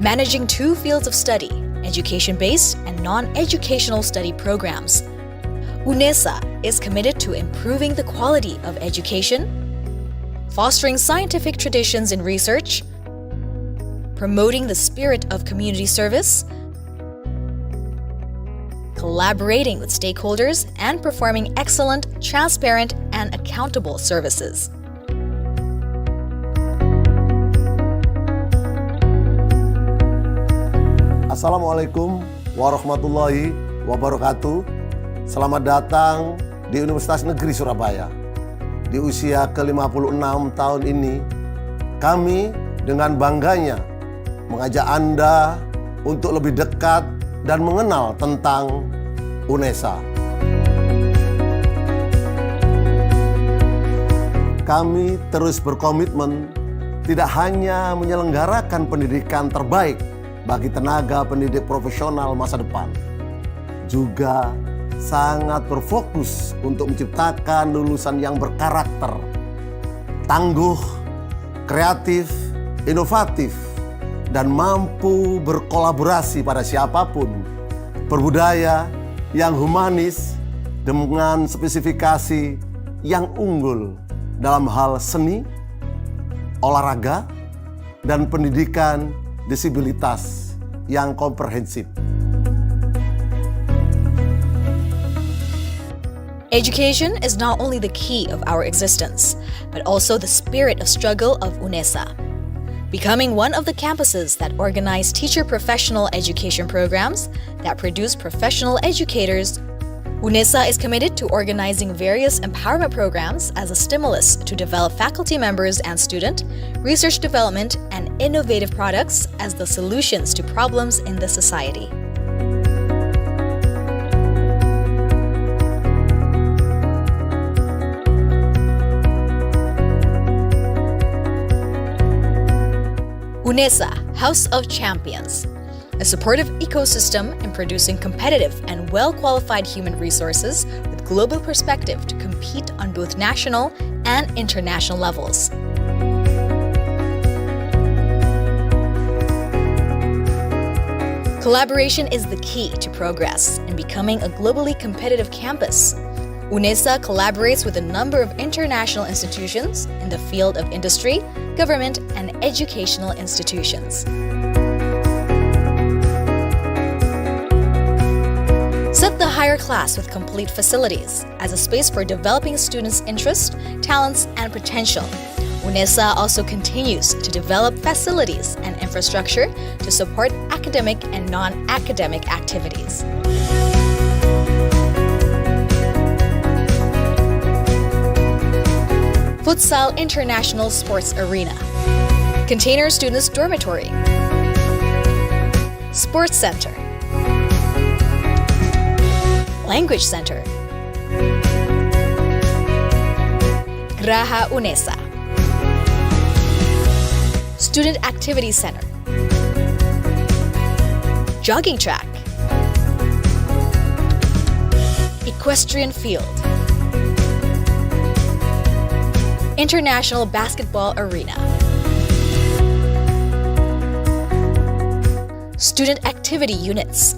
managing 2 fields of study, education-based and non-educational study programs. UNESA is committed to improving the quality of education, fostering scientific traditions in research, promoting the spirit of community service, collaborating with stakeholders, and performing excellent, transparent, and accountable services. Assalamualaikum warahmatullahi wabarakatuh. Selamat datang di Universitas Negeri Surabaya. Di usia ke-56 tahun ini, kami dengan bangganya mengajak Anda untuk lebih dekat dan mengenal tentang UNESA. Kami terus berkomitmen tidak hanya menyelenggarakan pendidikan terbaik bagi tenaga pendidik profesional masa depan, juga sangat berfokus untuk menciptakan lulusan yang berkarakter, tangguh, kreatif, inovatif, dan mampu berkolaborasi pada siapapun, berbudaya yang humanis dengan spesifikasi yang unggul dalam hal seni, olahraga, dan pendidikan disabilitas yang komprehensif. Education is not only the key of our existence, but also the spirit of struggle of UNESA. Becoming one of the campuses that organize teacher professional education programs that produce professional educators, UNESA is committed to organizing various empowerment programs as a stimulus to develop faculty members and student, research development, and innovative products as the solutions to problems in the society. UNESA, House of Champions, a supportive ecosystem in producing competitive and well-qualified human resources with global perspective to compete on both national and international levels. Collaboration is the key to progress in becoming a globally competitive campus. UNESA collaborates with a number of international institutions in the field of industry, government, and educational institutions. Set the higher class with complete facilities as a space for developing students' interests, talents, and potential. UNESA also continues to develop facilities and infrastructure to support academic and non-academic activities. Futsal International Sports Arena, Container Students Dormitory, Sports Center, Language Center, Graha UNESA, Student Activity Center, jogging track, equestrian field, international basketball arena, student activity units,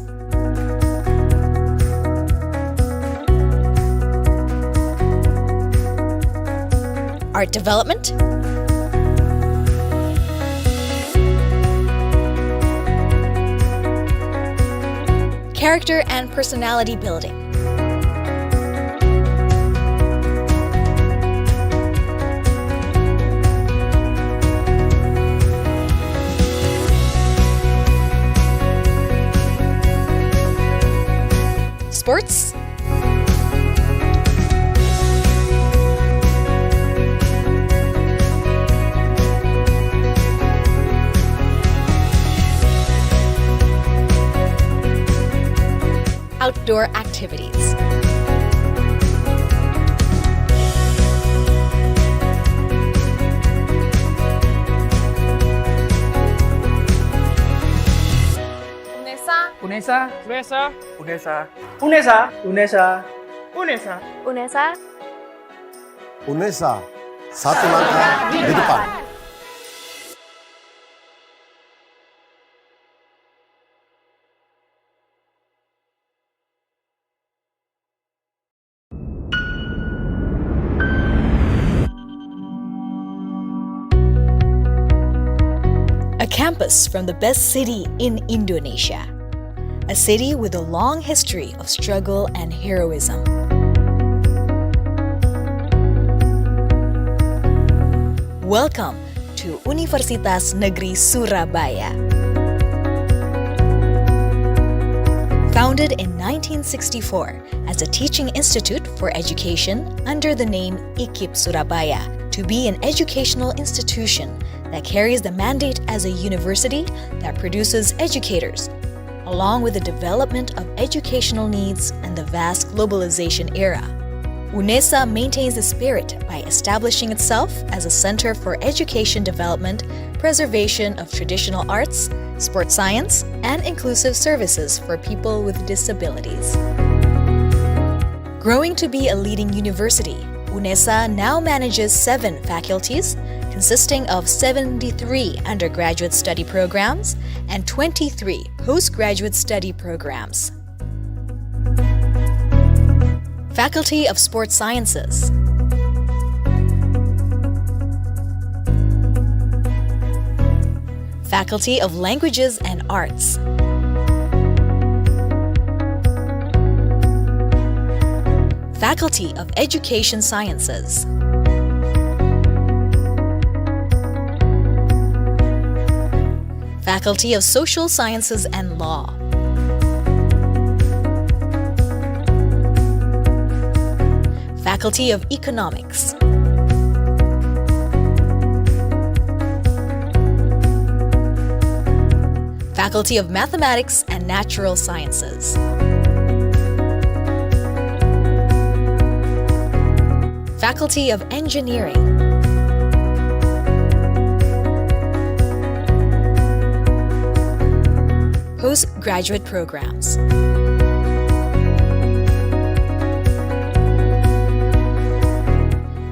art development, character and personality building, sports, outdoor activities, UNESA, UNESA, UNESA, UNESA, UNESA, UNESA, UNESA. UNESA, satu langkah di depan. a campus from the best city in Indonesia, a city with a long history of struggle and heroism. Welcome to Universitas Negeri Surabaya. Founded in 1964 as a teaching institute for education under the name IKIP Surabaya, to be an educational institution that carries the mandate as a university that produces educators, along with the development of educational needs and the vast globalization era. UNESA maintains the spirit by establishing itself as a center for education development, preservation of traditional arts, sports science, and inclusive services for people with disabilities. Growing to be a leading university, UNESA now manages 7 faculties, consisting of 73 undergraduate study programs and 23 postgraduate study programs. Faculty of Sports Sciences, Faculty of Languages and Arts, Faculty of Education Sciences, Faculty of Social Sciences and Law, Faculty of Economics, Faculty of Mathematics and Natural Sciences, Faculty of Engineering, postgraduate programs,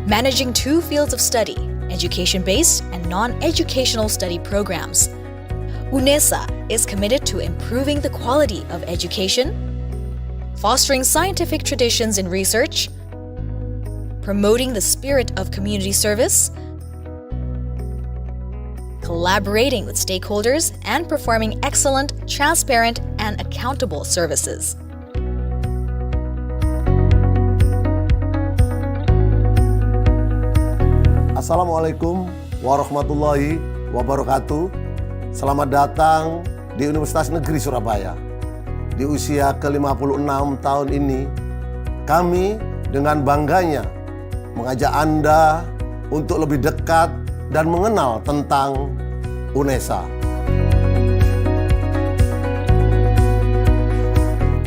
managing 2 fields of study, education-based and non-educational study programs. UNESA is committed to improving the quality of education, fostering scientific traditions in research, promoting the spirit of community service, collaborating with stakeholders, and performing excellent, transparent, and accountable services. Assalamualaikum warahmatullahi wabarakatuh. Selamat datang di Universitas Negeri Surabaya. Di usia ke-56 tahun ini, kami dengan bangganya mengajak Anda untuk lebih dekat dan mengenal tentang UNESA.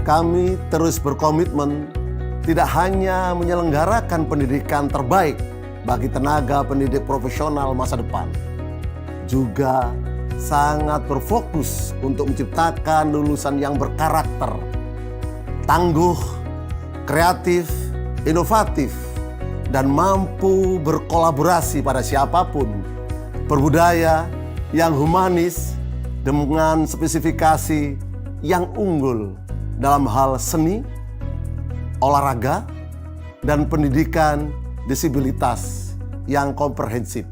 Kami terus berkomitmen tidak hanya menyelenggarakan pendidikan terbaik bagi tenaga pendidik profesional masa depan, juga sangat berfokus untuk menciptakan lulusan yang berkarakter, tangguh, kreatif, inovatif, dan mampu berkolaborasi pada siapapun, berbudaya yang humanis dengan spesifikasi yang unggul dalam hal seni, olahraga, dan pendidikan disabilitas yang komprehensif.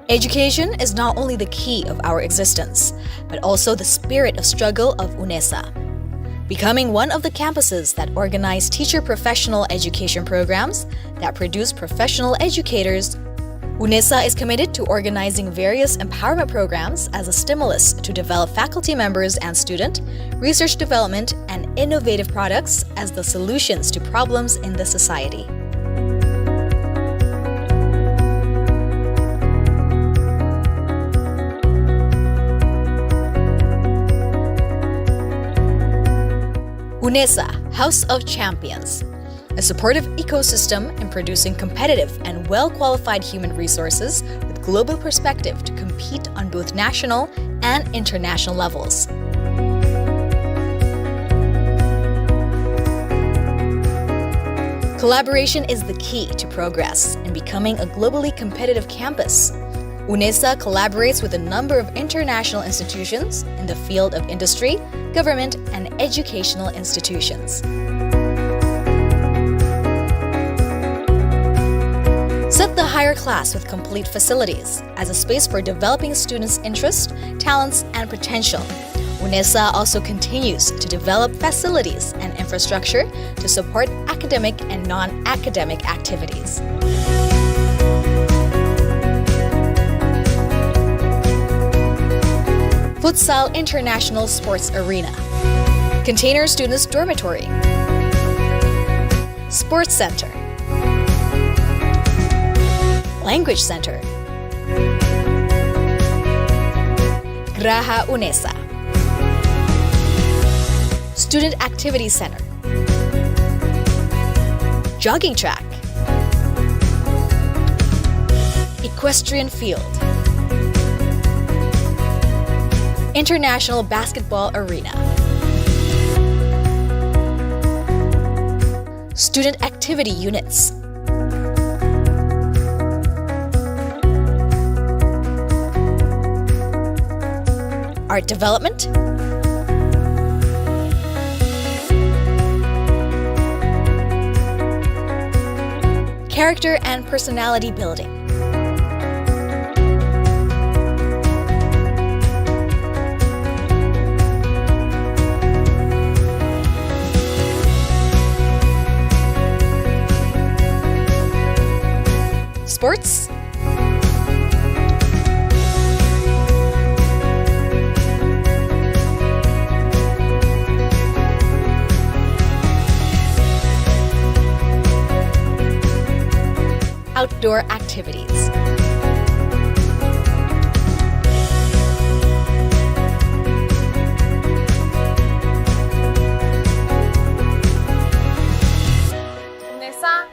Education is not only the key of our existence, but also the spirit of struggle of UNESA. Becoming one of the campuses that organize teacher professional education programs that produce professional educators, UNESA is committed to organizing various empowerment programs as a stimulus to develop faculty members and student, research development, and innovative products as the solutions to problems in the society. UNESA, House of Champions, a supportive ecosystem in producing competitive and well-qualified human resources with global perspective to compete on both national and international levels. Collaboration is the key to progress in becoming a globally competitive campus. UNESA collaborates with a number of international institutions in the field of industry, government, and educational institutions. Set the higher class with complete facilities as a space for developing students' interests, talents, and potential. UNESA also continues to develop facilities and infrastructure to support academic and non-academic activities. Futsal International Sports Arena, Container Students Dormitory, Sports Center, Language Center, Graha UNESA, Student Activity Center, Jogging Track, Equestrian Field, International Basketball Arena, Student Activity Units, Art Development, Character and Personality Building, Sports, outdoor activities,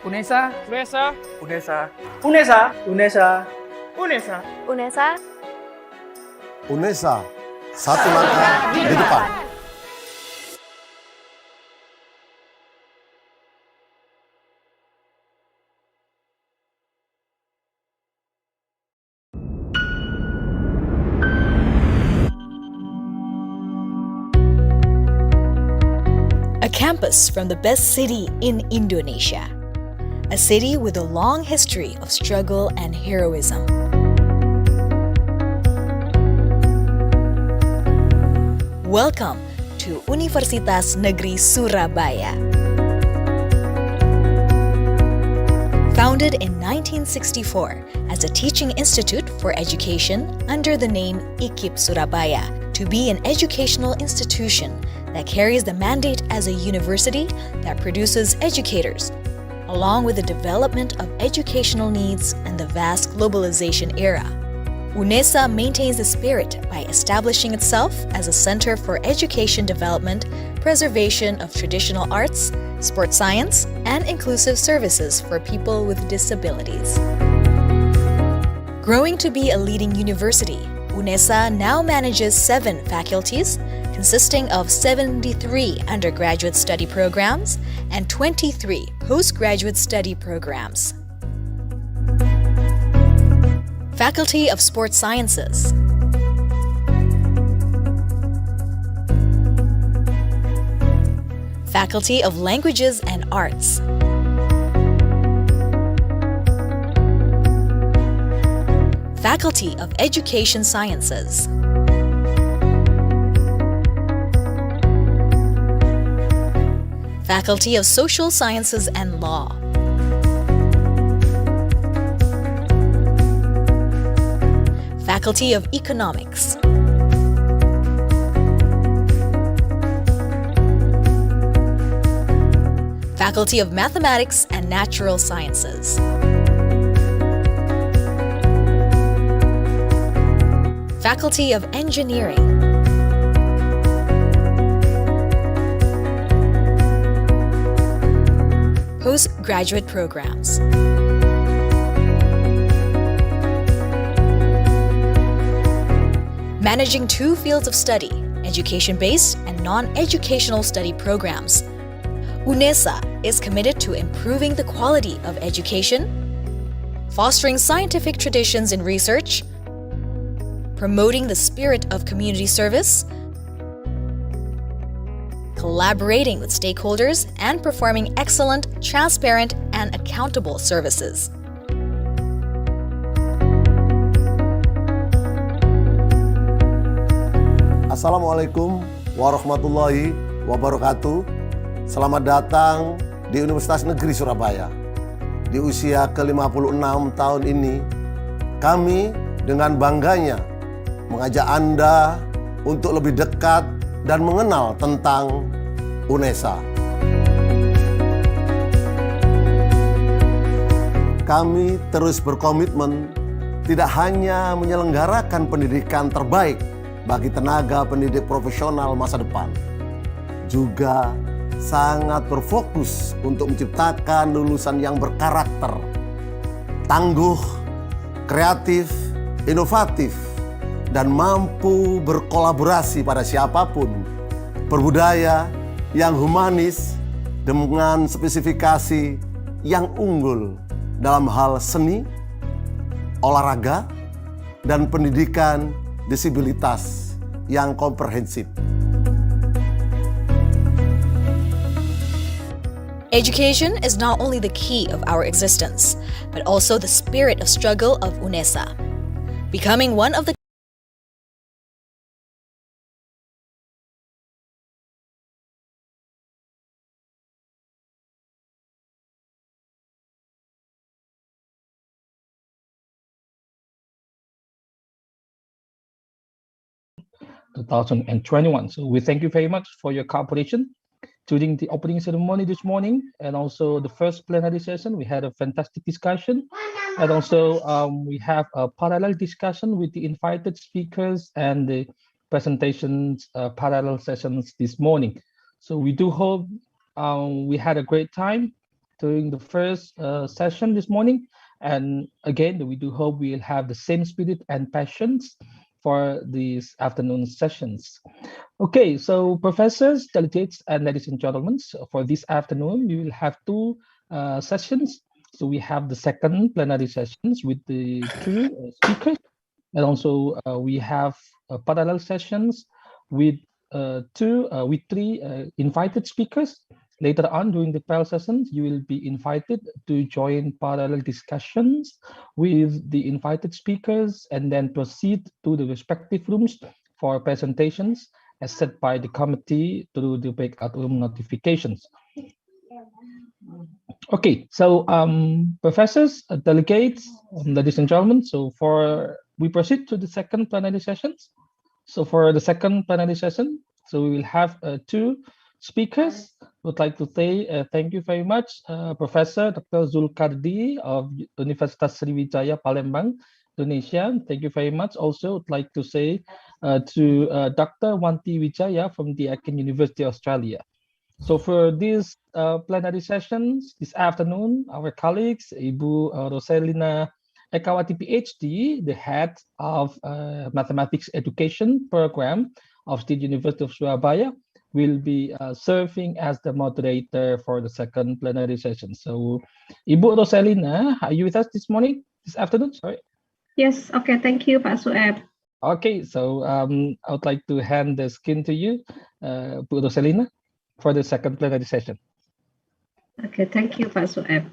UNESA, UNESA, UNESA, UNESA, UNESA, UNESA, UNESA. UNESA, satu langkah di depan. a campus from the best city in Indonesia, a city with a long history of struggle and heroism. Welcome to Universitas Negeri Surabaya. Founded in 1964 as a teaching institute for education under the name IKIP Surabaya, to be an educational institution that carries the mandate as a university that produces educators, along with the development of educational needs and the vast globalization era. UNESA maintains the spirit by establishing itself as a center for education development, preservation of traditional arts, sports science, and inclusive services for people with disabilities. Growing to be a leading university, UNESA now manages 7 faculties, consisting of 73 undergraduate study programs and 23 postgraduate study programs. Faculty of Sports Sciences, Faculty of Languages and Arts, Faculty of Education Sciences, Faculty of Social Sciences and Law, Faculty of Economics, Faculty of Mathematics and Natural Sciences, Faculty of Engineering, Postgraduate Programs, managing 2 fields of study, education-based and non-educational study programs. UNESA is committed to improving the quality of education, fostering scientific traditions in research, promoting the spirit of community service, collaborating with stakeholders, and performing excellent, transparent, and accountable services. Assalamualaikum warahmatullahi wabarakatuh. Selamat datang di Universitas Negeri Surabaya. Di usia ke-56 tahun ini, kami dengan bangganya mengajak Anda untuk lebih dekat dan mengenal tentang UNESA. Kami terus berkomitmen tidak hanya menyelenggarakan pendidikan terbaik bagi tenaga pendidik profesional masa depan, juga sangat berfokus untuk menciptakan lulusan yang berkarakter, tangguh, kreatif, inovatif, dan mampu berkolaborasi pada siapapun, berbudaya yang humanis dengan spesifikasi yang unggul dalam hal seni, olahraga, dan pendidikan disabilitas yang komprehensif. Education is not only the key of our existence, but also the spirit of struggle of UNESA. Becoming one of the (2021). So we thank you very much for your cooperation during the opening ceremony this morning, and also the first plenary session. We had a fantastic discussion, and also we have a parallel discussion with the invited speakers and the presentations parallel sessions this morning. So we do hope we had a great time during the first session this morning, and again we do hope we'll have the same spirit and passions for these afternoon sessions. Okay, so professors, delegates, and ladies and gentlemen, so for this afternoon, we will have 2 sessions. So we have the second plenary sessions with the 2 speakers, and also we have parallel sessions with 3 invited speakers. Later on during the parallel sessions, you will be invited to join parallel discussions with the invited speakers and then proceed to the respective rooms for presentations as set by the committee through the breakout room notifications. Okay, so professors, delegates, ladies and gentlemen, so we proceed to the second plenary sessions. So for the second plenary session, so we will have 2 speakers. Would like to say thank you very much, Professor Dr. Zulkardi of Universitas Sriwijaya Palembang, donation. Thank you very much. Also, would like to say to Dr. Wanti Wijaya from the Akin University, Australia. So for this plenary sessions this afternoon, our colleagues, Ibu Rosalina Ekawati PhD, the head of Mathematics Education Program of State University of Surabaya, will be serving as the moderator for the second plenary session. So, Ibu Rosalina, are you with us this morning, this afternoon? Sorry. Yes, okay, thank you, Pak Sueb. Okay, so I would like to hand the skin to you, Bu Rosalina, for the second plenary session. Okay, thank you, Pak Sueb.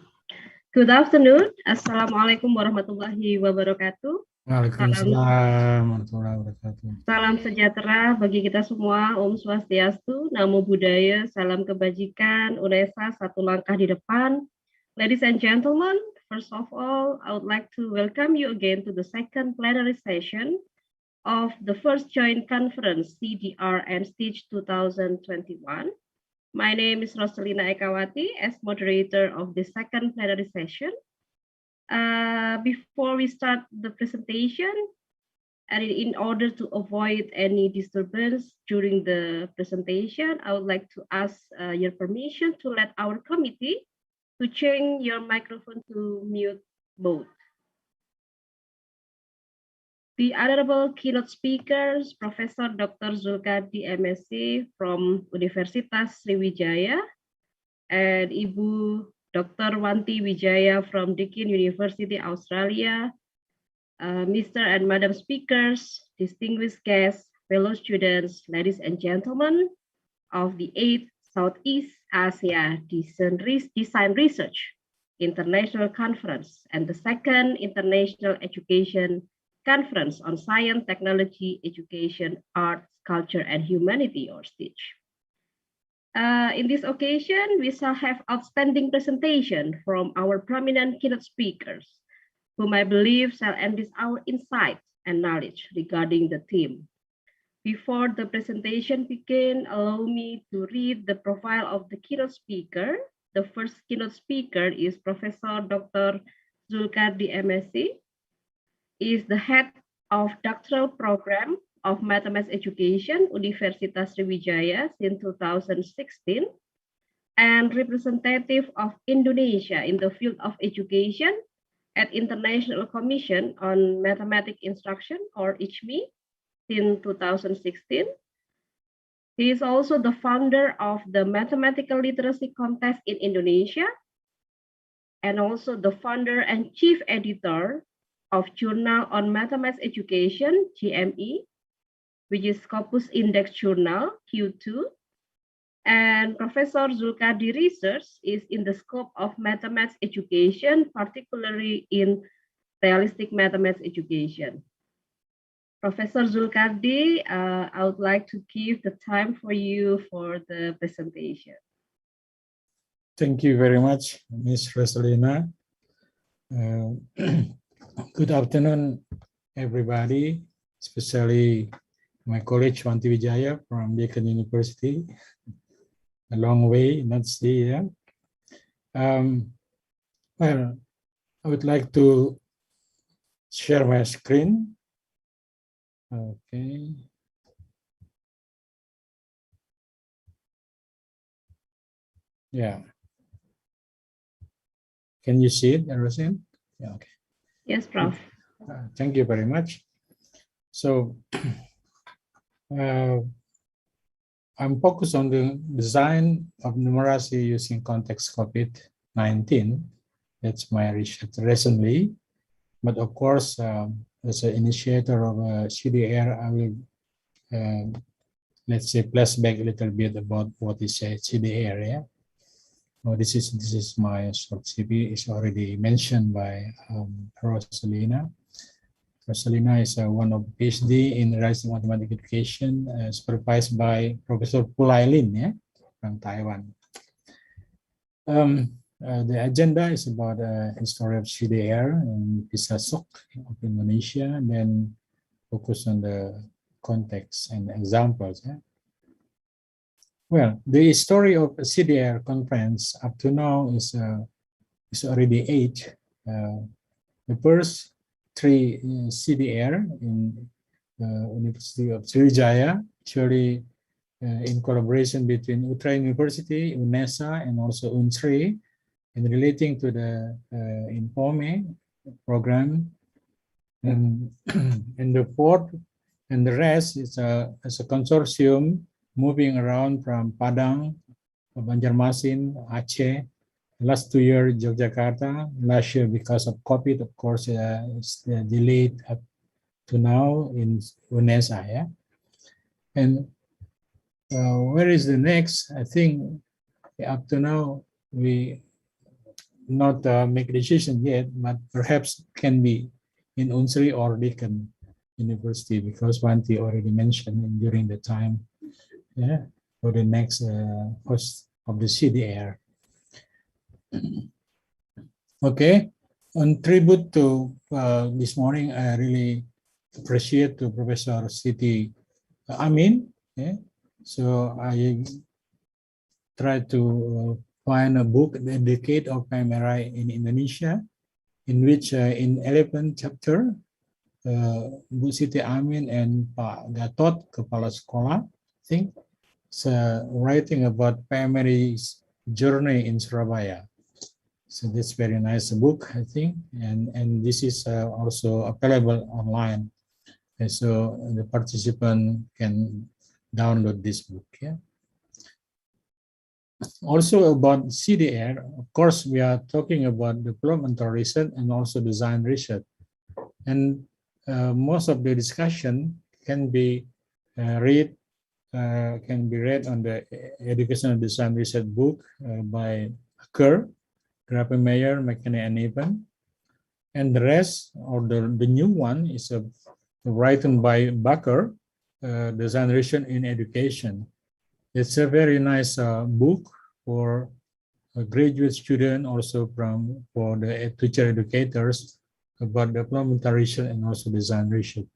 Good afternoon. Assalamualaikum warahmatullahi wabarakatuh. Waalaikumsalam warahmatullahi wabarakatuh. Salam sejahtera bagi kita semua. Om Swastiastu, Namo Buddhaya, salam kebajikan, UNESA satu langkah di depan. Ladies and gentlemen, first of all, I would like to welcome you again to the second plenary session of the first joint conference CDR and STEACH 2021. My name is Rosalina Ekawati as moderator of the second plenary session. Before we start the presentation, and in order to avoid any disturbance during the presentation, I would like to ask your permission to let our committee to change your microphone to mute mode. The honorable keynote speakers, Professor Dr. Zulkardi MSc from Universitas Sriwijaya, and Ibu Dr. Wanti Wijaya from Deakin University, Australia, Mr. and Madam speakers, distinguished guests, fellow students, ladies and gentlemen of the 8th Southeast Asia Design Research International Conference and the second International Education Conference on Science, Technology, Education, Arts, Culture, and Humanity, or STEACH. In this occasion, we shall have outstanding presentation from our prominent keynote speakers, whom I believe shall enrich our insight and knowledge regarding the theme. Before the presentation begins, allow me to read the profile of the keynote speaker. The first keynote speaker is Professor Dr. Zulkardi MSc. Is the head of doctoral program of mathematics education, Universitas Sriwijaya since 2016, and representative of Indonesia in the field of education at International Commission on Mathematics Instruction, or ICMI, since 2016. He is also the founder of the Mathematical Literacy Contest in Indonesia, and also the founder and chief editor of Journal on Mathematics Education, GME, which is Scopus Index Journal, Q2. And Professor Zulkardi research is in the scope of mathematics education, particularly in realistic mathematics education. Professor Zulkardi, I would like to give the time for you for the presentation. Thank you very much, Ms. Rosalina. Good afternoon, everybody, especially my colleague Wanti Wijaya from Deakin University. A long way, not see here. Well, I would like to share my screen. Okay. Yeah. Can you see it, Rosin? Yeah, okay. Yes, Prof. Thank you very much. So I'm focused on the design of numeracy using context COVID-19. That's my research recently. But of course, as an initiator of CDR, I will, let's say, flashback a little bit about what is CDR. Yeah? Oh, this is my short CV. It's already mentioned by Rosalina. Rosalina is one of PhD in realistic mathematics education, supervised by Professor Pulai Lin, yeah, from Taiwan. The agenda is about history of CDR and Pisasok of Indonesia, and then focus on the context and examples. Yeah? Well, the story of CDR conference up to now is already 8. The first three CDR in University of Sriwijaya, actually in collaboration between Utra University, UNESA, and also UNSRI, and relating to the INPOME program. And, and the fourth and the rest is a consortium moving around from Padang, Banjarmasin, Aceh, last 2 years Yogyakarta, last year because of COVID, of course, it's delayed up to now in UNESA. Yeah? And where is the next? I think up to now we not make a decision yet, but perhaps can be in UNSRI or Deakin University, because Wanti already mentioned during the time, yeah, for the next host of the CDR. Okay, on tribute to this morning, I really appreciate to Professor Siti Amin. Yeah? So I tried to find a book, The Decade of PMRI in Indonesia, in which in 11th chapter, Bu Siti Amin and Pak Gatot, Kepala Sekolah, I think, writing about PMRI's journey in Surabaya. So that's very nice book, I think, and this is also available online. And so the participant can download this book. Yeah. Also about CDR, of course, we are talking about developmental research and also design research. And most of the discussion can be read on the Educational Design Research book by Kerr, Grappenmeyer, McKinney, and Evan. And the rest, or the new one, is written by Bakker, Design Research in Education. It's a very nice book for a graduate student, also for the teacher educators, about developmental research and also design research.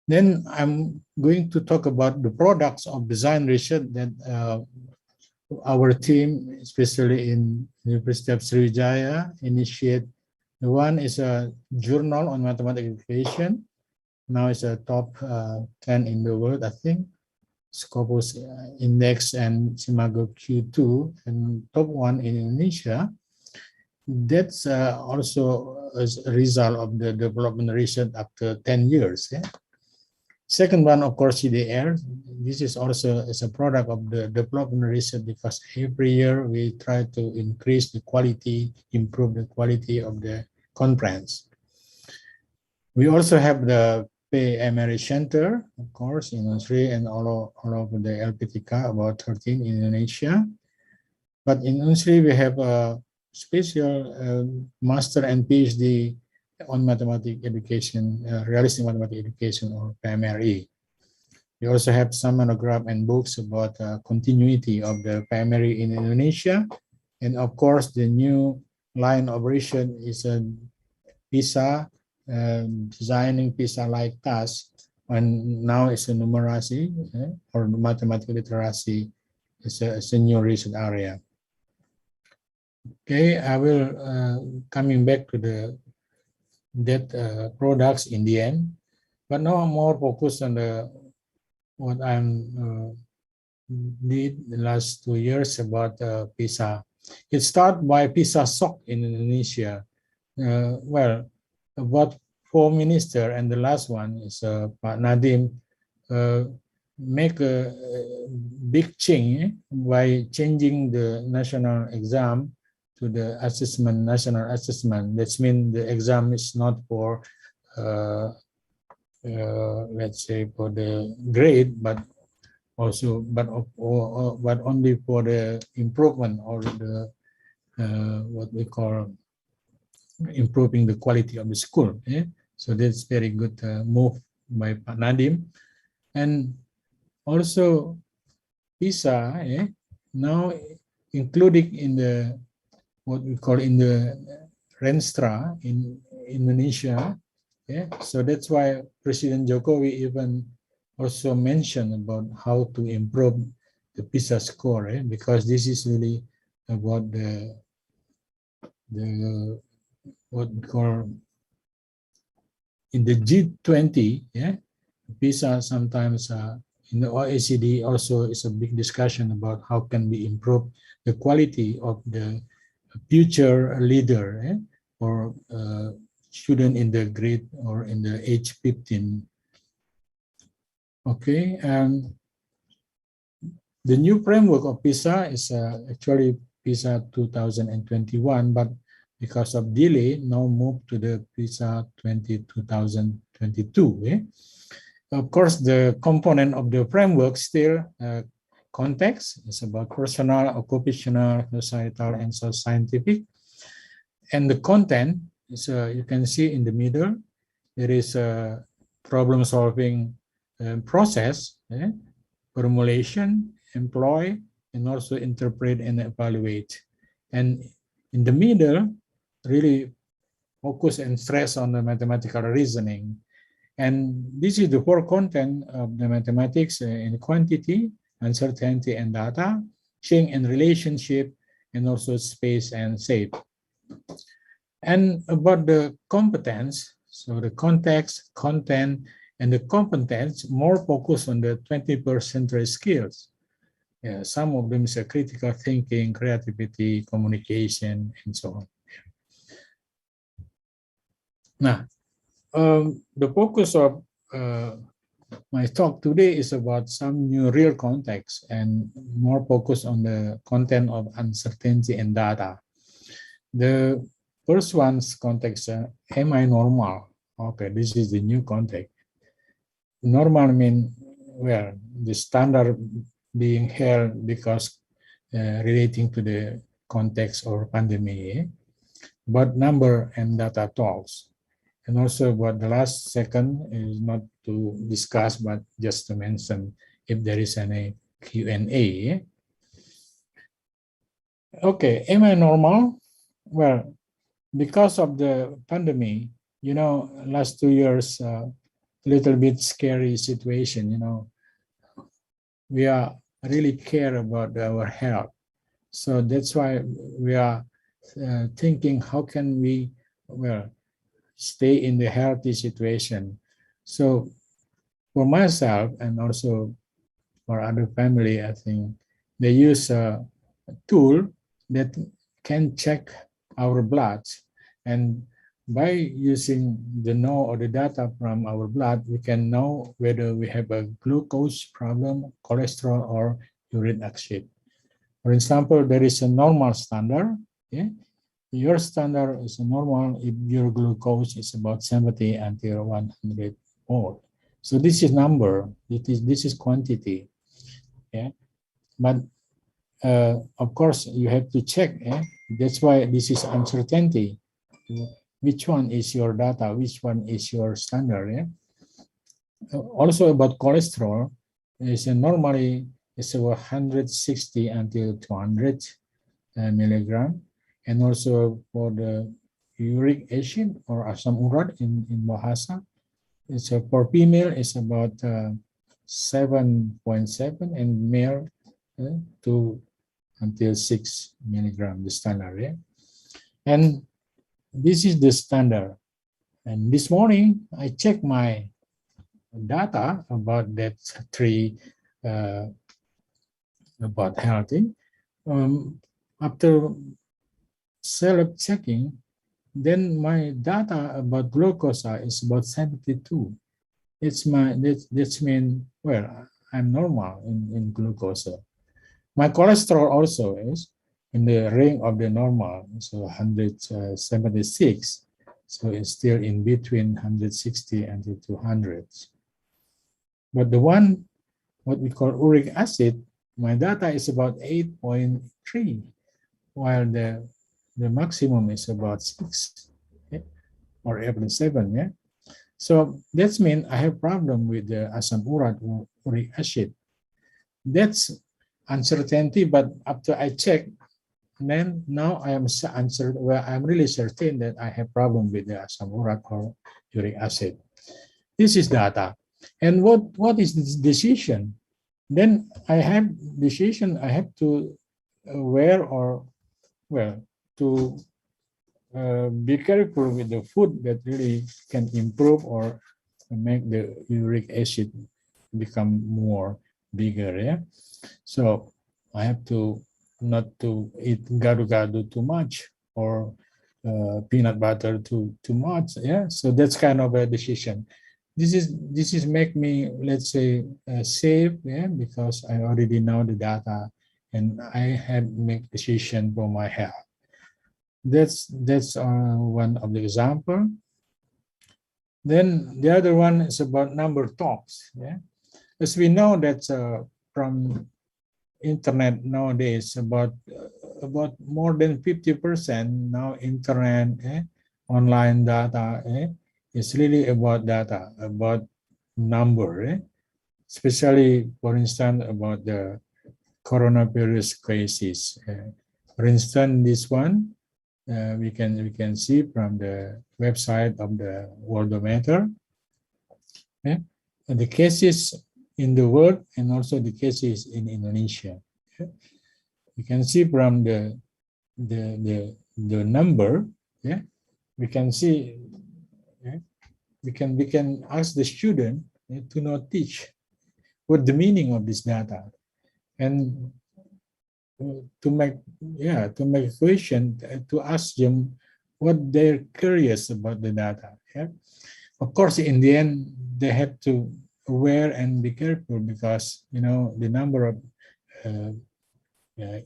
Then I'm going to talk about the products of design research that our team, especially in University of Sriwijaya, initiate. The one is a journal on mathematics education. Now it's a top 10 in the world, I think. Scopus Index and Simago Q2, and top one in Indonesia. That's also as a result of the development research after 10 years. Yeah? Second one, of course, CDR. This is also as a product of the development research, because every year we try to increase the quality, improve the quality of the conference. We also have the PMRI Center, of course, in UNSRI and all over the LPTK, about 13 in Indonesia. But in UNSRI, we have a special master and PhD on mathematics education, realistic mathematics education, or PMRE. We also have some monograph and books about continuity of the PMRE in Indonesia. And of course, the new line of operation is a PISA, designing PISA-like tasks, and now it's a numeracy or mathematical literacy. It's a new research area. Okay, I will coming back to that products in the end, but now I'm more focused on what I'm did the last 2 years about PISA. It started by PISA SOC in Indonesia. Well, about 4 ministers, and the last one is Pak Nadiem, make a big change by changing the national exam to the national assessment. That means the exam is not for, let's say, for the grade, but only for the improvement, or the what we call improving the quality of the school. Yeah? So that's very good move by Pak Nadiem. And also PISA now including in the what we call in the Renstra in Indonesia. Yeah, so that's why President Jokowi even also mentioned about how to improve the PISA score, because this is really about the what we call in the G20, yeah, PISA sometimes in the OECD also is a big discussion about how can we improve the quality of the future leader, or student in the grade or in the age 15. Okay, and the new framework of PISA is actually PISA 2021, but because of delay, now moved to the PISA 2022. Eh? Of course, the component of the framework still context is about personal, occupational, societal, and so scientific. And the content is you can see in the middle, there is a problem-solving process, formulation, employ, and also interpret and evaluate. And in the middle, really focus and stress on the mathematical reasoning. And this is the core content of the mathematics in quantity, uncertainty and data, change and relationship, and also space and shape. And about the competence, so the context, content, and the competence more focused on the 21st century skills. Yeah, some of them is critical thinking, creativity, communication, and so on. Now, the focus of my talk today is about some new real context and more focus on the content of uncertainty and data. The first one's context, am I normal? Okay, this is the new context. Normal mean, well, the standard being held because relating to the context or pandemic, but number and data talks. And also what the last second is not to discuss, but just to mention if there is any Q&A. Okay, am I normal? Well, because of the pandemic, you know, last 2 years, a little bit scary situation, you know, we are really care about our health. So that's why we are thinking, how can we, well, stay in the healthy situation. So for myself and also for other family, I think they use a tool that can check our blood, and by using the know or the data from our blood, we can know whether we have a glucose problem, cholesterol, or uric acid. For example, there is a normal standard. Yeah? Your standard is normal if your glucose is about 70 until 100 volt. So this is number. This is quantity. Yeah, but of course you have to check. Yeah? That's why this is uncertainty. Which one is your data? Which one is your standard? Yeah. Also about cholesterol, is normally it's about 160 until 200 milligram. And also for the uric acid or asam urat in Bahasa, it's for female it's about 7.7 and male 2 until 6 milligram, the standard. Yeah? And this is the standard. And this morning I checked my data about that three about healthy. After self-checking, then my data about glucose is about 72. It's my that's mean, well, I'm normal in glucose. My cholesterol also is in the ring of the normal, so 176. So it's still in between 160 and 200. But the one, what we call uric acid, my data is about 8.3, while the maximum is about 6, yeah? Or even 7. Yeah. So that means I have problem with the asam urat or uric acid. That's uncertainty, but after I check, then now I am uncertain. Well, I'm really certain that I have problem with the asam urat or uric acid. This is data. And what is this decision? Then I have decision. I have to wear or, well, to be careful with the food that really can improve or make the uric acid become more bigger. Yeah, so I have to not to eat gado-gado too much or peanut butter too much. Yeah, so that's kind of a decision. This is make me, let's say, safe. Yeah, because I already know the data and I have make decision for my health. That's one of the example. Then the other one is about number talks. Yeah, as we know that from internet nowadays, about more than 50% now internet, online data, is really about data, about number, especially for instance about the coronavirus crisis. For instance, this one we can see from the website of the Worldometer, and the cases in the world and also the cases in Indonesia. You can see from the number. Yeah, we can see. Yeah, we can ask the student to not teach what the meaning of this data, and to make a question, to ask them what they're curious about the data. Yeah? Of course, in the end, they have to aware and be careful because the number of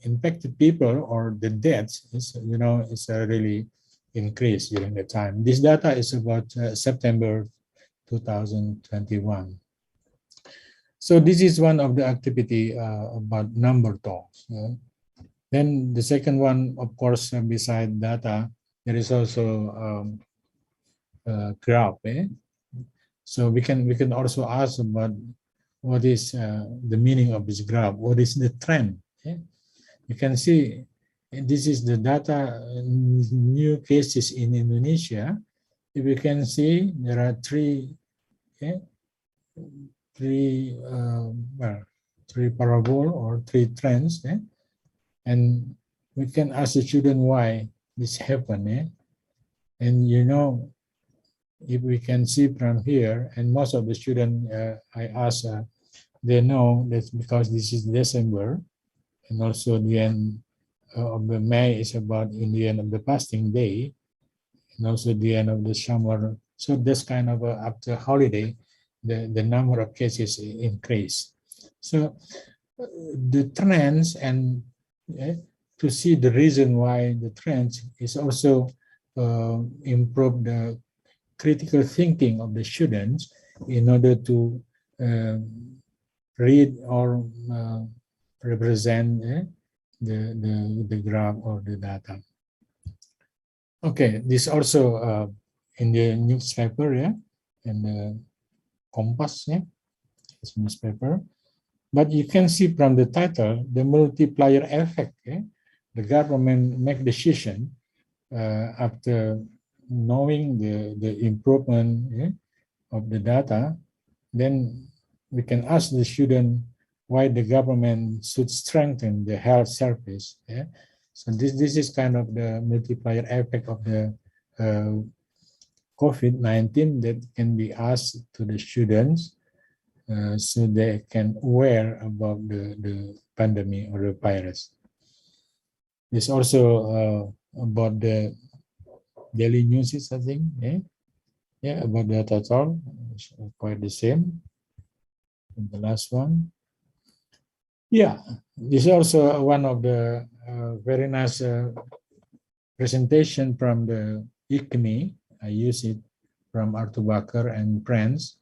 infected people or the deaths is really increased during the time. This data is about September 2021. So this is one of the activity about number talks. Then the second one, of course, beside data, there is also graph. So we can also ask about what is the meaning of this graph. What is the trend? You can see this is the data, new cases in Indonesia. If you can see, there are three parable or three trends, and we can ask the student why this happened. And if we can see from here, and most of the students I ask, they know that's because this is December, and also the end of the May is about in the end of the fasting day, and also the end of the summer. So this kind of after holiday, the number of cases increase. So the trends and to see the reason why the trends is also improve the critical thinking of the students in order to read or represent the graph or the data. Okay, this also in the newspaper, and the Kompas, this newspaper. But you can see from the title the multiplier effect. The government make decision after knowing the improvement of the data. Then we can ask the student why the government should strengthen the health service. So this is kind of the multiplier effect of the COVID-19 that can be asked to the students so they can aware about the pandemic or the virus. There's also about the daily news, I think. About that at all, it's quite the same. And the last one. Yeah, this is also one of the very nice presentation from the ICMI. I use it from Arthur Baker and friends.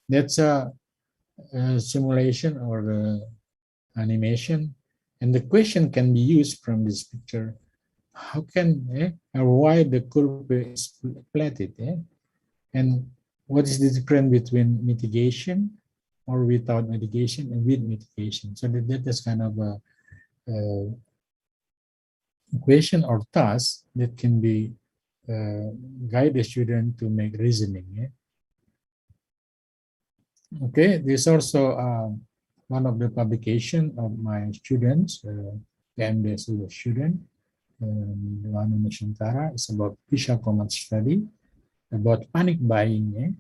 That's a simulation or animation, and the question can be used from this picture. How can or why the curve is flatted? And what is the difference between mitigation or without mitigation and with mitigation? So that is kind of a question or task that can be guide the student to make reasoning. Okay, this also one of the publication of my students, the MBS student. Wano Nusantara. It's about Visual Command Study, about panic buying,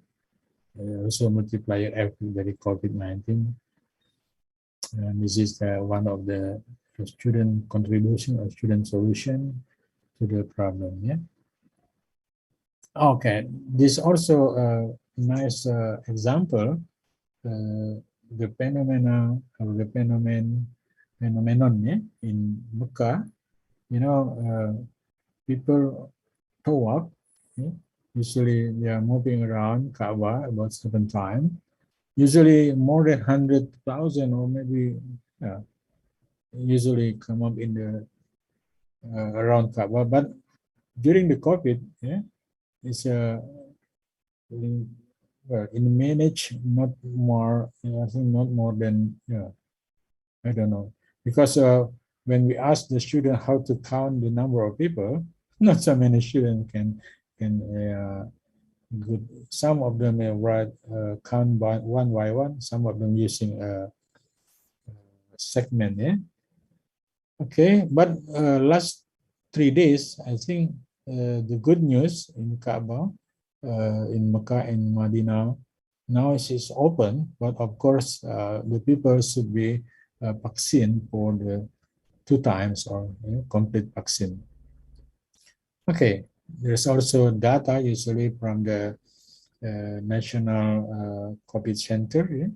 also multiplier effect dari COVID-19. And this is one of the student contribution or student solution to the problem. Yeah. Okay, this also a nice example. The phenomena or the phenomenon in Mecca. You know, people tawaf. Usually they are moving around Kaaba about 7 times. Usually more than 100,000 or maybe usually come up in the around Kaaba. But during the COVID, it's well, in manage not more. I think not more than I don't know, because when we ask the student how to count the number of people, not so many students can good. Some of them write count by one. Some of them using a segment. Yeah. Okay, but last 3 days, I think the good news in Kaaba, in Mecca and Medina, now it is open. But of course, the people should be vaccinated for the 2 times or complete vaccine. Okay, there's also data usually from the national COVID center. Yeah?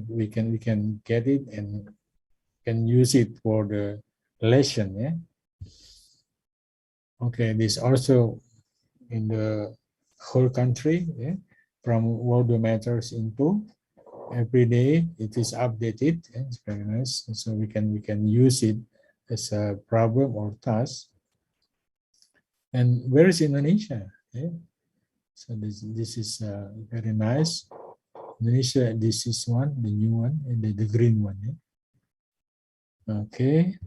We can get it and can use it for the lesson. Yeah. Okay, this also in the whole country. Yeah? From worldometers info. Every day it is updated. Yeah? It's very nice. So we can use it as a problem or task. And where is Indonesia? Yeah? So this is very nice. Indonesia, this is one, the new one, and the green one. Yeah? Okay.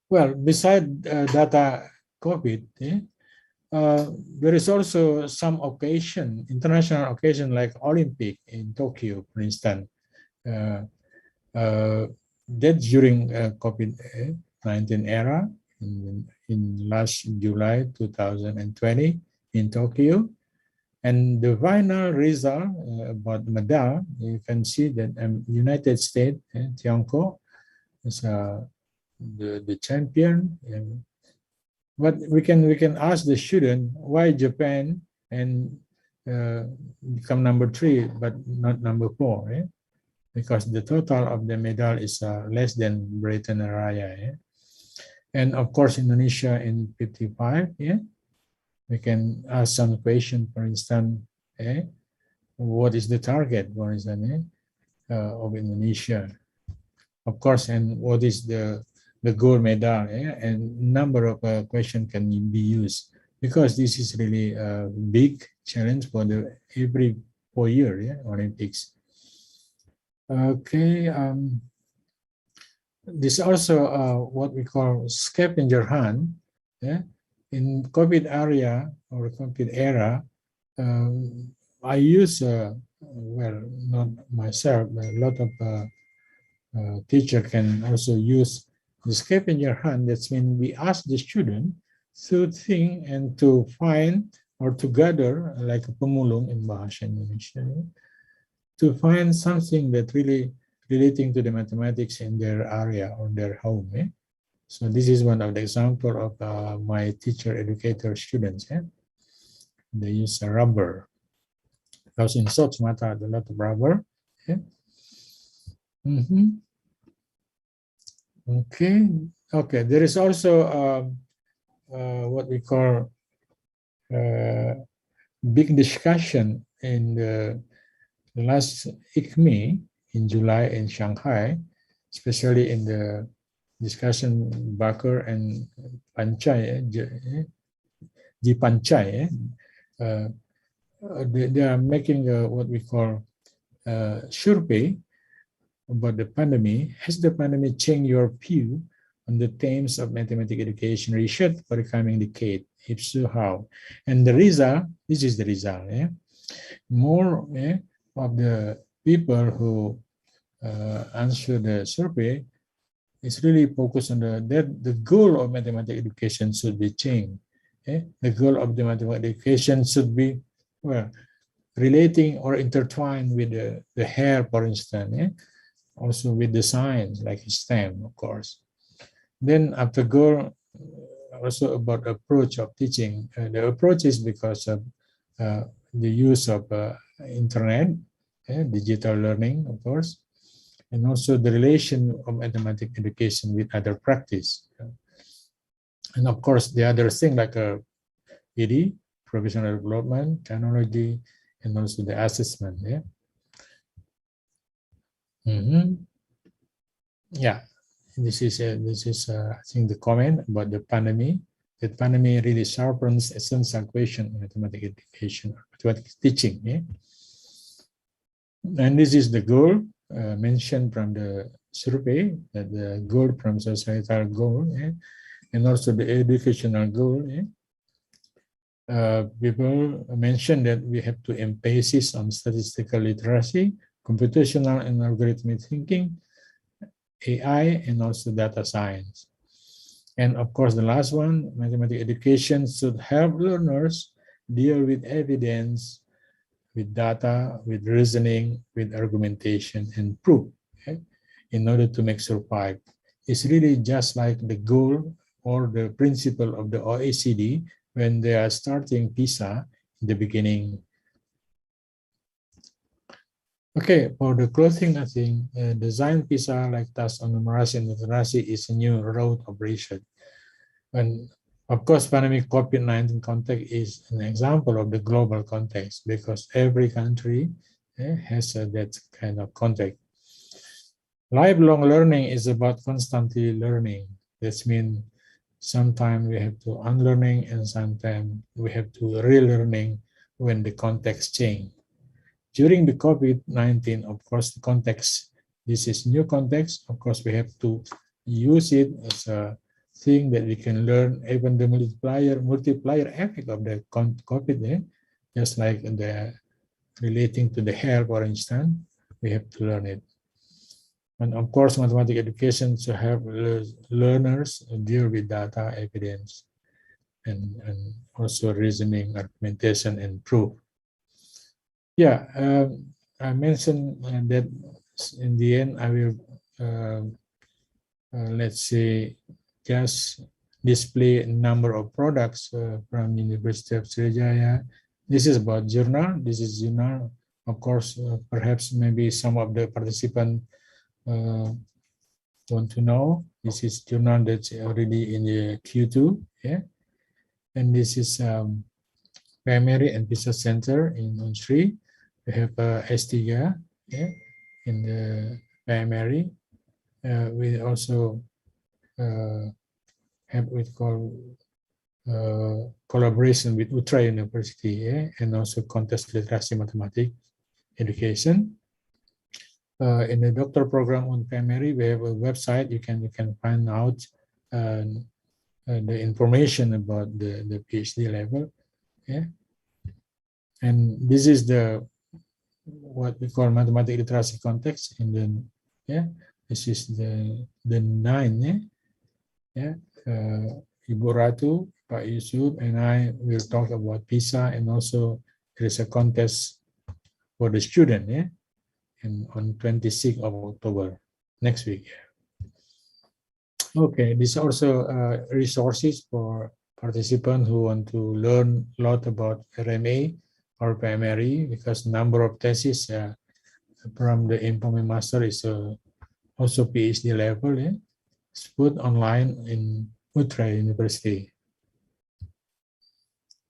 Well, beside data COVID, there is also some occasion, international occasion like Olympic in Tokyo, for instance. That's during COVID-19 era in last July 2020 in Tokyo. And the final result about medal, you can see that United States, Tiongkok, is the champion. But we can ask the student why Japan and become number 3 but not number 4, eh? Because the total of the medal is less than Britain and Raya. Eh? And of course Indonesia in 55. Yeah, we can ask some question. For instance, what is the target, for instance, of Indonesia? Of course, and what is the gold medal? And number of questions can be used, because this is really a big challenge for the every 4 year Olympics. Okay, this also what we call scavenger hunt. Yeah, in COVID area or COVID era, I use well, not myself, but a lot of teacher can also use the scavenger hunt. That's when we ask the student to think and to find or to gather, like a pemulung in bahasa Indonesia, to find something that really relating to the mathematics in their area or their home. So this is one of the example of my teacher educator students. They use a rubber, because in South Sumatra a lot of rubber. Okay, there is also what we call big discussion in the last ICME in July in Shanghai, especially in the discussion Baker and Panchai, Ji Panchai. They are making what we call survey about the pandemic. Has the pandemic changed your view on the themes of mathematics education research for the coming decade? If so, how? And the result, this is the result. More of the people who answer the survey it's really focused on the goal of mathematics education should be changed. The goal of the mathematics education should be, well, relating or intertwined with the hair, for instance, also with the science like STEM, of course. Then after goal, also about approach of teaching. The approach is because of the use of internet, digital learning, of course, and also the relation of mathematics education with other practice. And of course, the other thing like PD, professional development, technology, and also the assessment. Yeah, this is I think the comment about the pandemic. The pandemic really sharpens essential question in mathematics education, mathematics teaching. And this is the goal mentioned from the survey, that the goal from societal goal, and also the educational goal. People mentioned that we have to emphasis on statistical literacy, computational and algorithmic thinking, AI, and also data science. And of course, the last one, mathematics education should help learners deal with evidence, with data, with reasoning, with argumentation, and proof, in order to make survive. It's really just like the goal or the principle of the OECD when they are starting PISA in the beginning. Okay, for the clothing, I think design PISA like task on numeracy and literacy is a new road of research. And of course, pandemic COVID-19 context is an example of the global context because every country has that kind of context. Lifelong learning is about constantly learning. That means sometimes we have to unlearning and sometimes we have to relearning when the context change. During the COVID-19, of course, the context, this is new context. Of course, we have to use it as a thing that we can learn, even the multiplier effect of the COVID, just like the relating to the hair, for instance, we have to learn it. And of course, mathematics education should help learners deal with data, evidence, and also reasoning, argumentation, and proof. Yeah, I mentioned that in the end, I will, let's say, just display a number of products from University of Sriwijaya. This is about journal. This is journal. Of course, perhaps maybe some of the participants want to know. This is journal that's already in the Q2. And this is primary and business center in Unsri. We have S3 in the primary. We also have what we call collaboration with Utra University and also contest literacy mathematics education. In the doctor program on primary, we have a website. You can find out the information about the PhD level. And this is the what we call mathematics literacy context. And then this is the 9. Ibu Ratu, Pak Yusuf, and I will talk about PISA, and also there is a contest for the student, and on 26th of October, next week. Okay, this is also resources for participants who want to learn a lot about RMA or primary, because number of theses from the informal master is also PhD level. It's put online in Utra University.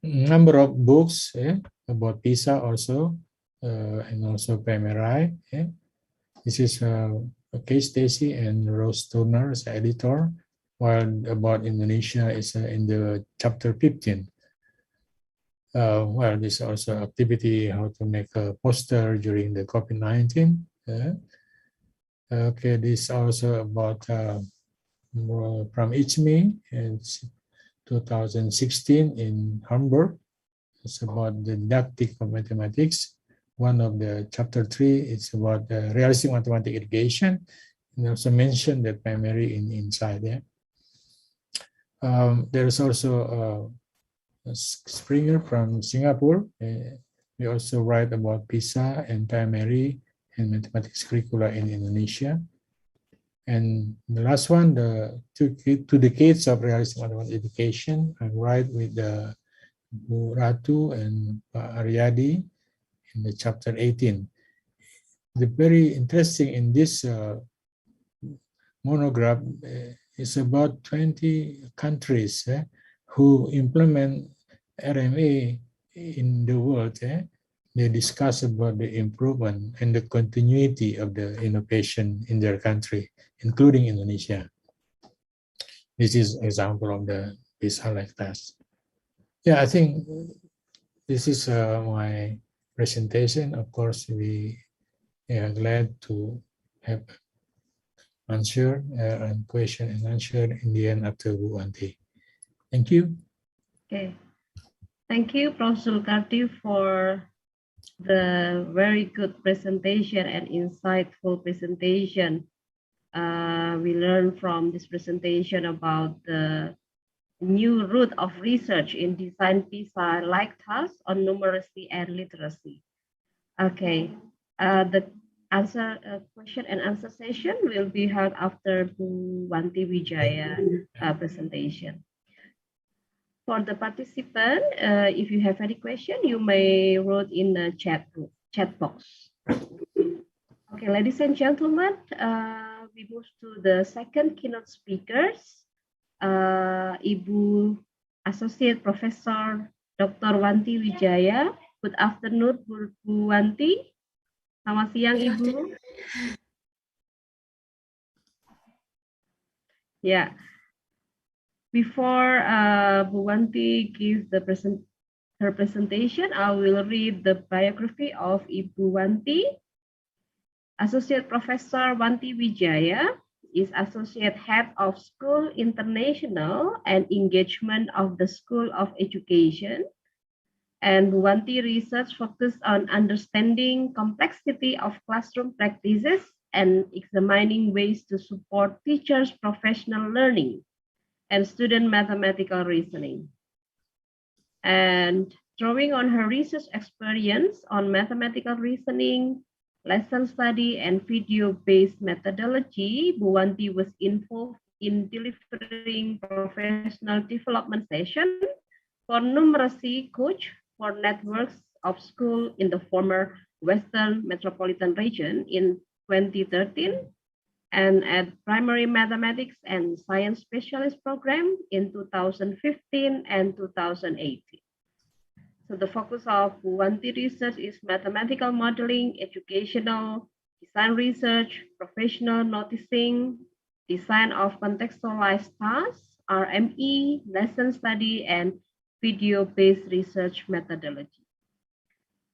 Number of books about PISA also, and also primary. This is Case Stacy and Rose Turner as editor, while about Indonesia is in the chapter 15. Well, this is also activity how to make a poster during the COVID-19. Okay, this is also about from ICME, it's 2016 in Hamburg. It's about the didactic of mathematics. One of the chapter 3 is about realistic mathematics education, also mentioned that primary inside there. There is also Springer from Singapore. We also write about PISA and primary and mathematics curricula in Indonesia. And the last one, the two decades of realistic mathematics education, I write with the Bu Ratu and Pak Aryadi in the chapter 18. The very interesting in this monograph is about 20 countries who implement RMA in the world. They discuss about the improvement and the continuity of the innovation in their country, including Indonesia. This is an example of the PISA like test. Yeah, I think this is my presentation. Of course, we are glad to have answer and question and answer in the end after Bu Wanti. Thank you. Okay. Thank you, Prof. Zulkarti, for the very good presentation and insightful presentation. We learned from this presentation about the new route of research in design PISA like tasks on numeracy and literacy. Okay, the question and answer session will be held after Bu Wanti Wijaya presentation. For the participant, if you have any question, you may write in the chat box. Okay, ladies and gentlemen, we move to the second keynote speakers. Ibu Associate Professor Dr. Wanti Wijaya. Good afternoon, Bu Wanti. Selamat siang, Ibu. Yeah. Before Bu Wanti gives her presentation, I will read the biography of Ibu Wanti. Associate Professor Wanti Wijaya is Associate Head of School International and Engagement of the School of Education. And Bu Wanti research focused on understanding complexity of classroom practices and examining ways to support teachers' professional learning and student mathematical reasoning. And drawing on her research experience on mathematical reasoning, lesson study, and video-based methodology, Bu Wanti was involved in delivering professional development sessions for numeracy coach for networks of schools in the former Western Metropolitan Region in 2013, and at Primary Mathematics and Science Specialist Program in 2015 and 2018. So the focus of Bu Wanti research is mathematical modeling, educational design research, professional noticing, design of contextualized tasks, RME, lesson study, and video-based research methodology.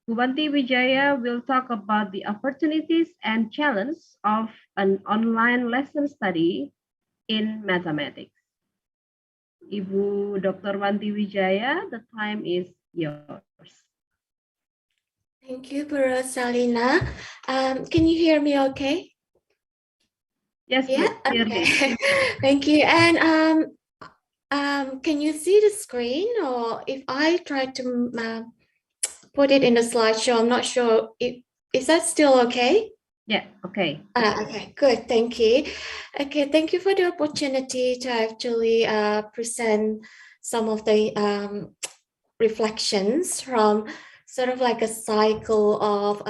Bu Wanti Wijaya will talk about the opportunities and challenges of an online lesson study in mathematics. Ibu Dr. Wanti Wijaya, the time is yours. Thank you, Bu Rosalina. Can you hear me okay? Yes, yeah, okay. Thank you. And can you see the screen, or if I try to put it in the slideshow, I'm not sure if is that still okay? Yeah, okay. Okay, good, thank you. Okay, thank you for the opportunity to actually present some of the reflections from sort of like a cycle of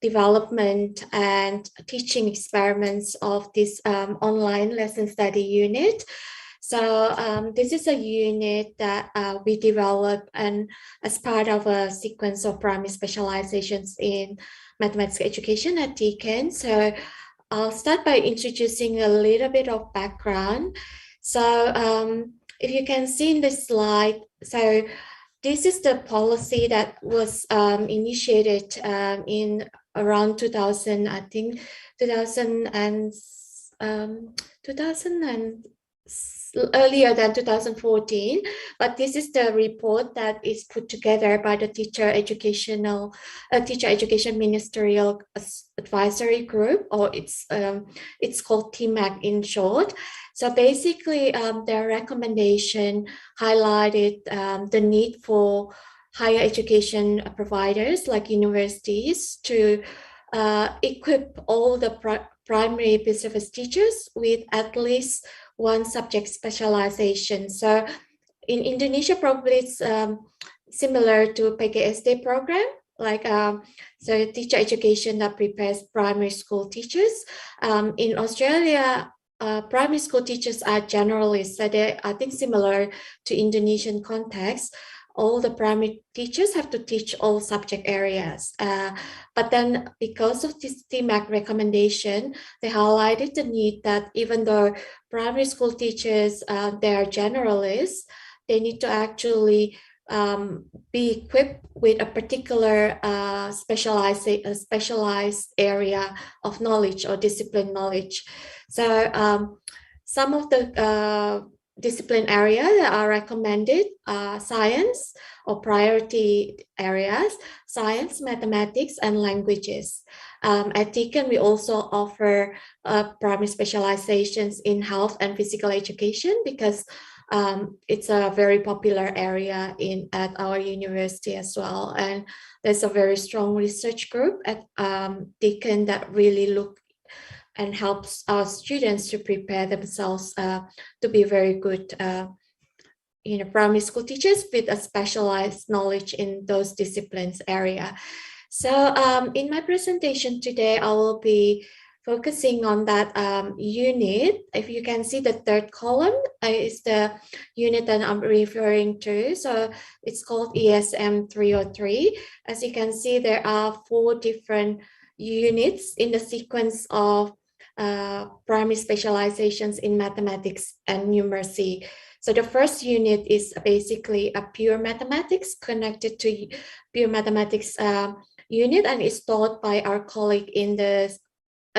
development and teaching experiments of this online lesson study unit. So this is a unit that we developed and as part of a sequence of primary specializations in mathematics education at Deakin. So I'll start by introducing a little bit of background. So if you can see in this slide, so this is the policy that was initiated in around 2000, I think 2007 earlier than 2014, but this is the report that is put together by the teacher education ministerial advisory group, or it's called TMAC in short. So basically, their recommendation highlighted the need for higher education providers like universities to equip all the primary service teachers with at least one subject specialization. So in Indonesia, probably it's similar to PGSD program, like so teacher education that prepares primary school teachers. In Australia, primary school teachers are generalists, so they, I think, similar to Indonesian context. All the primary teachers have to teach all subject areas. But then because of this TMAC recommendation, they highlighted the need that even though primary school teachers, they are generalists, they need to actually be equipped with a particular specialized area of knowledge or discipline knowledge. So some of the discipline areas that are recommended are science or priority areas, science, mathematics, and languages. At Deakin, we also offer primary specializations in health and physical education because it's a very popular area at our university as well. And there's a very strong research group at Deakin that really look and helps our students to prepare themselves to be very good primary school teachers with a specialized knowledge in those disciplines area. So in my presentation today, I will be focusing on that unit. If you can see, the third column is the unit that I'm referring to. So it's called ESM 303. As you can see, there are 4 different units in the sequence of primary specializations in mathematics and numeracy. So the first unit is basically a pure mathematics connected to pure mathematics unit, and is taught by our colleague in a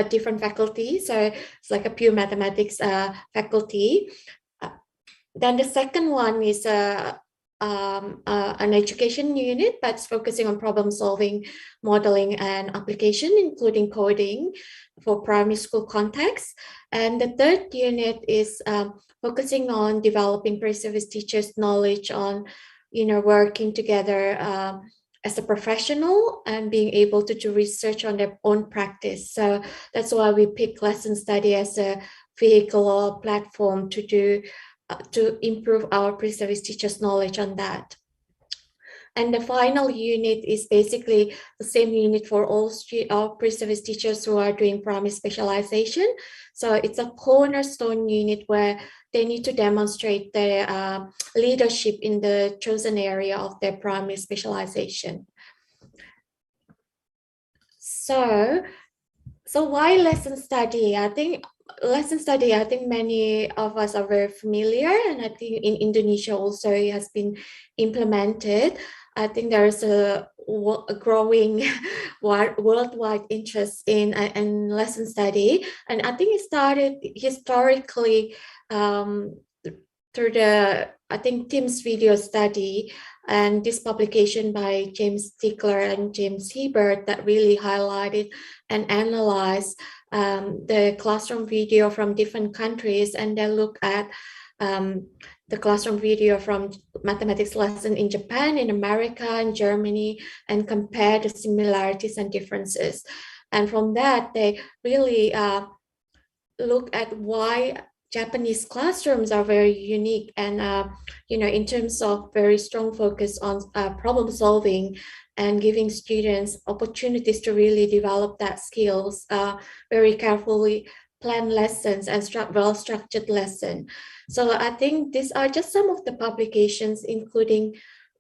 different faculty. So it's like a pure mathematics faculty. Then the second one is an education unit that's focusing on problem solving, modeling, and application, including coding for primary school context. And the third unit is focusing on developing pre-service teachers' knowledge on, working together as a professional and being able to do research on their own practice. So that's why we pick lesson study as a vehicle or platform to do to improve our pre-service teachers' knowledge on that. And the final unit is basically the same unit for all pre-service teachers who are doing primary specialization. So it's a cornerstone unit where they need to demonstrate their leadership in the chosen area of their primary specialization. So why lesson study? I think many of us are very familiar, and I think in Indonesia also it has been implemented. I think there is a growing worldwide interest in lesson study, and I think it started historically through Tim's video study and this publication by James Stickler and James Hebert that really highlighted and analyzed the classroom video from different countries, and they look at the classroom video from mathematics lesson in Japan, in America, in Germany, and compare the similarities and differences. And from that, they really look at why Japanese classrooms are very unique, and in terms of very strong focus on problem solving and giving students opportunities to really develop that skills, very carefully planned lessons and well-structured lesson. So I think these are just some of the publications, including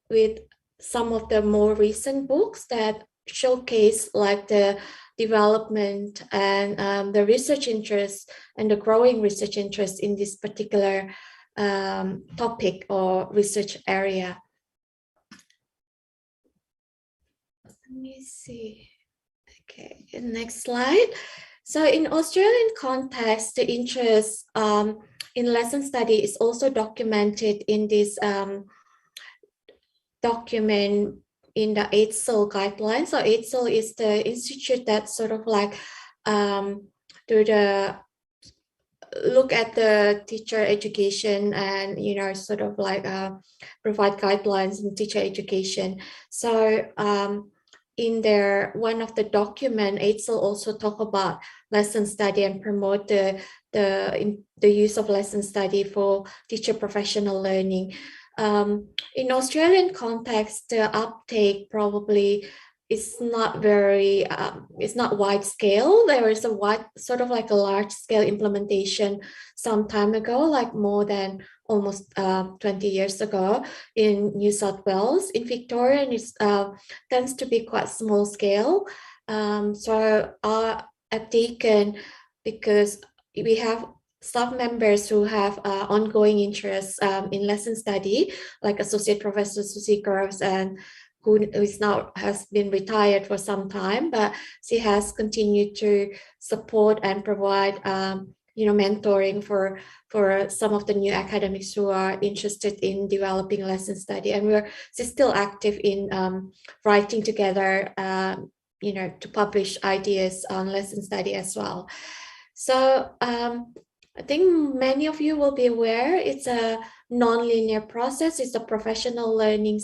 with some of the more recent books that showcase like the development and the research interest and the growing research interest in this particular topic or research area. Let me see. Okay, next slide. So in Australian context, the interest in lesson study is also documented in this document in the EITSL guidelines. So EITSL is the institute that sort of like do the look at the teacher education and sort of like provide guidelines in teacher education. So in there, one of the document, EITSL also talk about lesson study and promote the use of lesson study for teacher professional learning. In Australian context, the uptake probably is not very, it's not wide scale. There is a wide, sort of like a large scale implementation some time ago, like more than almost 20 years ago in New South Wales. In Victoria, it tends to be quite small scale. So at Deakin, because we have staff members who have ongoing interests in lesson study, like Associate Professor Susie Groves, and who is now has been retired for some time, but she has continued to support and provide mentoring for some of the new academics who are interested in developing lesson study. And she's still active in writing together to publish ideas on lesson study as well. So I think many of you will be aware it's a non-linear process. It's a professional learning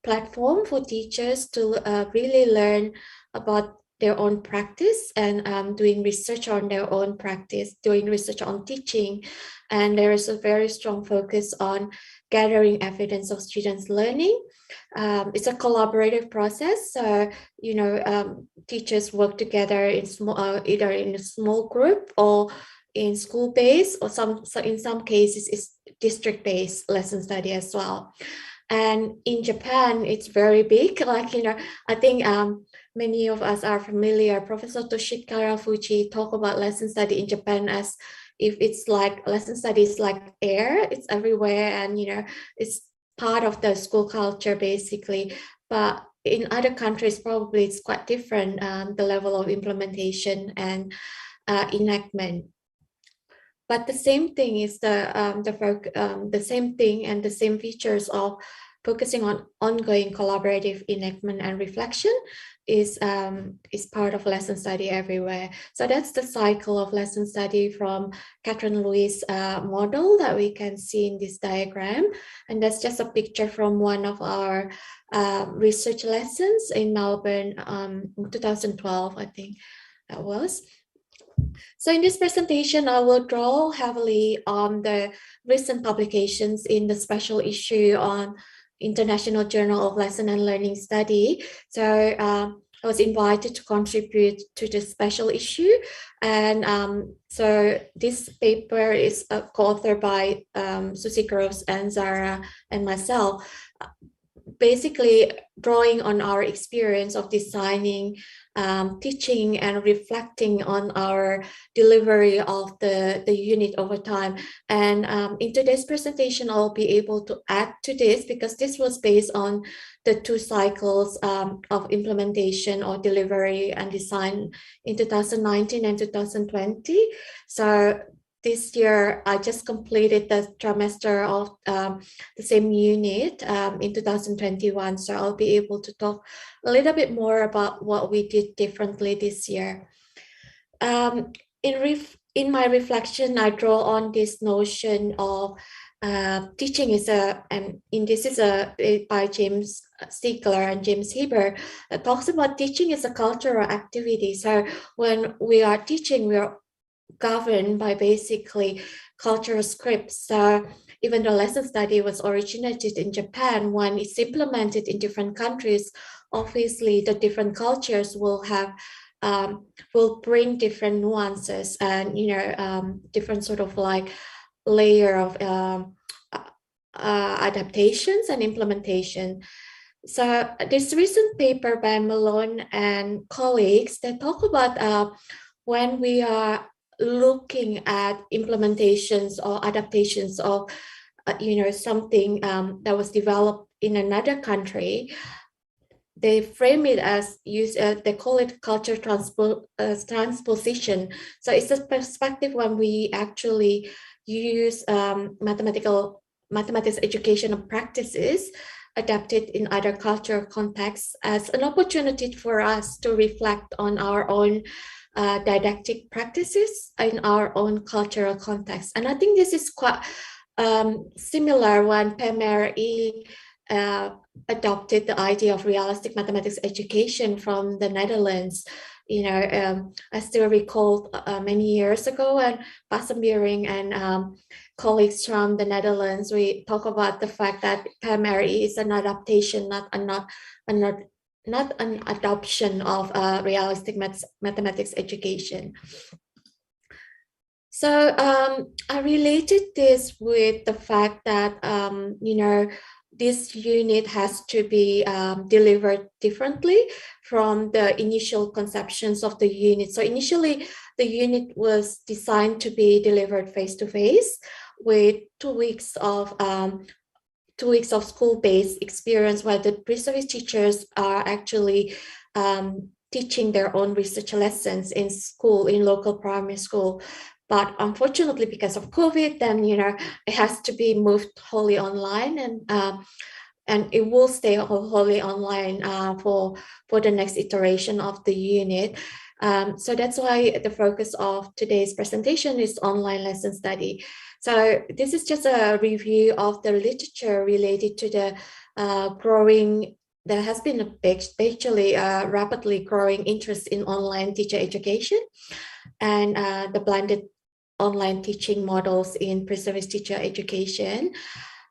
platform for teachers to really learn about their own practice and doing research on their own practice, doing research on teaching. And there is a very strong focus on gathering evidence of students' learning. It's a collaborative process. So, teachers work together in small, either in a small group or in school-based, or in some cases it's district-based lesson study as well. And in Japan, it's very big. Like, I think many of us are familiar. Professor Toshikara Fuji talk about lesson study in Japan as if it's like lesson study is like air, it's everywhere, and it's part of the school culture basically. But in other countries, probably it's quite different, the level of implementation and enactment. But the same thing is the same thing and the same features of focusing on ongoing collaborative enactment and reflection is part of lesson study everywhere. So that's the cycle of lesson study from Catherine Lewis' model that we can see in this diagram. And that's just a picture from one of our research lessons in Melbourne in 2012, I think that was. So in this presentation, I will draw heavily on the recent publications in the special issue on International Journal of Lesson and Learning Study. So I was invited to contribute to the special issue. And so this paper is co-authored by Susie Groves and Zara and myself, basically drawing on our experience of designing, teaching and reflecting on our delivery of the unit over time. And in today's presentation, I'll be able to add to this because this was based on the 2 cycles of implementation or delivery and design in 2019 and 2020. So this year, I just completed the trimester of the same unit in 2021. So I'll be able to talk a little bit more about what we did differently this year. In my reflection, I draw on this notion of teaching is by James Stiegler and James Heber, that talks about teaching is a cultural activity. So when we are teaching, we are governed by basically cultural scripts. So even though lesson study was originated in Japan, when it's implemented in different countries, obviously the different cultures will have will bring different nuances and different sort of like layer of adaptations and implementation. So this recent paper by Malone and colleagues, they talk about when we are looking at implementations or adaptations of something that was developed in another country, they frame it as they call it culture transposition. So it's a perspective when we actually use mathematics educational practices adapted in other cultural contexts as an opportunity for us to reflect on our own didactic practices in our own cultural context. And I think this is quite similar when PMRE adopted the idea of realistic mathematics education from the Netherlands. I still recall many years ago, and Pastor Biering and colleagues from the Netherlands, we talk about the fact that PMRE is an adaptation, not an adoption of realistic mathematics education. So I related this with the fact that, this unit has to be delivered differently from the initial conceptions of the unit. So initially, the unit was designed to be delivered face-to-face with 2 weeks of school-based experience where the pre-service teachers are actually teaching their own research lessons in school, in local primary school. But unfortunately, because of COVID, then it has to be moved wholly online, and it will stay wholly online for the next iteration of the unit. So that's why the focus of today's presentation is online lesson study. So this is just a review of the literature related to the growing. There has been actually rapidly growing interest in online teacher education and the blended online teaching models in pre-service teacher education.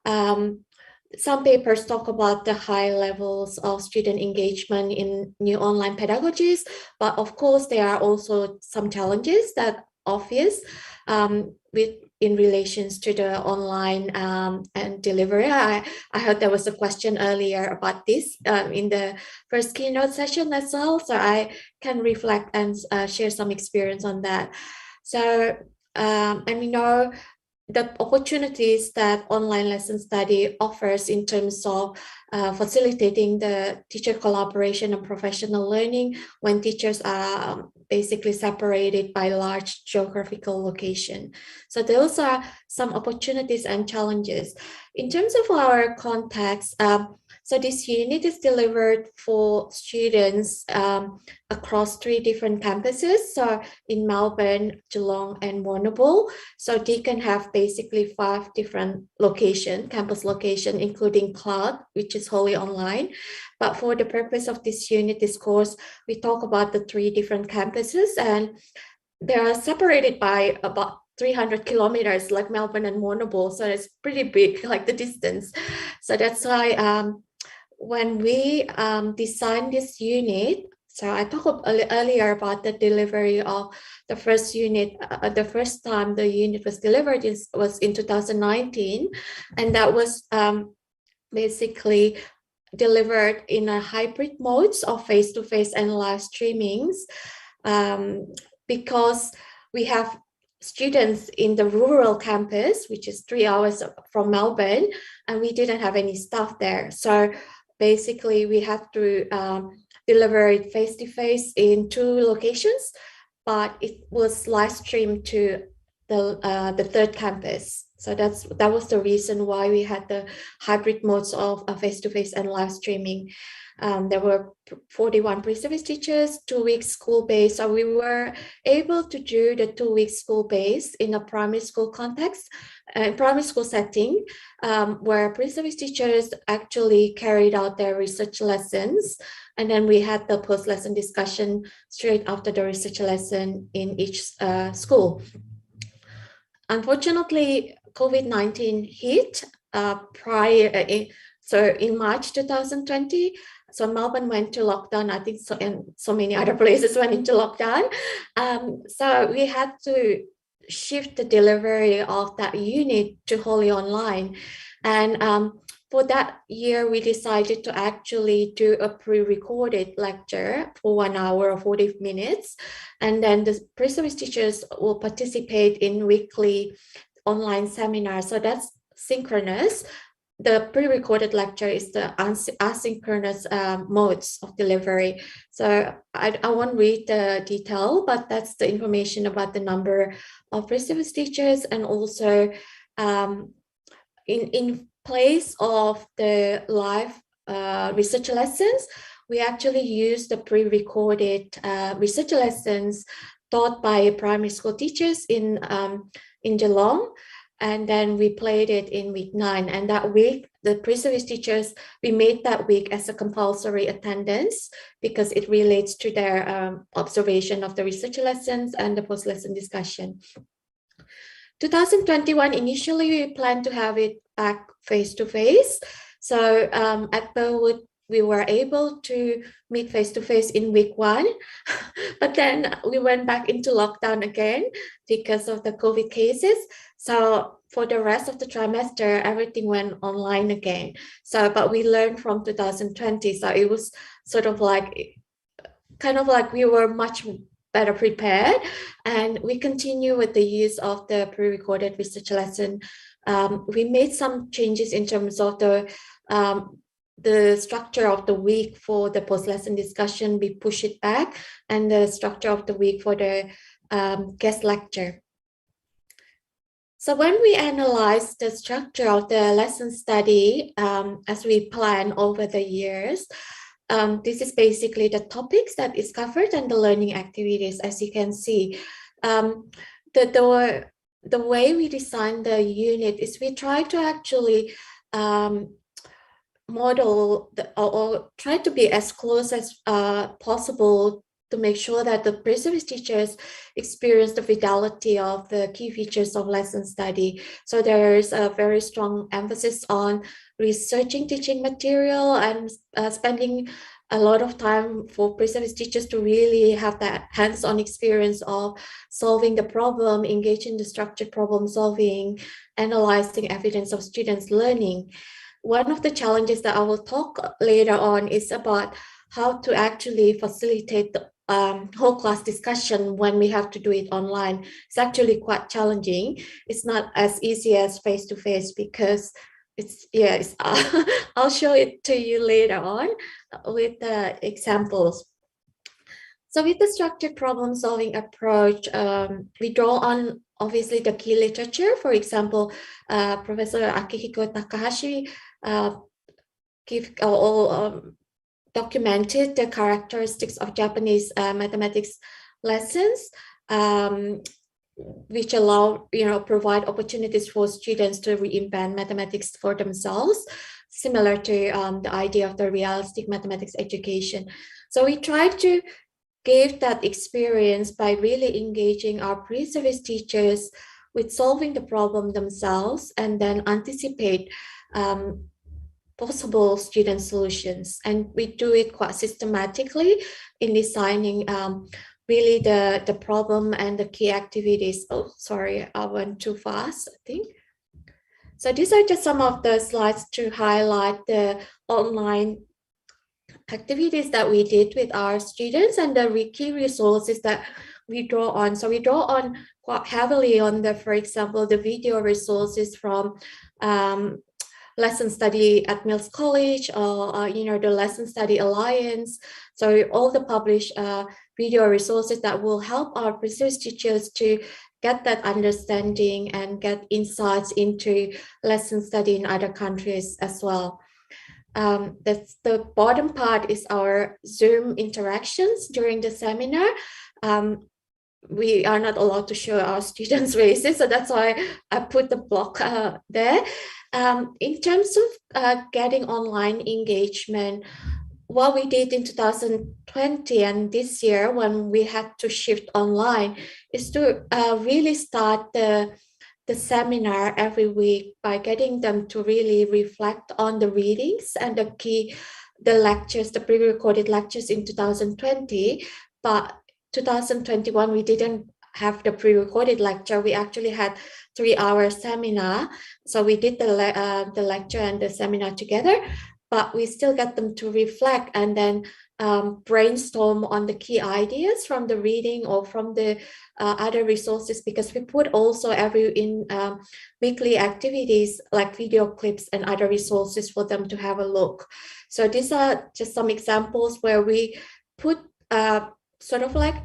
Some papers talk about the high levels of student engagement in new online pedagogies, but of course there are also some challenges that obvious in relations to the online and delivery. I heard there was a question earlier about this in the first keynote session as well, so I can reflect and share some experience on that. So, and we know the opportunities that online lesson study offers in terms of facilitating the teacher collaboration and professional learning when teachers are basically separated by large geographical location. So those are some opportunities and challenges. In terms of our context, so this unit is delivered for students across 3 different campuses. So in Melbourne, Geelong, and Warrnambool. So they can have basically 5 different campus location, including Cloud, which is wholly online. But for the purpose of this unit, this course, we talk about the 3 different campuses, and they are separated by about 300 kilometers, like Melbourne and Warrnambool. So it's pretty big, like the distance. So that's why when we designed this unit, so I talked earlier about the delivery of the first unit. The first time the unit was delivered was in 2019, and that was basically delivered in a hybrid modes of face-to-face and live streamings, because we have students in the rural campus, which is 3 hours from Melbourne, and we didn't have any staff there. So basically we have to deliver it face-to-face in 2 locations, but it was live streamed to the 3rd campus. So that was the reason why we had the hybrid modes of face-to-face and live streaming. There were 41 pre-service teachers, 2 weeks school-based. So we were able to do the 2 weeks school-based in a primary school context, primary school setting, where pre-service teachers actually carried out their research lessons. And then we had the post-lesson discussion straight after the research lesson in each school. Unfortunately, COVID-19 hit so in March 2020. So Melbourne went to lockdown, I think, and so many other places went into lockdown. So we had to shift the delivery of that unit to wholly online. And for that year, we decided to actually do a pre-recorded lecture for 1 hour or 40 minutes. And then the pre-service teachers will participate in weekly online seminars. So that's synchronous. the pre-recorded lecture is the asynchronous modes of delivery. So I won't read the detail, but that's the information about the number of pre-service teachers, and also in place of the live research lessons, we actually use the pre-recorded research lessons taught by primary school teachers in Geelong. And then we played it in week 9. And that week, the pre-service teachers, we made that week as a compulsory attendance because it relates to their observation of the research lessons and the post-lesson discussion. 2021, initially we planned to have it back face-to-face. So at Burwood, we were able to meet face-to-face in week 1, but then we went back into lockdown again because of the COVID cases. So for the rest of the trimester, everything went online again. So, but we learned from 2020. So it was sort of like, kind of like we were much better prepared, and we continue with the use of the pre-recorded research lesson. We made some changes in terms of the structure of the week for the post-lesson discussion. We push it back, and the structure of the week for the guest lecture. So when we analyze the structure of the lesson study as we plan over the years, this is basically the topics that is covered and the learning activities, as you can see. The way we design the unit is we try to actually model or try to be as close as possible to make sure that the pre-service teachers experience the fidelity of the key features of lesson study. So there is a very strong emphasis on researching teaching material and spending a lot of time for pre-service teachers to really have that hands-on experience of solving the problem, engaging the structured problem solving, analyzing evidence of students' learning. One of the challenges that I will talk later on is about how to actually facilitate the whole class discussion when we have to do it online. It's actually quite challenging. It's not as easy as face-to-face because I'll show it to you later on with the examples. So with the structured problem solving approach, we draw on obviously the key literature. For example, Professor Akihiko Takahashi documented the characteristics of Japanese mathematics lessons, which provide opportunities for students to reinvent mathematics for themselves, similar to the idea of the realistic mathematics education. So we try to give that experience by really engaging our pre-service teachers with solving the problem themselves and then anticipate possible student solutions. And we do it quite systematically in designing really the problem and the key activities. Oh, sorry, I went too fast, I think. So these are just some of the slides to highlight the online activities that we did with our students and the key resources that we draw on. So we draw on quite heavily on for example, the video resources from Lesson Study at Mills College or the Lesson Study Alliance. So all the published video resources that will help our pre-service teachers to get that understanding and get insights into lesson study in other countries as well. That's the bottom part is our Zoom interactions during the seminar. We are not allowed to show our students' faces, so that's why I put the block there. In terms of getting online engagement, what we did in 2020 and this year when we had to shift online is to really start the seminar every week by getting them to really reflect on the readings and the lectures, the pre-recorded lectures in 2020. But 2021, we didn't have the pre-recorded lecture. We actually had 3-hour seminar. So we did the lecture and the seminar together. but we still get them to reflect and then brainstorm on the key ideas from the reading or from the other resources, because we put also weekly activities like video clips and other resources for them to have a look. So these are just some examples where we put sort of like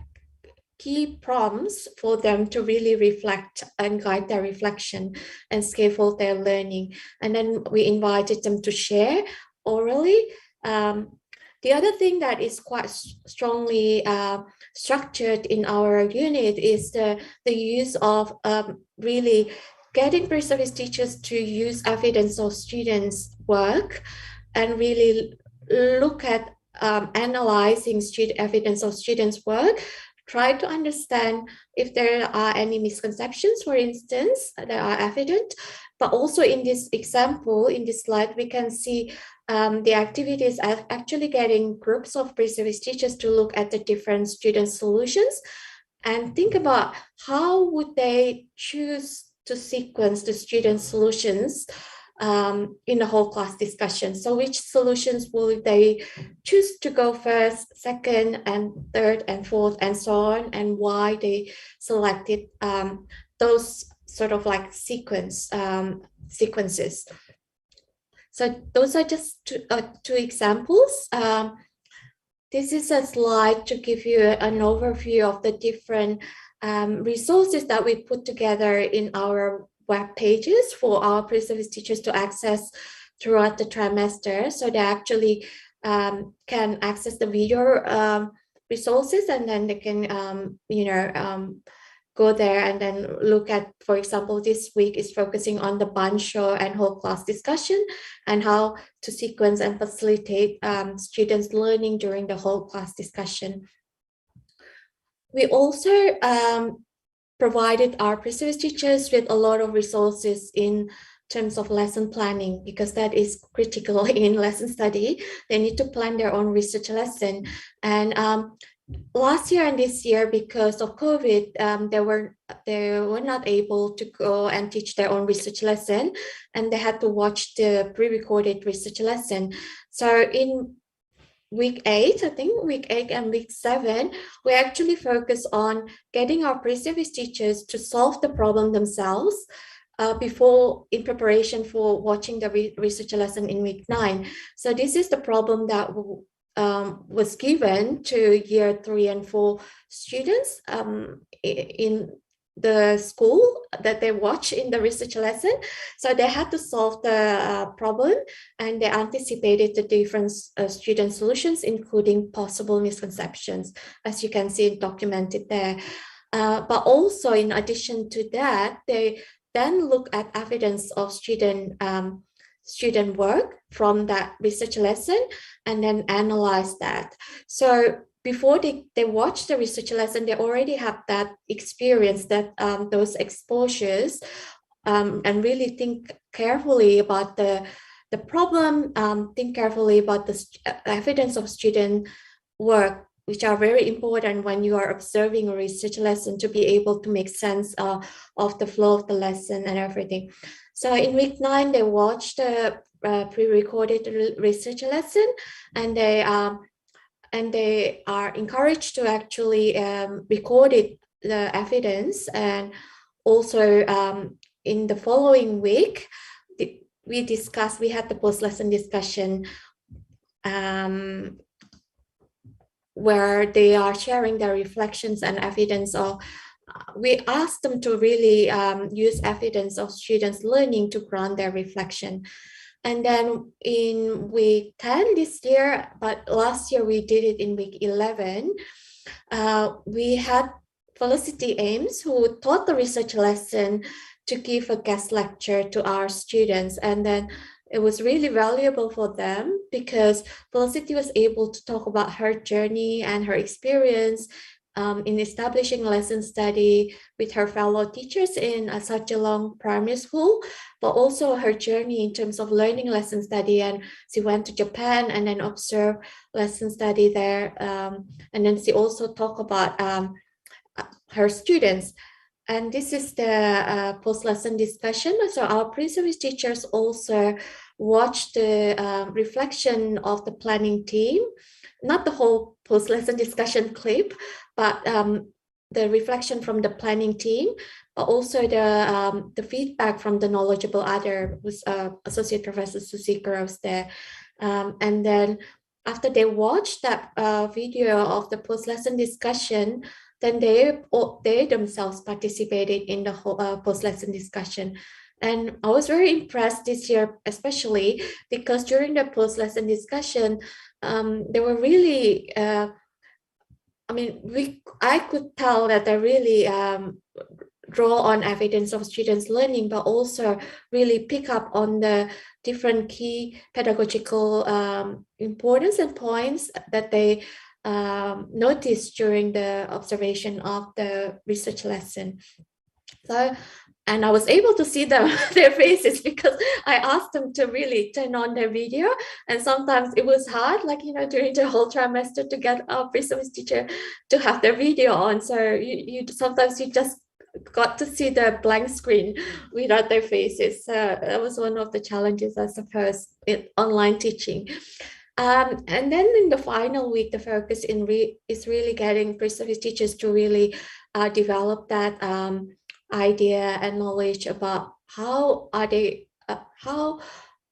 key prompts for them to really reflect and guide their reflection and scaffold their learning. And then we invited them to share orally. The other thing that is quite strongly structured in our unit is the use of really getting pre-service teachers to use evidence of students' work and really look at analyzing evidence of students' work, try to understand if there are any misconceptions, for instance, that are evident. But also in this example, in this slide, we can see the activities are actually getting groups of pre-service teachers to look at the different student solutions and think about how would they choose to sequence the student solutions in the whole class discussion. So which solutions will they choose to go first, second, and third, and fourth, and so on, and why they selected those sort of like sequences. So those are just two examples. This is a slide to give you an overview of the different resources that we put together in our web pages for our pre-service teachers to access throughout the trimester. So they actually can access the video resources, and then they can, go there and then look at, for example, this week is focusing on the band show and whole class discussion and how to sequence and facilitate students learning during the whole class discussion. We also provided our pre-service teachers with a lot of resources in terms of lesson planning, because that is critical in lesson study. They need to plan their own research lesson. And last year and this year, because of COVID, they were not able to go and teach their own research lesson, and they had to watch the pre-recorded research lesson. So in week 8, I think week 8 and week 7, we actually focus on getting our pre-service teachers to solve the problem themselves in preparation for watching the research lesson in week 9. So this is the problem that was given to year 3 and 4 students in the school that they watch in the research lesson. So they had to solve the problem, and they anticipated the different student solutions, including possible misconceptions, as you can see documented there. But also, in addition to that, they then look at evidence of student work from that research lesson and then analyze that. So before they watch the research lesson, they already have that experience, that those exposures, and really think carefully about the problem, think carefully about the evidence of student work, which are very important when you are observing a research lesson to be able to make sense of the flow of the lesson and everything. So in week 9, they watched the pre-recorded research lesson, and they are encouraged to actually record the evidence. And also in the following week, we had the post-lesson discussion where they are sharing their reflections and evidence of, we asked them to really use evidence of students learning to ground their reflection. And then in week 10 this year, but last year we did it in week 11, we had Felicity Ames, who taught the research lesson, to give a guest lecture to our students. And then it was really valuable for them because Felicity was able to talk about her journey and her experience in establishing lesson study with her fellow teachers in such a long primary school, but also her journey in terms of learning lesson study. And she went to Japan and then observed lesson study there. And then she also talked about her students. And this is the post-lesson discussion. So our pre-service teachers also watch the reflection of the planning team, not the whole post-lesson discussion clip, but the reflection from the planning team, but also the feedback from the knowledgeable other, who's Associate Professor Susi Gross there. And then after they watch that video of the post-lesson discussion, then they themselves participated in the whole post-lesson discussion. And I was very impressed this year, especially because during the post-lesson discussion, they were really, I could tell that they really draw on evidence of students' learning, but also really pick up on the different key pedagogical importance and points that they noticed during the observation of the research lesson. So, and I was able to see their faces because I asked them to really turn on their video. And sometimes it was hard, like, during the whole trimester to get our pre-service teacher to have their video on. So sometimes you just got to see the blank screen without their faces. So that was one of the challenges, I suppose, in online teaching. And then in the final week, the focus is really getting pre-service teachers to really develop that idea and knowledge about how they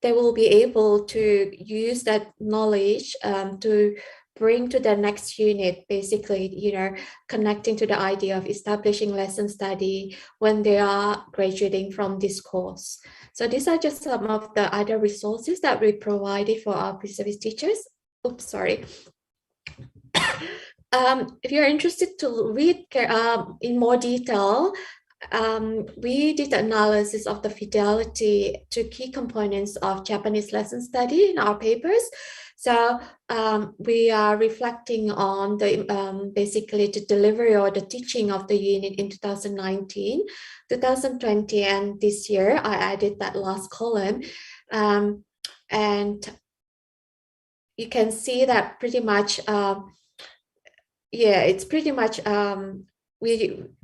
will be able to use that knowledge to bring to the next unit, basically, connecting to the idea of establishing lesson study when they are graduating from this course. So these are just some of the other resources that we provided for our pre-service teachers. Oops, sorry. If you're interested to read in more detail, we did analysis of the fidelity to key components of Japanese lesson study in our papers. So we are reflecting on the basically the delivery or the teaching of the unit in 2019, 2020, and this year. I added that last column. And you can see that pretty much, it's pretty much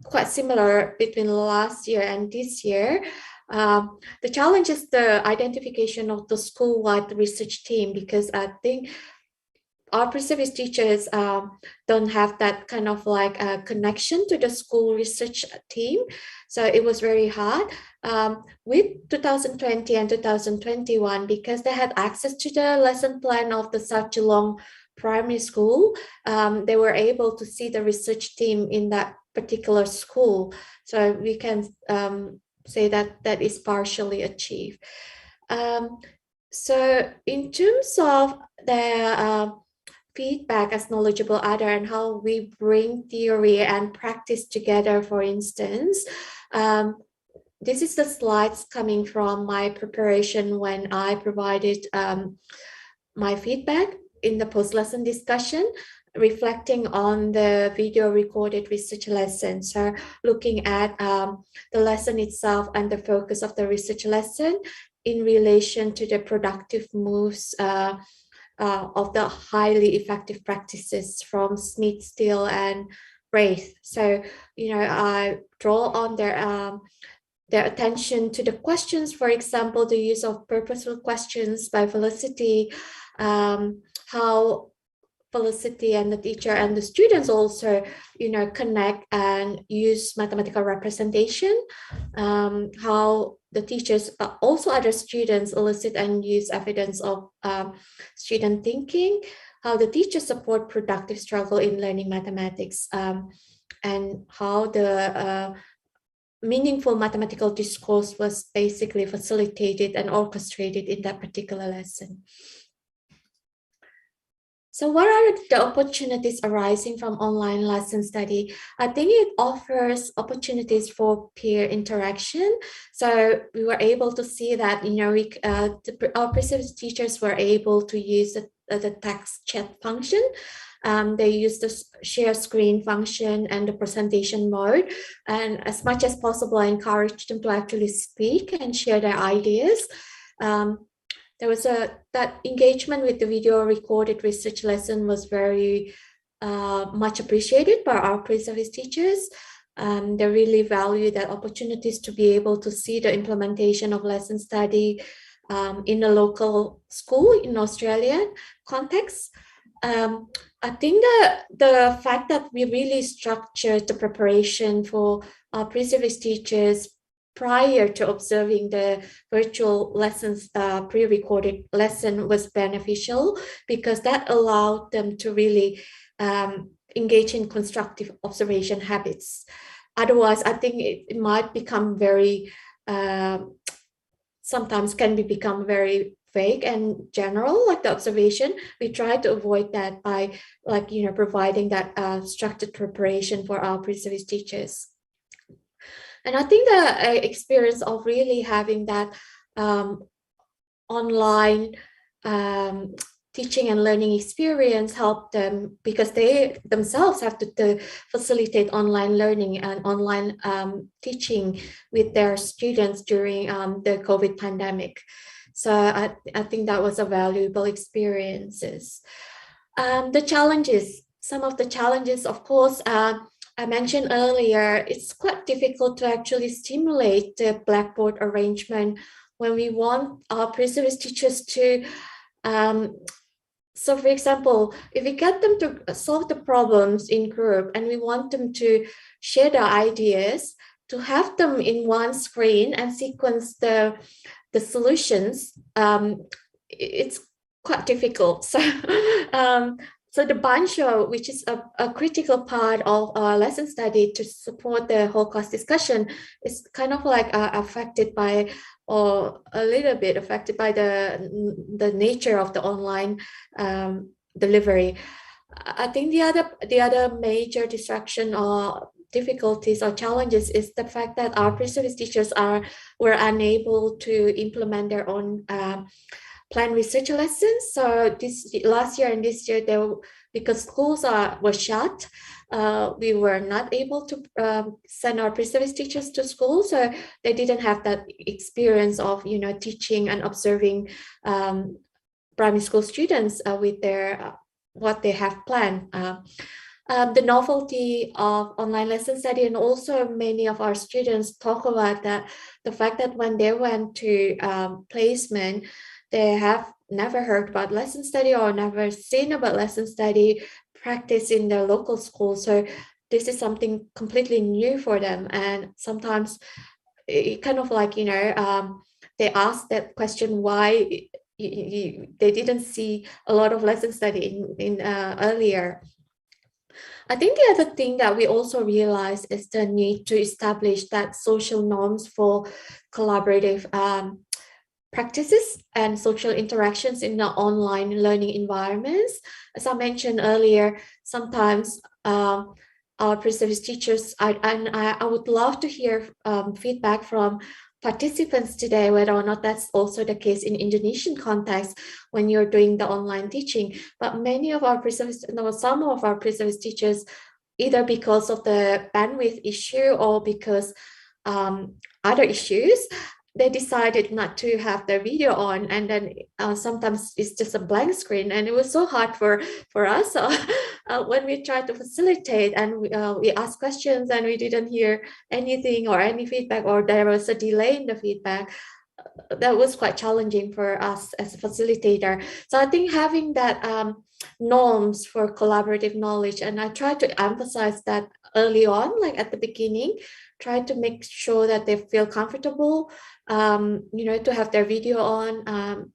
quite similar between last year and this year. The challenge is the identification of the school-wide research team, because I think our pre-service teachers don't have that kind of like a connection to the school research team. So it was very hard with 2020 and 2021, because they had access to the lesson plan of the South Geelong primary school. They were able to see the research team in that particular school. So we can say that that is partially achieved. So in terms of the feedback as knowledgeable other and how we bring theory and practice together, for instance, this is the slides coming from my preparation when I provided my feedback in the post-lesson discussion, reflecting on the video recorded research lesson. So looking at the lesson itself and the focus of the research lesson in relation to the productive moves of the highly effective practices from Smith, Steele, and Wraith. So, I draw on their attention to the questions, for example, the use of purposeful questions by Felicity, how Felicity and the teacher and the students also, connect and use mathematical representation, how the teachers, also other students, elicit and use evidence of student thinking, how the teachers support productive struggle in learning mathematics, and how the meaningful mathematical discourse was basically facilitated and orchestrated in that particular lesson. So what are the opportunities arising from online lesson study? I think it offers opportunities for peer interaction. So we were able to see that, our pre-service teachers were able to use the text chat function. They used the share screen function and the presentation mode. And as much as possible, I encouraged them to actually speak and share their ideas. There was that engagement with the video recorded research lesson was very much appreciated by our pre-service teachers. They really value that opportunities to be able to see the implementation of lesson study in a local school in Australian context. I think the fact that we really structured the preparation for our pre-service teachers prior to observing the virtual lessons, pre-recorded lesson was beneficial because that allowed them to really engage in constructive observation habits. Otherwise, I think it might become very, sometimes can become very vague and general, like the observation. We try to avoid that by providing that structured preparation for our pre-service teachers. And I think the experience of really having that online teaching and learning experience helped them because they themselves have to facilitate online learning and online teaching with their students during the COVID pandemic. So I think that was a valuable experiences. The challenges, some of the challenges, of course, I mentioned earlier, it's quite difficult to actually stimulate the Blackboard arrangement when we want our pre-service teachers to so for example, if we get them to solve the problems in group and we want them to share their ideas, to have them in one screen and sequence the solutions, it's quite difficult. So, so the bancho, which is a critical part of our lesson study to support the whole class discussion, is kind of like affected by, or a little bit affected by the nature of the online delivery. I think the other major distraction or difficulties or challenges is the fact that our pre-service teachers were unable to implement their own planned research lessons. So this last year and this year, because schools were shut, we were not able to send our pre-service teachers to school, so they didn't have that experience of teaching and observing primary school students with their what they have planned. The novelty of online lesson study, and also many of our students talk about that the fact that when they went to placement, they have never heard about lesson study or never seen about lesson study practice in their local school. So this is something completely new for them, and sometimes it kind of like they ask that question why they didn't see a lot of lesson study in earlier. I think the other thing that we also realize is the need to establish that social norms for collaborative practices and social interactions in the online learning environments. As I mentioned earlier, sometimes our pre-service teachers, I would love to hear feedback from participants today, whether or not that's also the case in Indonesian context when you're doing the online teaching. But many of our pre-service, some of our pre-service teachers, either because of the bandwidth issue or because other issues, they decided not to have their video on, and then sometimes it's just a blank screen, and it was so hard for us when we tried to facilitate and we asked questions and we didn't hear anything or any feedback, or there was a delay in the feedback. That was quite challenging for us as a facilitator. So I think having that norms for collaborative knowledge, and I try to emphasize that early on, like at the beginning, try to make sure that they feel comfortable, to have their video on,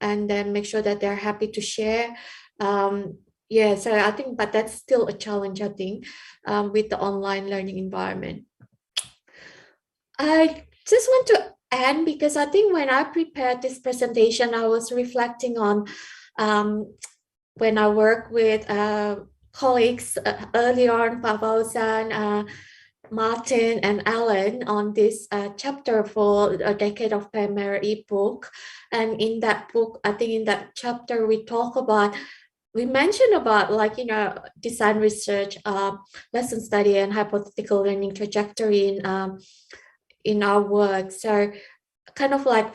and then make sure that they're happy to share. Yeah, so I think, but that's still a challenge, I think, with the online learning environment. I just want to end, because I think when I prepared this presentation, I was reflecting on when I work with colleagues early on, Pak Fauzan, Martin and Alan, on this chapter for A Decade of Primary book. And in that book, I think in that chapter, we mentioned about design research, lesson study, and hypothetical learning trajectory in our work. So kind of like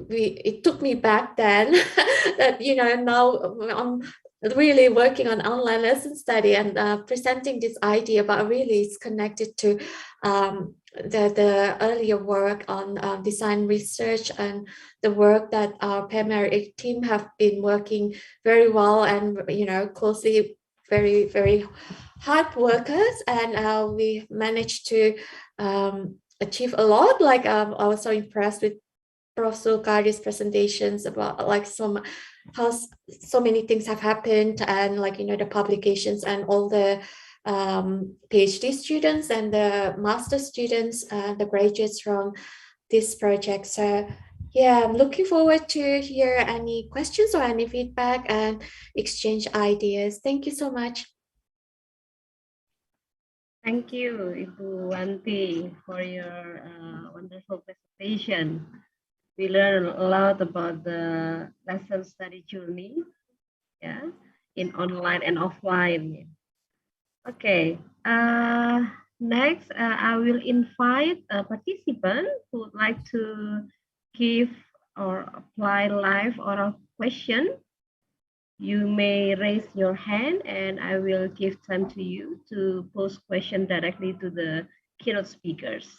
it took me back then that now I'm really working on online lesson study and presenting this idea, but really it's connected to the earlier work on design research and the work that our primary team have been working very well and closely, very hard workers, and we managed to achieve a lot. Like I was so impressed with Prof. Zulkardi's presentations about like how so many things have happened, and like the publications and all the PhD students and the master students, the graduates from this project. So yeah, I'm looking forward to hear any questions or any feedback and exchange ideas. Thank you so much. Thank you, Ibu Wanti, for your wonderful presentation. We learned a lot about the lesson study journey, yeah, in online and offline. Okay, next I will invite a participant who would like to give or apply live oral question. You may raise your hand and I will give time to you to pose question directly to the keynote speakers.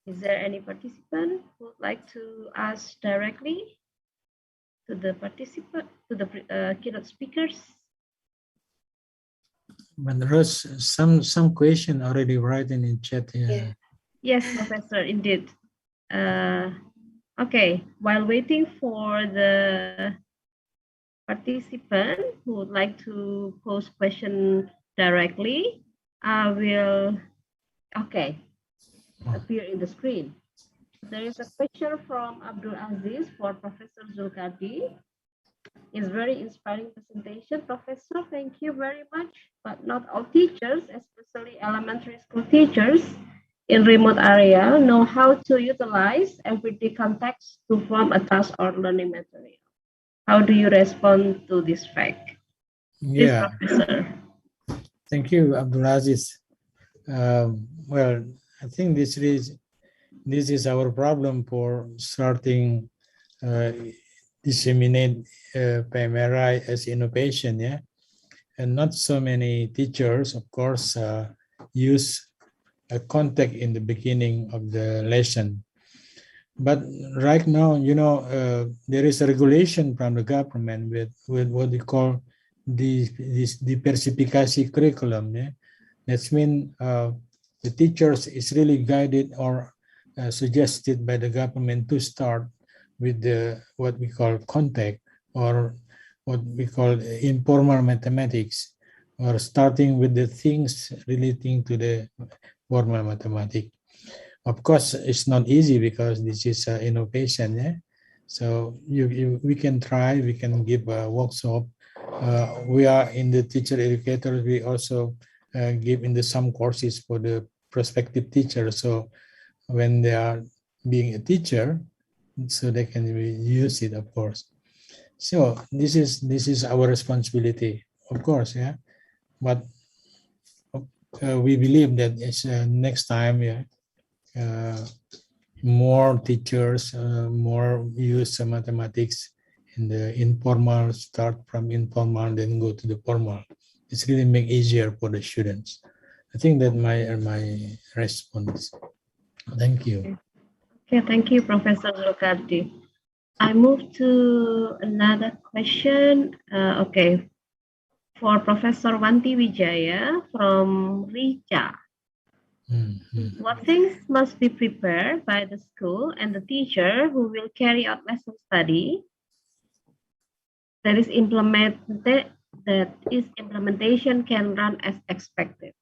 Is there any participant who would like to ask directly to the keynote speakers? But there is some question already written in chat here. Yes, Professor, indeed. Okay, while waiting for the participant who would like to pose question directly, I will, appear in the screen. There is a question from Abdul Aziz for Professor Zulkardi. It's very inspiring presentation, Professor. Thank you very much. But not all teachers, especially elementary school teachers in remote area, know how to utilize everyday context to form a task or learning material. How do you respond to this fact? Yeah. Professor. Thank you, Abdulaziz. Well, I think this is our problem for starting disseminate PMRI as innovation, yeah, and not so many teachers, of course, use a contact in the beginning of the lesson. But right now, there is a regulation from the government with what we call this diversifikasi curriculum. Yeah? That means the teachers is really guided or suggested by the government to start with what we call contact, or what we call informal mathematics, or starting with the things relating to the formal mathematics. Of course, it's not easy because this is innovation. Yeah? So we can try, we can give a workshop. We are in the teacher educators, we also give in some courses for the prospective teachers. So when they are being a teacher, so they can use it, of course. So this is our responsibility, of course, yeah. But we believe that it's next time, yeah, more teachers, more use mathematics in the informal, start from informal, then go to the formal. It's really make easier for the students. I think that my response. Thank you. Okay, thank you, Professor Zulkardi. I move to another question. Okay, for Professor Wanti Wijaya from Rica. What things must be prepared by the school and the teacher who will carry out lesson study that is implementation can run as expected?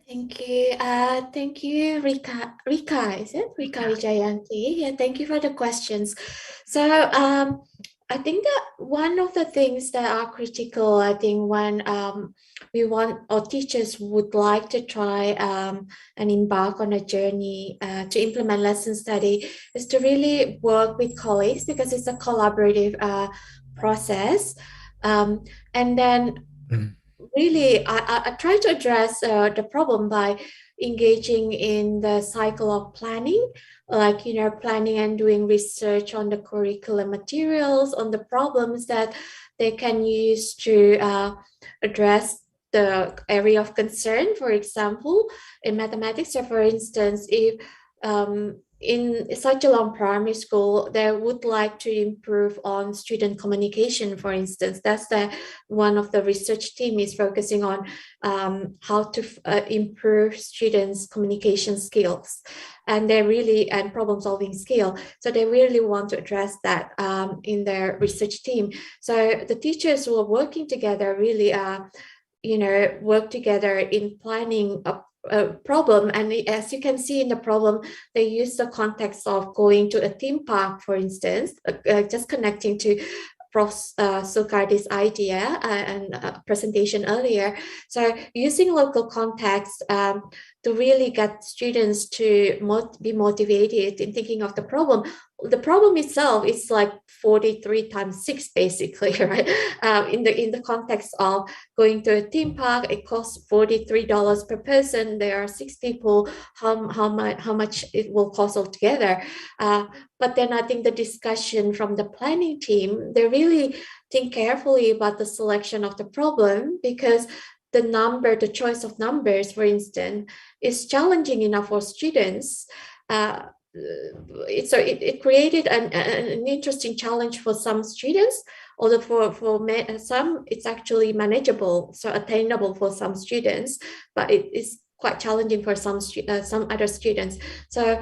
Thank you, Rika. Is it Rika Wijayanti? Yeah, thank you for the questions. So I think that one of the things that are critical, I think when we want, or teachers would like to try and embark on a journey to implement lesson study, is to really work with colleagues, because it's a collaborative process. And then really, I try to address the problem by engaging in the cycle of planning, like, planning and doing research on the curriculum materials, on the problems that they can use to address the area of concern. For example, in mathematics, so for instance, if in such a long primary school, they would like to improve on student communication, for instance. That's one of the research team is focusing on how to improve students' communication skills and problem solving skill. So they really want to address that in their research team. So the teachers who are working together really work together in planning a problem, and as you can see in the problem, they use the context of going to a theme park, for instance, just connecting to Prof. Sulkardi's idea and presentation earlier. So using local context to really get students to be motivated in thinking of the problem. The problem itself is like 43 times 6, basically, right? In the context of going to a theme park, it costs $43 per person. There are 6 people. How much it will cost altogether? But then I think the discussion from the planning team, they really think carefully about the selection of the problem, because the choice of numbers, for instance, is challenging enough for students. So it created an interesting challenge for some students, although for some it's actually manageable, so attainable for some students, but it is quite challenging for some other students. So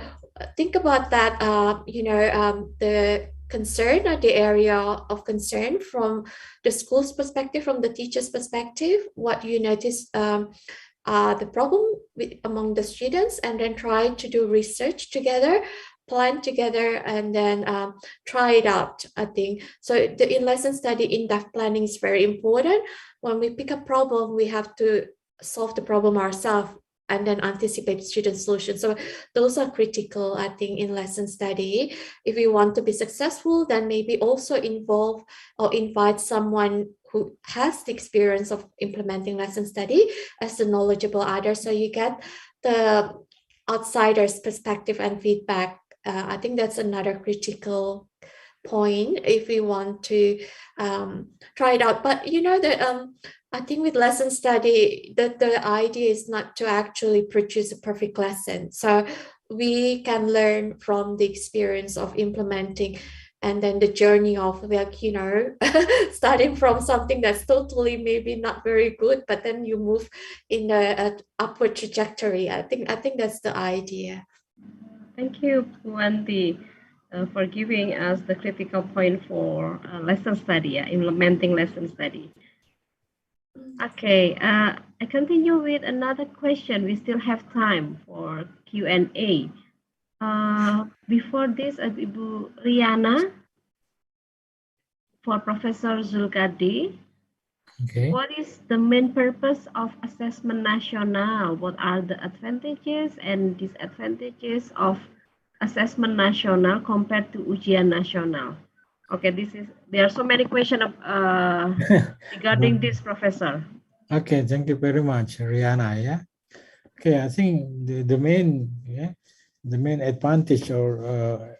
think about that, the concern or the area of concern from the school's perspective, from the teacher's perspective, what you notice the problem among the students, and then try to do research together, plan together, and then try it out, I think. So the in-lesson study in-depth planning is very important. When we pick a problem, we have to solve the problem ourselves and then anticipate student solutions. So those are critical, I think, in lesson study. If we want to be successful, then maybe also involve or invite someone who has the experience of implementing lesson study as a knowledgeable other. So you get the outsider's perspective and feedback. I think that's another critical point if we want to try it out. But I think with lesson study, the idea is not to actually produce a perfect lesson. So we can learn from the experience of implementing, and then the journey of starting from something that's totally maybe not very good, but then you move in an upward trajectory. I think that's the idea. Thank you, Puanti, for giving us the critical point for lesson study, implementing lesson study. Okay, I continue with another question. We still have time for Q&A. Before this, Ibu Riana, for Professor Zulkardi. Okay. What is the main purpose of assessment national? What are the advantages and disadvantages of assessment national compared to ujian nasional? Okay, there are so many questions regarding this, Professor. Okay, thank you very much, Rihanna. Yeah. Okay, I think the main advantage or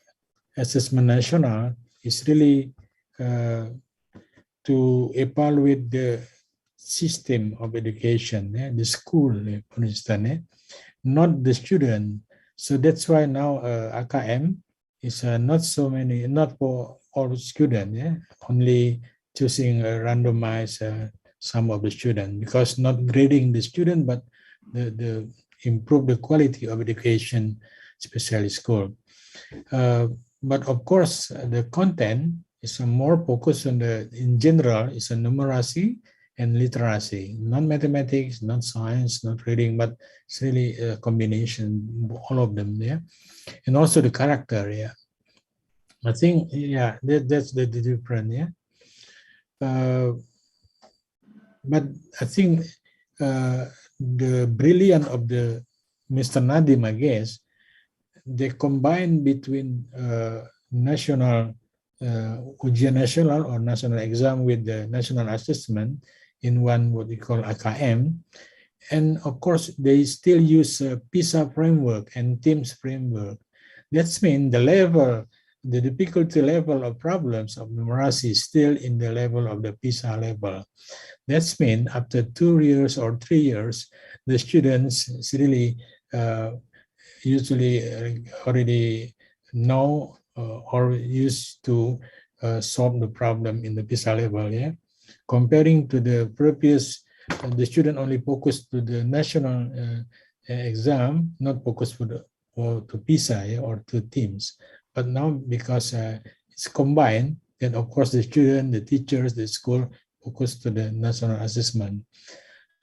assessment national is really to evaluate the system of education, the school, for instance, not the student. So that's why now AKM is not for all students, only choosing a randomized some of the students, because not grading the student, but the improve the quality of education, especially school. But of course, the content is more focused on in general, is a numeracy and literacy, not mathematics, not science, not reading, but it's really a combination, all of them, and also the character, I think, that's the difference, but I think the brilliance of the Mr. Nadim, I guess, they combine between national ujian nasional or national exam with the national assessment in one what we call AKM. And of course, they still use PISA framework and TIMSS framework. That's mean the difficulty level of problems of numeracy is still in the level of the PISA level. That's mean after 2 years or 3 years, the students really usually already know or used to solve the problem in the PISA level. Yeah, comparing to the previous, the student only focused to the national exam, not focused to PISA, yeah, or to TIMSS. But now because it's combined, then of course the student, the teachers, the school focus to the national assessment.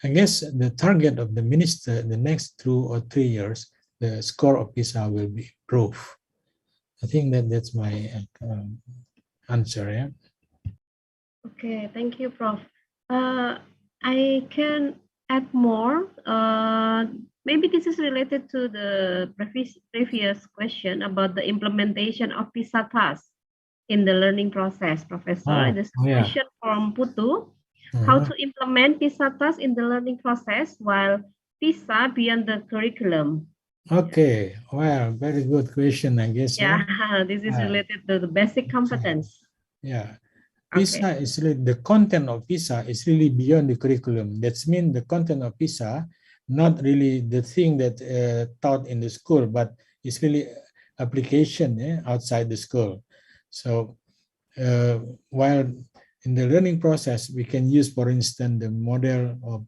I guess the target of the minister in the next 2 or 3 years, the score of PISA will be improved. I think that's my answer. Yeah. Okay, thank you, Prof. I can add more. Maybe this is related to the previous question about the implementation of PISA tasks in the learning process, Professor. This question from Putu. How to implement PISA tasks in the learning process while PISA beyond the curriculum? Okay, well, very good question, I guess. Yeah, this is related to the basic competence. Yeah, PISA is really, the content of PISA is really beyond the curriculum. That's mean the content of PISA, not really the thing that taught in the school, but it's really application outside the school. So while in the learning process, we can use, for instance, the model of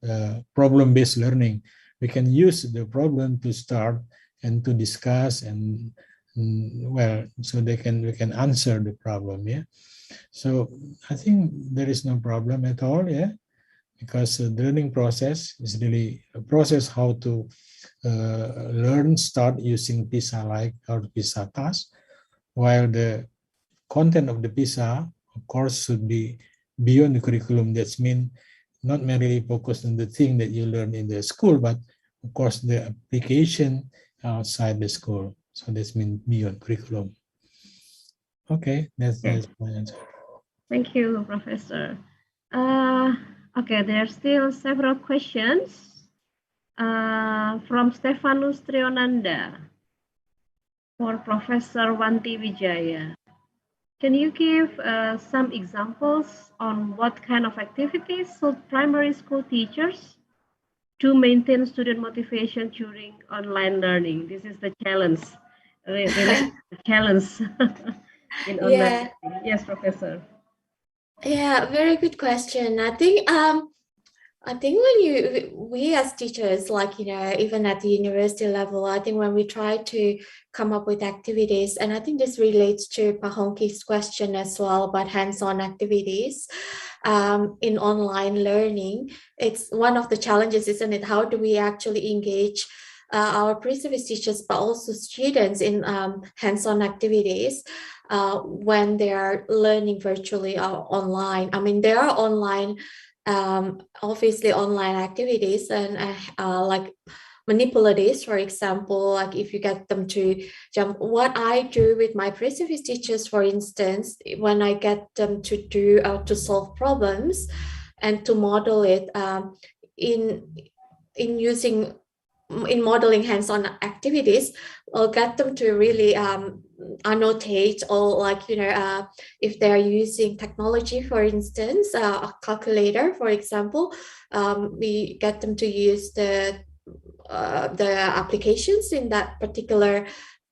problem-based learning. We can use the problem to start and to discuss and well, so we can answer the problem. Yeah. So I think there is no problem at all. Yeah, because the learning process is really a process how to learn, start using PISA like or PISA task, while the content of the PISA, of course, should be beyond the curriculum. That's mean not merely focused on the thing that you learn in the school, but of course the application outside the school. So that's mean beyond curriculum. Okay, that's my answer. Thank you, Professor. Okay, there are still several questions from Stefanus Trionanda for Professor Wanti Wijaya. Can you give some examples on what kind of activities should primary school teachers to maintain student motivation during online learning? This is the challenge, challenge in online learning. Yes, Professor. Yeah, very good question. I think when we as teachers, like, even at the university level, I think when we try to come up with activities, and I think this relates to Pahongki's question as well about hands-on activities in online learning. It's one of the challenges, isn't it? How do we actually engage our pre-service teachers, but also students in hands-on activities when they are learning virtually or online? I mean, there are online obviously online activities and like manipulatives, for example, like if you get them to jump. What I do with my pre-service teachers, for instance, when I get them to do to solve problems and to model it in modeling hands-on activities, I'll get them to really annotate, or like, if they're using technology, for instance, a calculator, for example, we get them to use the applications in that particular,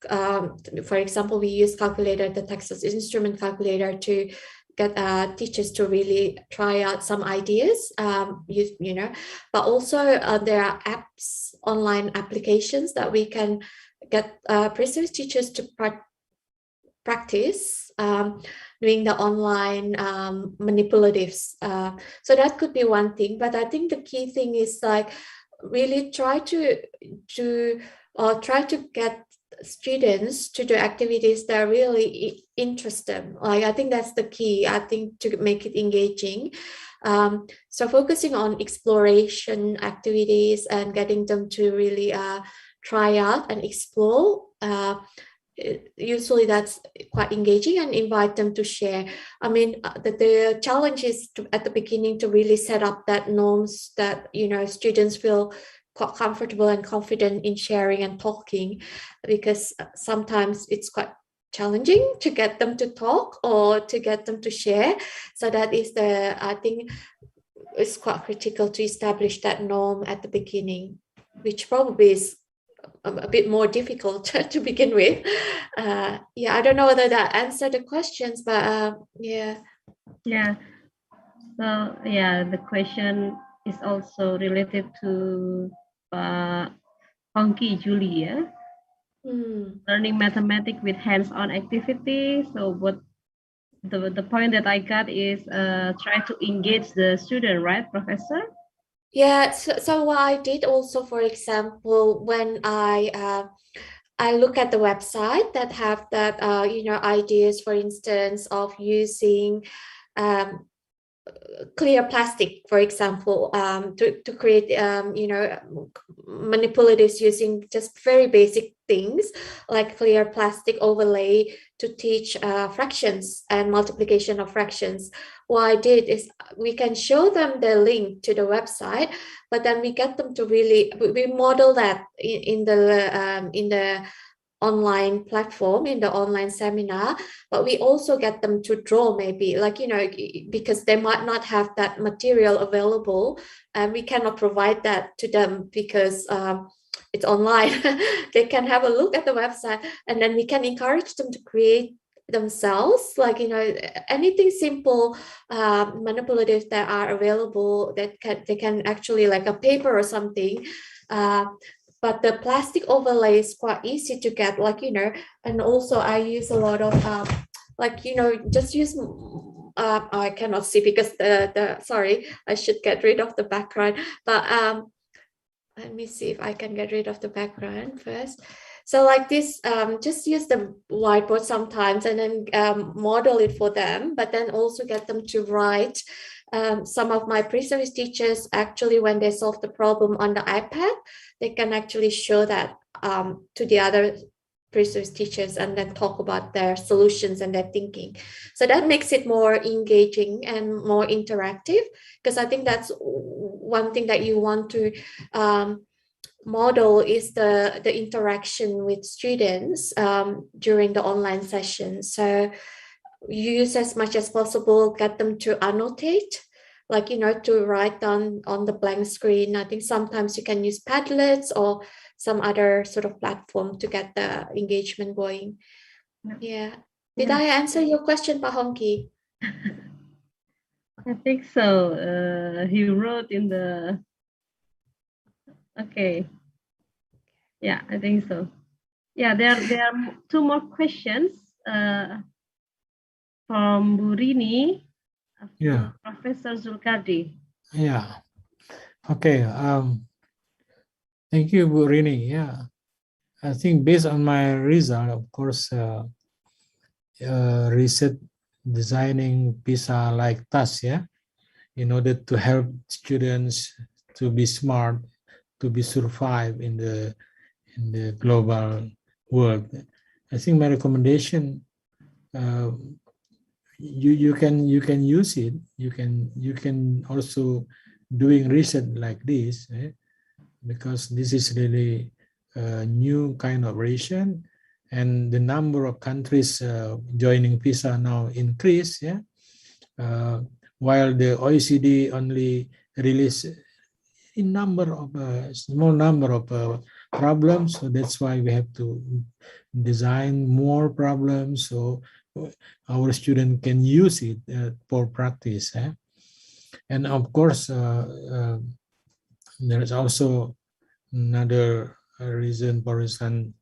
for example, we use calculator, the Texas Instrument calculator, to get teachers to really try out some ideas, but also there are apps, online applications that we can get pre-service teachers to practice doing the online manipulatives. So that could be one thing, but I think the key thing is like really try to get students to do activities that really interest them. Like, I think that's the key, I think, to make it engaging. So focusing on exploration activities and getting them to really try out and explore usually that's quite engaging, and invite them to share. I mean, the challenge is at the beginning to really set up that norms that, you know, students feel quite comfortable and confident in sharing and talking, because sometimes it's quite challenging to get them to talk or to get them to share. So that is I think it's quite critical to establish that norm at the beginning, which probably is a bit more difficult to begin with. Yeah, I don't know whether that answered the questions, but yeah. Yeah. So yeah, the question is also related to Hongki Julie, yeah? Learning mathematics with hands-on activity. So what the point that I got is try to engage the student, right, Professor? Yeah, so what I did also, for example, when I look at the website that have that you know, ideas, for instance, of using clear plastic, for example, to create you know, manipulatives using just very basic things like clear plastic overlay to teach fractions and multiplication of fractions. What I did is we can show them the link to the website, but then we get them to really, we model that in the online platform, in the online seminar, but we also get them to draw, maybe, like, you know, because they might not have that material available, and we cannot provide that to them because it's online. They can have a look at the website, and then we can encourage them to create themselves, like, you know, anything simple, manipulative that are available, that they can actually, like a paper or something. But the plastic overlay is quite easy to get, like, you know, and also I use a lot of like, you know, just use I cannot see because the sorry, I should get rid of the background, but let me see if I can get rid of the background first. So like this, just use the whiteboard sometimes, and then model it for them, but then also get them to write. Some of my pre-service teachers, actually, when they solve the problem on the iPad, they can actually show that to the other pre-service teachers, and then talk about their solutions and their thinking. So that makes it more engaging and more interactive, because I think that's one thing that you want to model is the interaction with students during the online session. So use as much as possible, get them to annotate, like, you know, to write down on the blank screen. I think sometimes you can use Padlets or some other sort of platform to get the engagement going. Yeah. Did I answer your question, Pak Hongki? I think so. He wrote in the... Okay. Yeah, I think so. Yeah, there are two more questions from Burini, Yeah. Professor Zulkardi. Yeah. Okay. Thank you, Bu Rini. Yeah. I think based on my result, of course, research designing PISA-like tasks, yeah, in order to help students to be smart, to be survive in the global world. I think my recommendation, you can use it. You can also doing research like this, because this is really a new kind of operation, and the number of countries joining PISA now increase. Yeah, while the OECD only release a small number of problems, so that's why we have to design more problems so our student can use it for practice. And of course, there is also another reason, for instance,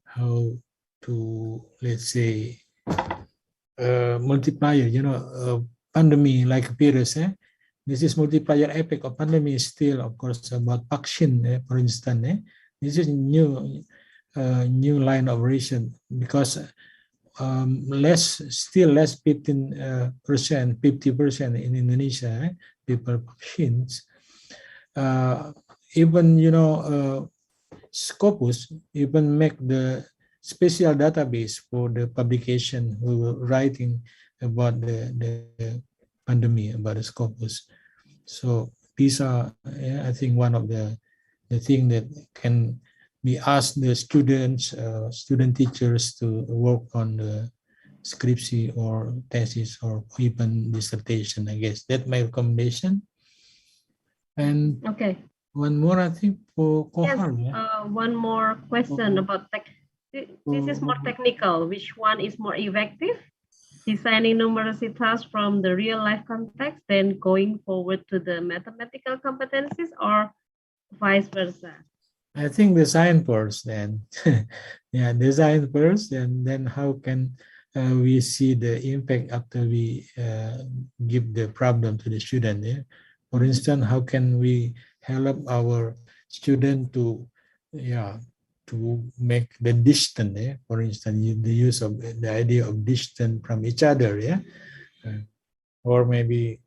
how to, let's say, multiplier, pandemic like virus. This is multiplier effect of pandemic is still, of course, about vaccine, for instance. This is new line of operation, because still less 15%, 50% in Indonesia, people vaccines. Even Scopus even make the special database for the publication we were writing about the pandemic, about the Scopus. So these are, I think, one of the thing that can be asked the students, student teachers to work on the scriptsy or thesis or even dissertation. I guess that's my recommendation. And Okay. one more, I think, for Yes, Kohar. Yeah. one more question about this is more technical. Which one is more effective? Designing numeracy tasks from the real life context, then going forward to the mathematical competencies, or vice versa? I think design first then. Yeah, design first, and then how can we see the impact after we give the problem to the student. Yeah? For instance, how can we help our student to, yeah, to make the distance, yeah? For instance, the use of the idea of distance from each other, yeah, or maybe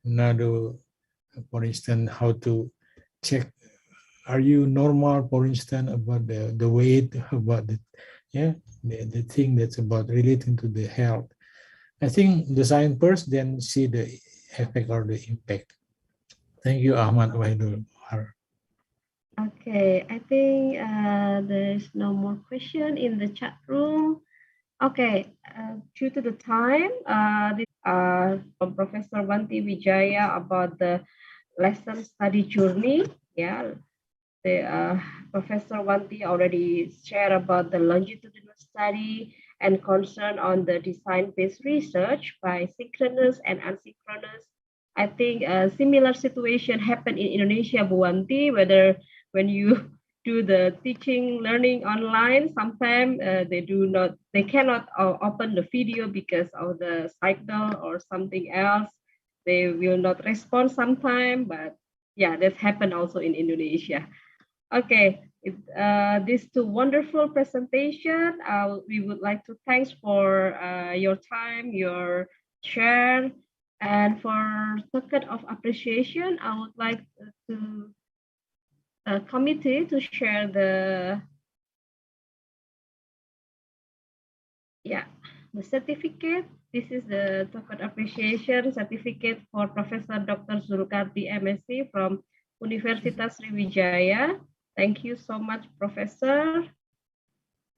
another, for instance, how to check, are you normal, for instance, about the weight, about the thing that's about relating to the health. I think design first, then see the effect or the impact. Thank you, Ahmad Wahidul. Okay, I think there's no more question in the chat room. Okay, due to the time, this from Professor Wanti Wijaya about the lesson study journey. Yeah, the Professor Wanti already shared about the longitudinal study and concern on the design-based research by synchronous and asynchronous. I think a similar situation happened in Indonesia, Bu Wanti, whether when you do the teaching learning online, sometimes they cannot open the video because of the signal or something else. They will not respond sometime, but yeah, that's happened also in Indonesia. Okay, these two wonderful presentation. We would like to thanks for your time, your share, and for token of appreciation, I would like to committee to share the certificate. This is the token appreciation certificate for Professor Dr. Zulkarti MSc from Universitas Sriwijaya. Thank you so much, Professor.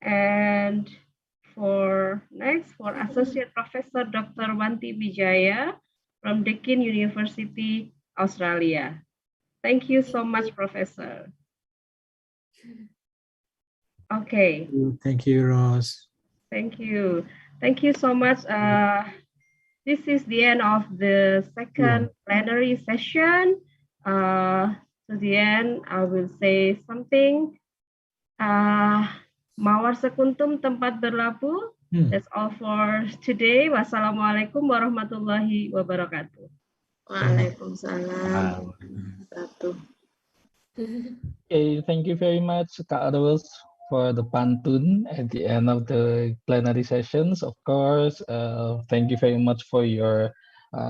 And for next, for Associate Professor Dr. Wanti Wijaya from Deakin University, Australia. Thank you so much, Professor. Okay. Thank you, Ross. Thank you. Thank you so much. This is the end of the second plenary session. To the end, I will say something. Mawar sekuntum tempat berlabuh. That's all for today. Wassalamualaikum warahmatullahi wabarakatuh. Waalaikumsalam. Okay, thank you very much, Kak Ros, for the pantun at the end of the plenary sessions. Of course, thank you very much for your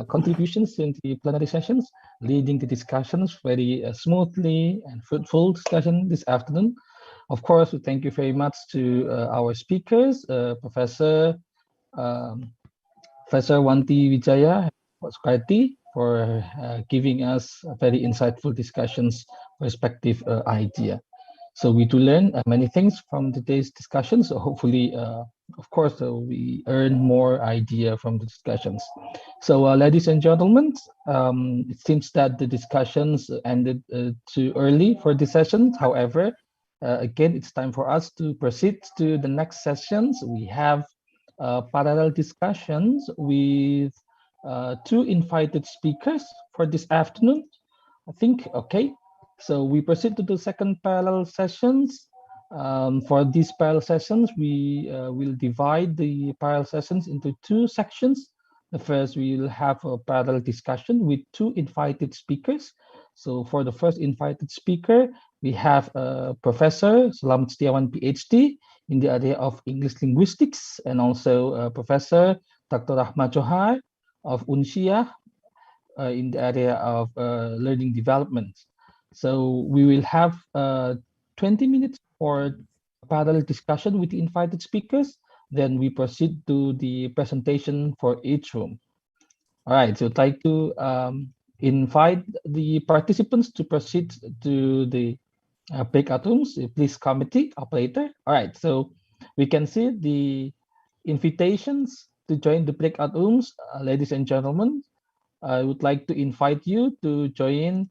contributions in the plenary sessions, leading the discussions very smoothly and fruitful discussion this afternoon. Of course, we thank you very much to our speakers, Professor Wanti Wijaya Soekarti, for giving us very insightful discussions, perspective idea. So we do learn many things from today's discussions. So hopefully, of course, we earn more idea from the discussions. So ladies and gentlemen, it seems that the discussions ended too early for this session. However, again, it's time for us to proceed to the next sessions. We have parallel discussions with two invited speakers for this afternoon. I think, okay. So we proceed to the second parallel sessions. For these parallel sessions, we will divide the parallel sessions into two sections. The first, we will have a parallel discussion with two invited speakers. So for the first invited speaker, we have Professor Selamat Setiawan, PhD, in the area of English linguistics, and also Professor Dr. Ahmad Johar of Unsia in the area of learning development. So we will have 20 minutes for parallel discussion with the invited speakers. Then we proceed to the presentation for each room. All right, so I'd like to invite the participants to proceed to the breakout rooms. Please committee operator. All right, so we can see the invitations to join the breakout rooms. Ladies and gentlemen, I would like to invite you to join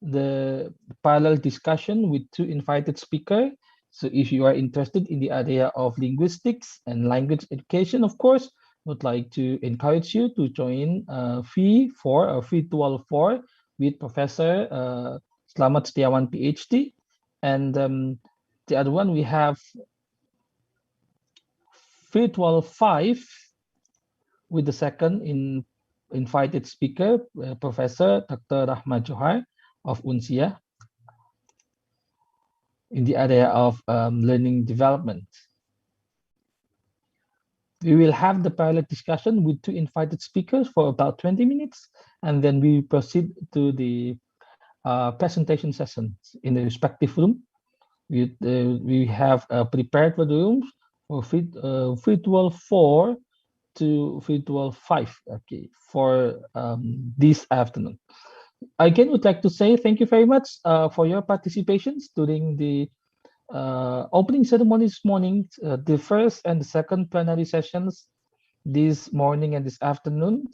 the parallel discussion with two invited speakers. So if you are interested in the area of linguistics and language education, of course, would like to encourage you to join fee 4 or fee 12 with Professor Slamet Setiawan PhD. And the other one, we have fee 12.5 with the second invited speaker, Professor Dr. Rahma Johar of UNSIA in the area of learning development. We will have the parallel discussion with two invited speakers for about 20 minutes, and then we proceed to the presentation sessions in the respective room. We have prepared for the rooms for fee 12.4 to fee 12.5, okay, for this afternoon. Again, would like to say thank you very much for your participations during the opening ceremony this morning, the first and the second plenary sessions this morning and this afternoon.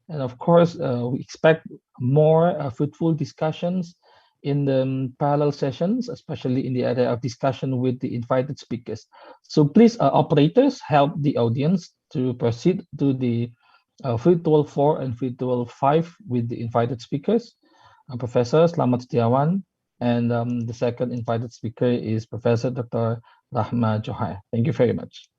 And of course, we expect more fruitful discussions in the parallel sessions, especially in the area of discussion with the invited speakers. So please, operators, help the audience to proceed to the fee 12.4 and fee 12.5 with the invited speakers, Professor Slamet Setiawan, and the second invited speaker is Professor Dr. Rahma Johar. Thank you very much.